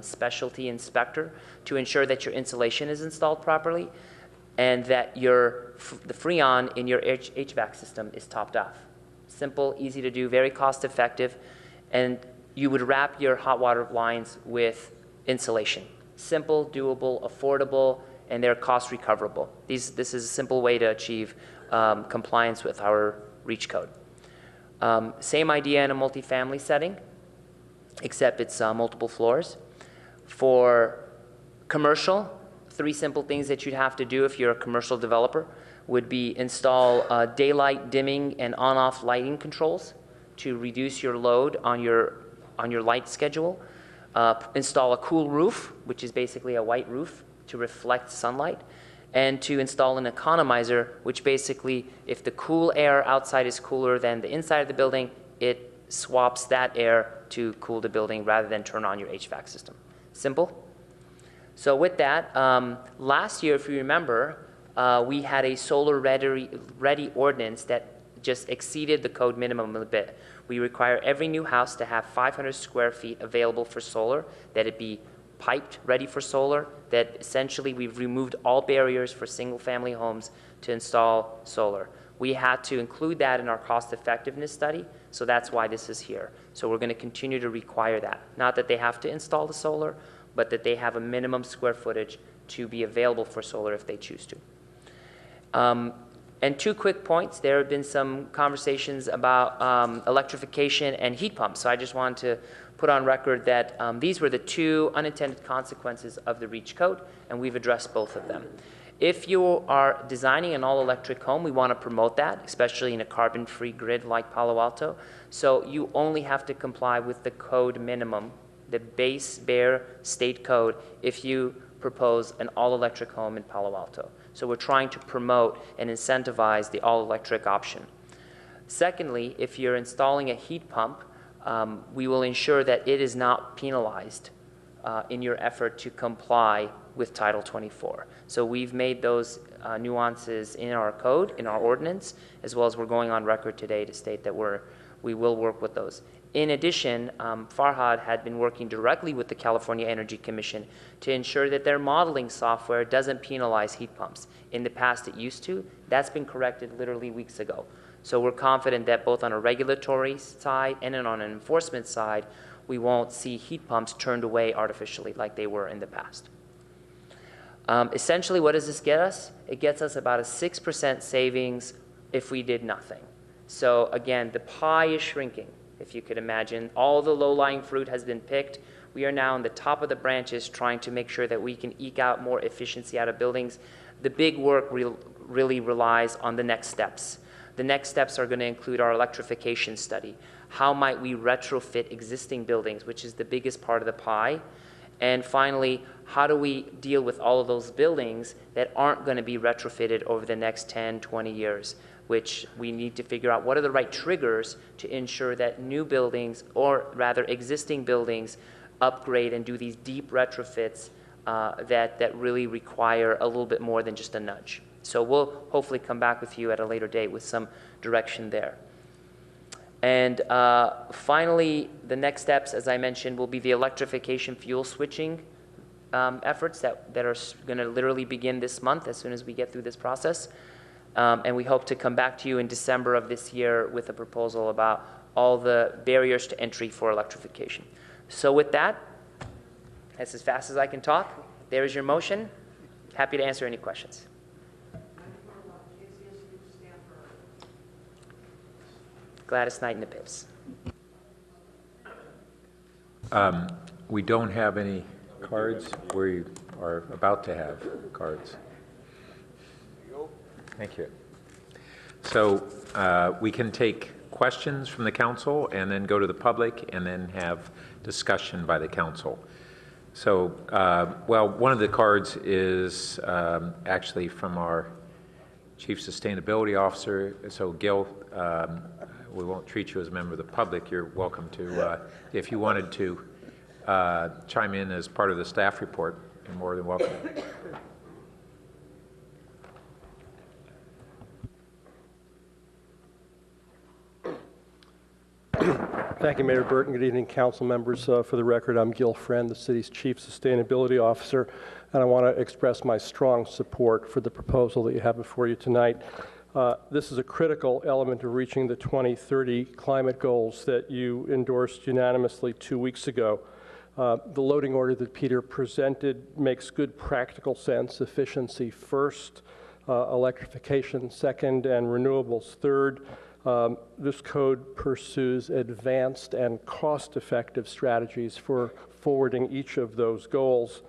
specialty inspector, to ensure that your insulation is installed properly and that the Freon in your HVAC system is topped off. Simple, easy to do, very cost effective. And you would wrap your hot water lines with insulation. Simple, doable, affordable, and they're cost recoverable. This is a simple way to achieve compliance with our REACH code. Same idea in a multifamily setting, except it's multiple floors. For commercial, 3 simple things that you'd have to do if you're a commercial developer would be install daylight dimming and on-off lighting controls to reduce your load on your light schedule. Install a cool roof, which is basically a white roof to reflect sunlight, and to install an economizer, which basically, if the cool air outside is cooler than the inside of the building, it swaps that air to cool the building rather than turn on your HVAC system. Simple. So with that, last year, if you remember, we had a solar ready ordinance that just exceeded the code minimum a bit. We require every new house to have 500 square feet available for solar, that it be piped, ready for solar, that essentially we've removed all barriers for single family homes to install solar. We had to include that in our cost effectiveness study, so that's why this is here. So we're going to continue to require that. Not that they have to install the solar, but that they have a minimum square footage to be available for solar if they choose to. And 2 quick points. There have been some conversations about electrification and heat pumps. So I just wanted to put on record that these were the 2 unintended consequences of the REACH code, and we've addressed both of them. If you are designing an all-electric home, we want to promote that, especially in a carbon-free grid like Palo Alto. So you only have to comply with the code minimum, the base bare state code, if you propose an all-electric home in Palo Alto. So we're trying to promote and incentivize the all-electric option. Secondly, if you're installing a heat pump, we will ensure that it is not penalized in your effort to comply with Title 24. So we've made those nuances in our code, in our ordinance, as well as we're going on record today to state that we will work with those. In addition, Farhad had been working directly with the California Energy Commission to ensure that their modeling software doesn't penalize heat pumps. In the past, it used to. That's been corrected literally weeks ago. So we're confident that both on a regulatory side and on an enforcement side, we won't see heat pumps turned away artificially like they were in the past. Essentially, what does this get us? It gets us about a 6% savings if we did nothing. So again, the pie is shrinking. If you could imagine, all the low-lying fruit has been picked. We are now on the top of the branches trying to make sure that we can eke out more efficiency out of buildings. The big work really relies on the next steps. The next steps are going to include our electrification study. How might we retrofit existing buildings, which is the biggest part of the pie? And finally, how do we deal with all of those buildings that aren't going to be retrofitted over the next 10, 20 years? Which we need to figure out what are the right triggers to ensure that new buildings, or rather existing buildings, upgrade and do these deep retrofits that really require a little bit more than just a nudge. So we'll hopefully come back with you at a later date with some direction there. And finally, the next steps, as I mentioned, will be the electrification fuel switching efforts that are going to literally begin this month as soon as we get through this process. And we hope to come back to you in December of this year with a proposal about all the barriers to entry for electrification. So with that, that's as fast as I can talk. There is your motion. Happy to answer any questions. Gladys Knight and the Pips. We don't have any cards. We are about to have cards. Thank you. So we can take questions from the council and then go to the public and then have discussion by the council. So, well, one of the cards is actually from our Chief Sustainability Officer. So, Gil, we won't treat you as a member of the public. You're welcome to, if you wanted to chime in as part of the staff report, you're more than welcome. Thank you, Mayor Burton. Good evening, council members. For the record, I'm Gil Friend, the city's Chief Sustainability Officer, and I want to express my strong support for the proposal that you have before you tonight. This is a critical element of reaching the 2030 climate goals that you endorsed unanimously 2 weeks ago. The loading order that Peter presented makes good practical sense. Efficiency first, electrification second, and renewables third. This code pursues advanced and cost-effective strategies for forwarding each of those goals.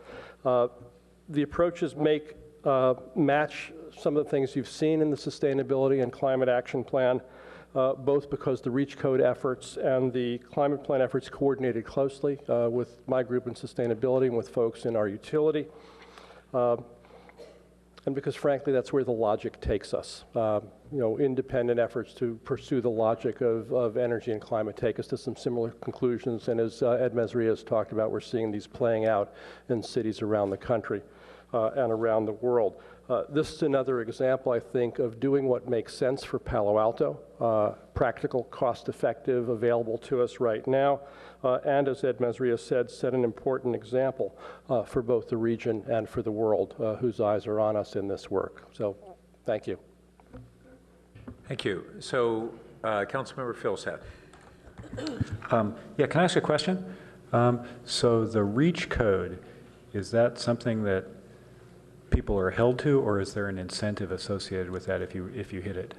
The approaches match some of the things you've seen in the Sustainability and Climate Action Plan, both because the REACH code efforts and the climate plan efforts coordinated closely with my group in sustainability and with folks in our utility. And because, frankly, that's where the logic takes us. Independent efforts to pursue the logic of energy and climate take us to some similar conclusions. And as Ed Mesria has talked about, we're seeing these playing out in cities around the country and around the world. This is another example, I think, of doing what makes sense for Palo Alto, practical, cost-effective, available to us right now, and as Ed Mesria said, set an important example for both the region and for the world, whose eyes are on us in this work. So, thank you. Thank you. So, Councilmember Philsett. Yeah, can I ask a question? So the REACH code, is that something that people are held to, or is there an incentive associated with that if you hit it?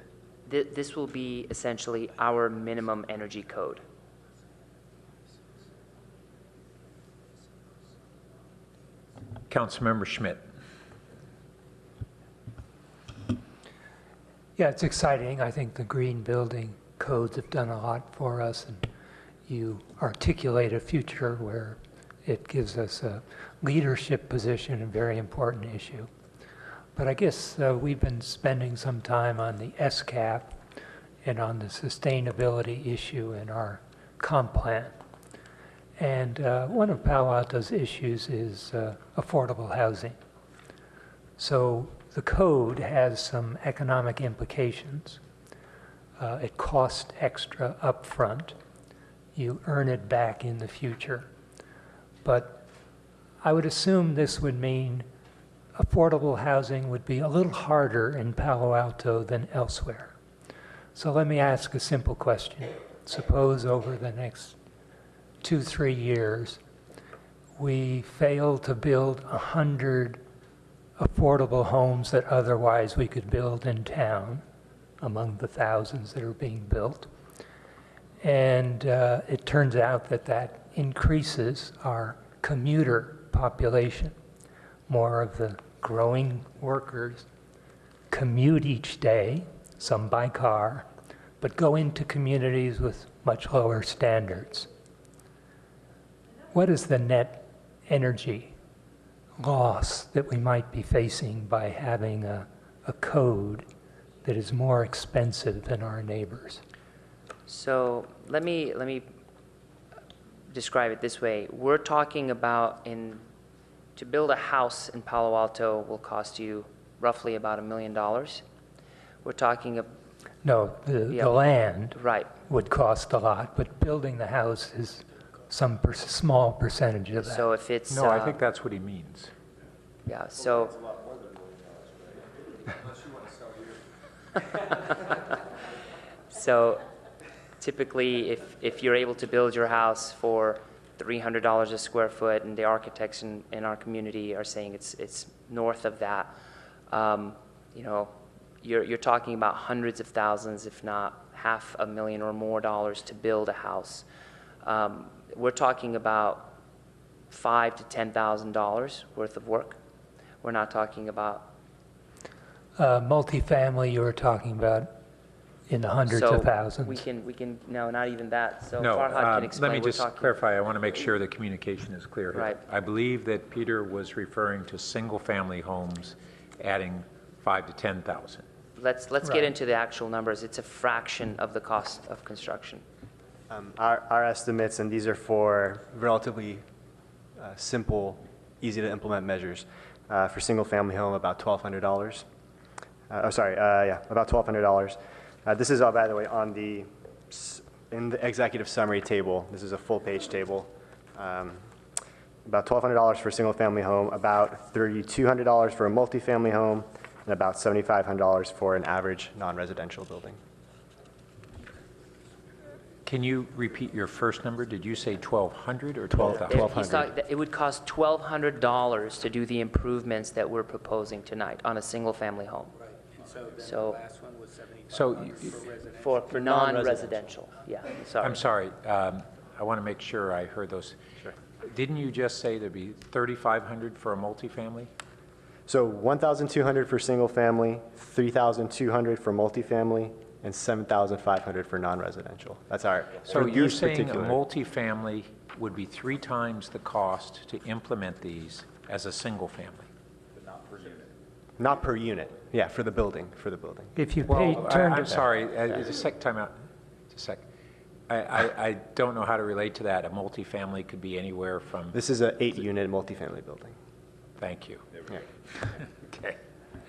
This will be essentially our minimum energy code. Councilmember Schmidt. Yeah, it's exciting. I think the green building codes have done a lot for us, and you articulate a future where it gives us a leadership position in a very important issue. But I guess we've been spending some time on the SCAP and on the sustainability issue in our comp plan. And one of Palo Alto's issues is affordable housing. So the code has some economic implications. It costs extra upfront. You earn it back in the future. But I would assume this would mean affordable housing would be a little harder in Palo Alto than elsewhere. So let me ask a simple question. Suppose over the next 2-3 years, we fail to build 100 affordable homes that otherwise we could build in town, among the thousands that are being built. And it turns out that that increases our commuter population. More of the growing workers commute each day, some by car, but go into communities with much lower standards. What is the net energy loss that we might be facing by having a code that is more expensive than our neighbors? So let me describe it this way. We're talking about in to build a house in Palo Alto will cost you roughly about $1 million. We're talking No, the land right. would cost a lot, but building the house is some small percentage of that. So if it's No, I think that's what he means. yeah. So so typically, if you're able to build your house for $300 a square foot, and the architects in our community are saying it's north of that, you know, you're talking about hundreds of thousands, if not $500,000 or more dollars to build a house. We're talking about $5,000 to $10,000 worth of work. We're not talking about multifamily. You were talking about in the hundreds of thousands. We can no, not even that. So No, Farhad can explain. let me We're just talking- clarify. I want to make sure the communication is clear here. Right. I believe that Peter was referring to single-family homes adding 5,000 to 10,000. Let's get into the actual numbers. It's a fraction of the cost of construction. Our estimates, and these are for relatively simple, easy to implement measures. For single-family home, about $1,200. About $1,200. This is all, by the way, in the executive summary table. This is a full-page table. About $1,200 for a single-family home, about $3,200 for a multifamily home, and about $7,500 for an average non-residential building. Can you repeat your first number? Did you say 1,200 or 12,000? It would cost $1,200 to do the improvements that we're proposing tonight on a single-family home. Right. And so then So- the last one was 75 So for non-residential. Yeah. Sorry. I'm sorry. I want to make sure I heard those. Sure. Didn't you just say there'd be 3,500 for a multifamily? So 1,200 for single family, 3,200 for multifamily, and 7,500 for non-residential. That's our. So for you're these saying a particular- multifamily would be 3 times the cost to implement these as a single family? Not per unit. Yeah, for the building. If you Well, turn I'm to sorry, just a sec, time out, just a sec. I don't know how to relate to that. A multifamily could be anywhere from, This is an 8-unit multifamily building. thank you. Yeah. Okay.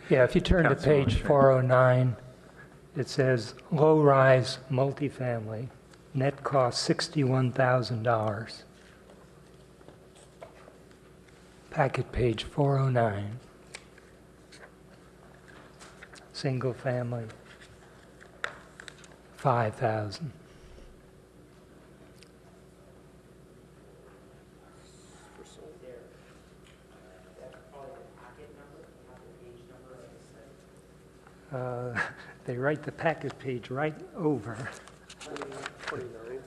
Yeah, if you turn to Councilwoman page Schmidt. 409, it says low-rise multifamily, net cost $61,000. Packet page 409. Single family, 5,000. They write the packet page right over. 29.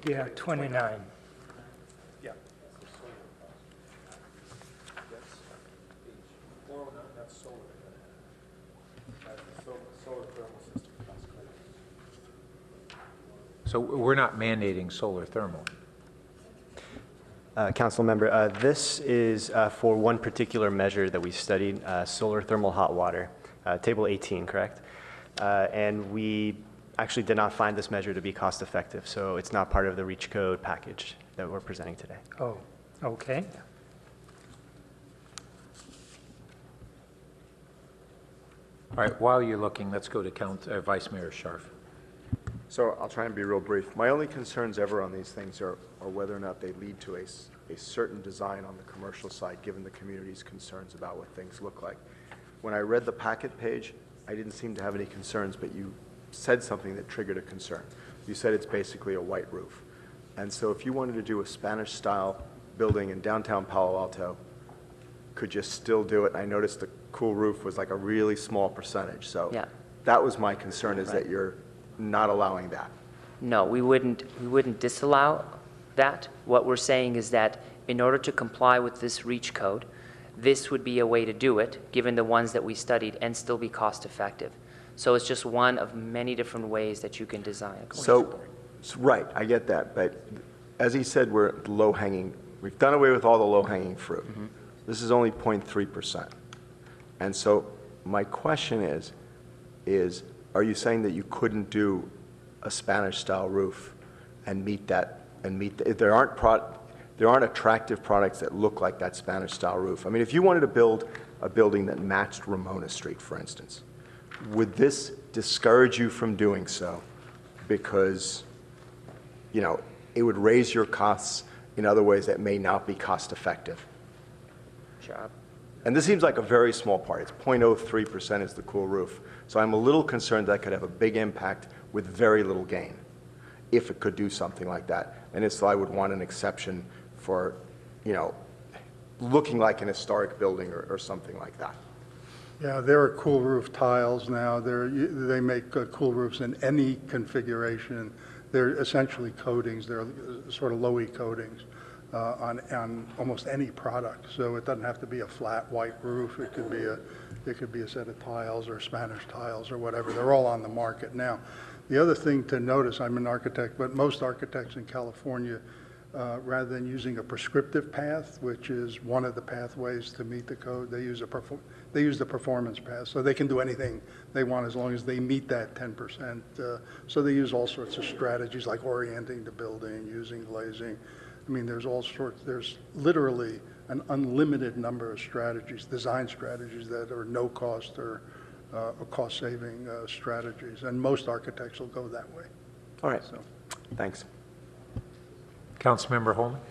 Yeah, 29. Yeah. So we're not mandating solar thermal. Council member, this is for one particular measure that we studied, solar thermal hot water, table 18, correct? And we actually did not find this measure to be cost effective, so it's not part of the REACH code package that we're presenting today. Oh, okay. All right, while you're looking, let's go to Vice Mayor Scharf. So I'll try and be real brief. My only concerns ever on these things are whether or not they lead to a certain design on the commercial side, given the community's concerns about what things look like. When I read the packet page, I didn't seem to have any concerns, but you said something that triggered a concern. You said it's basically a white roof. And so if you wanted to do a Spanish-style building in downtown Palo Alto, could you still do it? I noticed the cool roof was like a really small percentage. So Yeah. that was my concern, is that you're not allowing that. No, we wouldn't disallow that. What we're saying is that in order to comply with this REACH code, this would be a way to do it, given the ones that we studied, and still be cost effective. So it's just one of many different ways that you can design a commercial building. Right, I get that, but as he said, we're low-hanging, we've done away with all the low-hanging fruit. This is only 0.3%. And so my question is, are you saying that you couldn't do a Spanish-style roof and meet that and meet, there aren't attractive products that look like that Spanish-style roof. I mean, if you wanted to build a building that matched Ramona Street, for instance, would this discourage you from doing so because, you know, it would raise your costs in other ways that may not be cost-effective? Sure. And this seems like a very small part. It's 0.03% is the cool roof. So I'm a little concerned that could have a big impact with very little gain if it could do something like that. And so I would want an exception for, you know, looking like an historic building or something like that. Yeah, there are cool roof tiles now. They make cool roofs in any configuration. They're essentially coatings. They're sort of low-E coatings on almost any product. So it doesn't have to be a flat white roof. It could be a set of tiles or Spanish tiles or whatever. They're all on the market now. The other thing to notice, I'm an architect, but most architects in California, rather than using a prescriptive path, which is one of the pathways to meet the code, they use the performance path. So they can do anything they want as long as they meet that 10%. So they use all sorts of strategies like orienting the building, using glazing. I mean, there's literally an unlimited number of strategies, design strategies that are no cost or cost-saving strategies, and most architects will go that way. All right, so thanks. Councilmember Holman.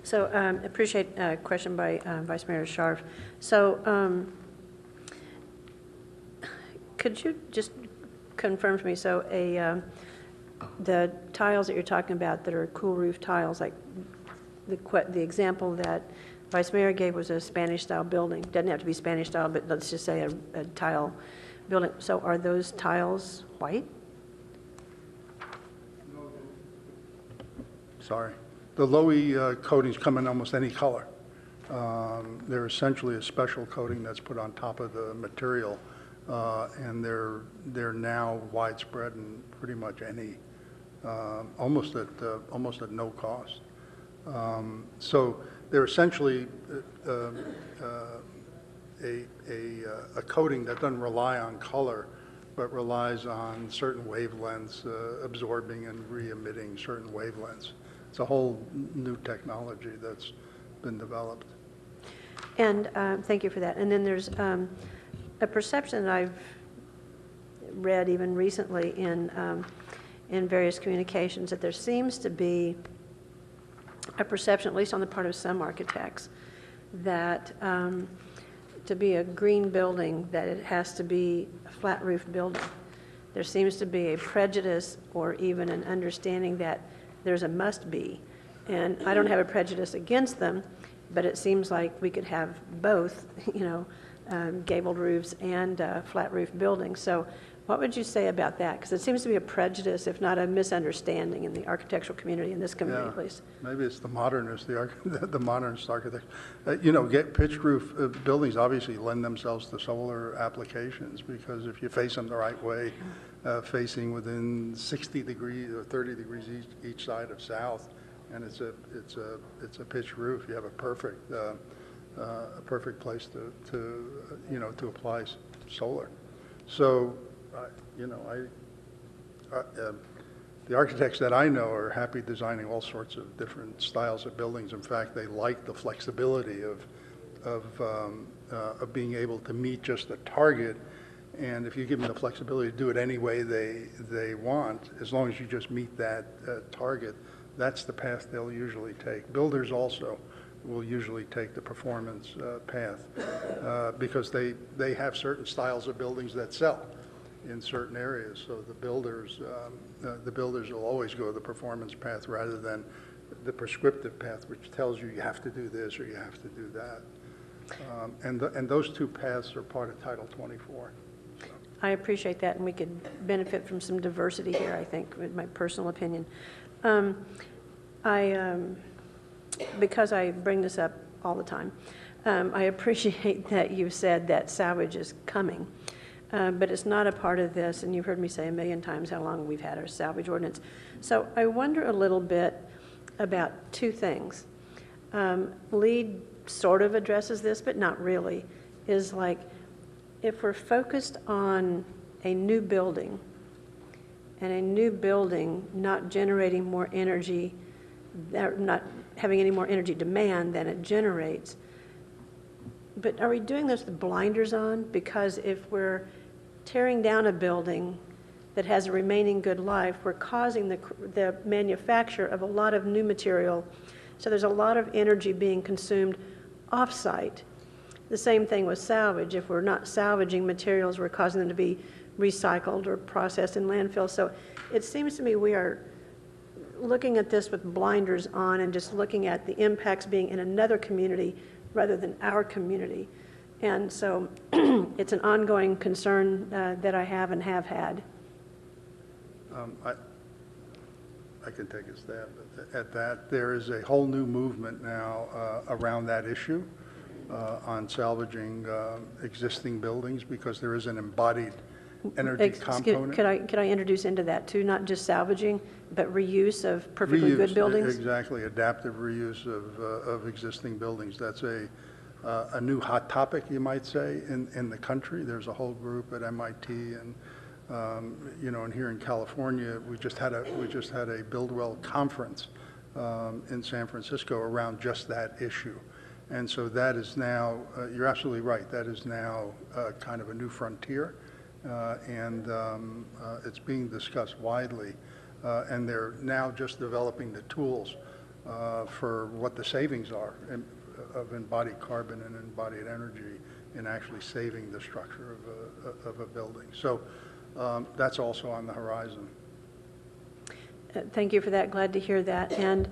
So appreciate a question by Vice Mayor Scharf. So could you just confirm for me, so the tiles that you're talking about that are cool roof tiles, like the example that Vice Mayor gave was a Spanish-style building. Doesn't have to be Spanish-style, but let's just say a tile building. So are those tiles white? Sorry. The low-E coatings come in almost any color. They're essentially a special coating that's put on top of the material, and they're now widespread in pretty much any, almost at no cost. So they're essentially a coating that doesn't rely on color, but relies on certain wavelengths, absorbing and re-emitting certain wavelengths. It's a whole new technology that's been developed. And thank you for that. And then there's a perception that I've read even recently in various communications that there seems to be a perception, at least on the part of some architects, that to be a green building, that it has to be a flat roof building. There seems to be a prejudice or even an understanding that there's a must be. And I don't have a prejudice against them, but it seems like we could have both, you know, gabled roofs and flat roof buildings. So what would you say about that? Because it seems to be a prejudice, if not a misunderstanding in the architectural community, in this community at least. Maybe it's the modernist, the modernist architect. You know, pitched roof buildings obviously lend themselves to solar applications, because if you face them the right way, facing within 60 degrees or 30 degrees each side of south, and it's a pitched roof, you have a perfect place to apply solar. So, you know, the architects that I know are happy designing all sorts of different styles of buildings. In fact, they like the flexibility of being able to meet just a target. And if you give them the flexibility to do it any way they want, as long as you just meet that target, that's the path they'll usually take. Builders also will usually take the performance path because they have certain styles of buildings that sell in certain areas. So the builders will always go the performance path rather than the prescriptive path, which tells you have to do this or you have to do that. And those two paths are part of Title 24. I appreciate that, and we could benefit from some diversity here, I think, in my personal opinion. Because I bring this up all the time, I appreciate that you said that salvage is coming, but it's not a part of this, and you've heard me say a million times how long we've had our salvage ordinance. So I wonder a little bit about two things. LEED sort of addresses this, but not really, is like, if we're focused on a new building and a new building not generating more energy, not having any more energy demand than it generates. But are we doing this with blinders on? Because if we're tearing down a building that has a remaining good life, we're causing the manufacture of a lot of new material. So there's a lot of energy being consumed off-site. The same thing with salvage. If we're not salvaging materials, we're causing them to be recycled or processed in landfills. So it seems to me we are looking at this with blinders on and just looking at the impacts being in another community rather than our community. And so it's an ongoing concern that I have and have had. I can take a stab at that. There is a whole new movement now around that issue on salvaging existing buildings because there is an embodied energy component. Could I introduce into that too, not just salvaging, but reuse of perfectly good buildings? Exactly, adaptive reuse of existing buildings. That's a new hot topic, you might say, in the country. There's a whole group at MIT and and here in California, we just had a Build Well conference in San Francisco around just that issue. And so that is now, you're absolutely right, that is now kind of a new frontier. And it's being discussed widely. And they're now just developing the tools for what the savings are of embodied carbon and embodied energy in actually saving the structure of a building. So that's also on the horizon. Thank you for that. Glad to hear that. And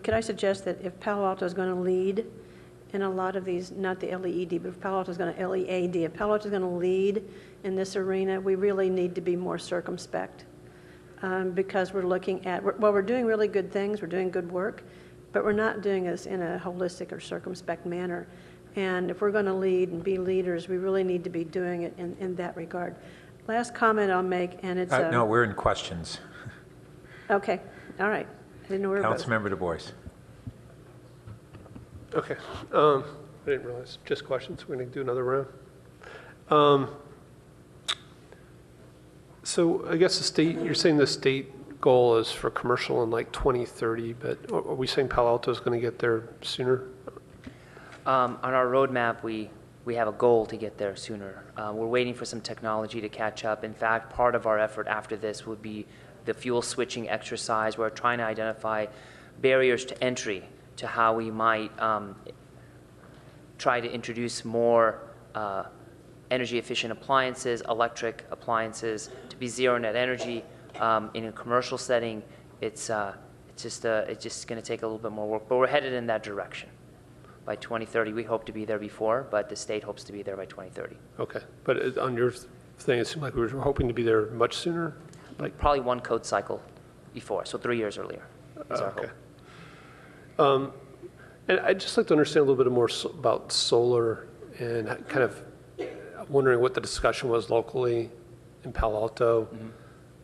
could I suggest that if Palo Alto is going to lead in a lot of these, not the LEED, but if Palo Alto is going to LEAD, if Palo Alto is going to lead in this arena, we really need to be more circumspect because we're looking at, we're doing really good things, we're doing good work, but we're not doing this in a holistic or circumspect manner. And if we're going to lead and be leaders, we really need to be doing it in that regard. Last comment I'll make, and it's no, we're in questions. Okay, all right. I didn't know where it was. Councilmember Du Bois. Okay. I didn't realize. Just questions. We're going to do another round. So I guess the state, you're saying the state goal is for commercial in like 2030, but are we saying Palo Alto is going to get there sooner? On our roadmap, we have a goal to get there sooner. We're waiting for some technology to catch up. In fact, part of our effort after this would be the fuel switching exercise. We're trying to identify barriers to entry to how we might try to introduce more energy efficient appliances, electric appliances, to be zero net energy. In a commercial setting, it's just going to take a little bit more work, but we're headed in that direction. By 2030, we hope to be there before, but the state hopes to be there by 2030. Okay, but on your thing, it seemed like we were hoping to be there much sooner? Like probably one code cycle before, so 3 years earlier is our hope. And I'd just like to understand a little bit more about solar and kind of wondering what the discussion was locally in Palo Alto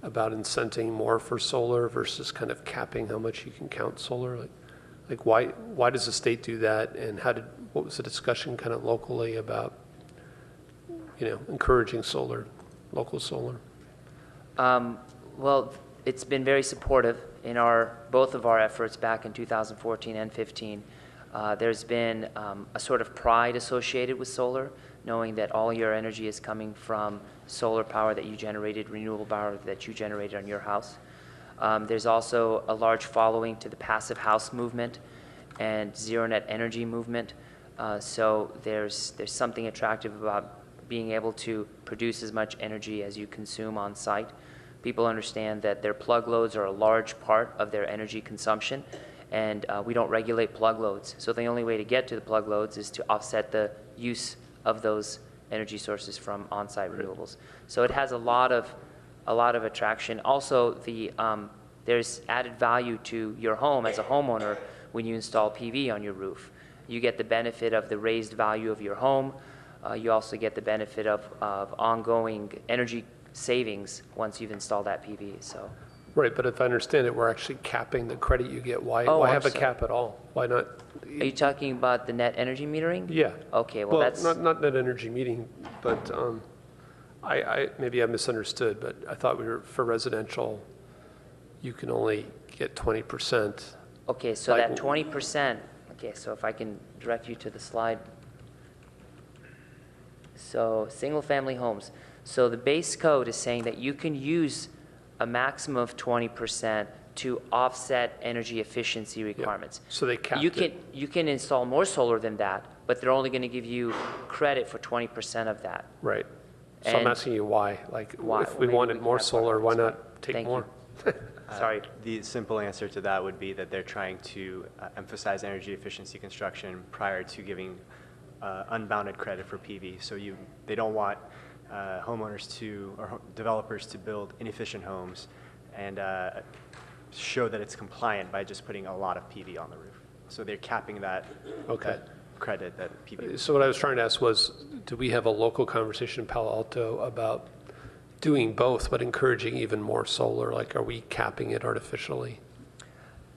about incenting more for solar versus kind of capping how much you can count solar. Like why does the state do that, and what was the discussion kind of locally about, encouraging solar, local solar? Well, it's been very supportive in both of our efforts back in 2014 and 15. There's been a sort of pride associated with solar, knowing that all your energy is coming from solar power that you generated, renewable power that you generated on your house. There's also a large following to the passive house movement and zero net energy movement. So there's something attractive about being able to produce as much energy as you consume on site. People understand that their plug loads are a large part of their energy consumption, and we don't regulate plug loads. So the only way to get to the plug loads is to offset the use of those energy sources from on-site renewables. So it has a lot of attraction. Also, there's added value to your home as a homeowner when you install PV on your roof. You get the benefit of the raised value of your home. You also get the benefit of ongoing energy savings once you've installed that PV. So. Right, but if I understand it, we're actually capping the credit you get. Why have a cap at all? Why not? Are you talking about the net energy metering? Yeah. Okay, well that's... not net energy metering, but Maybe I misunderstood, but I thought for residential, you can only get 20%. Okay, so that 20%, okay, so if I can direct you to the slide. So single-family homes. So the base code is saying that you can use a maximum of 20% to offset energy efficiency requirements. So they capped You can install more solar than that, but they're only going to give you credit for 20% of that. Right. So I'm asking you why. Like, if we wanted more solar, why not take more? Sorry. The simple answer to that would be that they're trying to emphasize energy efficiency construction prior to giving unbounded credit for PV. So they don't want homeowners or developers to build inefficient homes and show that it's compliant by just putting a lot of PV on the roof. So they're capping that, that credit that PV. So what I was trying to ask was, do we have a local conversation in Palo Alto about doing both, but encouraging even more solar? Like, are we capping it artificially?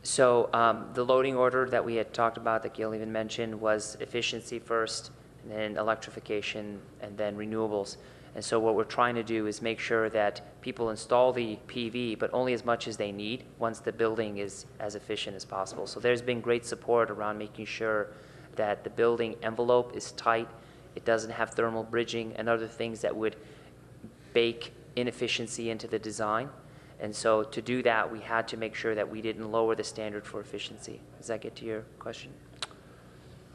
So the loading order that we had talked about, that Gil even mentioned, was efficiency first, and then electrification, and then renewables. And so what we're trying to do is make sure that people install the PV, but only as much as they need once the building is as efficient as possible. So there's been great support around making sure that the building envelope is tight, it doesn't have thermal bridging and other things that would bake inefficiency into the design. And so to do that, we had to make sure that we didn't lower the standard for efficiency. Does that get to your question?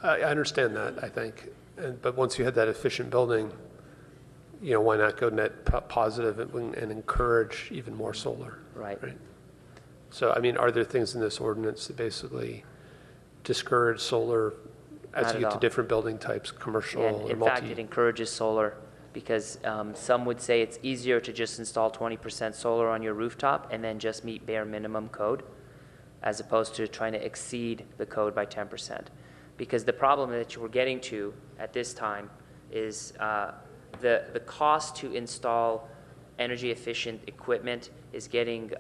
I understand that, I think. But once you had that efficient building, why not go net positive and encourage even more solar? Right. So, I mean, are there things in this ordinance that basically discourage solar as you get to different building types, commercial or multi? In fact, it encourages solar because some would say it's easier to just install 20% solar on your rooftop and then just meet bare minimum code, as opposed to trying to exceed the code by 10%. Because the problem that you were getting to at this time is the cost to install energy efficient equipment is getting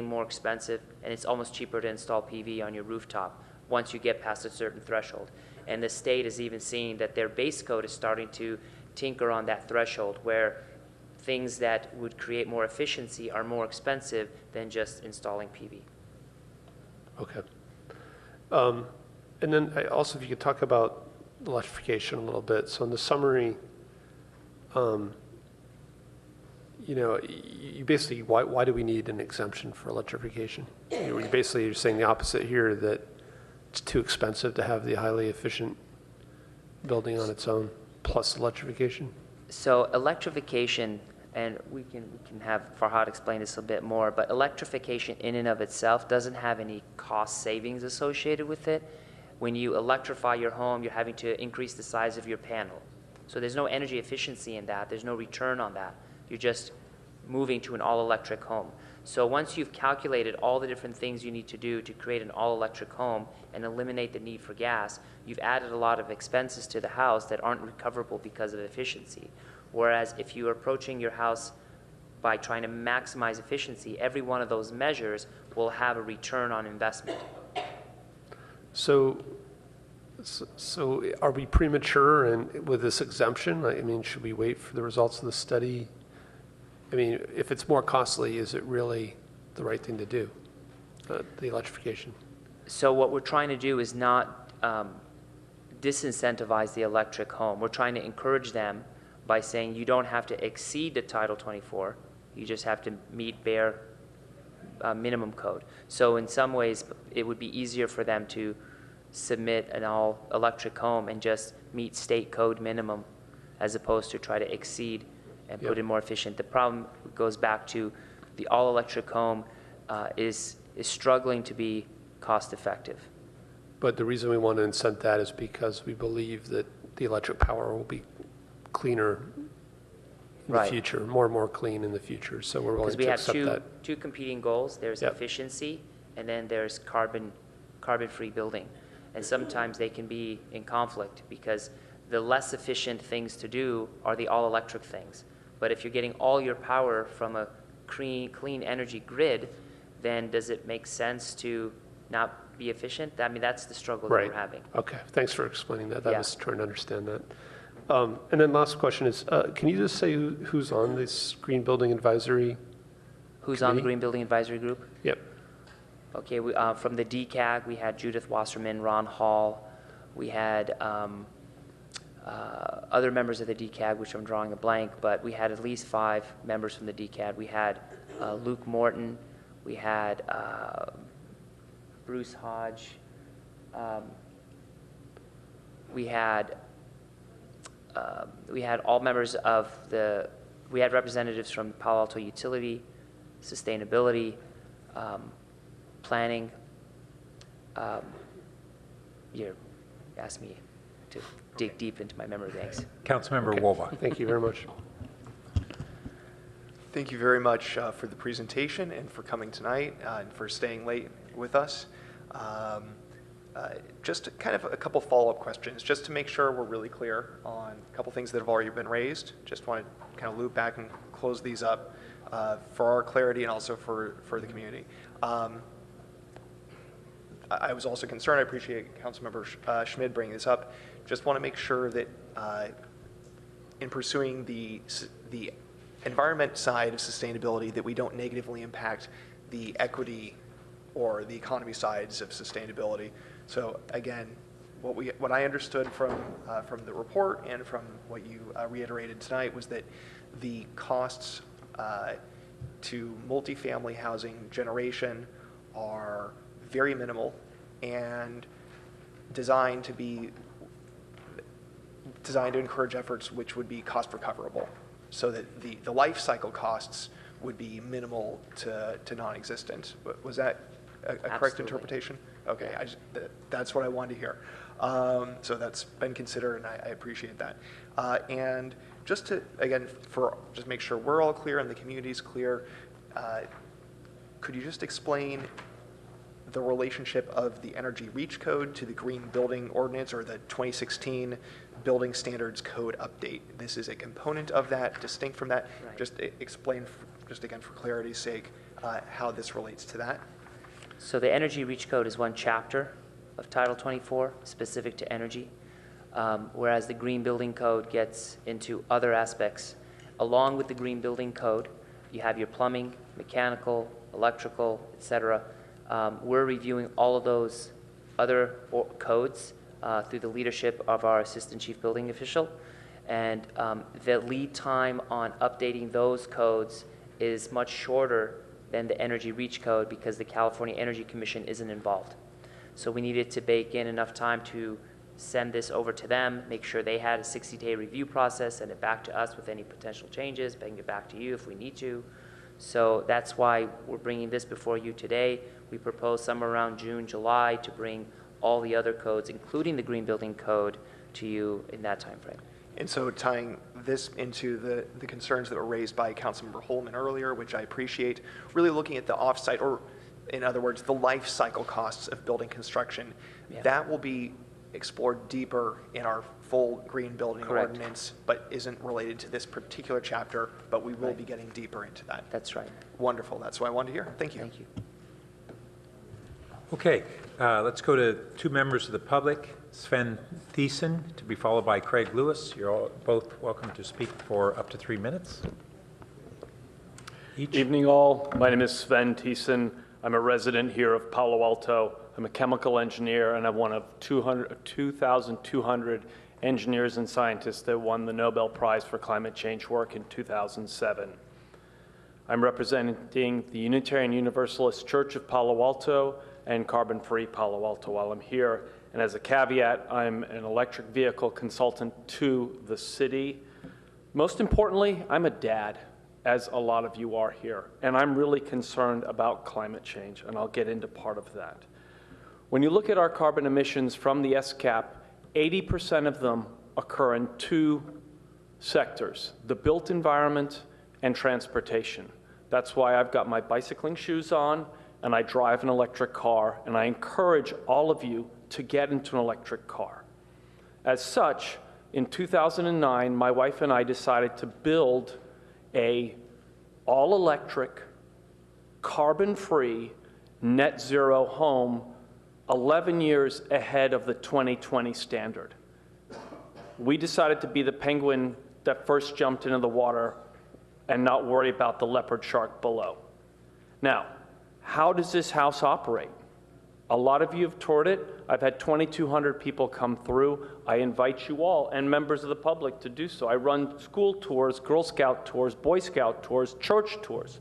more expensive, and it's almost cheaper to install PV on your rooftop once you get past a certain threshold. And the state is even seeing that their base code is starting to tinker on that threshold, where things that would create more efficiency are more expensive than just installing PV. Okay. And then also, if you could talk about electrification a little bit. So in the summary, you basically, why do we need an exemption for electrification? You're saying the opposite here, that it's too expensive to have the highly efficient building on its own plus electrification? So electrification, and we can have Farhad explain this a bit more, but electrification in and of itself doesn't have any cost savings associated with it. When you electrify your home, you're having to increase the size of your panel. So there's no energy efficiency in that. There's no return on that. You're just moving to an all-electric home. So once you've calculated all the different things you need to do to create an all-electric home and eliminate the need for gas, you've added a lot of expenses to the house that aren't recoverable because of efficiency. Whereas if you're approaching your house by trying to maximize efficiency, every one of those measures will have a return on investment. So are we premature with this exemption? I mean, should we wait for the results of the study? I mean, if it's more costly, is it really the right thing to do, the electrification? So what we're trying to do is not disincentivize the electric home. We're trying to encourage them by saying you don't have to exceed the Title 24. You just have to meet bare minimum code. So in some ways, it would be easier for them to submit an all-electric home and just meet state code minimum, as opposed to try to exceed and put in more efficient. The problem goes back to the all-electric home is struggling to be cost-effective. But the reason we want to incent that is because we believe that the electric power will be cleaner in the future, more and more clean in the future. So we're willing to accept that. Because we have two competing goals. There's efficiency, and then there's carbon-free building. And sometimes they can be in conflict because the less efficient things to do are the all-electric things. But if you're getting all your power from a clean energy grid, then does it make sense to not be efficient? I mean, that's the struggle that we're having. Okay, thanks for explaining that. I was trying to understand that. And then last question is, can you just say who's on this Green Building Advisory Who's on the Green Building Advisory Group? Yep. Okay, from the DCAG, we had Judith Wasserman, Ron Hall. We had other members of the DCAG, which I'm drawing a blank, but we had at least 5 members from the DCAG. We had Luke Morton. We had Bruce Hodge. We had all members of we had representatives from Palo Alto Utility, Sustainability, Planning. You asked me to dig deep into my memory banks. Councilmember Wolbach. Thank you very much. Thank you very much for the presentation and for coming tonight and for staying late with us. Just kind of a couple follow-up questions, just to make sure we're really clear on a couple things that have already been raised. Just want to kind of loop back and close these up for our clarity and also for the community. I was also concerned, I appreciate Councilmember Schmid bringing this up, just want to make sure that in pursuing the environment side of sustainability that we don't negatively impact the equity or the economy sides of sustainability. So again, what I understood from the report and from what you reiterated tonight was that the costs to multifamily housing generation are very minimal and designed to encourage efforts which would be cost recoverable, so that the life cycle costs would be minimal to non-existent. Was that a correct interpretation? Okay, that's what I wanted to hear. So that's been considered, and I appreciate that. And just to, again, just make sure we're all clear and the community's clear, could you just explain the relationship of the Energy Reach Code to the Green Building Ordinance or the 2016 Building Standards Code update? This is a component of that, distinct from that. Right. Just explain, just again for clarity's sake, how this relates to that. So the Energy Reach Code is one chapter of Title 24, specific to energy, whereas the Green Building Code gets into other aspects. Along with the Green Building Code, you have your plumbing, mechanical, electrical, etc. We're reviewing all of those other codes through the leadership of our Assistant Chief Building Official, and the lead time on updating those codes is much shorter than the Energy Reach Code because the California Energy Commission isn't involved. So we needed to bake in enough time to send this over to them, make sure they had a 60-day review process, send it back to us with any potential changes, bring it back to you if we need to. So that's why we're bringing this before you today. We propose somewhere around June, July to bring all the other codes, including the Green Building Code, to you in that time frame. And so tying this into the concerns that were raised by Councilmember Holman earlier, which I appreciate, really looking at the offsite, or in other words, the life cycle costs of building construction, that will be explored deeper in our full Green Building Ordinance, but isn't related to this particular chapter, but we will be getting deeper into that. That's right. Wonderful. That's what I wanted to hear. Thank you. Thank you. Okay, let's go to 2 members of the public. Sven Thiessen, to be followed by Craig Lewis. You're all both welcome to speak for up to 3 minutes. Evening all. My name is Sven Thiessen. I'm a resident here of Palo Alto. I'm a chemical engineer, and I'm one of 2,200 engineers and scientists that won the Nobel Prize for Climate Change work in 2007. I'm representing the Unitarian Universalist Church of Palo Alto and Carbon Free Palo Alto while I'm here. And as a caveat, I'm an electric vehicle consultant to the city. Most importantly, I'm a dad, as a lot of you are here. And I'm really concerned about climate change, and I'll get into part of that. When you look at our carbon emissions from the SCAP, 80% of them occur in 2 sectors, the built environment and transportation. That's why I've got my bicycling shoes on, and I drive an electric car, and I encourage all of you to get into an electric car. As such, in 2009, my wife and I decided to build a all-electric, carbon-free, net zero home 11 years ahead of the 2020 standard. we decided to be the penguin that first jumped into the water and not worry about the leopard shark below. Now, how does this house operate? A lot of you have toured it. I've had 2,200 people come through. I invite you all and members of the public to do so. I run school tours, Girl Scout tours, Boy Scout tours, church tours,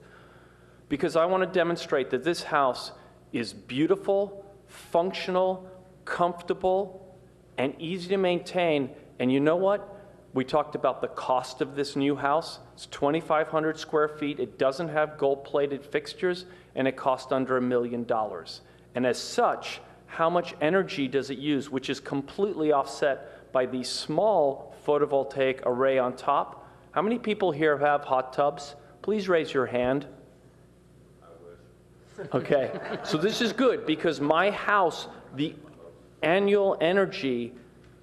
because I want to demonstrate that this house is beautiful, functional, comfortable, and easy to maintain. And you know what? We talked about the cost of this new house. It's 2,500 square feet. It doesn't have gold-plated fixtures, and it cost under $1 million. And as such, how much energy does it use, which is completely offset by the small photovoltaic array on top? How many people here have hot tubs? Please raise your hand. Okay, so this is good because my house, the annual energy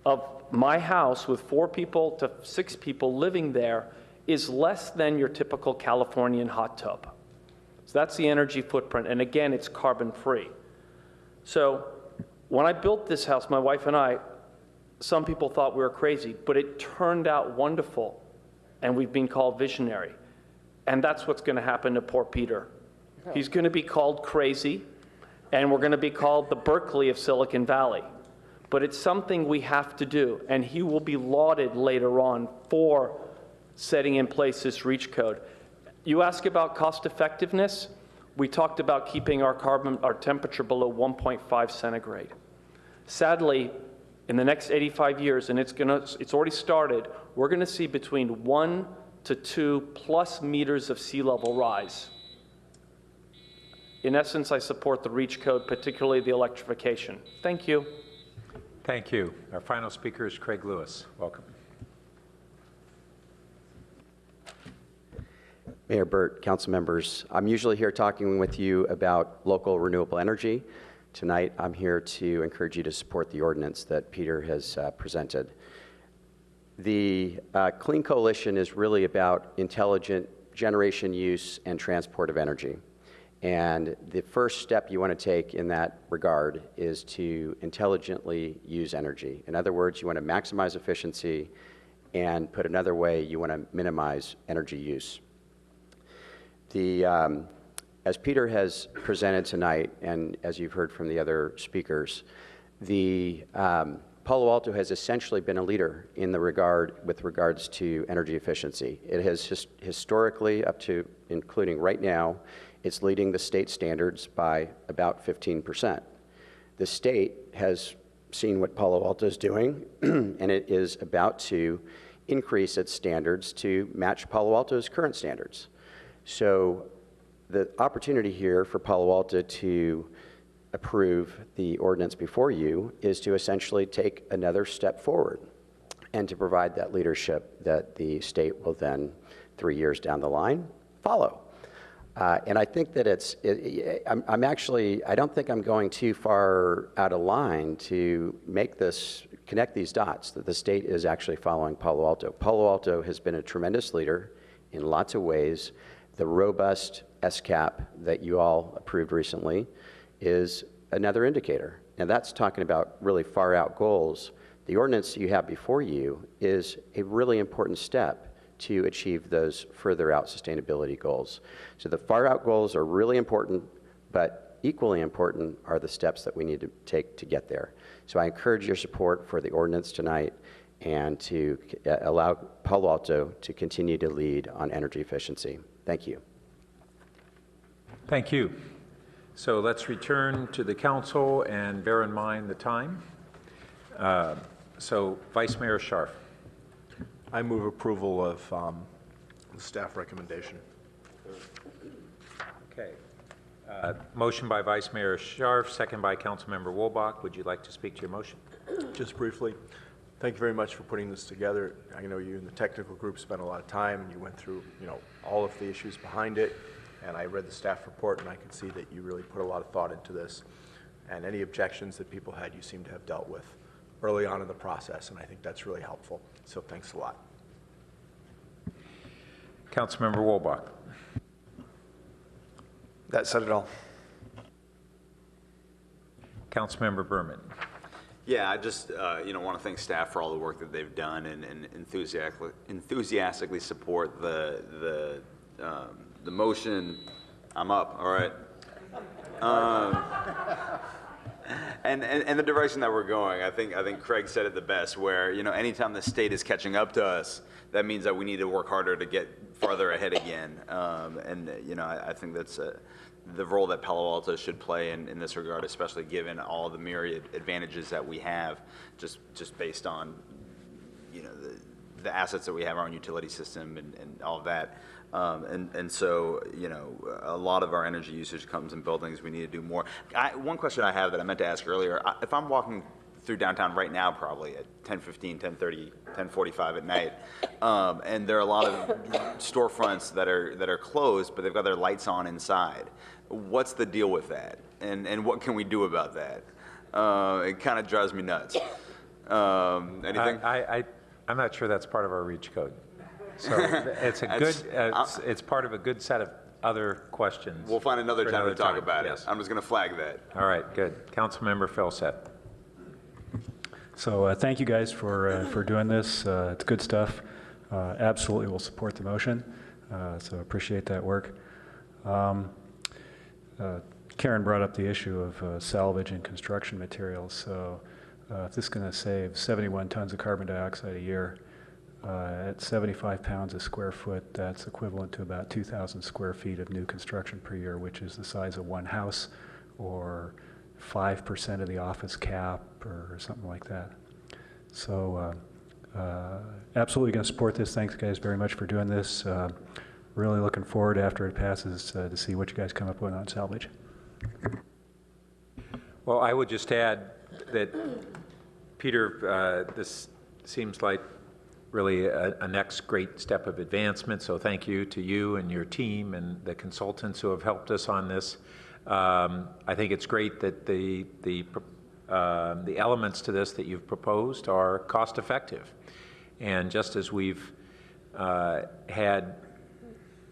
of my house with 4 people to 6 people living there is less than your typical Californian hot tub. So that's the energy footprint, and again, it's carbon-free. So when I built this house, my wife and I, some people thought we were crazy, but it turned out wonderful, and we've been called visionary. And that's what's going to happen to poor Peter. He's going to be called crazy, and we're going to be called the Berkeley of Silicon Valley. But it's something we have to do, and he will be lauded later on for setting in place this REACH code. You ask about cost effectiveness. We talked about keeping our temperature below 1.5 centigrade. Sadly, in the next 85 years, and it's already started, we're going to see between 1 to 2+ meters of sea level rise. In essence, I support the REACH code, particularly the electrification. Thank you. Thank you. Our final speaker is Craig Lewis. Welcome. Mayor Burt, council members, I'm usually here talking with you about local renewable energy. Tonight, I'm here to encourage you to support the ordinance that Peter has presented. The Clean Coalition is really about intelligent generation, use, and transport of energy. And the first step you want to take in that regard is to intelligently use energy. In other words, you want to maximize efficiency, and put another way, you want to minimize energy use. As Peter has presented tonight, and as you've heard from the other speakers, Palo Alto has essentially been a leader in the with regards to energy efficiency. It has historically, up to including right now, it's leading the state standards by about 15%. The state has seen what Palo Alto is doing, and it is about to increase its standards to match Palo Alto's current standards. So the opportunity here for Palo Alto to approve the ordinance before you is to essentially take another step forward and to provide that leadership that the state will then, 3 years down the line, follow. And I think that I don't think I'm going too far out of line to connect these dots, that the state is actually following Palo Alto. Palo Alto has been a tremendous leader in lots of ways. The robust SCAP that you all approved recently is another indicator. And that's talking about really far out goals. The ordinance you have before you is a really important step to achieve those further out sustainability goals. So the far out goals are really important, but equally important are the steps that we need to take to get there. So I encourage your support for the ordinance tonight and to allow Palo Alto to continue to lead on energy efficiency. Thank you. Thank you. So let's return to the council and bear in mind the time. So Vice Mayor Scharf. I move approval of the staff recommendation. Okay. Motion by Vice Mayor Scharf, second by Councilmember Wolbach. Would you like to speak to your motion? Just briefly, thank you very much for putting this together. I know you and the technical group spent a lot of time, and you went through, all of the issues behind it. And I read the staff report, and I could see that you really put a lot of thought into this. And any objections that people had, you seem to have dealt with early on in the process, and I think that's really helpful. So thanks a lot. Councilmember Wolbach. That said it all. Councilmember Berman. Yeah, I just want to thank staff for all the work that they've done and enthusiastically support the motion. I'm up. All right. And the direction that we're going, I think Craig said it the best. Where anytime the state is catching up to us, that means that we need to work harder to get farther ahead again. I think that's the role that Palo Alto should play in this regard, especially given all the myriad advantages that we have, just based on the assets that we have, our own utility system, and all of that. So a lot of our energy usage comes in buildings. We need to do more. One question I have that I meant to ask earlier: if I'm walking through downtown right now, probably at 10:15, 10:30, 10:45 at night, and there are a lot of storefronts that are closed, but they've got their lights on inside. What's the deal with that, and what can we do about that? It kind of drives me nuts. Anything? I'm not sure that's part of our REACH code. So it's a good. It's part of a good set of other questions. We'll find another time to talk about yes. it. I'm just going to flag that. All right, good. Councilmember Philsett. So thank you guys for doing this. It's good stuff. Absolutely will support the motion. So appreciate that work. Karen brought up the issue of salvage and construction materials. So if this is going to save 71 tons of carbon dioxide a year, at 75 pounds a square foot, that's equivalent to about 2,000 square feet of new construction per year, which is the size of one house or 5% of the office cap or something like that. So absolutely going to support this. Thanks, guys, very much for doing this. Really looking forward after it passes to see what you guys come up with on salvage. Well, I would just add that, Peter, this seems like really a next great step of advancement, so thank you to you and your team and the consultants who have helped us on this. I think it's great that the elements to this that you've proposed are cost effective. And just as we've had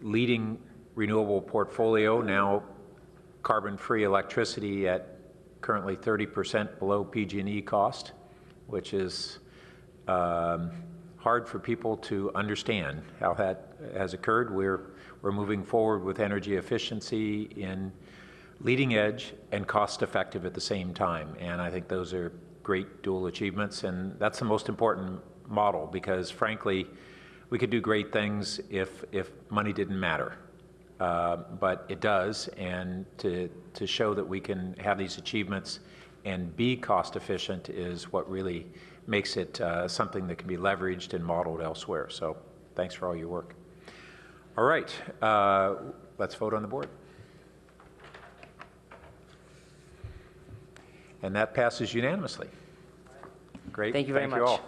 leading renewable portfolio, now carbon-free electricity at currently 30% below PG&E cost, which is hard for people to understand how that has occurred. We're moving forward with energy efficiency in leading edge and cost effective at the same time. And I think those are great dual achievements. And that's the most important model, because frankly, we could do great things if money didn't matter. But it does. And to show that we can have these achievements and be cost efficient is what really makes it something that can be leveraged and modeled elsewhere. So thanks for all your work. All right, let's vote on the board. And that passes unanimously. Great. Thank you very much. Thank you all.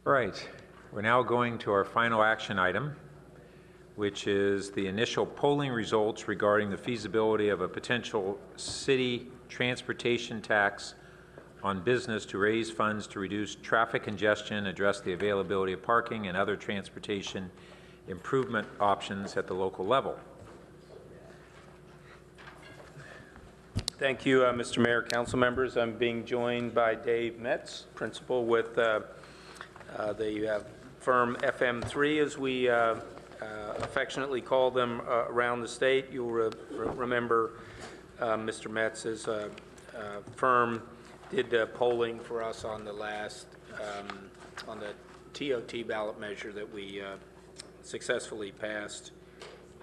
All right, we're now going to our final action item, which is the initial polling results regarding the feasibility of a potential city transportation tax on business to raise funds to reduce traffic congestion, address the availability of parking, and other transportation improvement options at the local level. Thank you, Mr. Mayor, council members. I'm being joined by Dave Metz, principal with the firm FM3, as we affectionately call them around the state. You'll remember Mr. Metz's firm did polling for us on the last, on the TOT ballot measure that we successfully passed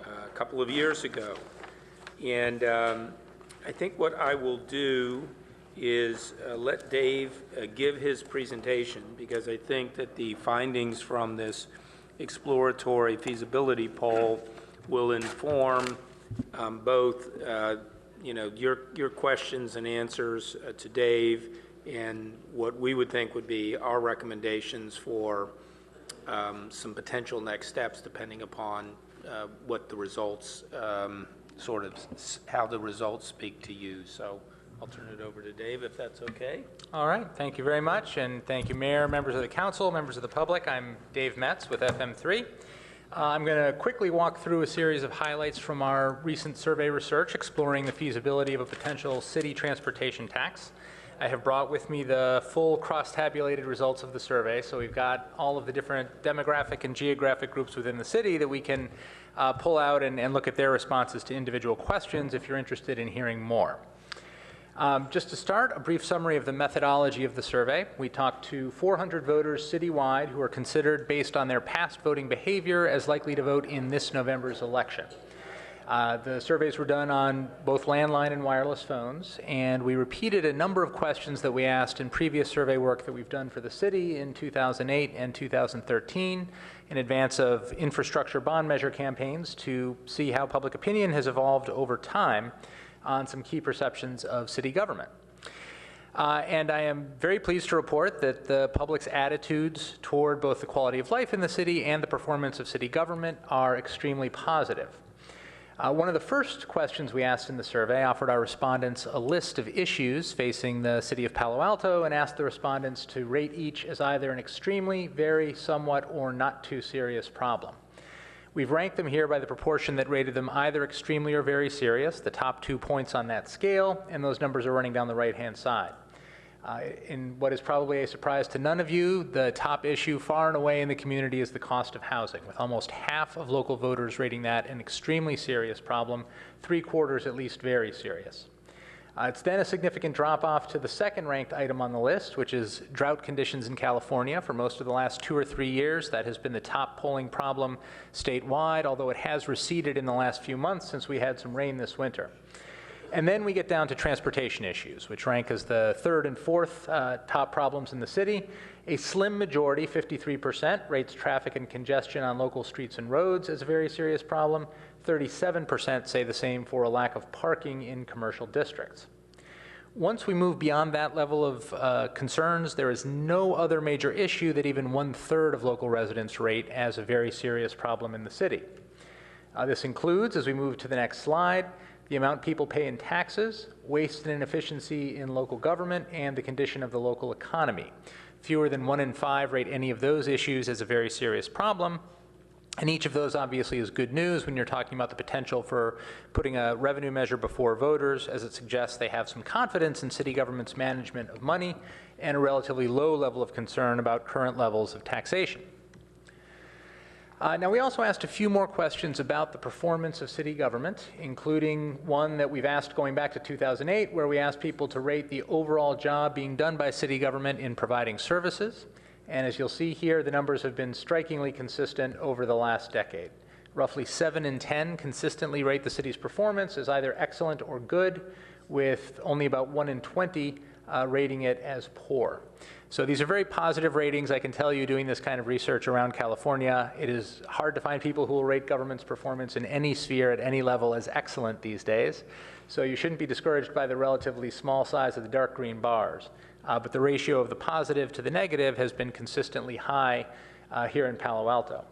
a couple of years ago. And I think what I will do is let Dave give his presentation, because I think that the findings from this exploratory feasibility poll will inform both your questions and answers to Dave, and what we would think would be our recommendations for some potential next steps, depending upon what the results, how the results speak to you. So I'll turn it over to Dave if that's okay. All right, thank you very much, and thank you, Mayor, members of the council, members of the public. I'm Dave Metz with FM3. I'm going to quickly walk through a series of highlights from our recent survey research exploring the feasibility of a potential city transportation tax. I have brought with me the full cross-tabulated results of the survey, so we've got all of the different demographic and geographic groups within the city that we can pull out and look at their responses to individual questions if you're interested in hearing more. Just to start, a brief summary of the methodology of the survey. We talked to 400 voters citywide who are considered, based on their past voting behavior, as likely to vote in this November's election. The surveys were done on both landline and wireless phones, and we repeated a number of questions that we asked in previous survey work that we've done for the city in 2008 and 2013 in advance of infrastructure bond measure campaigns to see how public opinion has evolved over time on some key perceptions of city government. And I am very pleased to report that the public's attitudes toward both the quality of life in the city and the performance of city government are extremely positive. One of the first questions we asked in the survey offered our respondents a list of issues facing the city of Palo Alto and asked the respondents to rate each as either an extremely, very, somewhat, or not too serious problem. We've ranked them here by the proportion that rated them either extremely or very serious, the top 2 points on that scale, and those numbers are running down the right-hand side. In what is probably a surprise to none of you, the top issue far and away in the community is the cost of housing, with almost half of local voters rating that an extremely serious problem, 3/4 at least very serious. It's then a significant drop-off to the second-ranked item on the list, which is drought conditions in California. For most of the last 2 or 3 years, that has been the top polling problem statewide, although it has receded in the last few months since we had some rain this winter. And then we get down to transportation issues, which rank as the third and fourth top problems in the city. A slim majority, 53%, rates traffic and congestion on local streets and roads as a very serious problem. 37% say the same for a lack of parking in commercial districts. Once we move beyond that level of concerns, there is no other major issue that even 1/3 of local residents rate as a very serious problem in the city. This includes, as we move to the next slide, the amount people pay in taxes, waste and inefficiency in local government, and the condition of the local economy. Fewer than 1 in 5 rate any of those issues as a very serious problem. And each of those obviously is good news when you're talking about the potential for putting a revenue measure before voters, as it suggests they have some confidence in city government's management of money and a relatively low level of concern about current levels of taxation. Now, we also asked a few more questions about the performance of city government, including one that we've asked going back to 2008, where we asked people to rate the overall job being done by city government in providing services. And as you'll see here, the numbers have been strikingly consistent over the last decade. Roughly 7 in 10 consistently rate the city's performance as either excellent or good, with only about 1 in 20 rating it as poor. So these are very positive ratings. I can tell you, doing this kind of research around California, it is hard to find people who will rate government's performance in any sphere at any level as excellent these days. So you shouldn't be discouraged by the relatively small size of the dark green bars. But the ratio of the positive to the negative has been consistently high here in Palo Alto.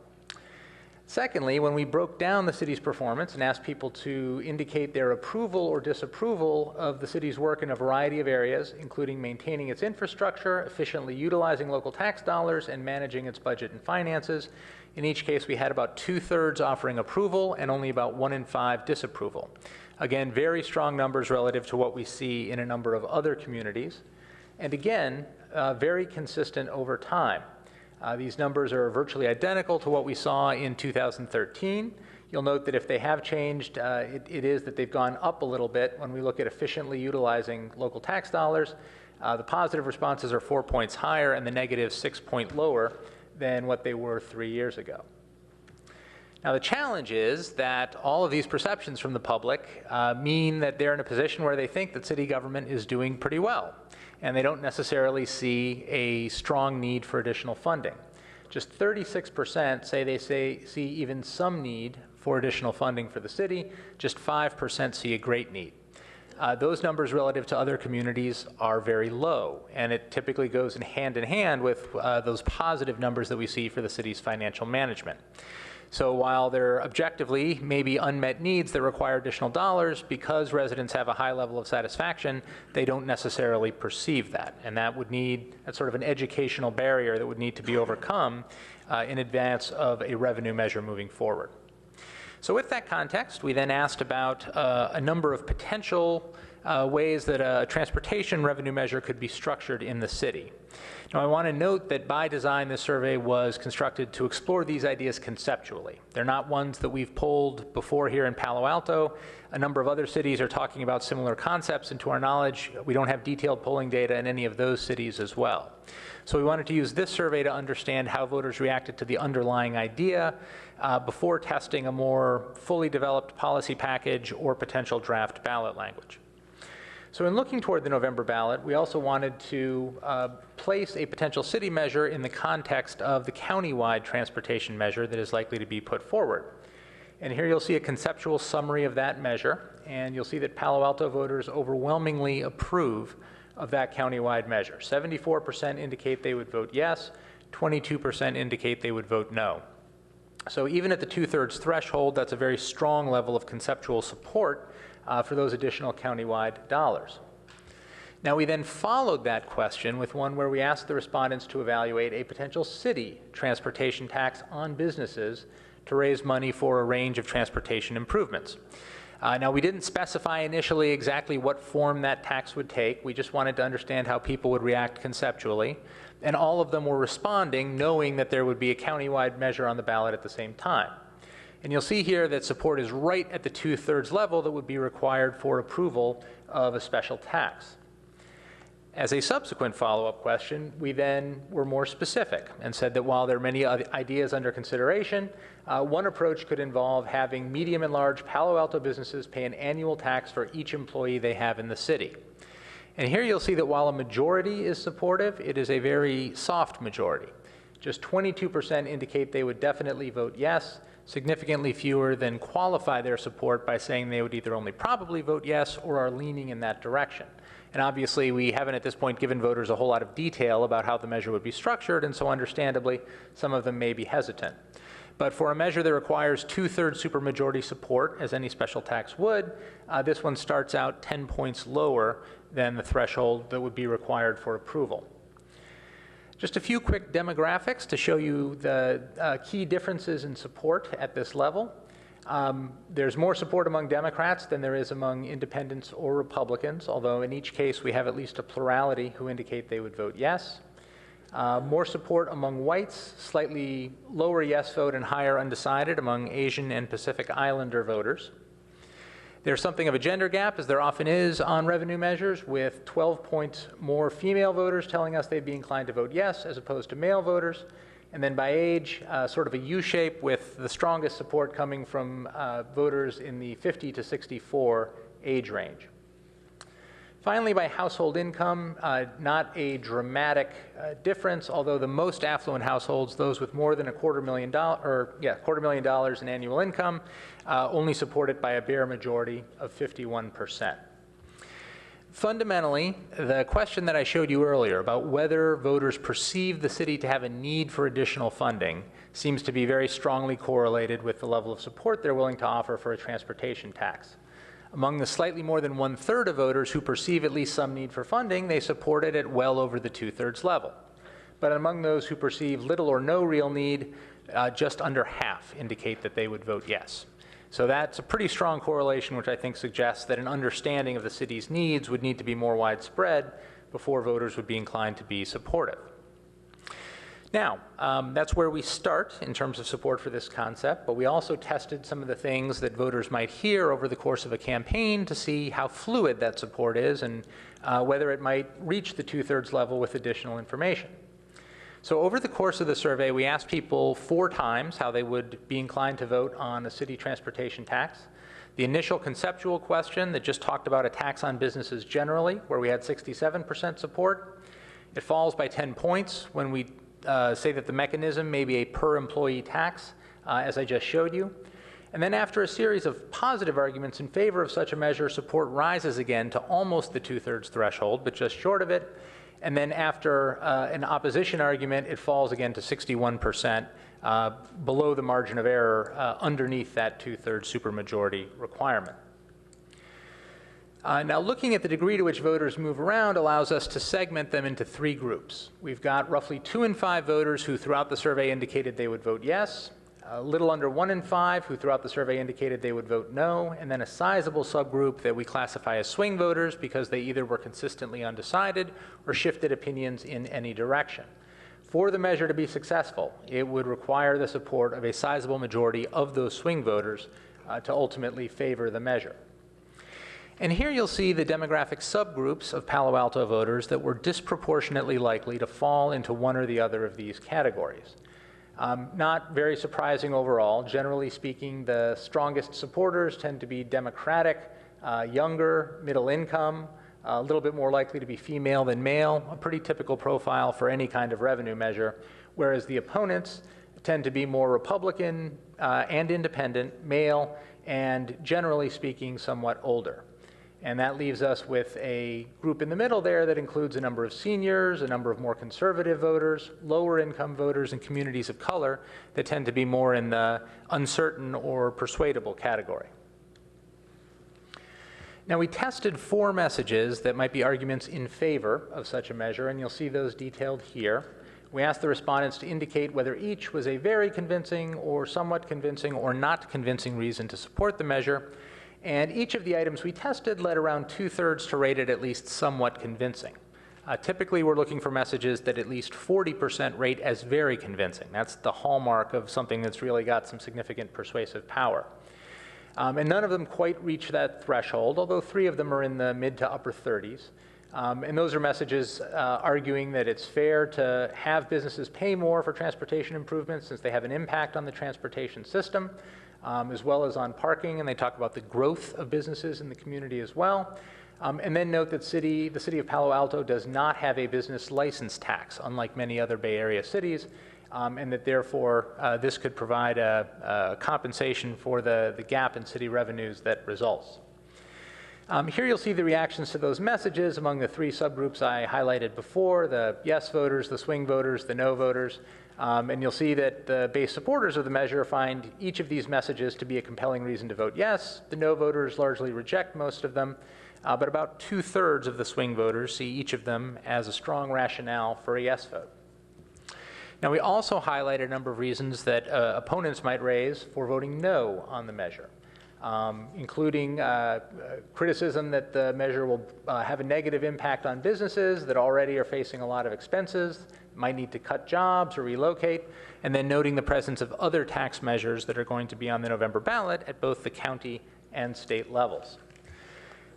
Secondly, when we broke down the city's performance and asked people to indicate their approval or disapproval of the city's work in a variety of areas, including maintaining its infrastructure, efficiently utilizing local tax dollars, and managing its budget and finances, in each case we had about 2/3 offering approval and only about 1 in 5 disapproval. Again, very strong numbers relative to what we see in a number of other communities. And again, very consistent over time. These numbers are virtually identical to what we saw in 2013. You'll note that if they have changed, it is that they've gone up a little bit when we look at efficiently utilizing local tax dollars. The positive responses are 4 points higher and the negative 6 points lower than what they were 3 years ago. Now, the challenge is that all of these perceptions from the public mean that they're in a position where they think that city government is doing pretty well, and they don't necessarily see a strong need for additional funding. Just 36% say they see even some need for additional funding for the city. Just 5% see a great need. Those numbers relative to other communities are very low, and it typically goes in hand with those positive numbers that we see for the city's financial management. So while there objectively may be unmet needs that require additional dollars, because residents have a high level of satisfaction, they don't necessarily perceive that. And that's sort of an educational barrier that would need to be overcome in advance of a revenue measure moving forward. So with that context, we then asked about a number of potential ways that a transportation revenue measure could be structured in the city. Now, I want to note that by design, this survey was constructed to explore these ideas conceptually. They're not ones that we've polled before here in Palo Alto. A number of other cities are talking about similar concepts, and to our knowledge, we don't have detailed polling data in any of those cities as well. So we wanted to use this survey to understand how voters reacted to the underlying idea before testing a more fully developed policy package or potential draft ballot language. So in looking toward the November ballot, we also wanted to place a potential city measure in the context of the countywide transportation measure that is likely to be put forward. And here you'll see a conceptual summary of that measure, and you'll see that Palo Alto voters overwhelmingly approve of that countywide measure. 74% indicate they would vote yes, 22% indicate they would vote no. So even at the 2/3 threshold, that's a very strong level of conceptual support for those additional countywide dollars. Now, we then followed that question with one where we asked the respondents to evaluate a potential city transportation tax on businesses to raise money for a range of transportation improvements. Now, we didn't specify initially exactly what form that tax would take. We just wanted to understand how people would react conceptually. And all of them were responding, knowing that there would be a countywide measure on the ballot at the same time. And you'll see here that support is right at the 2/3 level that would be required for approval of a special tax. As a subsequent follow-up question, we then were more specific and said that while there are many ideas under consideration, one approach could involve having medium and large Palo Alto businesses pay an annual tax for each employee they have in the city. And here you'll see that while a majority is supportive, it is a very soft majority. Just 22% indicate they would definitely vote yes. Significantly fewer than qualify their support by saying they would either only probably vote yes or are leaning in that direction. And obviously, we haven't at this point given voters a whole lot of detail about how the measure would be structured, and so understandably, some of them may be hesitant. But for a measure that requires 2/3 supermajority support, as any special tax would, this one starts out 10 points lower than the threshold that would be required for approval. Just a few quick demographics to show you the key differences in support at this level. There's more support among Democrats than there is among independents or Republicans, although in each case we have at least a plurality who indicate they would vote yes. More support among whites, slightly lower yes vote and higher undecided among Asian and Pacific Islander voters. There's something of a gender gap, as there often is on revenue measures, with 12 points more female voters telling us they'd be inclined to vote yes as opposed to male voters. And then by age, sort of a U-shape with the strongest support coming from voters in the 50 to 64 age range. Finally, by household income, not a dramatic difference, although the most affluent households, those with more than $250,000 in annual income, only support it by a bare majority of 51%. Fundamentally, the question that I showed you earlier about whether voters perceive the city to have a need for additional funding seems to be very strongly correlated with the level of support they're willing to offer for a transportation tax. Among the slightly more than 1/3 of voters who perceive at least some need for funding, they support it at well over the 2/3 level. But among those who perceive little or no real need, just under half indicate that they would vote yes. So that's a pretty strong correlation, which I think suggests that an understanding of the city's needs would need to be more widespread before voters would be inclined to be supportive. Now, that's where we start in terms of support for this concept, but we also tested some of the things that voters might hear over the course of a campaign to see how fluid that support is and whether it might reach the 2/3 level with additional information. So over the course of the survey, we asked people 4 times how they would be inclined to vote on a city transportation tax. The initial conceptual question that just talked about a tax on businesses generally, where we had 67% support, it falls by 10 points when we say that the mechanism may be a per employee tax, as I just showed you. And then after a series of positive arguments in favor of such a measure, support rises again to almost the 2/3 threshold, but just short of it. And then after an opposition argument, it falls again to 61%, below the margin of error underneath that 2/3 supermajority requirement. Now, looking at the degree to which voters move around allows us to segment them into 3 groups. We've got roughly 2 in 5 voters who throughout the survey indicated they would vote yes, a little under 1 in 5 who throughout the survey indicated they would vote no, and then a sizable subgroup that we classify as swing voters because they either were consistently undecided or shifted opinions in any direction. For the measure to be successful, it would require the support of a sizable majority of those swing voters to ultimately favor the measure. And here you'll see the demographic subgroups of Palo Alto voters that were disproportionately likely to fall into one or the other of these categories. Not very surprising overall. Generally speaking, the strongest supporters tend to be Democratic, younger, middle income, a little bit more likely to be female than male, a pretty typical profile for any kind of revenue measure, whereas the opponents tend to be more Republican and independent, male, and generally speaking, somewhat older. And that leaves us with a group in the middle there that includes a number of seniors, a number of more conservative voters, lower income voters, and communities of color that tend to be more in the uncertain or persuadable category. Now, we tested 4 messages that might be arguments in favor of such a measure, and you'll see those detailed here. We asked the respondents to indicate whether each was a very convincing or somewhat convincing or not convincing reason to support the measure. And each of the items we tested led around 2/3 to rate it at least somewhat convincing. Typically, we're looking for messages that at least 40% rate as very convincing. That's the hallmark of something that's really got some significant persuasive power. And none of them quite reach that threshold, although 3 of them are in the mid to upper 30s. And those are messages arguing that it's fair to have businesses pay more for transportation improvements since they have an impact on the transportation system, as well as on parking, and they talk about the growth of businesses in the community as well. And then note that the city of Palo Alto does not have a business license tax, unlike many other Bay Area cities, and that therefore this could provide a compensation for the gap in city revenues that results. Here you'll see the reactions to those messages among the 3 subgroups I highlighted before, the yes voters, the swing voters, the no voters. And you'll see that the base supporters of the measure find each of these messages to be a compelling reason to vote yes. The no voters largely reject most of them, but about 2/3 of the swing voters see each of them as a strong rationale for a yes vote. Now, we also highlighted a number of reasons that opponents might raise for voting no on the measure, including criticism that the measure will have a negative impact on businesses that already are facing a lot of expenses, might need to cut jobs or relocate, and then noting the presence of other tax measures that are going to be on the November ballot at both the county and state levels.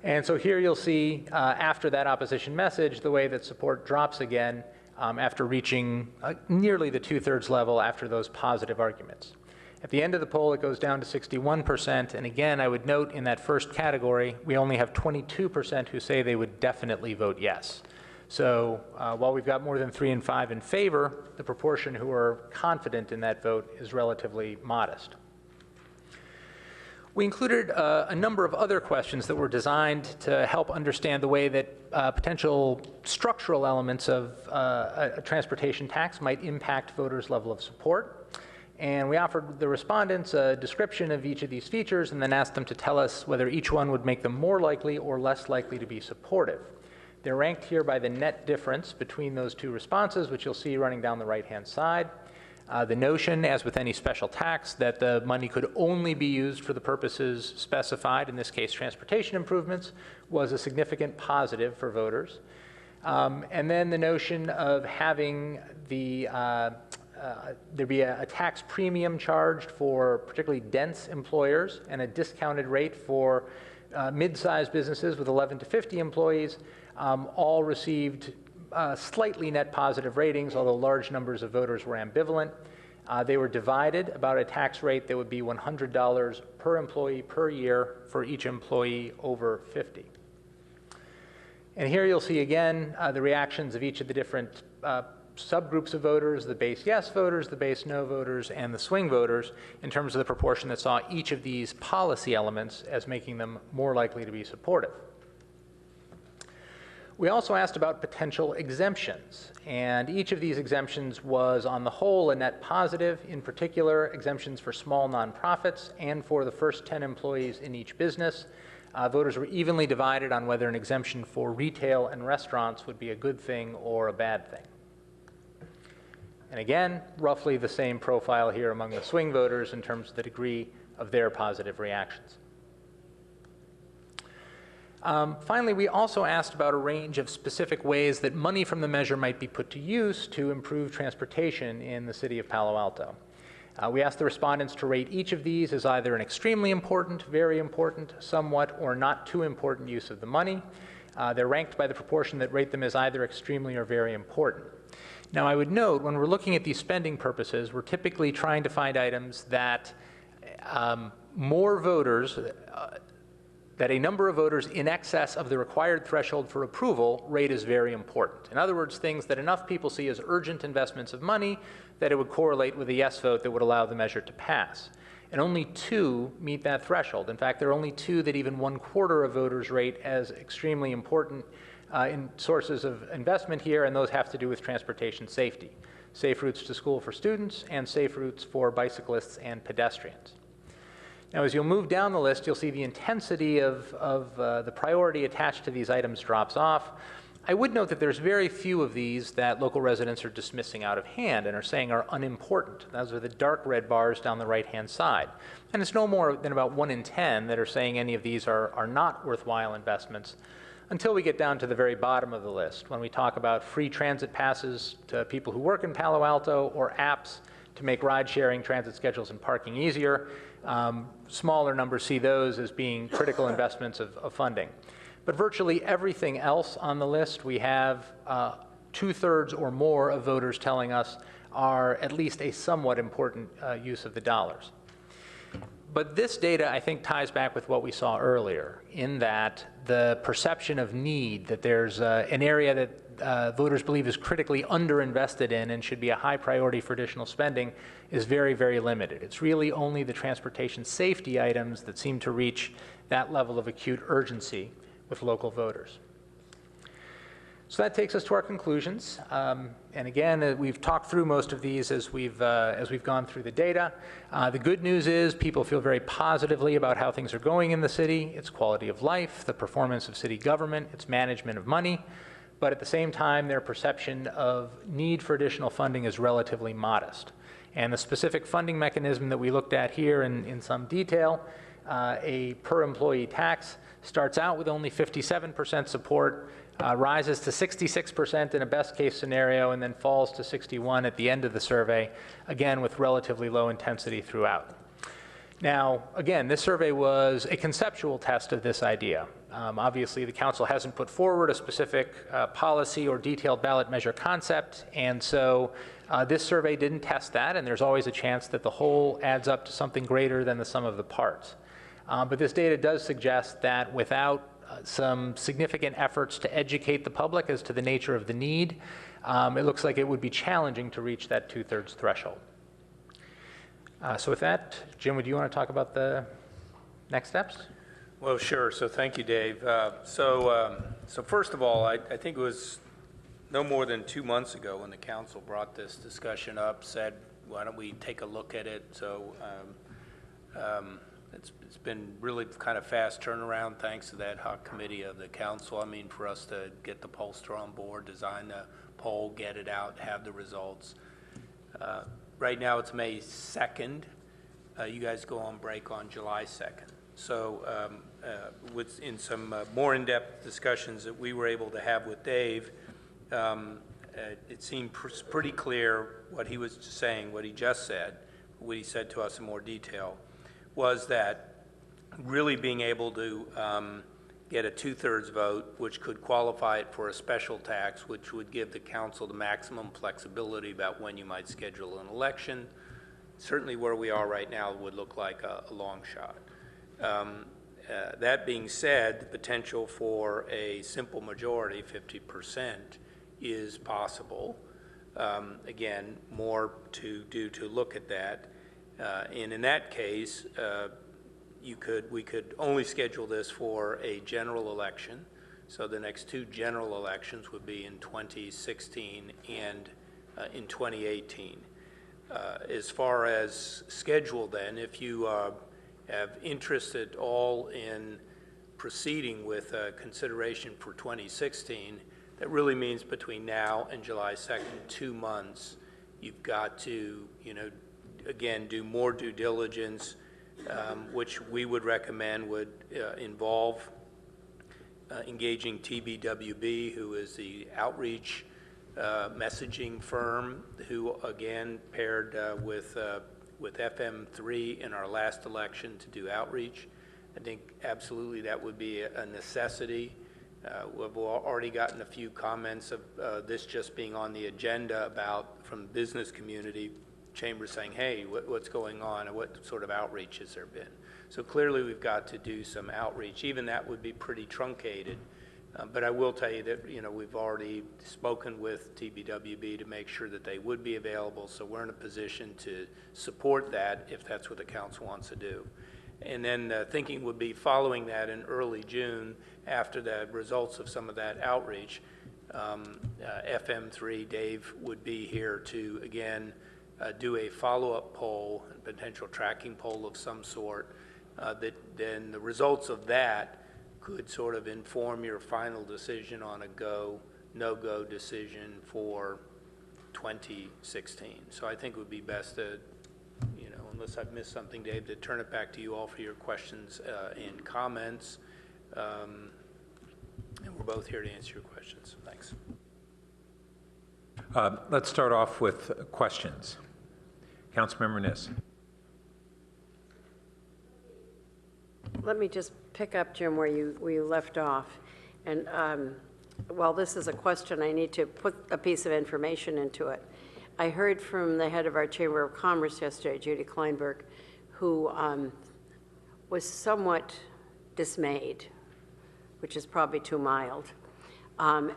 And so here you'll see, after that opposition message, the way that support drops again after reaching nearly the 2/3 level after those positive arguments. At the end of the poll, it goes down to 61%, and again, I would note in that first category, we only have 22% who say they would definitely vote yes. So while we've got more than 3 in 5 in favor, the proportion who are confident in that vote is relatively modest. We included a number of other questions that were designed to help understand the way that potential structural elements of a transportation tax might impact voters' level of support. And we offered the respondents a description of each of these features and then asked them to tell us whether each one would make them more likely or less likely to be supportive. They're ranked here by the net difference between those 2 responses, which you'll see running down the right-hand side. The notion, as with any special tax, that the money could only be used for the purposes specified, in this case transportation improvements, was a significant positive for voters. And then the notion of having there be a tax premium charged for particularly dense employers and a discounted rate for mid-sized businesses with 11 to 50 employees, all received slightly net positive ratings, although large numbers of voters were ambivalent. They were divided about a tax rate that would be $100 per employee per year for each employee over 50. And here you'll see again the reactions of each of the different subgroups of voters, the base yes voters, the base no voters, and the swing voters, in terms of the proportion that saw each of these policy elements as making them more likely to be supportive. We also asked about potential exemptions, and each of these exemptions was, on the whole, a net positive. In particular, exemptions for small nonprofits and for the first 10 employees in each business. Voters were evenly divided on whether an exemption for retail and restaurants would be a good thing or a bad thing. And again, roughly the same profile here among the swing voters in terms of the degree of their positive reactions. Finally, we also asked about a range of specific ways that money from the measure might be put to use to improve transportation in the city of Palo Alto. We asked the respondents to rate each of these as either an extremely important, very important, somewhat, or not too important use of the money. They're ranked by the proportion that rate them as either extremely or very important. Now, I would note, when we're looking at these spending purposes, we're typically trying to find items that more voters, that a number of voters in excess of the required threshold for approval rate as very important. In other words, things that enough people see as urgent investments of money that it would correlate with a yes vote that would allow the measure to pass. And only 2 meet that threshold. In fact, there are only 2 that even 1/4 of voters rate as extremely important in sources of investment here, and those have to do with transportation safety. Safe routes to school for students and safe routes for bicyclists and pedestrians. Now, as you'll move down the list, you'll see the intensity of the priority attached to these items drops off. I would note that there's very few of these that local residents are dismissing out of hand and are saying are unimportant. Those are the dark red bars down the right-hand side. And it's no more than about 1 in 10 that are saying any of these are not worthwhile investments, until we get down to the very bottom of the list, when we talk about free transit passes to people who work in Palo Alto or apps to make ride-sharing, transit schedules, and parking easier. Smaller numbers see those as being critical investments of funding. But virtually everything else on the list, we have 2/3 or more of voters telling us are at least a somewhat important use of the dollars. But this data, I think, ties back with what we saw earlier, in that the perception of need, that there's an area that voters believe is critically underinvested in and should be a high priority for additional spending, is very, very limited. It's really only the transportation safety items that seem to reach that level of acute urgency with local voters. So that takes us to our conclusions. And again, we've talked through most of these as we've gone through the data. The good news is people feel very positively about how things are going in the city, its quality of life, the performance of city government, its management of money. But at the same time, their perception of need for additional funding is relatively modest. And the specific funding mechanism that we looked at here in some detail, a per-employee tax, starts out with only 57% support, rises to 66% in a best-case scenario, and then falls to 61% at the end of the survey, again with relatively low intensity throughout. Now, again, this survey was a conceptual test of this idea. Obviously, the council hasn't put forward a specific policy or detailed ballot measure concept, and so this survey didn't test that, and there's always a chance that the whole adds up to something greater than the sum of the parts. But this data does suggest that without some significant efforts to educate the public as to the nature of the need, it looks like it would be challenging to reach that 2/3 threshold. So with that, Jim, would you want to talk about the next steps? Well, sure. So thank you, Dave. So first of all, I think it was no more than 2 months ago when the council brought this discussion up, said, why don't we take a look at it? So it's been really kind of fast turnaround thanks to that hot committee of the council. I mean, for us to get the pollster on board, design the poll, get it out, have the results. Right now it's May 2nd. You guys go on break on July 2nd. So in some more in-depth discussions that we were able to have with Dave, it seemed pretty clear what he was saying, what he just said, what he said to us in more detail, was that really being able to get a 2/3 vote, which could qualify it for a special tax, which would give the council the maximum flexibility about when you might schedule an election. Certainly where we are right now would look like a long shot. That being said, the potential for a simple majority, 50%, is possible. Again, more to do to look at that. And in that case, we could only schedule this for a general election, So the next two general elections would be in 2016 and in 2018. As far as schedule then, if you have interest at all in proceeding with consideration for 2016, that really means between now and July 2nd, 2 months, you've got to, again, do more due diligence, which we would recommend would involve engaging TBWB, who is the outreach messaging firm, who again paired with FM3 in our last election to do outreach. I think absolutely that would be a necessity. We've already gotten a few comments of this just being on the agenda from the business community, chambers saying, hey, what's going on, and what sort of outreach has there been? So clearly we've got to do some outreach. Even that would be pretty truncated. But I will tell you that, we've already spoken with TBWB to make sure that they would be available, so we're in a position to support that if that's what the council wants to do. And then thinking would be following that in early June, after the results of some of that outreach, FM3, Dave, would be here to, again, do a follow-up poll, a potential tracking poll of some sort, that then the results of that could sort of inform your final decision on a go, no-go decision for 2016. So I think it would be best to, unless I've missed something, Dave, to turn it back to you all for your questions and comments. And we're both here to answer your questions. Thanks. Let's start off with questions. Councilmember Niss. Let me just pick up, Jim, where you left off. And while this is a question, I need to put a piece of information into it. I heard from the head of our Chamber of Commerce yesterday, Judy Kleinberg, who was somewhat dismayed, which is probably too mild,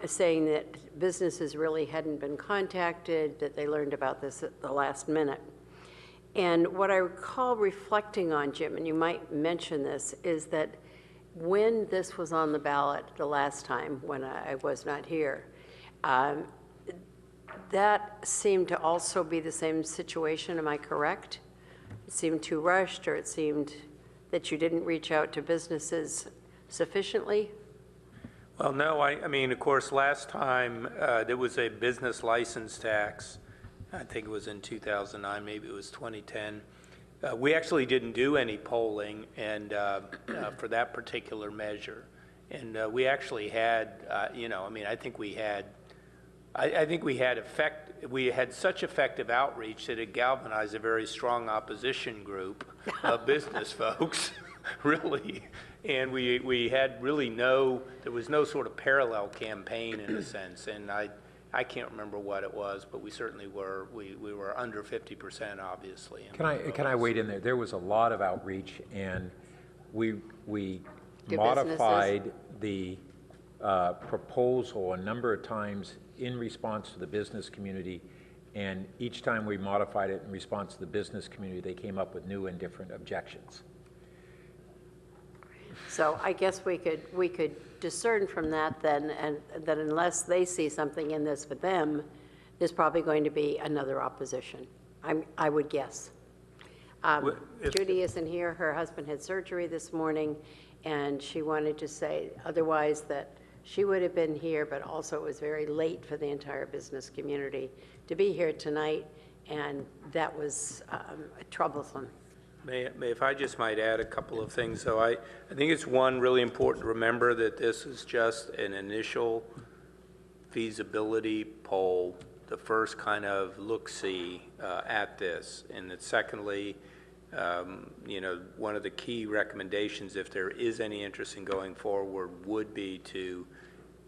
saying that businesses really hadn't been contacted, that they learned about this at the last minute. And what I recall reflecting on, Jim, and you might mention this, is that when this was on the ballot the last time when I was not here, that seemed to also be the same situation. Am I correct? It seemed too rushed, or it seemed that you didn't reach out to businesses sufficiently? Well, no, I mean, of course, last time there was a business license tax. I think it was in 2009, maybe it was 2010. We actually didn't do any polling and for that particular measure. And we actually had, I think we had such effective outreach that it galvanized a very strong opposition group of business folks, really. And we had really there was no sort of parallel campaign in a sense. And I can't remember what it was, but we certainly were, we were under 50%, obviously. Can I wade in there? There was a lot of outreach, and we Do modified the proposal a number of times in response to the business community, and each time we modified it in response to the business community, they came up with new and different objections. So I guess we could discern from that then, and that unless they see something in this for them, there's probably going to be another opposition. I would guess. Judy isn't here. Her husband had surgery this morning, and she wanted to say otherwise that she would have been here, but also it was very late for the entire business community to be here tonight, and that was troublesome. If I just might add a couple of things, though, I think it's really important to remember that this is just an initial feasibility poll, the first kind of look-see at this, and that secondly, one of the key recommendations, if there is any interest in going forward, would be to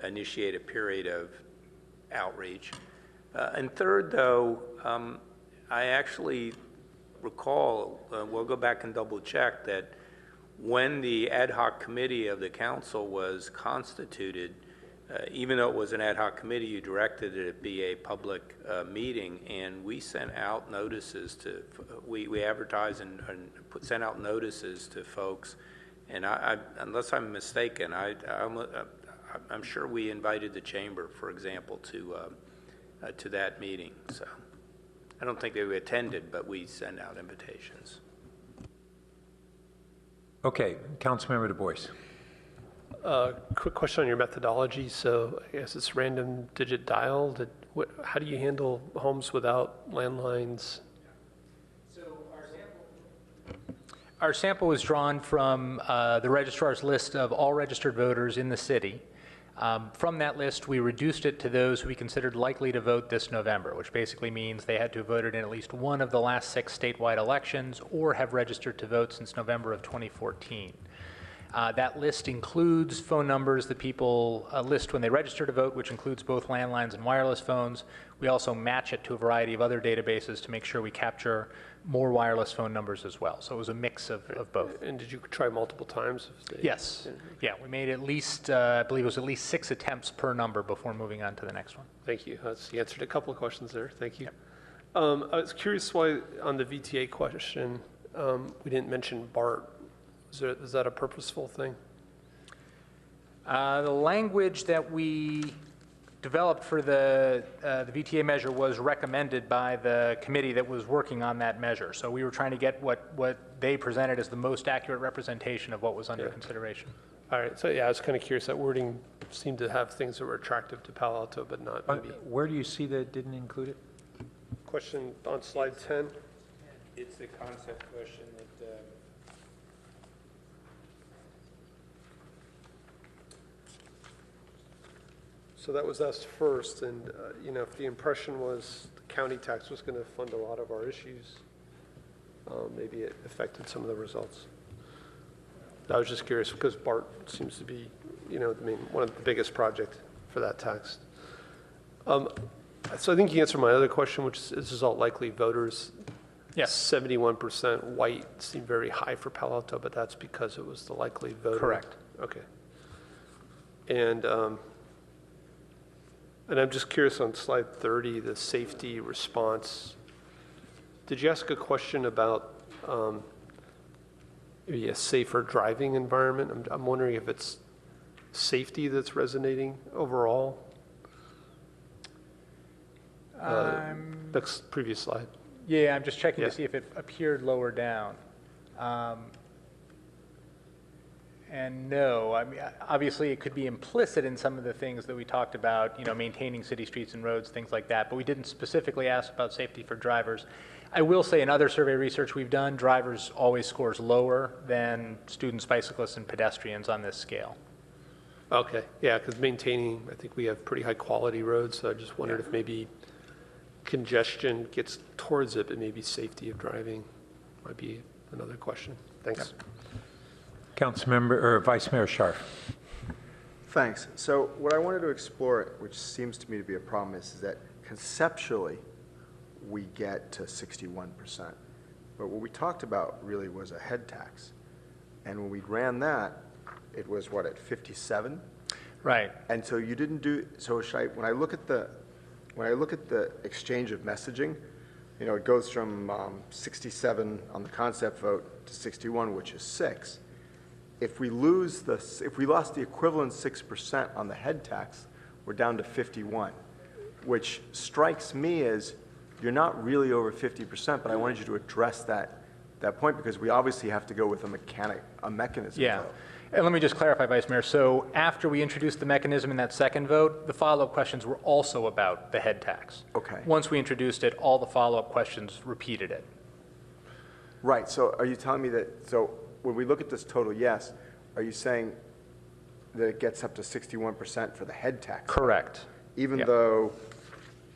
initiate a period of outreach. And third, though, I actually recall, we'll go back and double check, that when the ad hoc committee of the council was constituted, even though it was an ad hoc committee, you directed that it be a public meeting, and we sent out notices to, we advertised and sent out notices to folks, and unless I'm mistaken, I'm sure we invited the chamber, for example, to that meeting. So I don't think they attended, but we send out invitations. Okay, Councilmember Du Bois. Quick question on your methodology. So I guess it's random digit dial. How do you handle homes without landlines? Our sample was drawn from the registrar's list of all registered voters in the city. From that list, we reduced it to those who we considered likely to vote this November, which basically means they had to have voted in at least one of the last 6 statewide elections or have registered to vote since November of 2014. That list includes phone numbers that people list when they register to vote, which includes both landlines and wireless phones. We also match it to a variety of other databases to make sure we capture more wireless phone numbers as well. So it was a mix of both. And did you try multiple times? Yes. Yeah, we made at least, I believe it was at least 6 attempts per number before moving on to the next one. Thank you. You answered a couple of questions there. Thank you. Yep. I was curious why on the VTA question, we didn't mention BART. Is that a purposeful thing? The language that we developed for the VTA measure was recommended by the committee that was working on that measure. So we were trying to get what they presented as the most accurate representation of what was under consideration. All right. So yeah, I was kind of curious. That wording seemed to have things that were attractive to Palo Alto, but not maybe. Where do you see that it didn't include it? Question on slide 10. It's the concept question that. So that was asked first, and if the impression was the county tax was going to fund a lot of our issues, maybe it affected some of the results. I was just curious because BART seems to be, one of the biggest projects for that tax. So I think you answered my other question, which is this is all likely voters. Yes. 71% white seemed very high for Palo Alto, but that's because it was the likely voter. Correct. Okay. And I'm just curious on slide 30, the safety response. Did you ask a question about maybe a safer driving environment? I'm wondering if it's safety that's resonating overall. Next previous slide. Yeah, I'm just checking to see if it appeared lower down. And no, I mean, obviously it could be implicit in some of the things that we talked about, maintaining city streets and roads, things like that, but we didn't specifically ask about safety for drivers. I will say in other survey research we've done, drivers always scores lower than students, bicyclists, and pedestrians on this scale. Okay, yeah, because maintaining, I think we have pretty high quality roads, so I just wondered if maybe congestion gets towards it, but maybe safety of driving might be another question. Thanks. Yeah. Councilmember or Vice Mayor Scharf. Thanks. So what I wanted to explore, which seems to me to be a problem, is that conceptually we get to 61%. But what we talked about really was a head tax. And when we ran that, it was what, at 57? Right. And so you didn't do, so when I look at the exchange of messaging, it goes from 67 on the concept vote to 61, which is 6. If we lost the equivalent 6% on the head tax, we're down to 51, which strikes me as you're not really over 50%, but I wanted you to address that point because we obviously have to go with a mechanism. Yeah. And let me just clarify, Vice Mayor. So after we introduced the mechanism in that second vote, the follow-up questions were also about the head tax. Okay. Once we introduced it, all the follow-up questions repeated it. Right. So are you telling me that, so when we look at this total yes, are you saying that it gets up to 61% for the head tax? Correct. Even though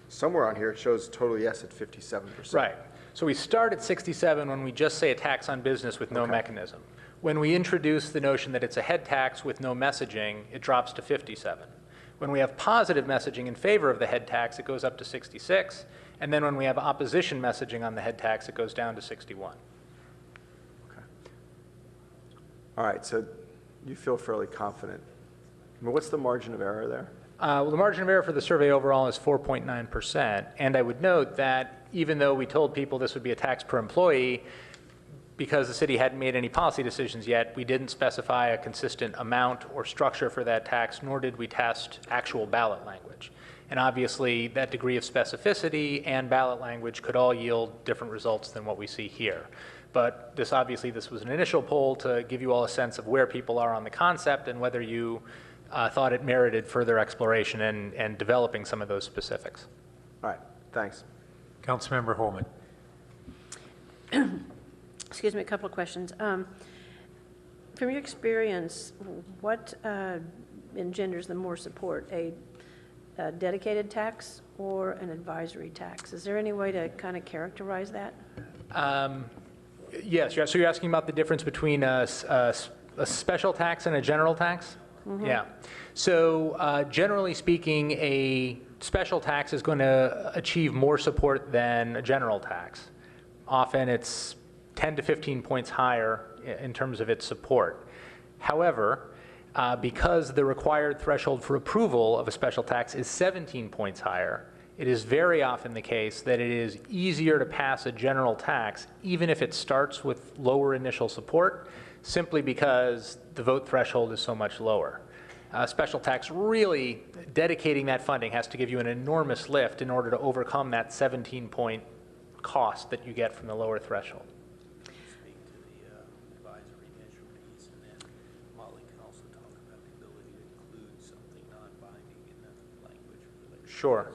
somewhere on here it shows total yes at 57%. Right. So we start at 67 when we just say a tax on business with no mechanism. When we introduce the notion that it's a head tax with no messaging, it drops to 57. When we have positive messaging in favor of the head tax, it goes up to 66. And then when we have opposition messaging on the head tax, it goes down to 61. Okay. All right, so you feel fairly confident. I mean, what's the margin of error there? Well, the margin of error for the survey overall is 4.9%. And I would note that even though we told people this would be a tax per employee, because the city hadn't made any policy decisions yet, we didn't specify a consistent amount or structure for that tax, nor did we test actual ballot language. And obviously, that degree of specificity and ballot language could all yield different results than what we see here. But this was an initial poll to give you all a sense of where people are on the concept and whether you thought it merited further exploration and developing some of those specifics. All right, thanks. Councilmember Holman. Excuse me, a couple of questions. From your experience, what engenders the more support, a dedicated tax or an advisory tax? Is there any way to kind of characterize that? Yes, so you're asking about the difference between a special tax and a general tax? Mm-hmm. Yeah. So generally speaking, a special tax is going to achieve more support than a general tax. Often it's 10 to 15 points higher in terms of its support. However, because the required threshold for approval of a special tax is 17 points higher, it is very often the case that it is easier to pass a general tax, even if it starts with lower initial support, simply because the vote threshold is so much lower. Special tax, really dedicating that funding has to give you an enormous lift in order to overcome that 17-point cost that you get from the lower threshold. Sure.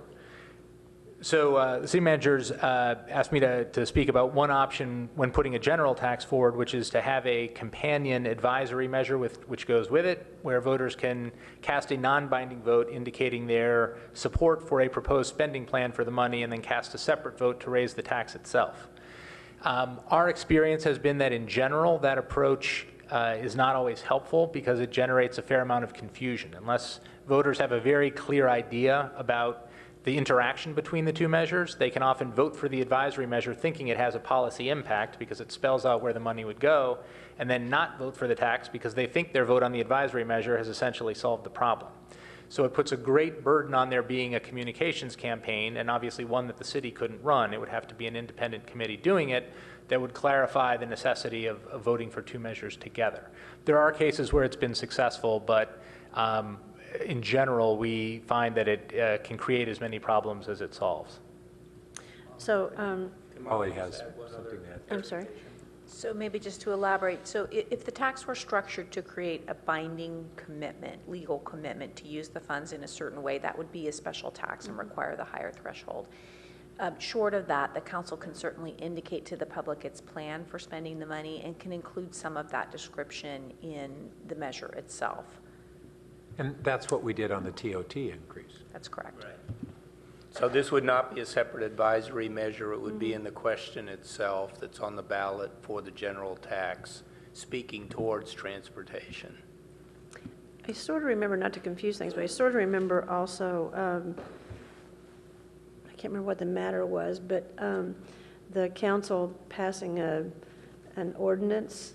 So the city managers asked me to speak about one option when putting a general tax forward, which is to have a companion advisory measure which goes with it, where voters can cast a non-binding vote indicating their support for a proposed spending plan for the money and then cast a separate vote to raise the tax itself. Our experience has been that in general, that approach is not always helpful because it generates a fair amount of confusion. Unless voters have a very clear idea about the interaction between the two measures, they can often vote for the advisory measure thinking it has a policy impact because it spells out where the money would go, and then not vote for the tax because they think their vote on the advisory measure has essentially solved the problem. So it puts a great burden on there being a communications campaign, and obviously one that the city couldn't run. It would have to be an independent committee doing it that would clarify the necessity of voting for two measures together. There are cases where it's been successful, but in general, we find that it can create as many problems as it solves. So, Molly has something to add. I'm sorry. So maybe just to elaborate, so if the tax were structured to create a binding commitment, legal commitment to use the funds in a certain way, that would be a special tax and require the higher threshold. Short of that, the council can certainly indicate to the public its plan for spending the money and can include some of that description in the measure itself. And that's what we did on the TOT increase. That's correct. Right. So this would not be a separate advisory measure. It would be in the question itself that's on the ballot for the general tax, speaking towards transportation. I sort of remember, not to confuse things, but I sort of remember also, I can't remember what the matter was, but the council passing an ordinance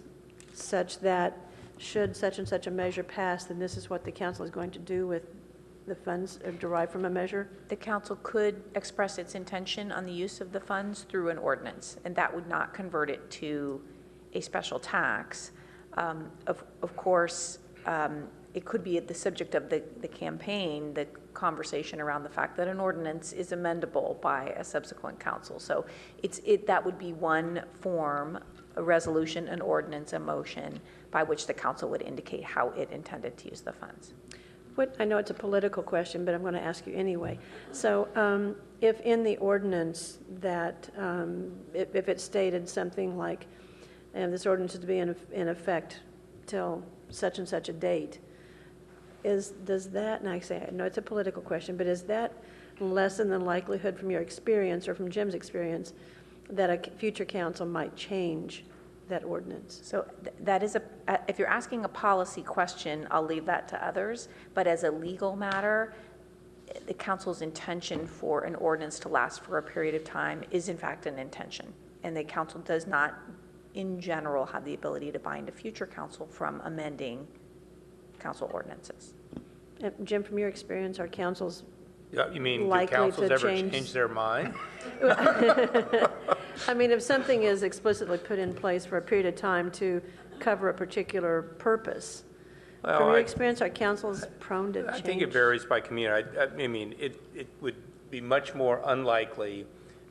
such that should such and such a measure pass, then this is what the council is going to do with the funds derived from a measure? The council could express its intention on the use of the funds through an ordinance, and that would not convert it to a special tax. Of course, it could be the subject of the campaign, the conversation around the fact that an ordinance is amendable by a subsequent council. So that would be one form, a resolution, an ordinance, a motion, by which the council would indicate how it intended to use the funds. I know it's a political question, but I'm going to ask you anyway. So if in the ordinance that, if it stated something like, this ordinance is to be in effect till such and such a date, does that, and I say, I know it's a political question, but is that lessen the likelihood from your experience or from Jim's experience that a future council might change that ordinance? So that is if you're asking a policy question, I'll leave that to others, but as a legal matter, the council's intention for an ordinance to last for a period of time is in fact an intention, and the council does not in general have the ability to bind a future council from amending council ordinances. Jim, from your experience, are councils Yeah, you mean, do likely councils to ever change? change their mind? I mean, if something is explicitly put in place for a period of time to cover a particular purpose, Well, from your I- experience, are councils prone to change? I think it varies by community. I mean, it would be much more unlikely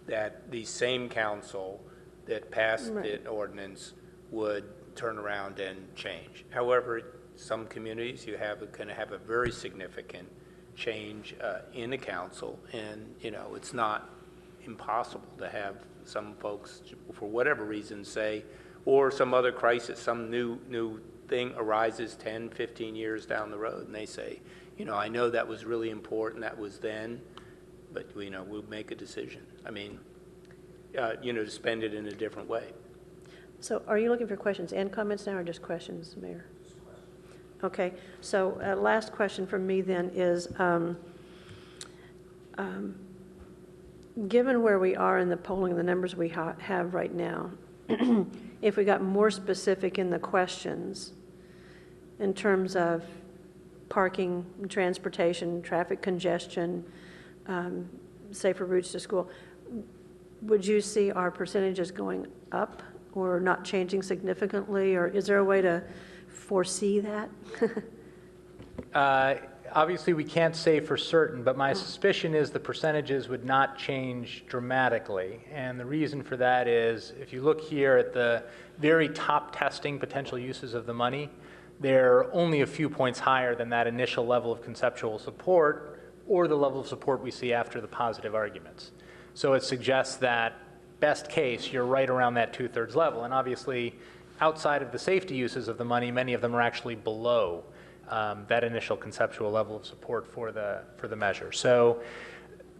that the same council that passed Right. the ordinance would turn around and change. However, some communities, you can have a very significant change in a council, and, you know, it's not impossible to have some folks, for whatever reason, say, or some other crisis, some new thing arises 10, 15 years down the road, and they say, you know, I know that was really important, that was then, but, you know, we'll make a decision. I mean, you know, to spend it in a different way. So are you looking for questions and comments now, or just questions, Mayor? Okay, so last question from me then is, given where we are in the polling, the numbers we have right now, if we got more specific in the questions in terms of parking, transportation, traffic congestion, safer routes to school, would you see our percentages going up or not changing significantly, or is there a way to foresee that? Obviously, we can't say for certain, but my suspicion is the percentages would not change dramatically. And the reason for that is, if you look here at the very top testing potential uses of the money, they're only a few points higher than that initial level of conceptual support or the level of support we see after the positive arguments. So it suggests that, best case, you're right around that 2/3 level. And obviously, outside of the safety uses of the money, many of them are actually below that initial conceptual level of support for the measure. So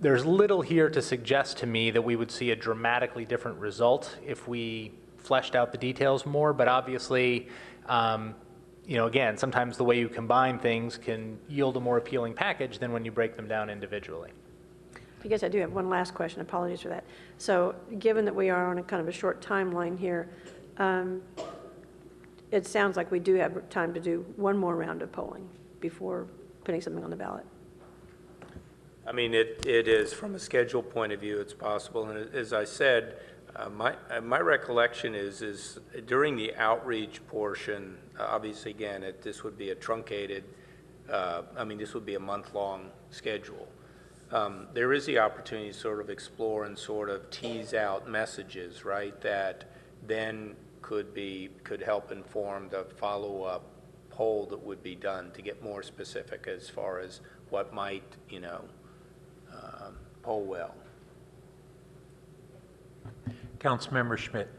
there's little here to suggest to me that we would see a dramatically different result if we fleshed out the details more, but obviously, you know, again, sometimes the way you combine things can yield a more appealing package than when you break them down individually. I guess I do have one last question. Apologies for that. So given that we are on a kind of a short timeline here, it sounds like we do have time to do one more round of polling before putting something on the ballot. I mean, it is, from a schedule point of view, it's possible. And as I said, my recollection is during the outreach portion, obviously, again, this would be a truncated, I mean, this would be a month-long schedule. There is the opportunity to sort of explore and sort of tease out messages, right, that then could help inform the follow-up poll that would be done to get more specific as far as what might, you know, poll well. Councilmember Schmidt.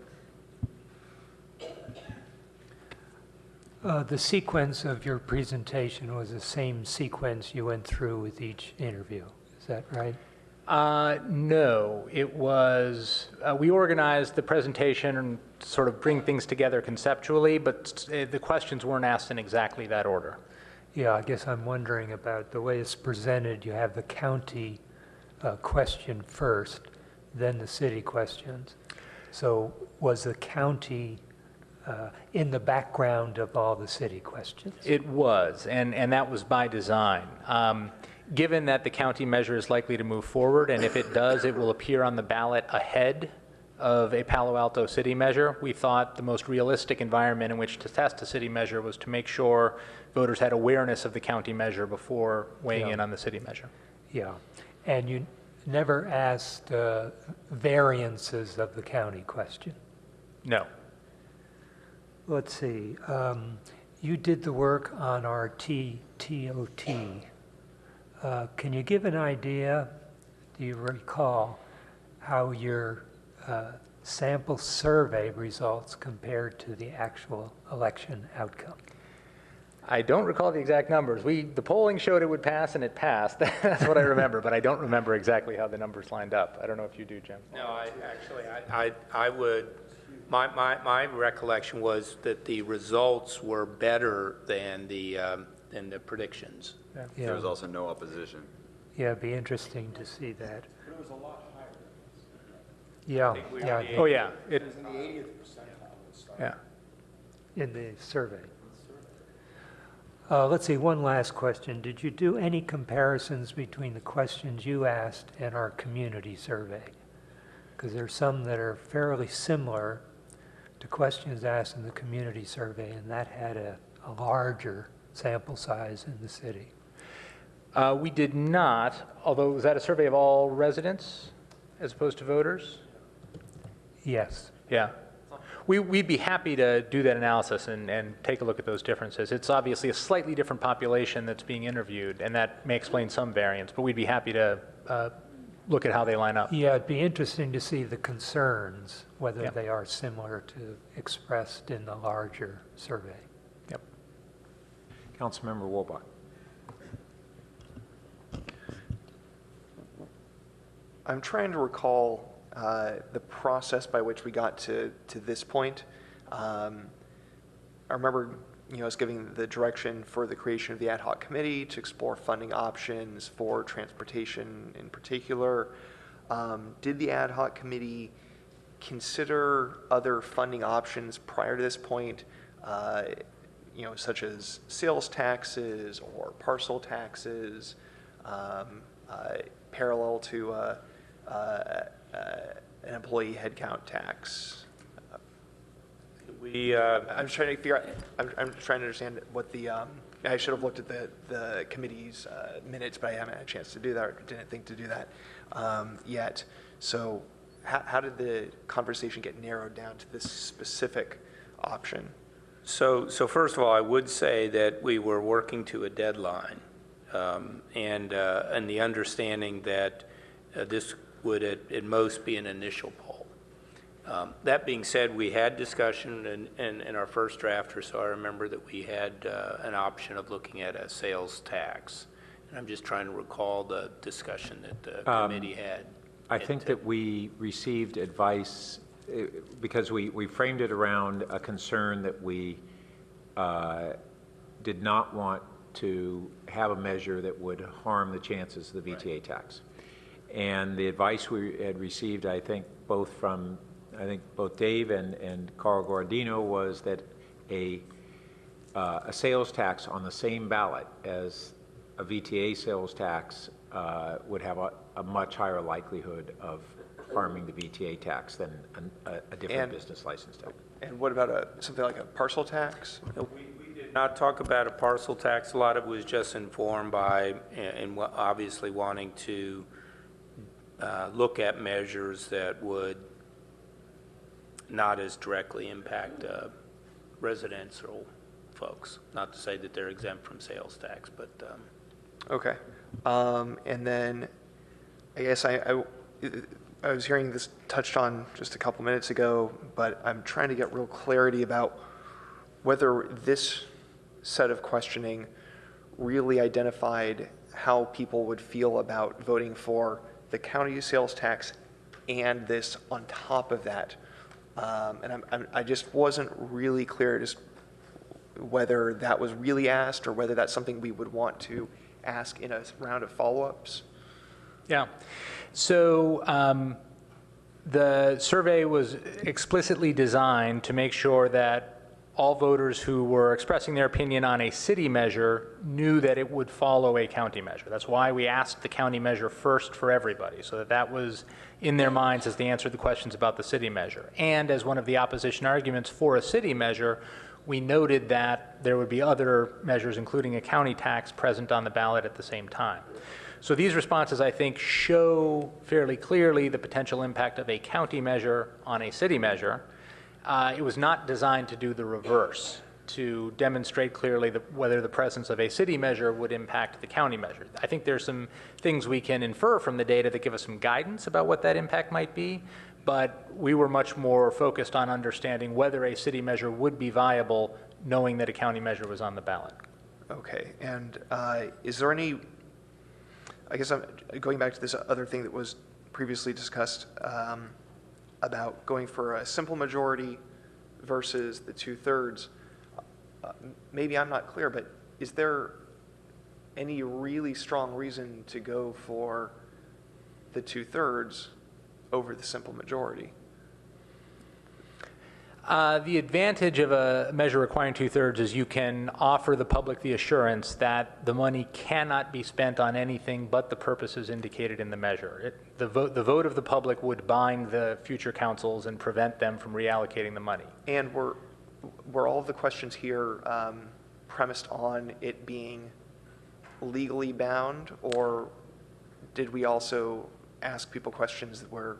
The sequence of your presentation was the same sequence you went through with each interview. Is that right? No, it was, we organized the presentation and sort of bring things together conceptually, but the questions weren't asked in exactly that order. Yeah, I guess I'm wondering about the way it's presented. You have the county question first, then the city questions. So was the county in the background of all the city questions? It was, and that was by design. Given that the county measure is likely to move forward, and if it does, it will appear on the ballot ahead of a Palo Alto city measure, we thought the most realistic environment in which to test a city measure was to make sure voters had awareness of the county measure before weighing in on the city measure. Yeah, and you never asked variances of the county question? No. Let's see. You did the work on our TOT. Can you give an idea, do you recall, how your sample survey results compared to the actual election outcome? I don't recall the exact numbers. The polling showed it would pass, and it passed. That's what I remember, but I don't remember exactly how the numbers lined up. I don't know if you do, Jim. No, I would, my recollection was that the results were better than the predictions. Yeah. There was also no opposition. Yeah, it'd be interesting to see that. But it was a lot higher. Yeah, yeah. Oh, yeah. It was in the 80th percentile. Yeah. In the survey. Let's see, one last question. Did you do any comparisons between the questions you asked and our community survey? Because there's some that are fairly similar to questions asked in the community survey, and that had a larger sample size in the city. We did not, although was that a survey of all residents as opposed to voters? Yes. Yeah. We'd be happy to do that analysis and take a look at those differences. It's obviously a slightly different population that's being interviewed, and that may explain some variance, but we'd be happy to look at how they line up. Yeah, it'd be interesting to see the concerns, whether Yeah. they are similar to expressed in the larger survey. Yep. Councilmember Wolbach. I'm trying to recall the process by which we got to this point. I remember, us giving the direction for the creation of the ad hoc committee to explore funding options for transportation in particular. Did the ad hoc committee consider other funding options prior to this point, such as sales taxes or parcel taxes, parallel to an employee headcount tax? I'm trying to figure out. I'm trying to understand what the. I should have looked at the committee's minutes, but I haven't had a chance to do that, or didn't think to do that yet. So, how did the conversation get narrowed down to this specific option? So first of all, I would say that we were working to a deadline, and the understanding that this would at most be an initial poll. That being said, we had discussion in our first draft or so. I remember that we had an option of looking at a sales tax. And I'm just trying to recall the discussion that the committee had. I think that we received advice because we framed it around a concern that we did not want to have a measure that would harm the chances of the VTA tax. And the advice we had received, I think both Dave and Carl Guardino, was that a sales tax on the same ballot as a VTA sales tax would have a much higher likelihood of harming the VTA tax than a different business license tax. And what about something like a parcel tax? We did not talk about a parcel tax. A lot of it was just informed by, and obviously wanting to look at measures that would not as directly impact residential folks. Not to say that they're exempt from sales tax, but. Okay. And then I guess I was hearing this touched on just a couple minutes ago, but I'm trying to get real clarity about whether this set of questioning really identified how people would feel about voting for the county sales tax and this on top of that. And I just wasn't really clear just whether that was really asked or whether that's something we would want to ask in a round of follow-ups. Yeah. So the survey was explicitly designed to make sure that all voters who were expressing their opinion on a city measure knew that it would follow a county measure. That's why we asked the county measure first for everybody, so that was in their minds as they answered the questions about the city measure. And as one of the opposition arguments for a city measure, we noted that there would be other measures, including a county tax, present on the ballot at the same time. So these responses, I think, show fairly clearly the potential impact of a county measure on a city measure. It was not designed to do the reverse, to demonstrate clearly whether the presence of a city measure would impact the county measure. I think there's some things we can infer from the data that give us some guidance about what that impact might be, but we were much more focused on understanding whether a city measure would be viable, knowing that a county measure was on the ballot. Okay, and is there any, I guess I'm going back to this other thing that was previously discussed, about going for a simple majority versus the 2/3. Maybe I'm not clear, but is there any really strong reason to go for the 2/3 over the simple majority? The advantage of a measure requiring 2/3 is you can offer the public the assurance that the money cannot be spent on anything but the purposes indicated in the measure. The vote of the public would bind the future councils and prevent them from reallocating the money. And were all of the questions here premised on it being legally bound, or did we also ask people questions that were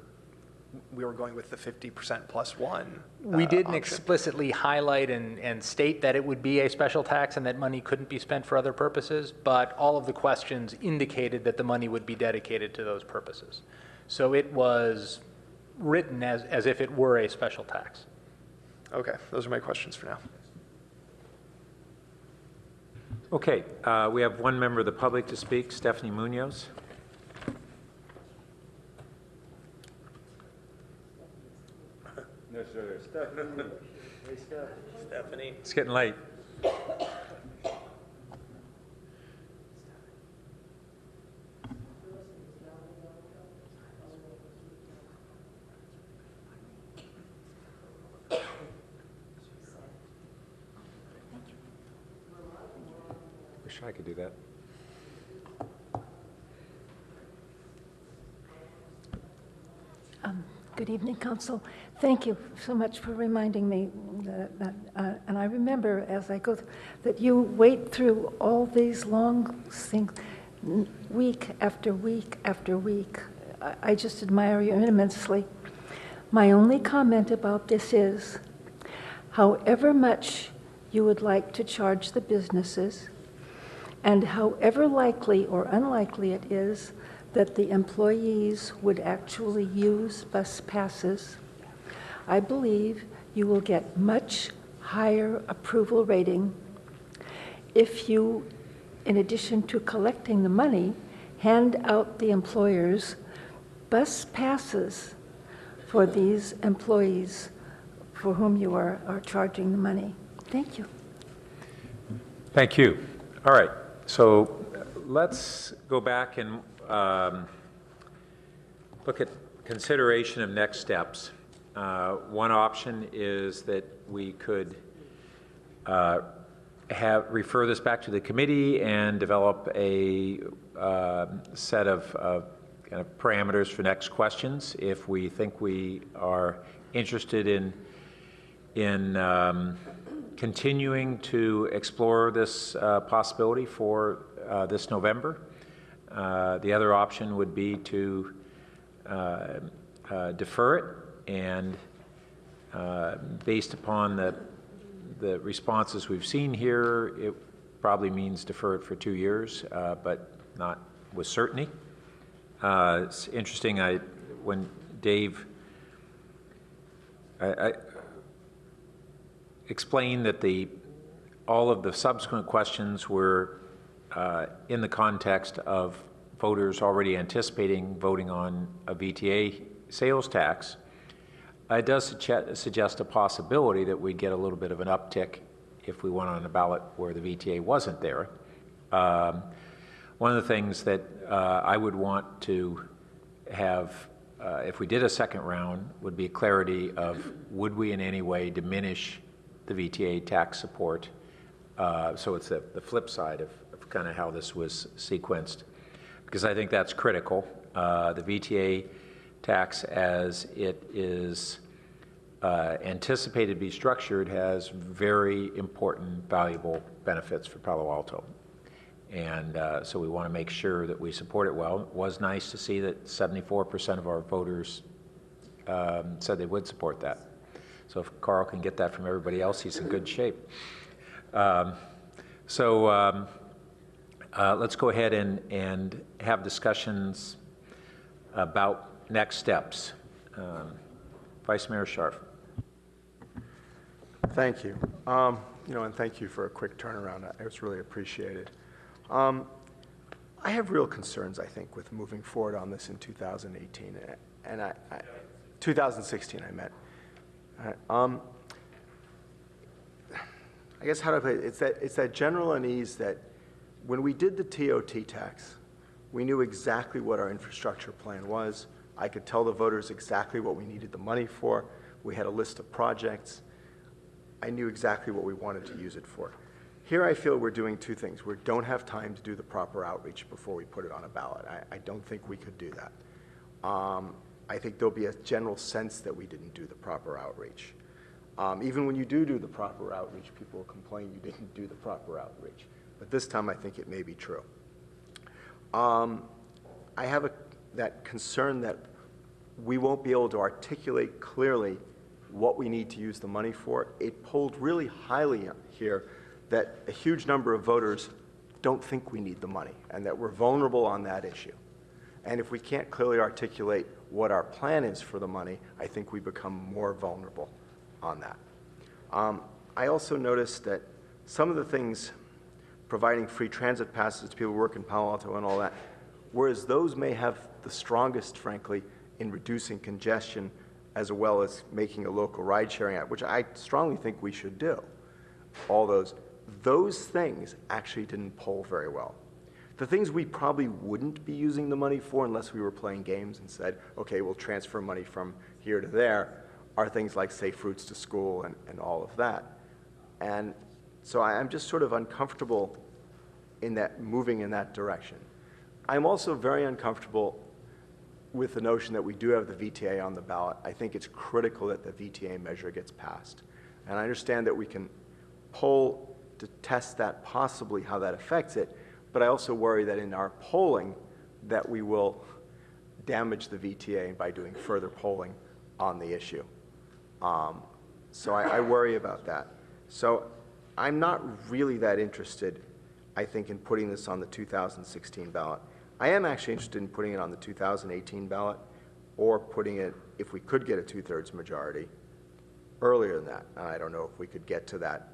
we were going with the 50% plus one? We didn't option? explicitly highlight and state that it would be a special tax and that money couldn't be spent for other purposes, but all of the questions indicated that the money would be dedicated to those purposes. So it was written as if it were a special tax. Okay, those are my questions for now. Okay, we have one member of the public to speak, Stephanie Munoz. No, sir. Stephanie. Hey, Stephanie. It's getting late. Wish I could do that. Good evening, Council. Thank you so much for reminding me that, and I remember as I go, that you wait through all these long things, week after week after week. I just admire you immensely. My only comment about this is, however much you would like to charge the businesses, and however likely or unlikely it is that the employees would actually use bus passes, I believe you will get much higher approval rating if you, in addition to collecting the money, hand out the employers bus passes for these employees for whom you are charging the money. Thank you. Thank you. All right, so let's go back and look at consideration of next steps. One option is that we could refer this back to the committee and develop a set of kind of parameters for next questions. If we think we are interested in continuing to explore this possibility for this November. The other option would be to defer it, and based upon the responses we've seen here, it probably means defer it for 2 years, but not with certainty. It's interesting, when Dave I explained that all of the subsequent questions were in the context of voters already anticipating voting on a VTA sales tax. It does suggest a possibility that we'd get a little bit of an uptick if we went on a ballot where the VTA wasn't there. One of the things that I would want to have, if we did a second round, would be clarity of would we in any way diminish the VTA tax support. So it's the flip side of kind of how this was sequenced, because I think that's critical. The VTA tax, as it is anticipated to be structured, has very important, valuable benefits for Palo Alto. And so we want to make sure that we support it well. It was nice to see that 74% of our voters said they would support that. So if Carl can get that from everybody else, he's in good shape. Let's go ahead and have discussions about next steps. Vice Mayor Scharf. Thank you. And thank you for a quick turnaround. It was really appreciated. I have real concerns, I think, with moving forward on this in 2018, and 2016 I meant. I guess how do I put it? It's that general unease that when we did the TOT tax, we knew exactly what our infrastructure plan was. I could tell the voters exactly what we needed the money for. We had a list of projects. I knew exactly what we wanted to use it for. Here I feel we're doing two things. We don't have time to do the proper outreach before we put it on a ballot. I don't think we could do that. I think there'll be a general sense that we didn't do the proper outreach. Even when you do the proper outreach, people will complain you didn't do the proper outreach. But this time I think it may be true. I have that concern that we won't be able to articulate clearly what we need to use the money for. It polled really highly here that a huge number of voters don't think we need the money and that we're vulnerable on that issue. And if we can't clearly articulate what our plan is for the money, I think we become more vulnerable on that. I also noticed that some of the things, providing free transit passes to people who work in Palo Alto and all that, whereas those may have the strongest, frankly, in reducing congestion as well as making a local ride-sharing app, which I strongly think we should do, all those things actually didn't poll very well. The things we probably wouldn't be using the money for unless we were playing games and said, okay, we'll transfer money from here to there, are things like safe routes to school and all of that. And so I'm just sort of uncomfortable in that, moving in that direction. I'm also very uncomfortable with the notion that we do have the VTA on the ballot. I think it's critical that the VTA measure gets passed. And I understand that we can poll to test that, possibly how that affects it, but I also worry that in our polling that we will damage the VTA by doing further polling on the issue. So I worry about that. So I'm not really that interested, I think, in putting this on the 2016 ballot. I am actually interested in putting it on the 2018 ballot or putting it, if we could get a 2/3 majority, earlier than that. And I don't know if we could get to that,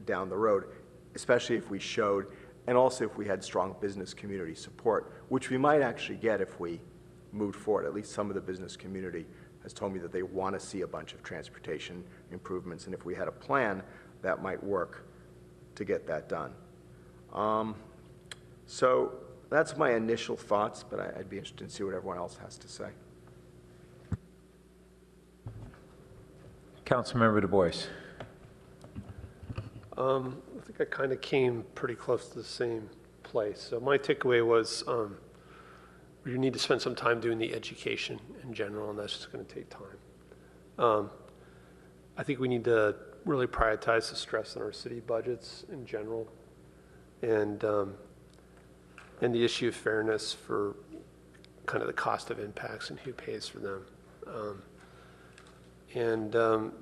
down the road, especially if we showed, and also if we had strong business community support, which we might actually get if we moved forward. At least some of the business community has told me that they want to see a bunch of transportation improvements, and if we had a plan, that might work to get that done. So that's my initial thoughts, but I'd be interested to see what everyone else has to say. Councilmember Du Bois. I think I kind of came pretty close to the same place. So my takeaway was you need to spend some time doing the education in general, and that's just going to take time. I think we need to really prioritize the stress on our city budgets in general, and the issue of fairness for kind of the cost of impacts and who pays for them.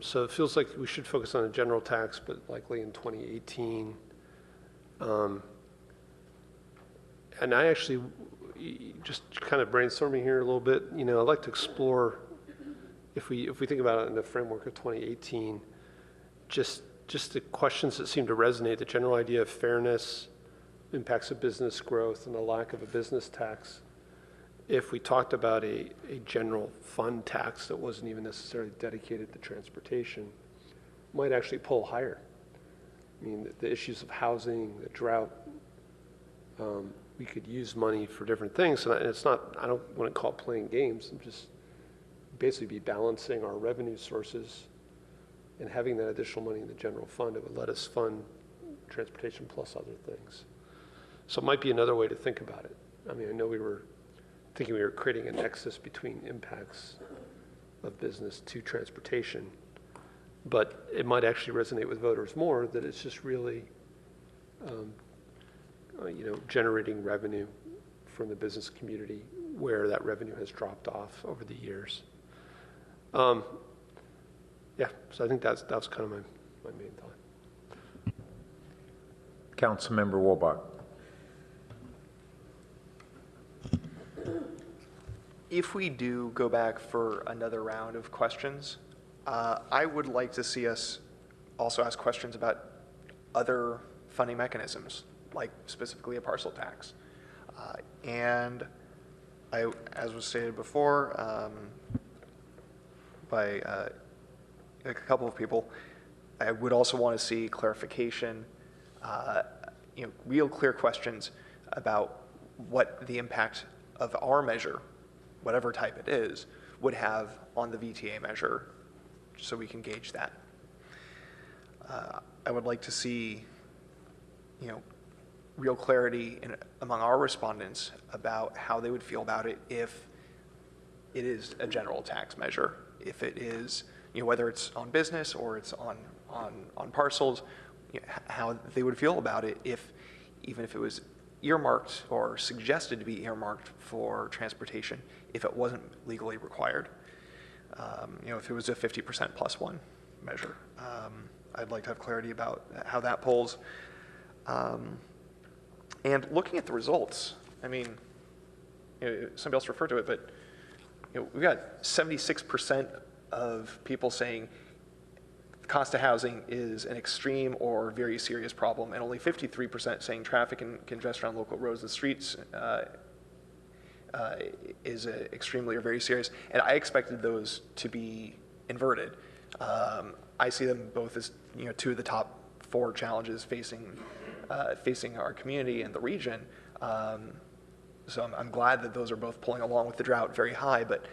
So it feels like we should focus on a general tax, but likely in 2018. And I actually, just kind of brainstorming here a little bit, I'd like to explore, if we think about it in the framework of 2018, just the questions that seem to resonate, the general idea of fairness, impacts of business growth, and the lack of a business tax. If we talked about a general fund tax that wasn't even necessarily dedicated to transportation, might actually pull higher. I mean, the issues of housing, the drought, we could use money for different things. And it's not, I don't want to call it playing games. I'm just basically be balancing our revenue sources and having that additional money in the general fund. It would let us fund transportation plus other things. So it might be another way to think about it. I mean, I know we were thinking we were creating a nexus between impacts of business to transportation, but it might actually resonate with voters more that it's just really, generating revenue from the business community where that revenue has dropped off over the years. So I think that's kind of my main thought. Councilmember Wolbach. If we do go back for another round of questions, I would like to see us also ask questions about other funding mechanisms, like specifically a parcel tax. And as was stated before by a couple of people, I would also want to see clarification, real clear questions about what the impact of our measure, whatever type it is, would have on the VTA measure, so we can gauge that. I would like to see, real clarity among our respondents about how they would feel about it if it is a general tax measure, if it is, whether it's on business or it's on parcels, how they would feel about it even if it was earmarked or suggested to be earmarked for transportation, if it wasn't legally required. If it was a 50% plus one measure. I'd like to have clarity about how that polls. And looking at the results, I mean, somebody else referred to it, but we've got 76% of people saying the cost of housing is an extreme or very serious problem, and only 53% saying traffic and congestion on local roads and streets is extremely or very serious. And I expected those to be inverted. I see them both as two of the top 4 challenges facing our community and the region. So I'm glad that those are both pulling along with the drought very high, but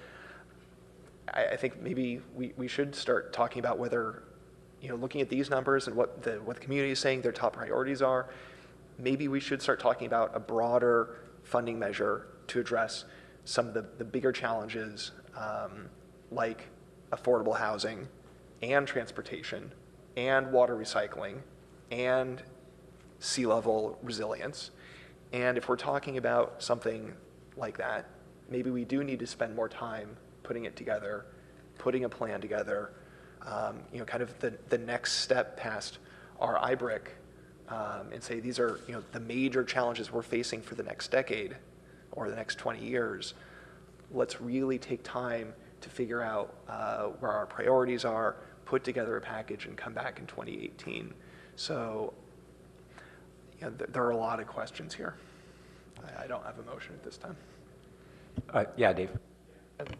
I think maybe we should start talking about whether, looking at these numbers and what the community is saying their top priorities are, maybe we should start talking about a broader funding measure to address some of the bigger challenges like affordable housing and transportation and water recycling and sea level resilience. And if we're talking about something like that, maybe we do need to spend more time putting it together, putting a plan together, kind of the next step past our IBRIC, and say these are the major challenges we're facing for the next decade or the next 20 years. Let's really take time to figure out where our priorities are, put together a package, and come back in 2018. So there are a lot of questions here. I don't have a motion at this time. Yeah, Dave.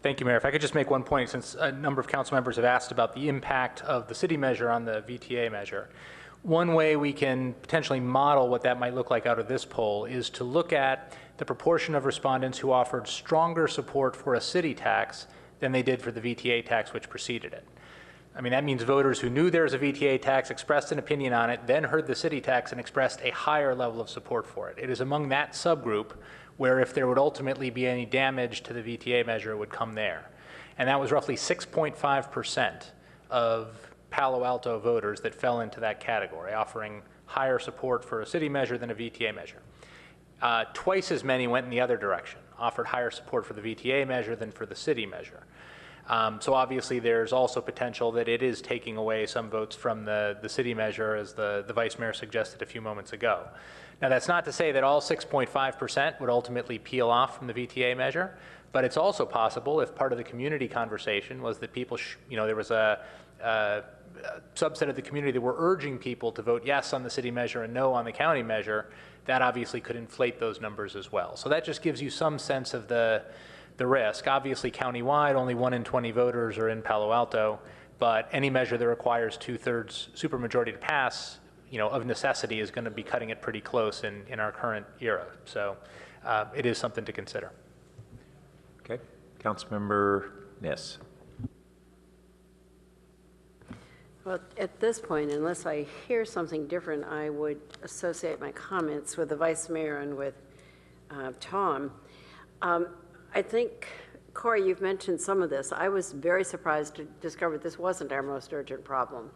Thank you, Mayor. If I could just make one point, since a number of council members have asked about the impact of the city measure on the VTA measure. One way we can potentially model what that might look like out of this poll is to look at the proportion of respondents who offered stronger support for a city tax than they did for the VTA tax which preceded it. I mean, that means voters who knew there was a VTA tax, expressed an opinion on it, then heard the city tax and expressed a higher level of support for it. It is among that subgroup where if there would ultimately be any damage to the VTA measure, it would come there. And that was roughly 6.5% of Palo Alto voters that fell into that category, offering higher support for a city measure than a VTA measure. Twice as many went in the other direction, offered higher support for the VTA measure than for the city measure. So obviously there's also potential that it is taking away some votes from the city measure, as the Vice Mayor suggested a few moments ago. Now that's not to say that all 6.5% would ultimately peel off from the VTA measure, but it's also possible if part of the community conversation was that people, there was a subset of the community that were urging people to vote yes on the city measure and no on the county measure, that obviously could inflate those numbers as well. So that just gives you some sense of the risk. Obviously, countywide, only 1 in 20 voters are in Palo Alto, but any measure that requires 2/3 supermajority to pass, of necessity is going to be cutting it pretty close in our current era. So it is something to consider. Okay. Councilmember Niss. Well, at this point, unless I hear something different, I would associate my comments with the Vice Mayor and with Tom. I think, Corey, you've mentioned some of this. I was very surprised to discover this wasn't our most urgent problem.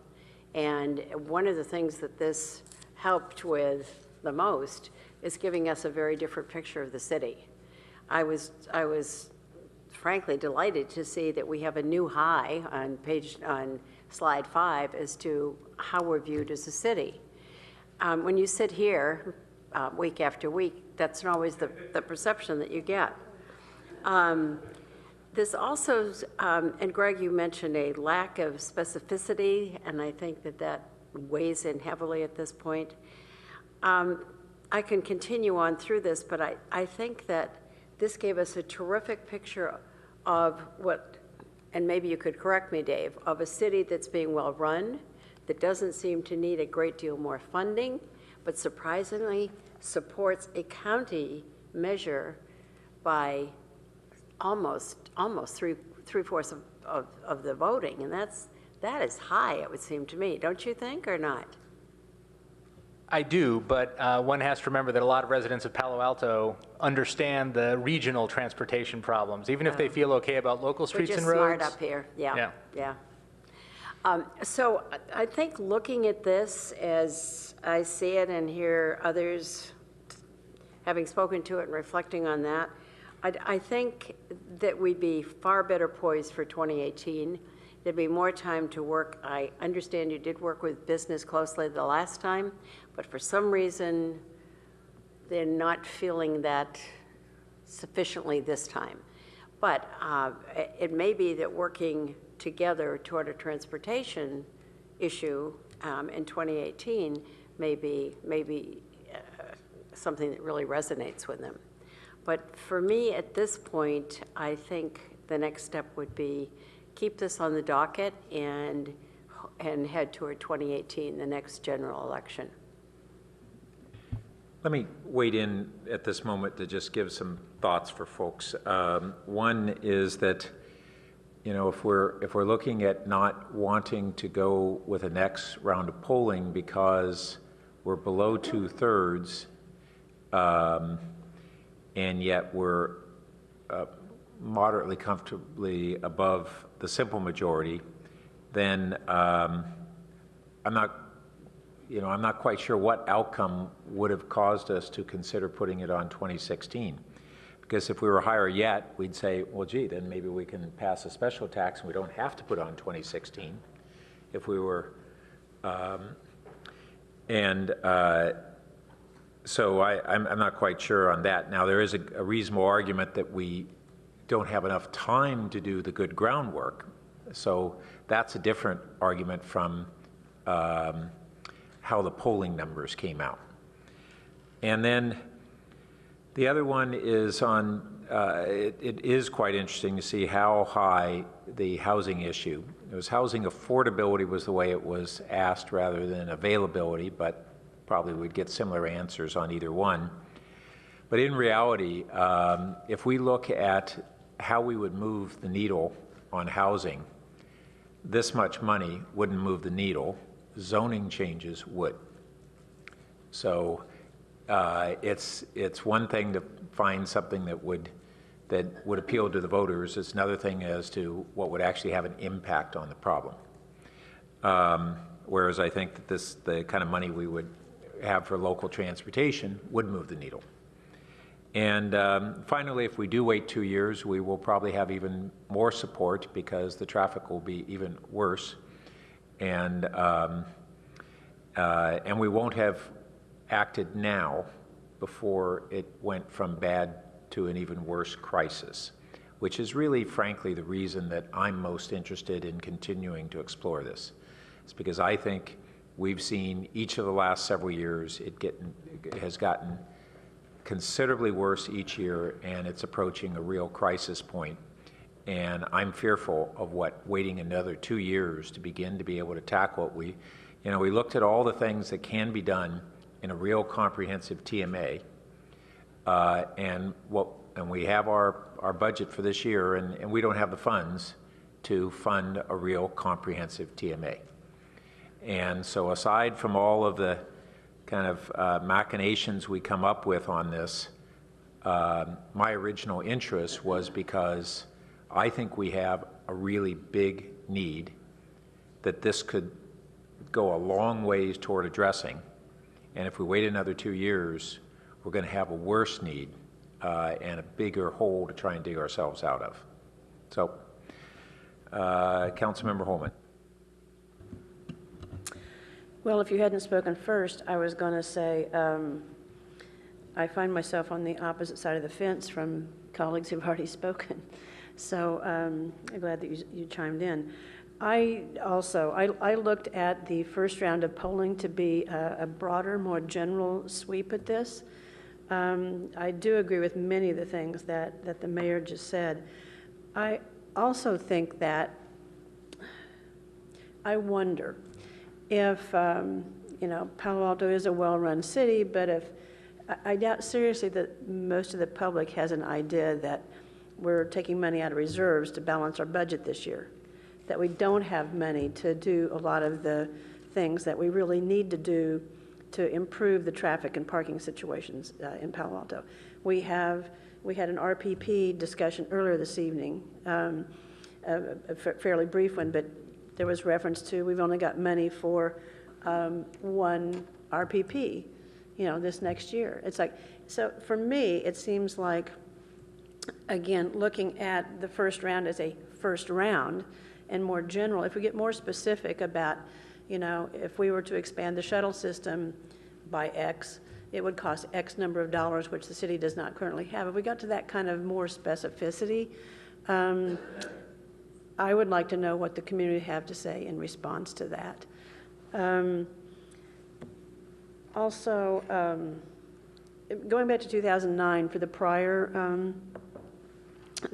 And one of the things that this helped with the most is giving us a very different picture of the city. I was frankly delighted to see that we have a new high on slide 5 as to how we're viewed as a city. When you sit here week after week, that's not always the perception that you get. This also, and Greg, you mentioned a lack of specificity, and I think that weighs in heavily at this point. I can continue on through this, but I think that this gave us a terrific picture of what, and maybe you could correct me, Dave, of a city that's being well run, that doesn't seem to need a great deal more funding, but surprisingly supports a county measure by almost three-fourths of the voting, and that is high, it would seem to me. Don't you think, or not? I do, but one has to remember that a lot of residents of Palo Alto understand the regional transportation problems, even if they feel okay about local streets and roads. We're just smart up here, yeah. So I think looking at this as I see it and hear others having spoken to it and reflecting on that, I think that we'd be far better poised for 2018. There'd be more time to work. I understand you did work with business closely the last time, but for some reason, they're not feeling that sufficiently this time. But it may be that working together toward a transportation issue in 2018 may be something that really resonates with them. But for me, at this point, I think the next step would be keep this on the docket and head toward 2018, the next general election. Let me wade in at this moment to just give some thoughts for folks. One is that, you know, if we're looking at not wanting to go with the next round of polling because we're below 2/3, and yet we're moderately comfortably above the simple majority, then I'm not quite sure what outcome would have caused us to consider putting it on 2016. Because if we were higher yet, we'd say, well, gee, then maybe we can pass a special tax and we don't have to put on 2016. If we were, so I'm not quite sure on that. Now, there is a reasonable argument that we don't have enough time to do the good groundwork. So that's a different argument from how the polling numbers came out. And then the other one is on, it is quite interesting to see how high the housing issue. It was housing affordability was the way it was asked rather than availability, but probably we'd get similar answers on either one. But in reality, if we look at how we would move the needle on housing, this much money wouldn't move the needle. Zoning changes would. So it's one thing to find something that would appeal to the voters. It's another thing as to what would actually have an impact on the problem. Whereas I think that the kind of money we would have for local transportation would move the needle. And finally, if we do wait 2 years, we will probably have even more support because the traffic will be even worse. And we won't have acted now before it went from bad to an even worse crisis, which is really, frankly, the reason that I'm most interested in continuing to explore this. It's because I think we've seen each of the last several years, it has gotten considerably worse each year, and it's approaching a real crisis point. And I'm fearful of what waiting another 2 years to begin to be able to tackle it. We looked at all the things that can be done in a real comprehensive TMA, and we have our budget for this year, and we don't have the funds to fund a real comprehensive TMA. And so aside from all of the kind of machinations we come up with on this, my original interest was because I think we have a really big need that this could go a long ways toward addressing. And if we wait another 2 years, we're going to have a worse need and a bigger hole to try and dig ourselves out of. So, Councilmember Holman. Well, if you hadn't spoken first, I was going to say I find myself on the opposite side of the fence from colleagues who've already spoken. So I'm glad that you chimed in. I looked at the first round of polling to be a broader, more general sweep at this. I do agree with many of the things that the mayor just said. I also think that I wonder if, Palo Alto is a well-run city, but I doubt seriously that most of the public has an idea that we're taking money out of reserves to balance our budget this year. that we don't have money to do a lot of the things that we really need to do to improve the traffic and parking situations in Palo Alto. We had an RPP discussion earlier this evening, a fairly brief one, but there was reference to we've only got money for one RPP, this next year. It's like, so for me, it seems like, again, looking at the first round as a first round and more general, if we get more specific about, if we were to expand the shuttle system by X, it would cost X number of dollars, which the city does not currently have. If we got to that kind of more specificity, I would like to know what the community have to say in response to that. Also, going back to 2009 for the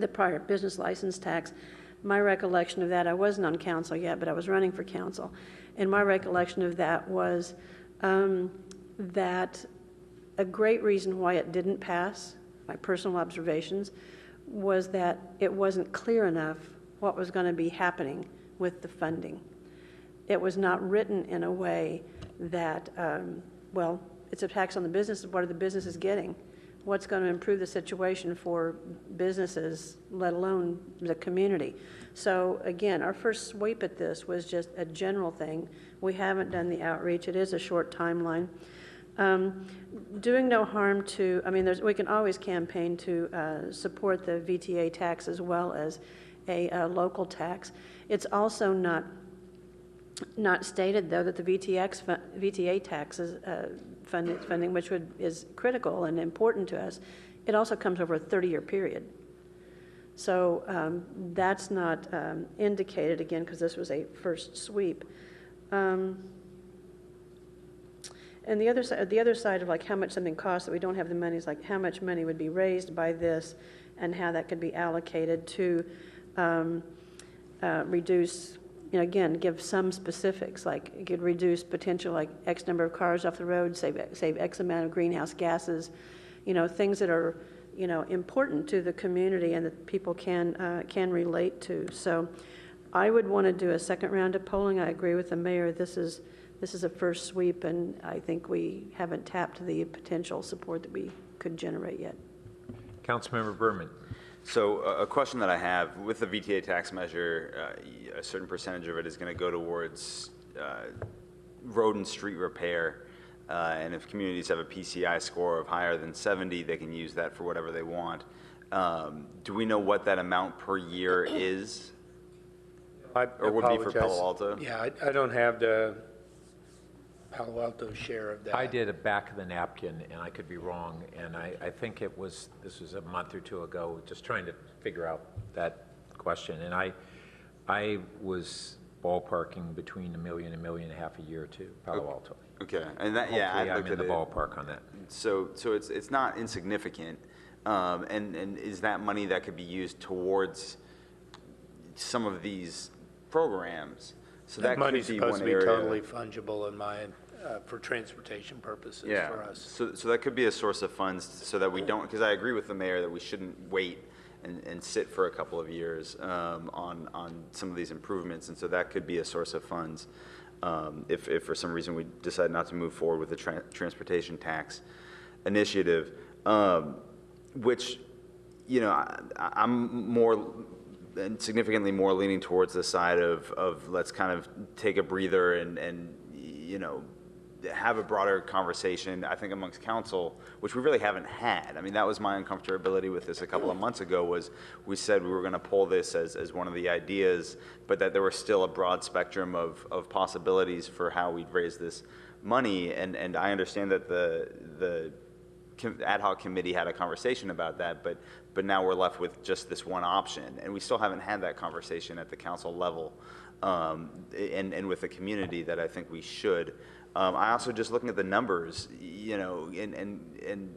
prior business license tax, my recollection of that, I wasn't on council yet, but I was running for council, and my recollection of that was that a great reason why it didn't pass, my personal observations, was that it wasn't clear enough what was going to be happening with the funding. It was not written in a way that, well, it's a tax on the businesses. What are the businesses getting? What's going to improve the situation for businesses, let alone the community? So again, our first sweep at this was just a general thing. We haven't done the outreach. It is a short timeline. Doing no harm to, we can always campaign to support the VTA tax as well as a local tax. It's also not stated, though, that the VTA taxes funding, which is critical and important to us, it also comes over a 30-year period. So that's not indicated, again, because this was a first sweep. And the other side of like how much something costs that we don't have the money is like how much money would be raised by this and how that could be allocated to reduce, again, give some specifics, like it could reduce potential like X number of cars off the road, save X amount of greenhouse gases, things that are, important to the community and that people can relate to. So I would want to do a second round of polling. I agree with the mayor. This is a first sweep, and I think we haven't tapped the potential support that we could generate yet. Councilmember Berman. So a question that I have, with the VTA tax measure, a certain percentage of it is going to go towards road and street repair. And if communities have a PCI score of higher than 70, they can use that for whatever they want. Do we know what that amount per year is? Or would be for Palo Alto? Yeah, I don't have the Palo Alto share of that. I did a back of the napkin, and I could be wrong, and I think this was a month or two ago, just trying to figure out that question, and I was ballparking between $1 million and $1.5 million a year to Palo Alto. Okay, and that, yeah, I I'm looked in at the it. ballpark on that. So it's not insignificant, and is that money that could be used towards some of these programs? So that money's could be supposed one to be area. totally fungible in my, for transportation purposes for us. So that could be a source of funds so that we don't, because I agree with the mayor that we shouldn't wait and sit for a couple of years on some of these improvements, and so that could be a source of funds if for some reason we decide not to move forward with the transportation tax initiative, which, I'm more and significantly more leaning towards the side of let's kind of take a breather and have a broader conversation, I think, amongst council, which we really haven't had. I mean, that was my uncomfortability with this a couple of months ago, was we said we were going to pull this as one of the ideas, but that there was still a broad spectrum of possibilities for how we'd raise this money. And I understand that the ad hoc committee had a conversation about that, but now we're left with just this one option, and we still haven't had that conversation at the council level and with the community that I think we should. I also, just looking at the numbers, and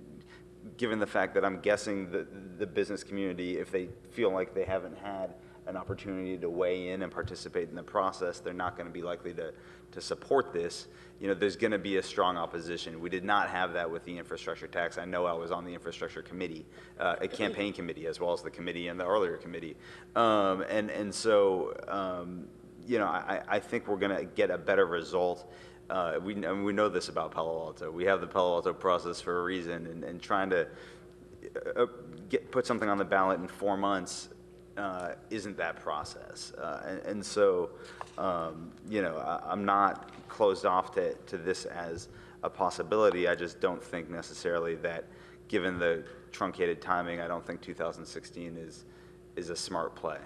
given the fact that I'm guessing the business community, if they feel like they haven't had an opportunity to weigh in and participate in the process, they're not going to be likely to support this. There's going to be a strong opposition. We did not have that with the infrastructure tax. I know I was on the infrastructure committee, a campaign committee, as well as the committee and the earlier committee. I think we're going to get a better result. We know this about Palo Alto. We have the Palo Alto process for a reason, and trying to put something on the ballot in 4 months isn't that process. I'm not closed off to this as a possibility. I just don't think necessarily that, given the truncated timing, I don't think 2016 is a smart play.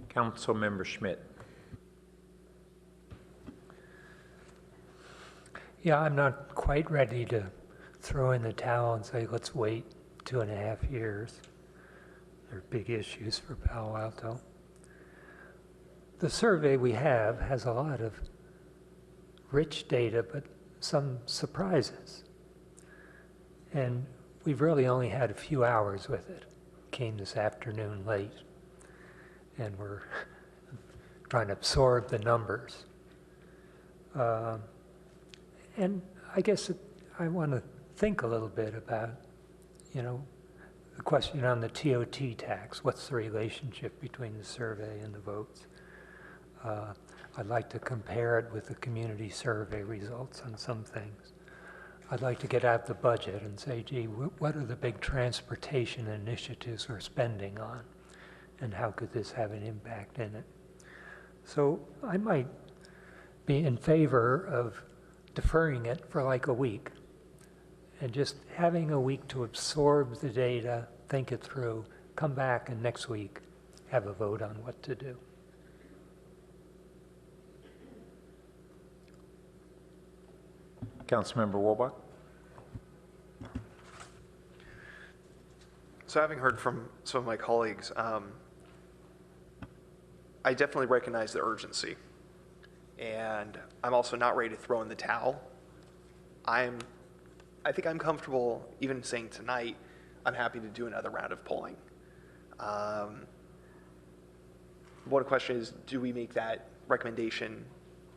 Councilmember Schmidt. Yeah, I'm not quite ready to throw in the towel and say, let's wait 2.5 years. There are big issues for Palo Alto. The survey we have has a lot of rich data, but some surprises. And we've really only had a few hours with it. Came this afternoon late, and we're trying to absorb the numbers. And I guess I want to think a little bit about, the question on the TOT tax. What's the relationship between the survey and the votes? I'd like to compare it with the community survey results on some things. I'd like to get out the budget and say, gee, what are the big transportation initiatives we're spending on? And how could this have an impact in it? So I might be in favor of deferring it for like a week and just having a week to absorb the data, think it through, come back, and next week have a vote on what to do. Councilmember Wolbach. So having heard from some of my colleagues, I definitely recognize the urgency. And I'm also not ready to throw in the towel. I think I'm comfortable even saying tonight, I'm happy to do another round of polling. One question is, do we make that recommendation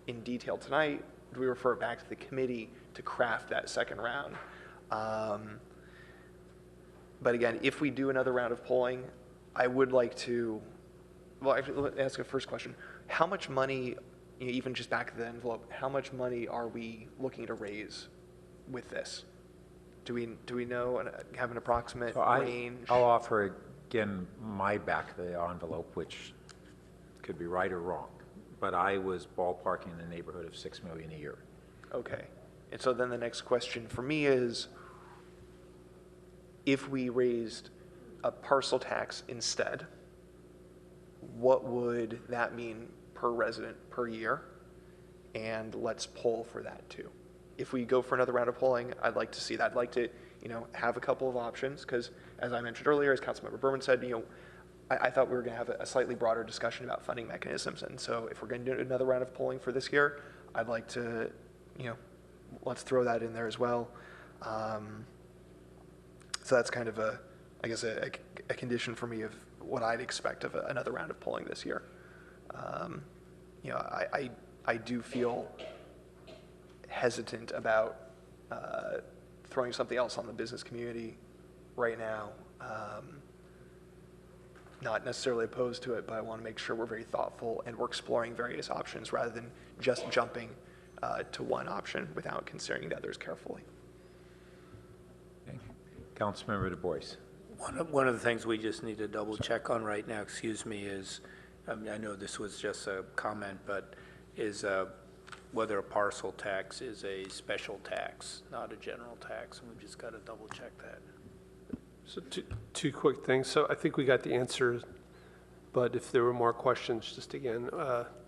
in detail tonight? Do we refer it back to the committee to craft that second round? But again, if we do another round of polling, I would like to, well, actually, let me ask a first question. How much money, even just back of the envelope, how much money are we looking to raise with this? Do we know and have an approximate range? I'll offer again my back of the envelope, which could be right or wrong, but I was ballparking in the neighborhood of $6 million a year. Okay, and so then the next question for me is, if we raised a parcel tax instead, what would that mean per resident per year? And let's poll for that too. If we go for another round of polling, I'd like to see that. I'd like to, have a couple of options, because as I mentioned earlier, as Councilmember Berman said, I thought we were going to have a slightly broader discussion about funding mechanisms. And so if we're going to do another round of polling for this year, I'd like to, let's throw that in there as well. So that's kind of a condition for me of what I'd expect of another round of polling this year. I do feel hesitant about throwing something else on the business community right now. Not necessarily opposed to it, but I want to make sure we're very thoughtful and we're exploring various options rather than just jumping to one option without considering the others carefully. Okay. Councilmember Du Bois. One of the things we just need to double check on right now, is, I know this was just a comment, but is whether a parcel tax is a special tax, not a general tax, and we've just got to double check that. So two quick things. So I think we got the answers, but if there were more questions, just again,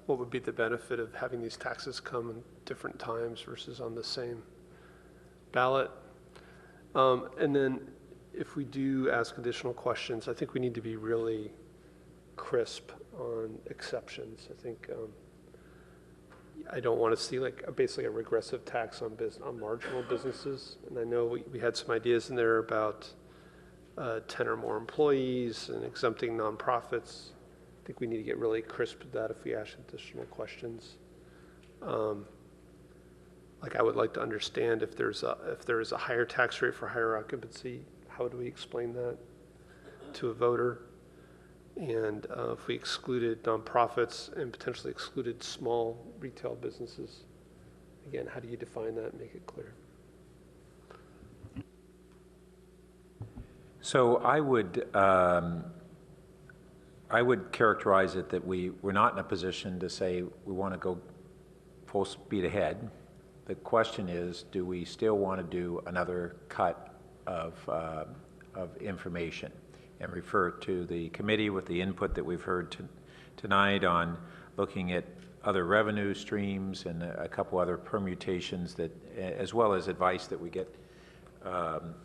what would be the benefit of having these taxes come in different times versus on the same ballot? And then if we do ask additional questions, I think we need to be really crisp on exceptions. I think I don't want to see basically a regressive tax on marginal businesses. And I know we had some ideas in there about 10 or more employees and exempting nonprofits. think we need to get really crisp with that if we ask additional questions. Like I would like to understand if there is a higher tax rate for higher occupancy, how do we explain that to a voter? And if we excluded nonprofits and potentially excluded small retail businesses, again, how do you define that and make it clear? So I would characterize it that we're not in a position to say we want to go full speed ahead. The question is, do we still want to do another cut of information and refer to the committee with the input that we've heard tonight on looking at other revenue streams and a couple other permutations that, as well as advice that we get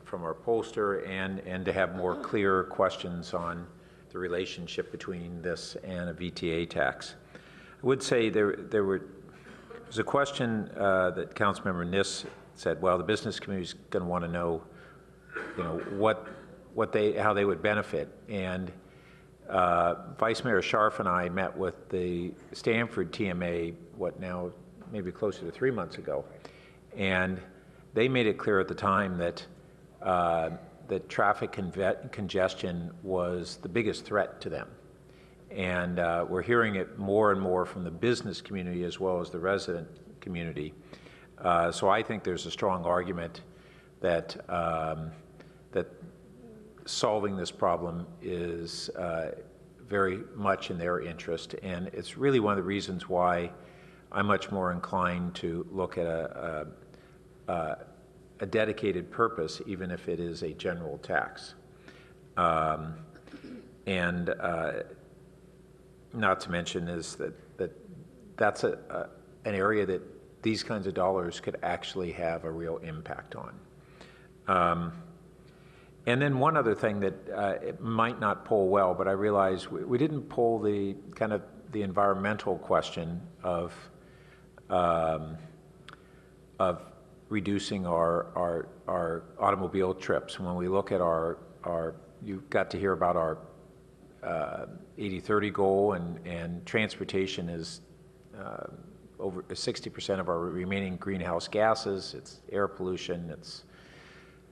from our pollster, and to have more clear questions on the relationship between this and a VTA tax. I would say there was a question that Councilmember Niss said, well, the business community is going to want to know, how they would benefit. And Vice Mayor Scharf and I met with the Stanford TMA, maybe closer to 3 months ago, and they made it clear at the time that that traffic congestion was the biggest threat to them. And we're hearing it more and more from the business community as well as the resident community. So I think there's a strong argument that that solving this problem is very much in their interest, and it's really one of the reasons why I'm much more inclined to look at a dedicated purpose, even if it is a general tax. Not to mention is that's an area that these kinds of dollars could actually have a real impact on. And then one other thing that it might not poll well, but I realize we didn't poll the kind of the environmental question of reducing our automobile trips. When we look at you got to hear about our 80-30 goal, and transportation is over 60% of our remaining greenhouse gases. It's air pollution.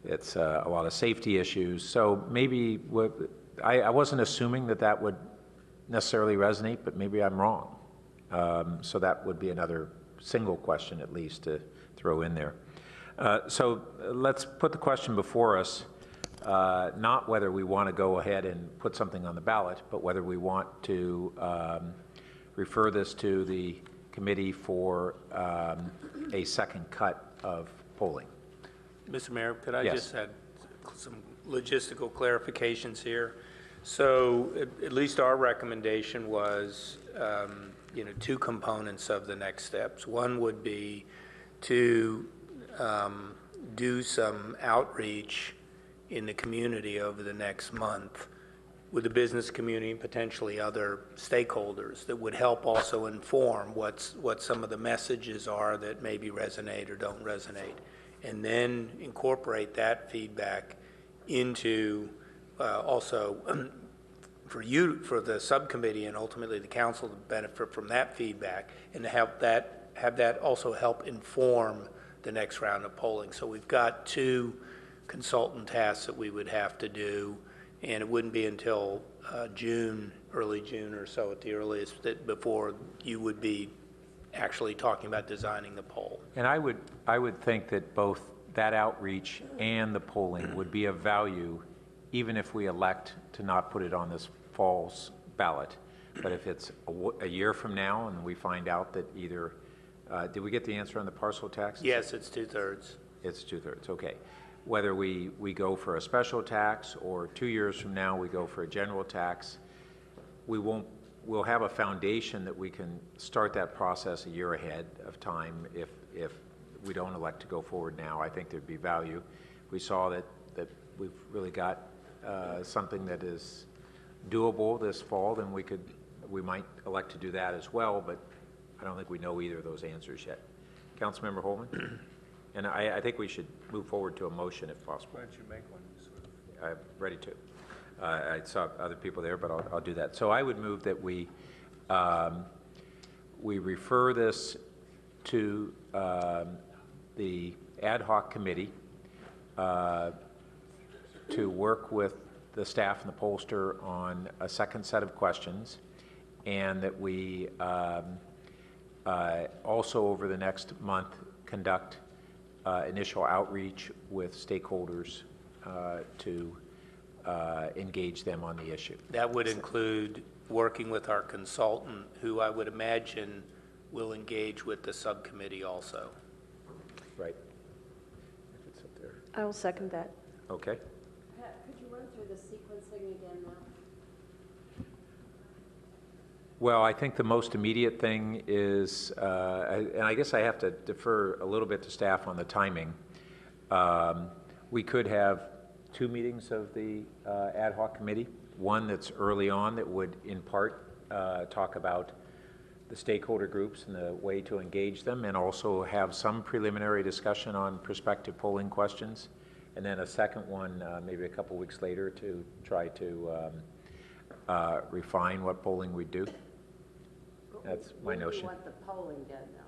It's a lot of safety issues. So maybe I wasn't assuming that would necessarily resonate, but maybe I'm wrong. So that would be another single question at least to throw in there. So let's put the question before us, not whether we want to go ahead and put something on the ballot, but whether we want to refer this to the committee for a second cut of polling. Mr. Mayor, could I Yes. just add some logistical clarifications here? So at least our recommendation was, two components of the next steps. One would be to do some outreach in the community over the next month with the business community and potentially other stakeholders that would help also inform what some of the messages are that maybe resonate or don't resonate, and then incorporate that feedback into also for the subcommittee and ultimately the council to benefit from that feedback, and to have that also help inform the next round of polling. So we've got two consultant tasks that we would have to do, and it wouldn't be until June, early June or so at the earliest, before you would be actually talking about designing the poll. And I would think that both that outreach and the polling would be of value, even if we elect to not put it on this fall's ballot. But if it's a year from now and we find out that either, did we get the answer on the parcel tax? Yes, it's 2/3. It's 2/3, okay. Whether we go for a special tax, or 2 years from now we go for a general tax, we'll have a foundation that we can start that process a year ahead of time. If we don't elect to go forward now, I think there'd be value. We saw that we've really got something that is doable this fall, then we might elect to do that as well, but I don't think we know either of those answers yet. Councilmember Holman? And I think we should move forward to a motion if possible. Why don't you make one? I'm ready to. I saw other people there, but I'll do that. So I would move that we refer this to the ad hoc committee to work with the staff and the pollster on a second set of questions, and that we also over the next month conduct initial outreach with stakeholders to engage them on the issue. That would include working with our consultant, who I would imagine will engage with the subcommittee also. Right. I will second that. Okay. Pat, could you run through the sequencing again now? Well, I think the most immediate thing is, and I guess I have to defer a little bit to staff on the timing. We could have 2 meetings of the ad hoc committee, one that's early on that would in part talk about the stakeholder groups and the way to engage them, and also have some preliminary discussion on prospective polling questions, and then a second one maybe a couple weeks later to try to refine what polling we do. That's my notion. When do you want the polling done, though?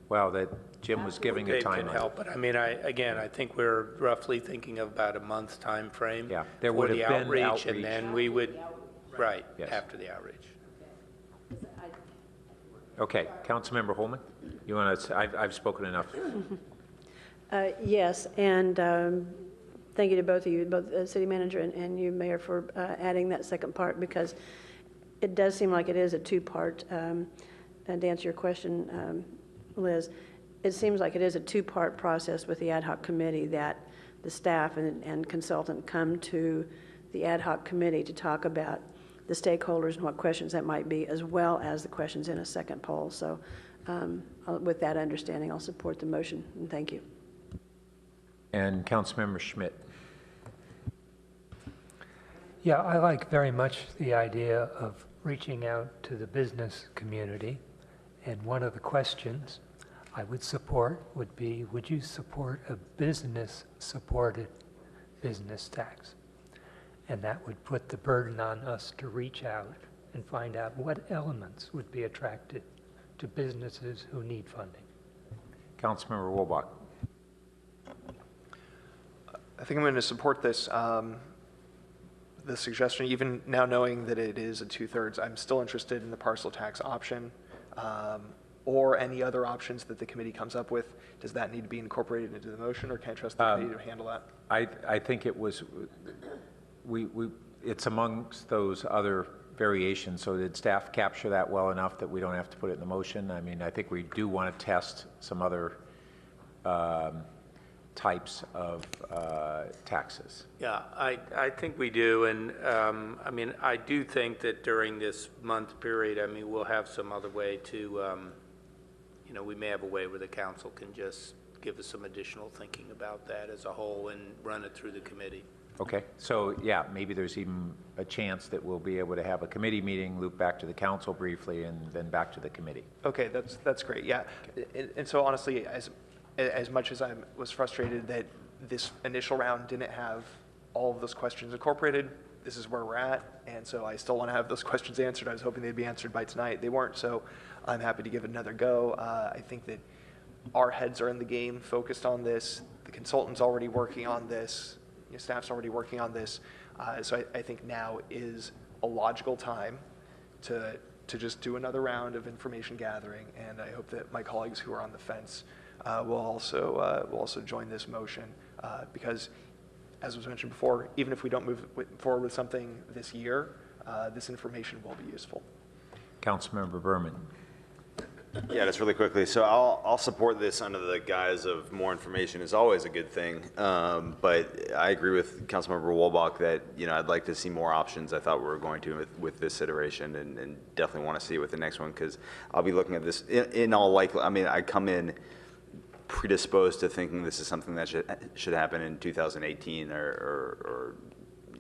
Well, that Jim was giving a Dave timeline. can help, but I mean, I think we're roughly thinking of about a month's time frame there for would the have been outreach, outreach. and then we would, right, Yes. after the outreach. Okay, Councilmember Holman, you want to? I've spoken enough. Yes, and thank you to both of you, both the city manager and you, Mayor, for adding that second part, because it does seem like it is a two-part, and to answer your question, Liz, it seems like it is a two-part process with the ad hoc committee, that the staff and consultant come to the ad hoc committee to talk about the stakeholders and what questions that might be, as well as the questions in a second poll. So with that understanding, I'll support the motion, and thank you. And Councilmember Schmidt. Yeah, I like very much the idea of reaching out to the business community. And one of the questions I would support would be, would you support a business-supported business tax? And that would put the burden on us to reach out and find out what elements would be attracted to businesses who need funding. Councilmember Wolbach. I think I'm going to support this, the suggestion, even now knowing that it is a 2/3. I'm still interested in the parcel tax option, or any other options that the committee comes up with. Does that need to be incorporated into the motion, or can I trust the committee to handle that? I think it was, it's amongst those other variations. So did staff capture that well enough that we don't have to put it in the motion? I mean, I think we do want to test some other types of taxes. Yeah, I think we do, and I mean, I do think that during this month period, I mean, we'll have some other way to, you know, we may have a way where the council can just give us some additional thinking about that as a whole and run it through the committee. Okay, so yeah, maybe there's even a chance that we'll be able to have a committee meeting, loop back to the council briefly, and then back to the committee. Okay, that's great, yeah. And so honestly, as much as I was frustrated that this initial round didn't have all of those questions incorporated, this is where we're at, and so I still want to have those questions answered. I was hoping they'd be answered by tonight. They weren't, so I'm happy to give it another go. I think that our heads are in the game, focused on this. The consultant's already working on this. Your staff's already working on this. So I think now is a logical time to just do another round of information gathering, and I hope that my colleagues who are on the fence will also join this motion, because, as was mentioned before, even if we don't move forward with something this year, this information will be useful. Councilmember Berman. Yeah, just really quickly. So I'll support this under the guise of more information is always a good thing. But I agree with Councilmember Wolbach that, you know, I'd like to see more options. I thought we were going to with this iteration, and definitely want to see it with the next one, because I'll be looking at this in all likelihood. I mean, I come in predisposed to thinking this is something that should happen in 2018 or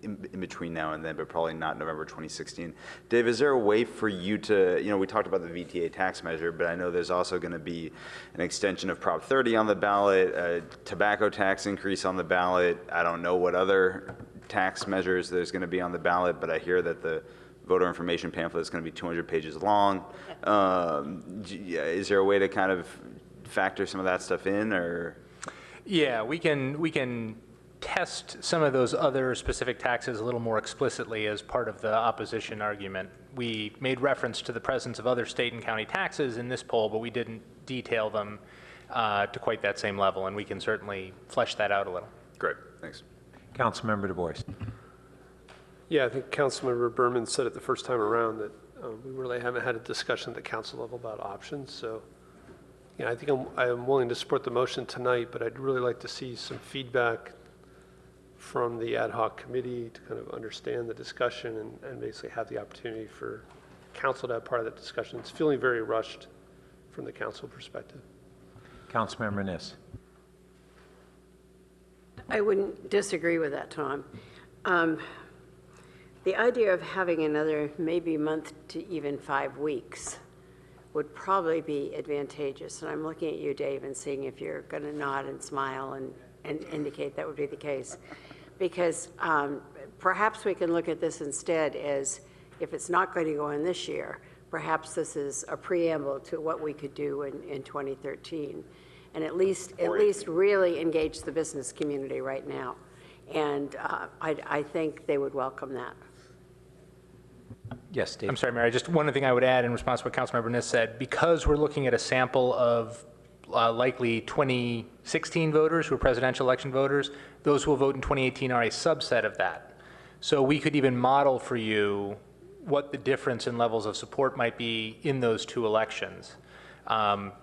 in between now and then, but probably not November 2016. Dave, is there a way for you to, you know, we talked about the VTA tax measure, but I know there's also going to be an extension of Prop 30 on the ballot, a tobacco tax increase on the ballot. I don't know what other tax measures there's going to be on the ballot, but I hear that the voter information pamphlet is going to be 200 pages long. Is there a way to kind of factor some of that stuff in, or? Yeah, we can test some of those other specific taxes a little more explicitly as part of the opposition argument. We made reference to the presence of other state and county taxes in this poll, but we didn't detail them to quite that same level, and we can certainly flesh that out a little. Great, thanks. Councilmember Du Bois. Yeah, I think Councilmember Berman said it the first time around that we really haven't had a discussion at the council level about options. So, I think I'm willing to support the motion tonight, but I'd really like to see some feedback from the ad hoc committee to kind of understand the discussion and basically have the opportunity for council to have part of that discussion. It's feeling very rushed from the council perspective. Councilmember Niss. I wouldn't disagree with that, Tom. The idea of having another maybe month to even 5 weeks would probably be advantageous. And I'm looking at you, Dave, and seeing if you're going to nod and smile and indicate that would be the case. Because perhaps we can look at this instead as, if it's not going to go in this year, perhaps this is a preamble to what we could do in 2013. And at least really engage the business community right now. And I think they would welcome that. Yes, Dave. I'm sorry, Mayor. Just one thing I would add in response to what Councilmember Niss said, because we're looking at a sample of likely 2016 voters who are presidential election voters, those who will vote in 2018 are a subset of that. So we could even model for you what the difference in levels of support might be in those two elections.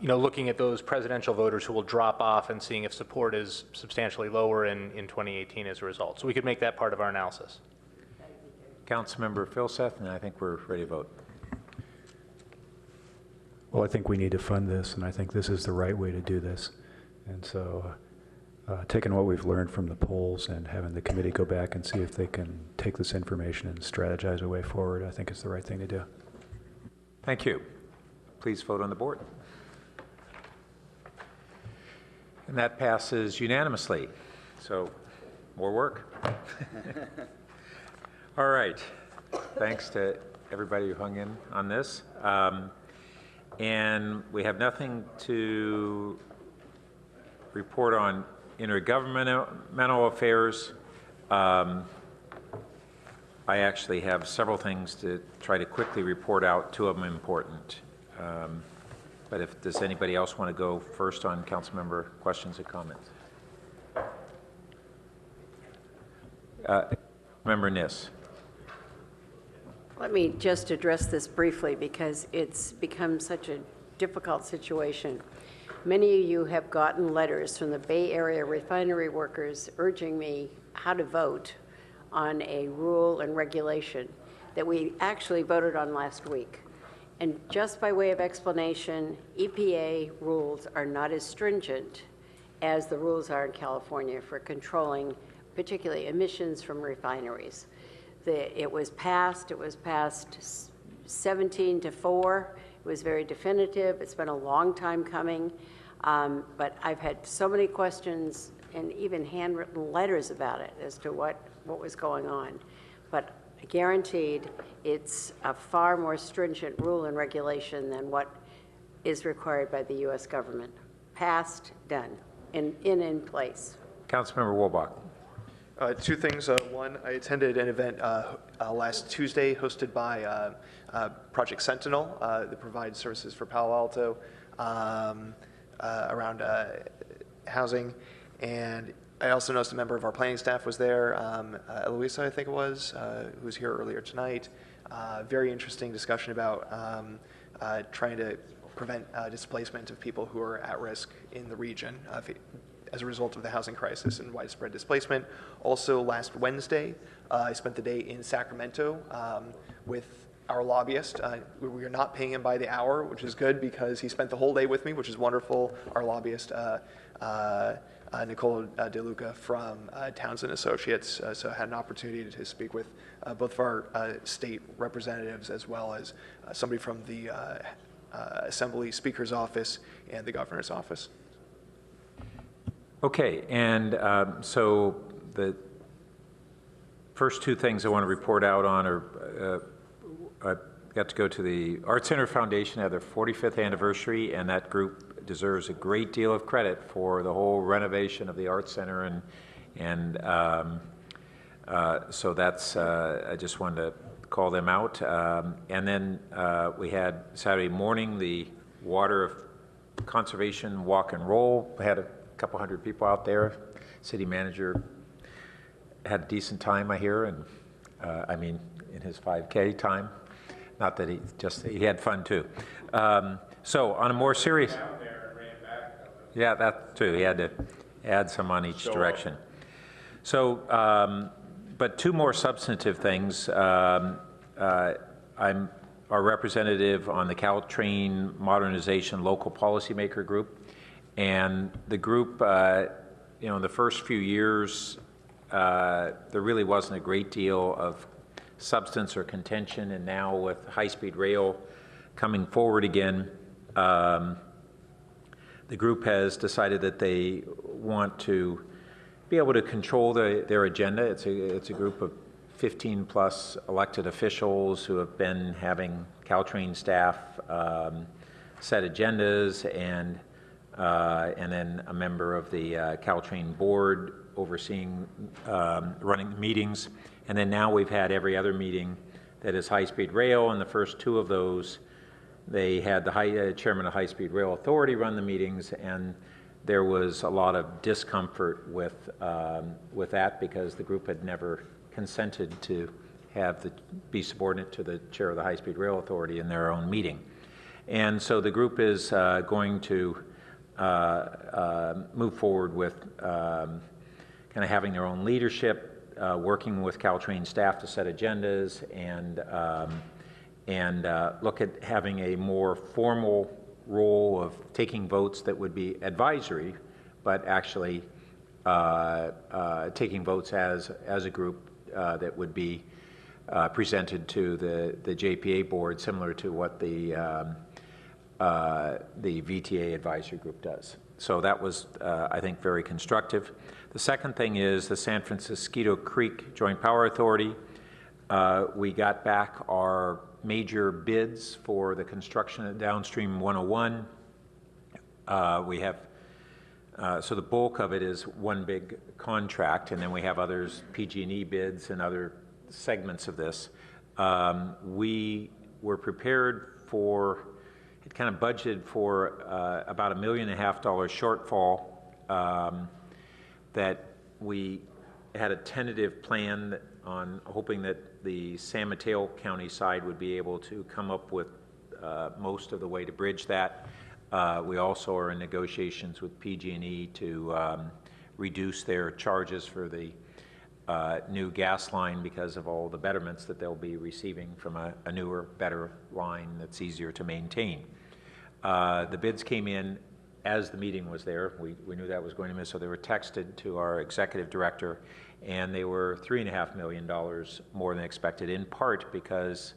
Looking at those presidential voters who will drop off and seeing if support is substantially lower in 2018 as a result. So we could make that part of our analysis. Councilmember Filseth, and I think we're ready to vote. Well, I think we need to fund this, and I think this is the right way to do this. And so taking what we've learned from the polls and having the committee go back and see if they can take this information and strategize a way forward, I think is the right thing to do. Thank you. Please vote on the board. And that passes unanimously. So more work. All right. Thanks to everybody who hung in on this. And we have nothing to report on intergovernmental affairs. I actually have several things to try to quickly report out, 2 of them important. But does anybody else want to go first on council member questions or comments? Member Niss. Let me just address this briefly because it's become such a difficult situation. Many of you have gotten letters from the Bay Area refinery workers urging me how to vote on a rule and regulation that we actually voted on last week. And just by way of explanation, EPA rules are not as stringent as the rules are in California for controlling particularly emissions from refineries. It was passed 17-4. It was very definitive. It's been a long time coming. But I've had so many questions and even handwritten letters about it as to what was going on. But guaranteed, it's a far more stringent rule and regulation than what is required by the U.S. government. Passed, done, in place. Councilmember Wolbach. 2 things. One, I attended an event last Tuesday hosted by Project Sentinel that provides services for Palo Alto around housing. And I also noticed a member of our planning staff was there, Eloisa, I think it was, who was here earlier tonight. Very interesting discussion about trying to prevent displacement of people who are at risk in the region as a result of the housing crisis and widespread displacement. Also, last Wednesday, I spent the day in Sacramento with our lobbyist. We are not paying him by the hour, which is good because he spent the whole day with me, which is wonderful. Our lobbyist, Nicole DeLuca from Townsend Associates, so I had an opportunity to speak with both of our state representatives as well as somebody from the Assembly Speaker's office and the Governor's office. Okay, and so first two things I want to report out on are I got to go to the Art Center Foundation at their 45th anniversary, and that group deserves a great deal of credit for the whole renovation of the Art Center, so that's I just wanted to call them out. And then we had Saturday morning the water conservation walk and roll. We had a couple hundred people out there. City manager had a decent time, I hear, and I mean in his 5K time. Not that he had fun too. So on a more serious, yeah, that too. He had to add some on each direction. So, but two more substantive things. I'm our representative on the Caltrain Modernization Local Policymaker Group, and the group, in the first few years, there really wasn't a great deal of substance or contention, and now with high-speed rail coming forward again, the group has decided that they want to be able to control their agenda. It's a group of 15 plus elected officials who have been having Caltrain staff set agendas, and then a member of the Caltrain board overseeing running the meetings. And then now we've had every other meeting that is high-speed rail, and the first two of those, they had the chairman of High-Speed Rail Authority run the meetings, and there was a lot of discomfort with that because the group had never consented to be subordinate to the chair of the High-Speed Rail Authority in their own meeting. And so the group is going to move forward with kind of having their own leadership, working with Caltrain staff to set agendas, and look at having a more formal role of taking votes that would be advisory, but actually taking votes as a group that would be presented to the JPA board, similar to what the VTA advisory group does. So that was, I think, very constructive. The second thing is the San Francisco Creek Joint Power Authority. We got back our major bids for the construction of Downstream 101. We have, so the bulk of it is one big contract, and then we have others, PG&E bids and other segments of this. We were prepared for, it kind of budgeted for about $1.5 million shortfall, that we had a tentative plan on hoping that the San Mateo County side would be able to come up with most of the way to bridge that. We also are in negotiations with PG&E to reduce their charges for the new gas line because of all the betterments that they'll be receiving from a newer, better line that's easier to maintain. The bids came in as the meeting was there. We knew that was going to miss, so they were texted to our executive director, and they were $3.5 million more than expected, in part because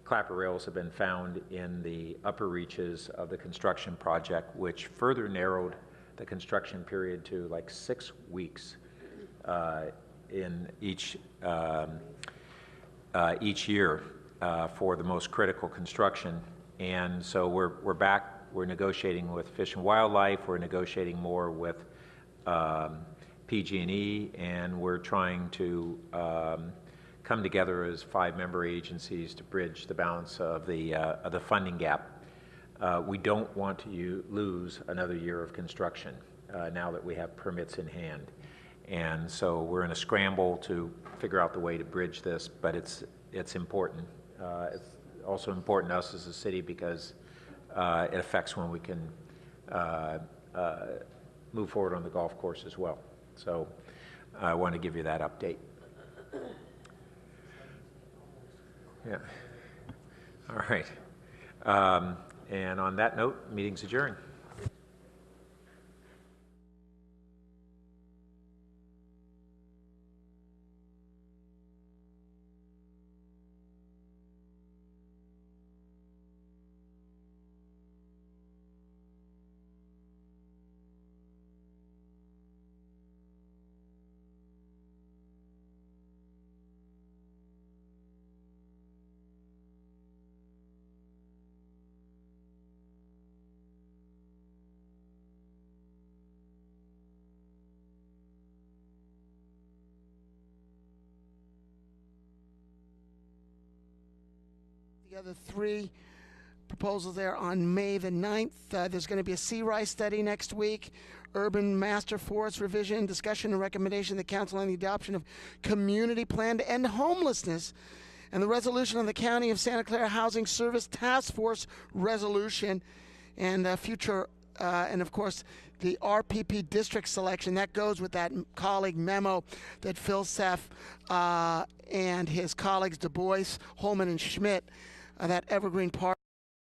clapper rails have been found in the upper reaches of the construction project, which further narrowed the construction period to like 6 weeks in each year for the most critical construction. And so we're back. We're negotiating with Fish and Wildlife. We're negotiating more with PG&E, and we're trying to come together as 5 member agencies to bridge the balance of the funding gap. We don't want to lose another year of construction now that we have permits in hand. And so we're in a scramble to figure out the way to bridge this, but it's important. It's also important to us as a city because it affects when we can move forward on the golf course as well. So I want to give you that update. Yeah. All right. And on that note, meeting's adjourned. together 3 proposals there on May the 9th. There's going to be a sea rice study next week, urban master forest revision, discussion and recommendation of the council on the adoption of community plan to end homelessness, and the resolution of the County of Santa Clara Housing Service Task Force resolution, and future, and of course, the RPP district selection. That goes with that colleague memo that Phil Seff and his colleagues Du Bois, Holman, and Schmidt, that Evergreen Park